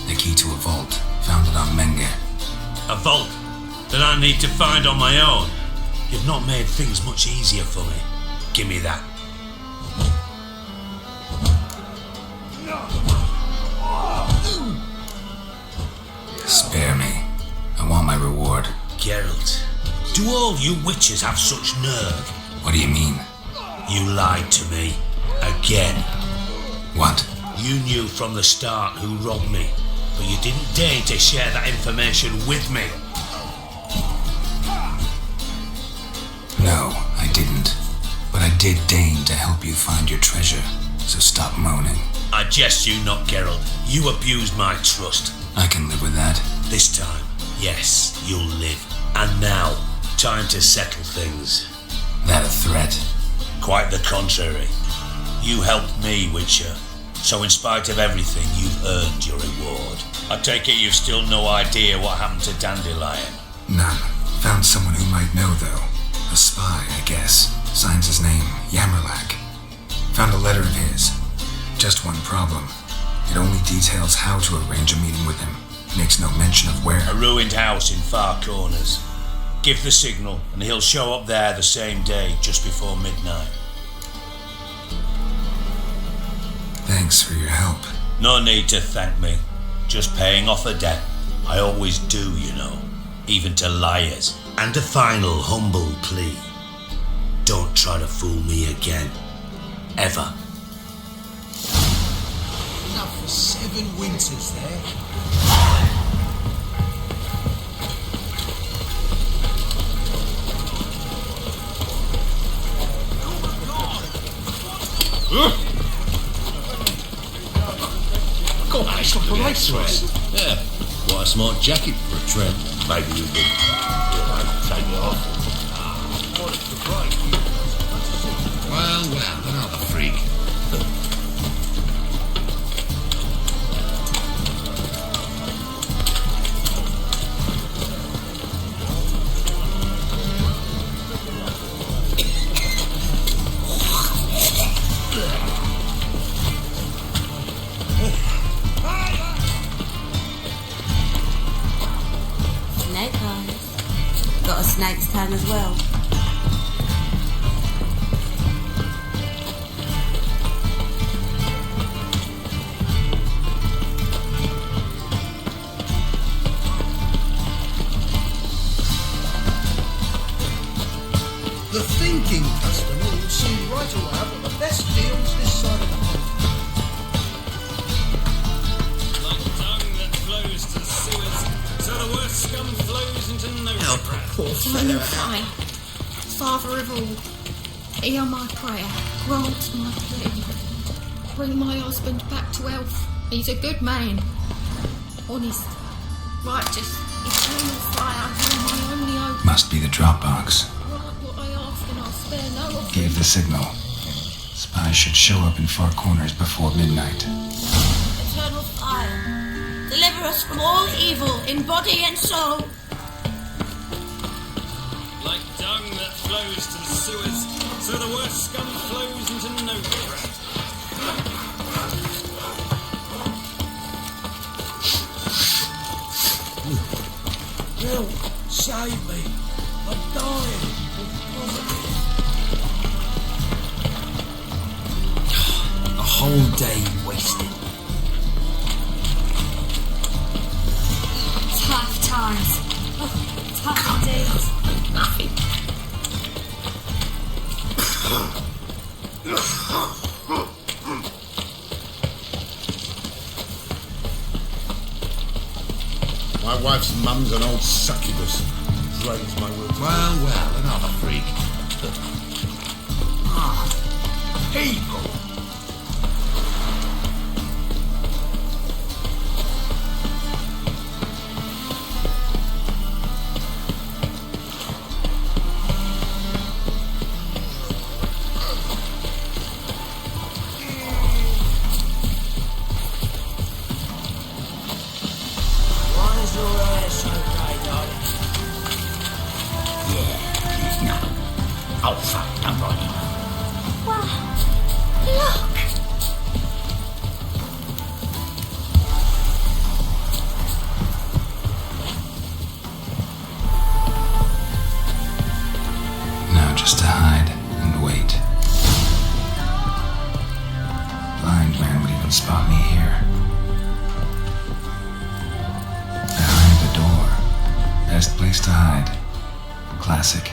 The key to a vault, found it on Menge. A vault that I need to find on my own. You've not made things much easier for me. Give me that. Spare me. I want my reward. Geralt, do all you witches have such nerve? What do you mean? You lied to me. Again. What? You knew from the start who robbed me, but you didn't deign to share that information with me. No, I didn't. But I did deign to help you find your treasure. so stop moaning. I jest you not, Geralt. You abused my trust. I can live with that. This time, yes, you'll live. And now, time to settle things. That a threat? Quite the contrary. You helped me, Witcher. So in spite of everything, you've earned your reward. I take it you've still no idea what happened to Dandelion. None. Found someone who might know, though. A spy, I guess. Signs his name, Yammerlack. Found a letter of his. Just one problem. It only details how to arrange a meeting with him. Makes no mention of where. A ruined house in Far Corners. Give the signal, and he'll show up there the same day, just before midnight. Thanks for your help. No need to thank me. Just paying off a debt. I always do, you know. Even to liars. And a final humble plea. Don't try to fool me again. Ever. Enough for 7 winters there. God, that's not polite to us. Yeah, what a smart jacket for a tramp. Maybe you could take it off. Well, another freak. Snake eyes. Got a snake's tongue as well. The thinking customer will see right away what the best deals this side of the pond. Like dung that flows to the sewers, so the worst scum flows into no Poor Eternal fellow. fire, Father of all, hear my prayer, grant my plea. Bring my husband back to health. He's a good man, honest, righteous. Eternal fire, you're my only hope. Must be the Dropbox. Grant what I ask and I'll spare no offering. Gave the signal. Spies should show up in Far Corners before midnight. Eternal fire, deliver us from all evil in body and soul. like dung that flows to the sewers, so the worst scum flows into no breath. Bill, save me. I'm dying. A whole day wasted. Tough times. Oh, tough indeed. Nothing. My wife's mum's an old succubus. Drains my will. Well, another freak. People! Why is your hair so grey, darling? Yeah, it's nothing. Oh, fuck, I'm right. Wow. Look. Now just to hide and wait. Blind man would even spot me here. Behind the door. Best place to hide. Classic.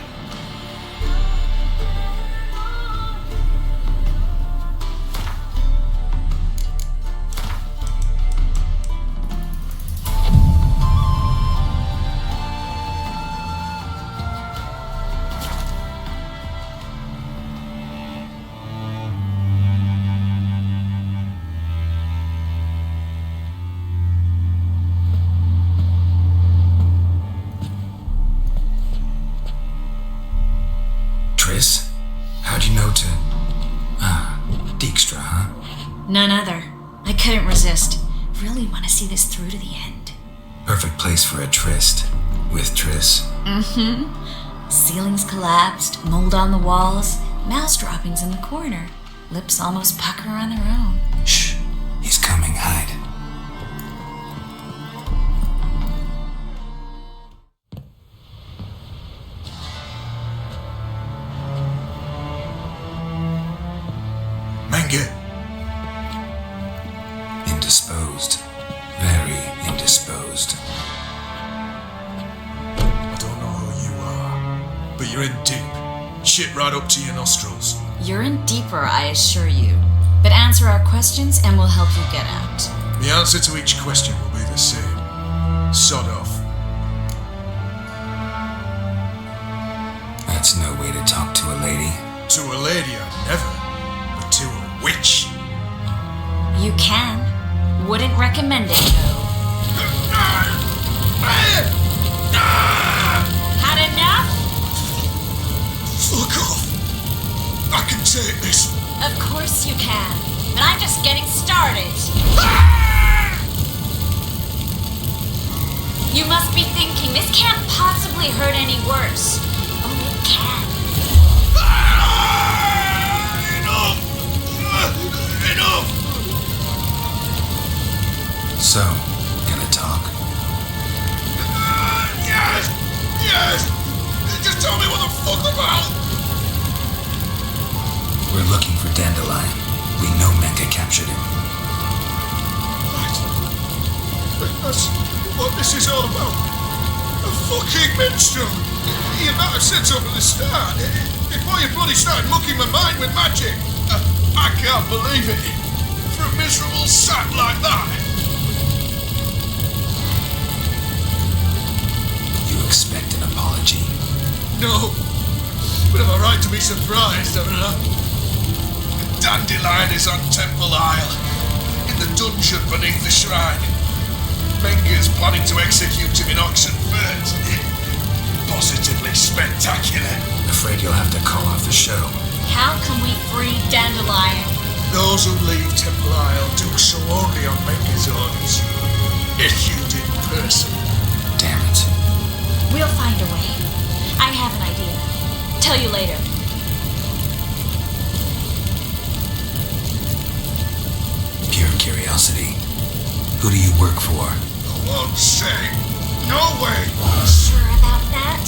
you know to... Dijkstra, huh? None other. I couldn't resist. Really want to see this through to the end. Perfect place for a tryst. With Triss. Mm-hmm. Ceilings collapsed, mold on the walls, mouse droppings in the corner. Lips almost pucker on their own. Shh. He's coming. Hide. Menge. Indisposed. Very indisposed. I don't know who you are, but you're in deep. Shit right up to your nostrils. You're in deeper, I assure you. But answer our questions and we'll help you get out. The answer to each question will be the same. Sod off. That's no way to talk to a lady. To a lady, I'd never. But to a witch. You can. Wouldn't recommend it, though. Had enough? Fuck off. I can take this. Of course you can. But I'm just getting started. You must be thinking, this can't possibly hurt any worse. Oh, it can. Enough! Enough! So, gonna talk? Yes! Yes! Just tell me what the fuck about! We're looking for Dandelion. We know Menge captured him. Right. That's what this is all about. A fucking minstrel! You might have said so from the start. Before you bloody started mucking my mind with magic. I can't believe it. For a miserable sap like that. You expect an apology? No. But am I right to be surprised, haven't I? Dandelion is on Temple Isle, in the dungeon beneath the shrine. Menge's planning to execute him in Oxenfurt. Positively spectacular. Afraid you'll have to call off the show. How can we free Dandelion? Those who leave Temple Isle do so only on Menge's orders. Issued in person. Damn it. We'll find a way. I have an idea. Tell you later. Pure curiosity. Who do you work for? I won't say. No way. Sure about that?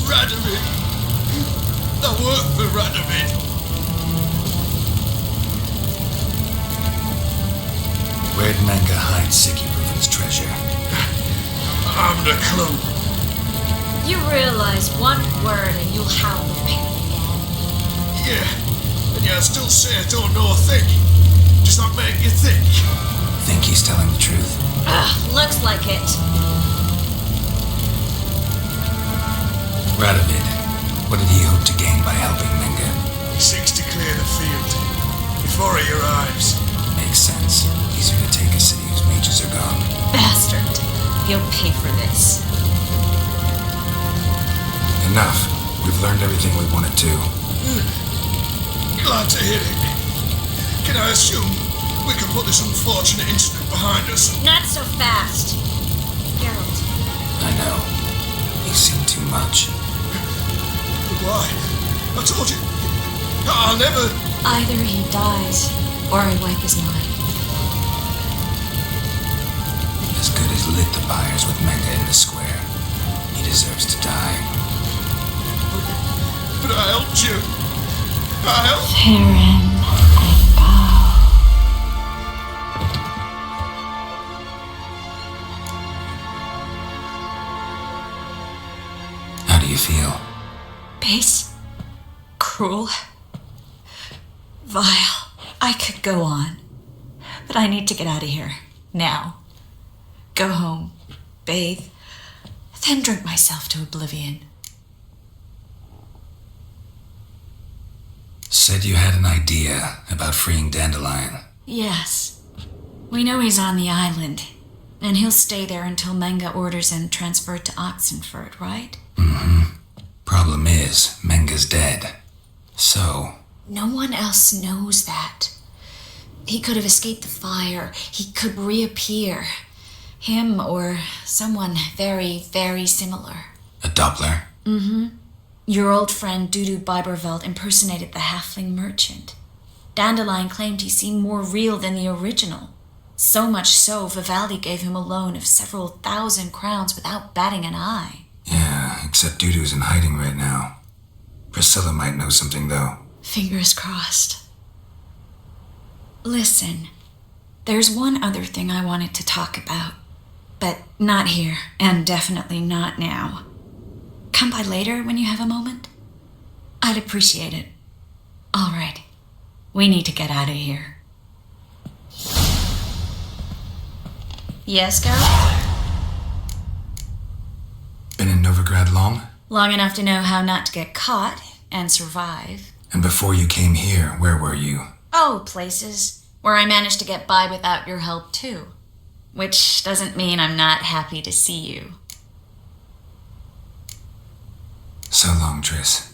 Radovid. I work for Radovid. Where'd Menge hide Sicky Reuven's treasure? I'm the clue. You realize one word and you'll howl with pain again. Yeah, and yet I still say I don't know a thing. Does that make you think? Think he's telling the truth? Looks like it. Radovid, what did he hope to gain by helping Menge? He seeks to clear the field before he arrives. Makes sense. Easier to take a city whose mages are gone. Bastard. He'll pay for this. Enough. We've learned everything we wanted to. Glad to hear it. Can I assume we can put this unfortunate incident behind us? Not so fast. Geralt. I know. You've seen too much. Why? I told you. I'll never... Either he dies, or I wipe his mind. As good as lit the fires with Menge in the square. He deserves to die. But I helped you. I helped... Farron and How do you feel? Base. Cruel. Vile. I could go on. But I need to get out of here. Now. Go home. Bathe. Then drink myself to oblivion. Said you had an idea about freeing Dandelion. Yes. We know he's on the island. And he'll stay there until Menga orders him transferred to Oxenford, right? Problem is, Menga's dead. So, No one else knows that. He could have escaped the fire. He could reappear. Him or someone very, very similar. a Doppler? Your old friend Dudu Biberveld impersonated the halfling merchant. Dandelion claimed he seemed more real than the original. So much so, Vivaldi gave him a loan of several thousand crowns without batting an eye. Yeah, except Dudu's in hiding right now. Priscilla might know something, though. Fingers crossed. Listen, there's one other thing I wanted to talk about. But not here, and definitely not now. Come by later when you have a moment? I'd appreciate it. All right. We need to get out of here. Yes, Gareth? Been in Novigrad long? Long enough to know how not to get caught and survive. And before you came here, where were you? Oh, places where I managed to get by without your help, too. Which doesn't mean I'm not happy to see you. So long, Triss.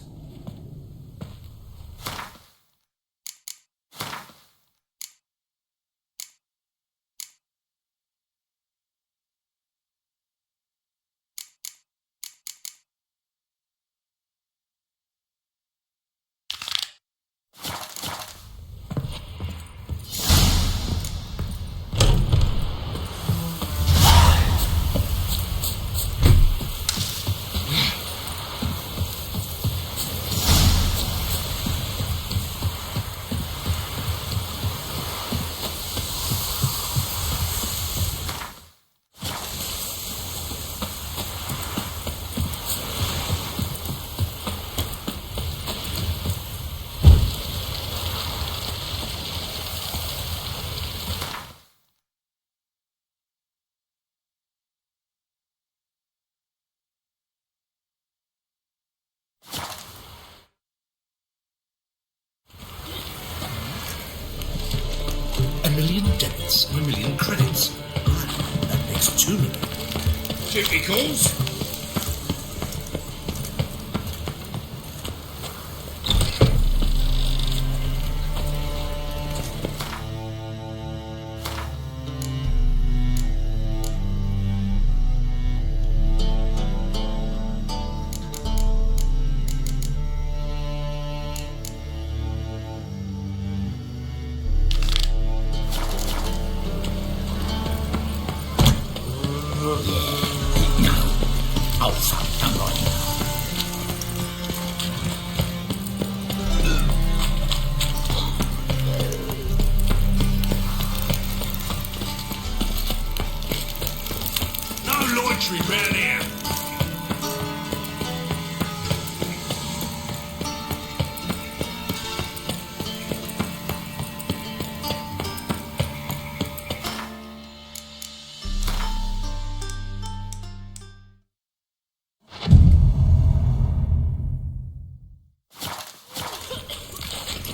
$1 million debits and $1 million credits. That makes $2 million. Duty calls? Loitering round here.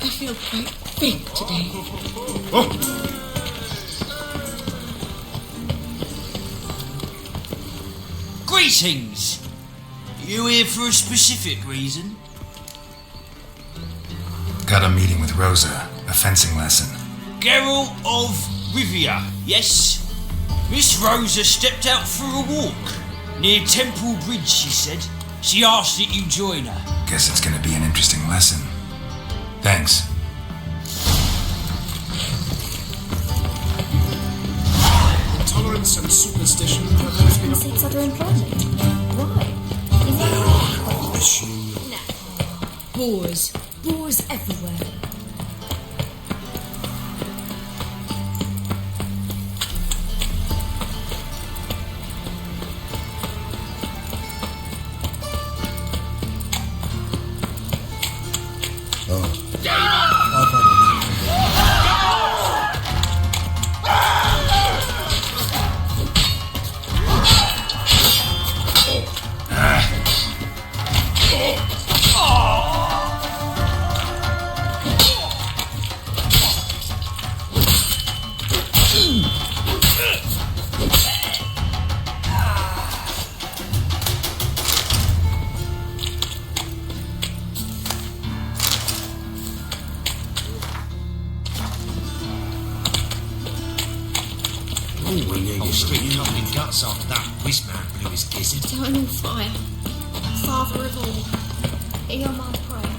I feel quite faint today. Oh. Greetings! You here for a specific reason? Got a meeting with Rosa, a fencing lesson. Geralt of Rivia, yes? Miss Rosa stepped out for a walk. Near Temple Bridge, she said. She asked that you join her. Guess it's gonna be an interesting lesson. Thanks. Intolerance and superstition have both been... Seeks other employment. Why? No. Boars. Boars everywhere. cuts after that whiz man blew his gizzard. Eternal fire. Father of all. Hear my prayer.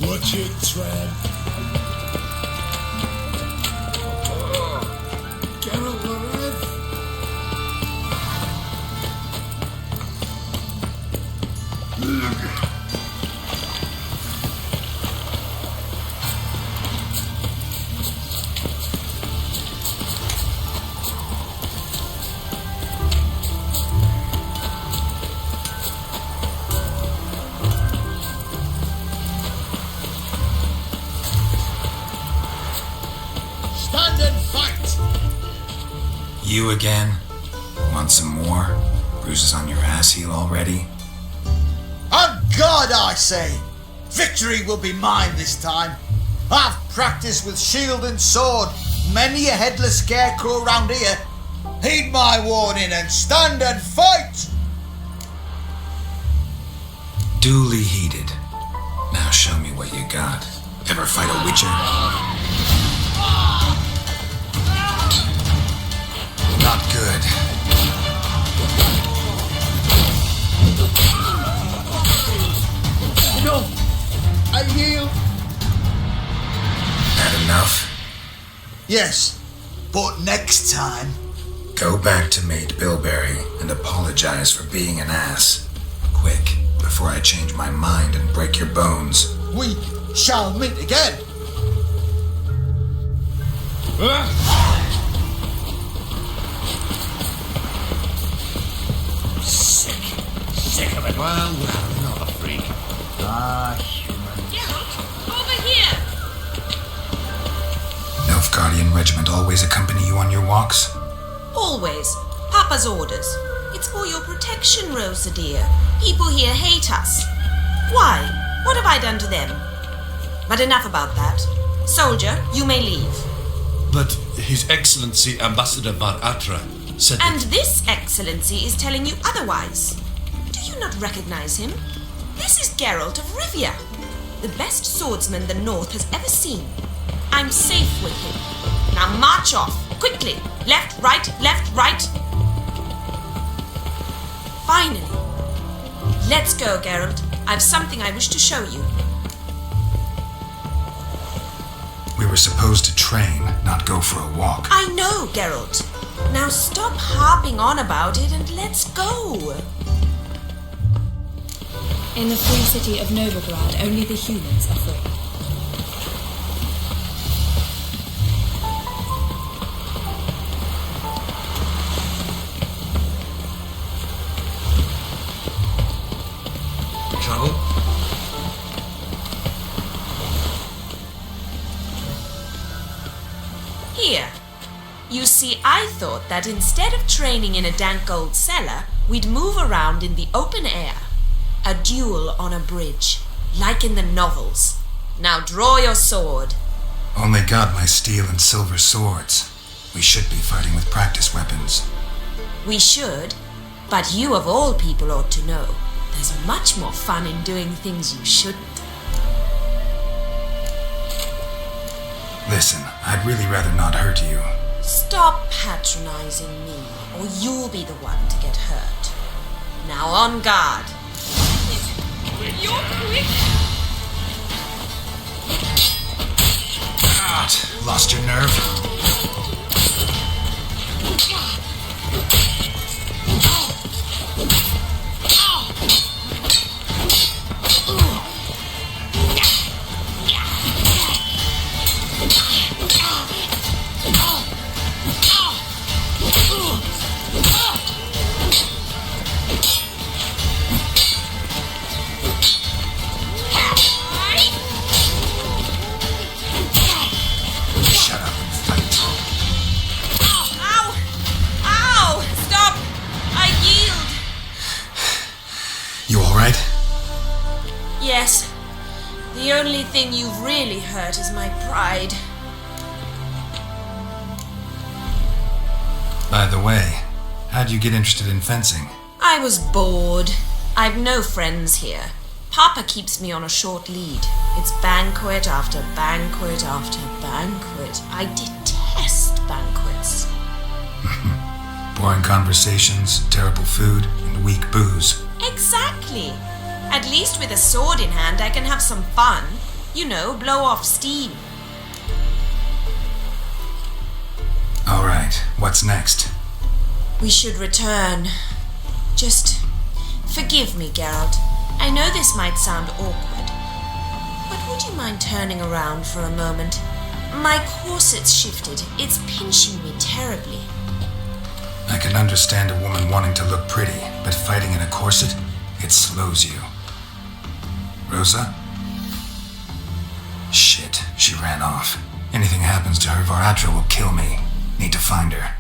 Watch it, Tramp. Geralt alive? Stand and fight! You again? Want some more? Bruises on your ass heel already? On God, I say! Victory will be mine this time. I've practiced with shield and sword. Many a headless scarecrow round here. Heed my warning and stand and fight! Duly heated. Now show me what you got. Ever fight a witcher? Not good. No, I yield. Had enough? Yes, but next time. Go back to Mate Bilberry and apologize for being an ass. Quick, before I change my mind and break your bones. We shall meet again. Sick of it. Well, not a freak. Geralt, over here! Nilfgaardian regiment always accompany you on your walks? Always. Papa's orders. It's for your protection, Rosa dear. People here hate us. Why? What have I done to them? But enough about that. Soldier, you may leave. But His Excellency Ambassador Var Atra said And this excellency is telling you otherwise. Do you not recognize him? This is Geralt of Rivia, the best swordsman the North has ever seen. I'm safe with him. Now march off, quickly. Left, right, left, right. Finally. Let's go, Geralt. I've something I wish to show you. We were supposed to train, not go for a walk. I know, Geralt. Now stop harping on about it and let's go. In the free city of Novigrad, only the humans are free. Trouble? Here. You see, I thought that instead of training in a dank old cellar, we'd move around in the open air. A duel on a bridge, like in the novels. Now draw your sword. Only got my steel and silver swords. We should be fighting with practice weapons. We should, but you of all people ought to know. There's much more fun in doing things you shouldn't. Listen, I'd really rather not hurt you. Stop patronizing me, or you'll be the one to get hurt. Now on guard. You're quick! God, lost your nerve? Yes. The only thing you've really hurt is my pride. By the way, how'd you get interested in fencing? I was bored. I've no friends here. Papa keeps me on a short lead. It's banquet after banquet after banquet. I detest banquets. Boring conversations, terrible food, and weak booze. Exactly. At least with a sword in hand, I can have some fun. You know, blow off steam. Alright, what's next? We should return. Just forgive me, Geralt. I know this might sound awkward, but would you mind turning around for a moment? My corset's shifted. It's pinching me terribly. I can understand a woman wanting to look pretty, but fighting in a corset, it slows you. Rosa? Shit, she ran off. Anything happens to her, Varatra will kill me. Need to find her.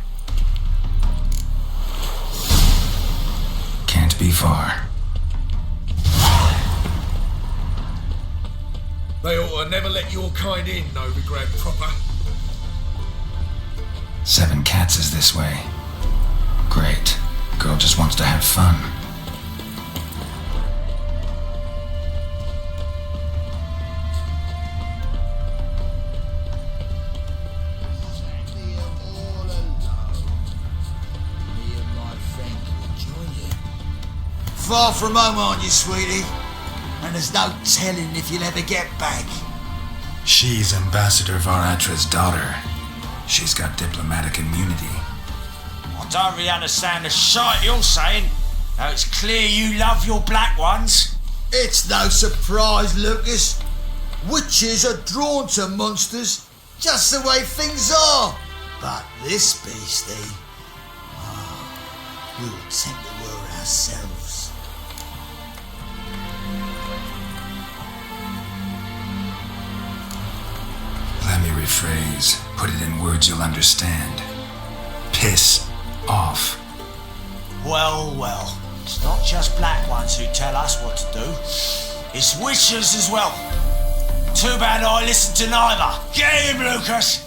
Can't be far. They ought to never let your kind in, Novigrad proper. 7 cats is this way. Great. Girl just wants to have fun. Far from home, aren't you, sweetie? And there's no telling if you'll ever get back. She's Ambassador Varatra's daughter. She's got diplomatic immunity. I don't really understand the shite you're saying. Now it's clear you love your black ones. It's no surprise, Lucas. Witches are drawn to monsters, just the way things are. But this beastie, we'll tend to her ourselves. Let me rephrase. Put it in words you'll understand. Piss off. Well, well. It's not just black ones who tell us what to do. It's witches as well. Too bad I listen to neither. Get him, Lucas!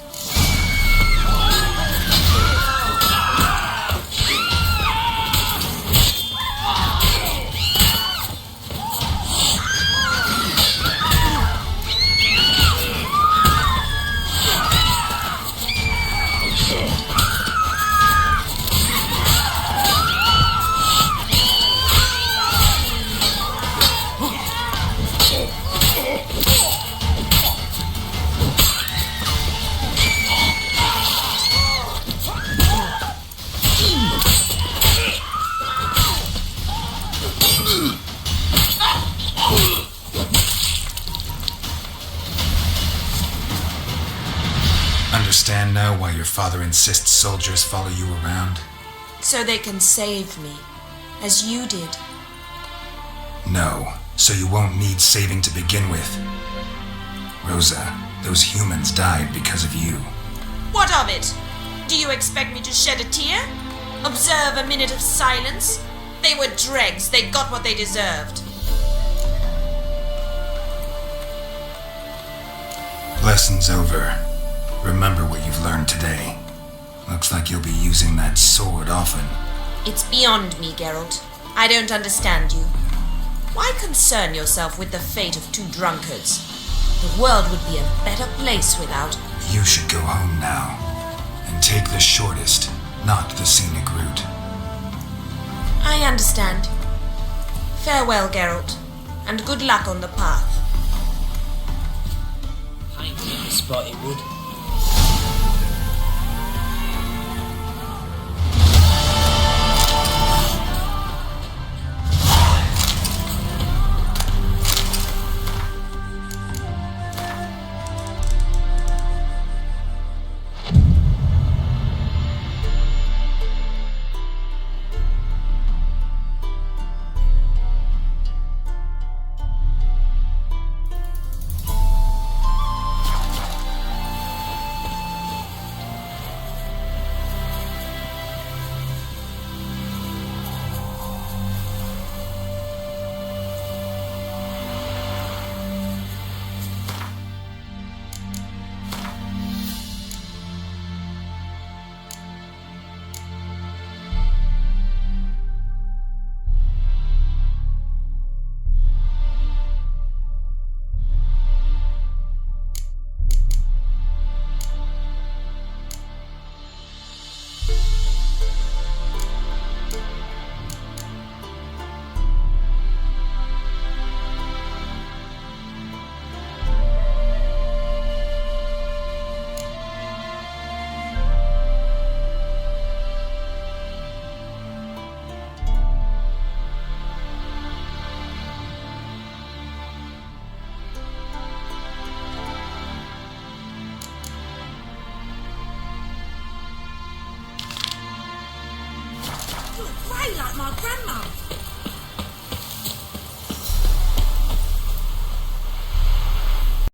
Understand now why your father insists soldiers follow you around? So they can save me, as you did. No, so you won't need saving to begin with. Rosa, those humans died because of you. What of it? Do you expect me to shed a tear? Observe a minute of silence? They were dregs. They got what they deserved. Lesson's over. Remember what you've learned today. Looks like you'll be using that sword often. It's beyond me, Geralt. I don't understand you. Why concern yourself with the fate of 2 drunkards? The world would be a better place without. You should go home now. And take the shortest, not the scenic route. I understand. Farewell, Geralt. And good luck on the path. Spotted wood.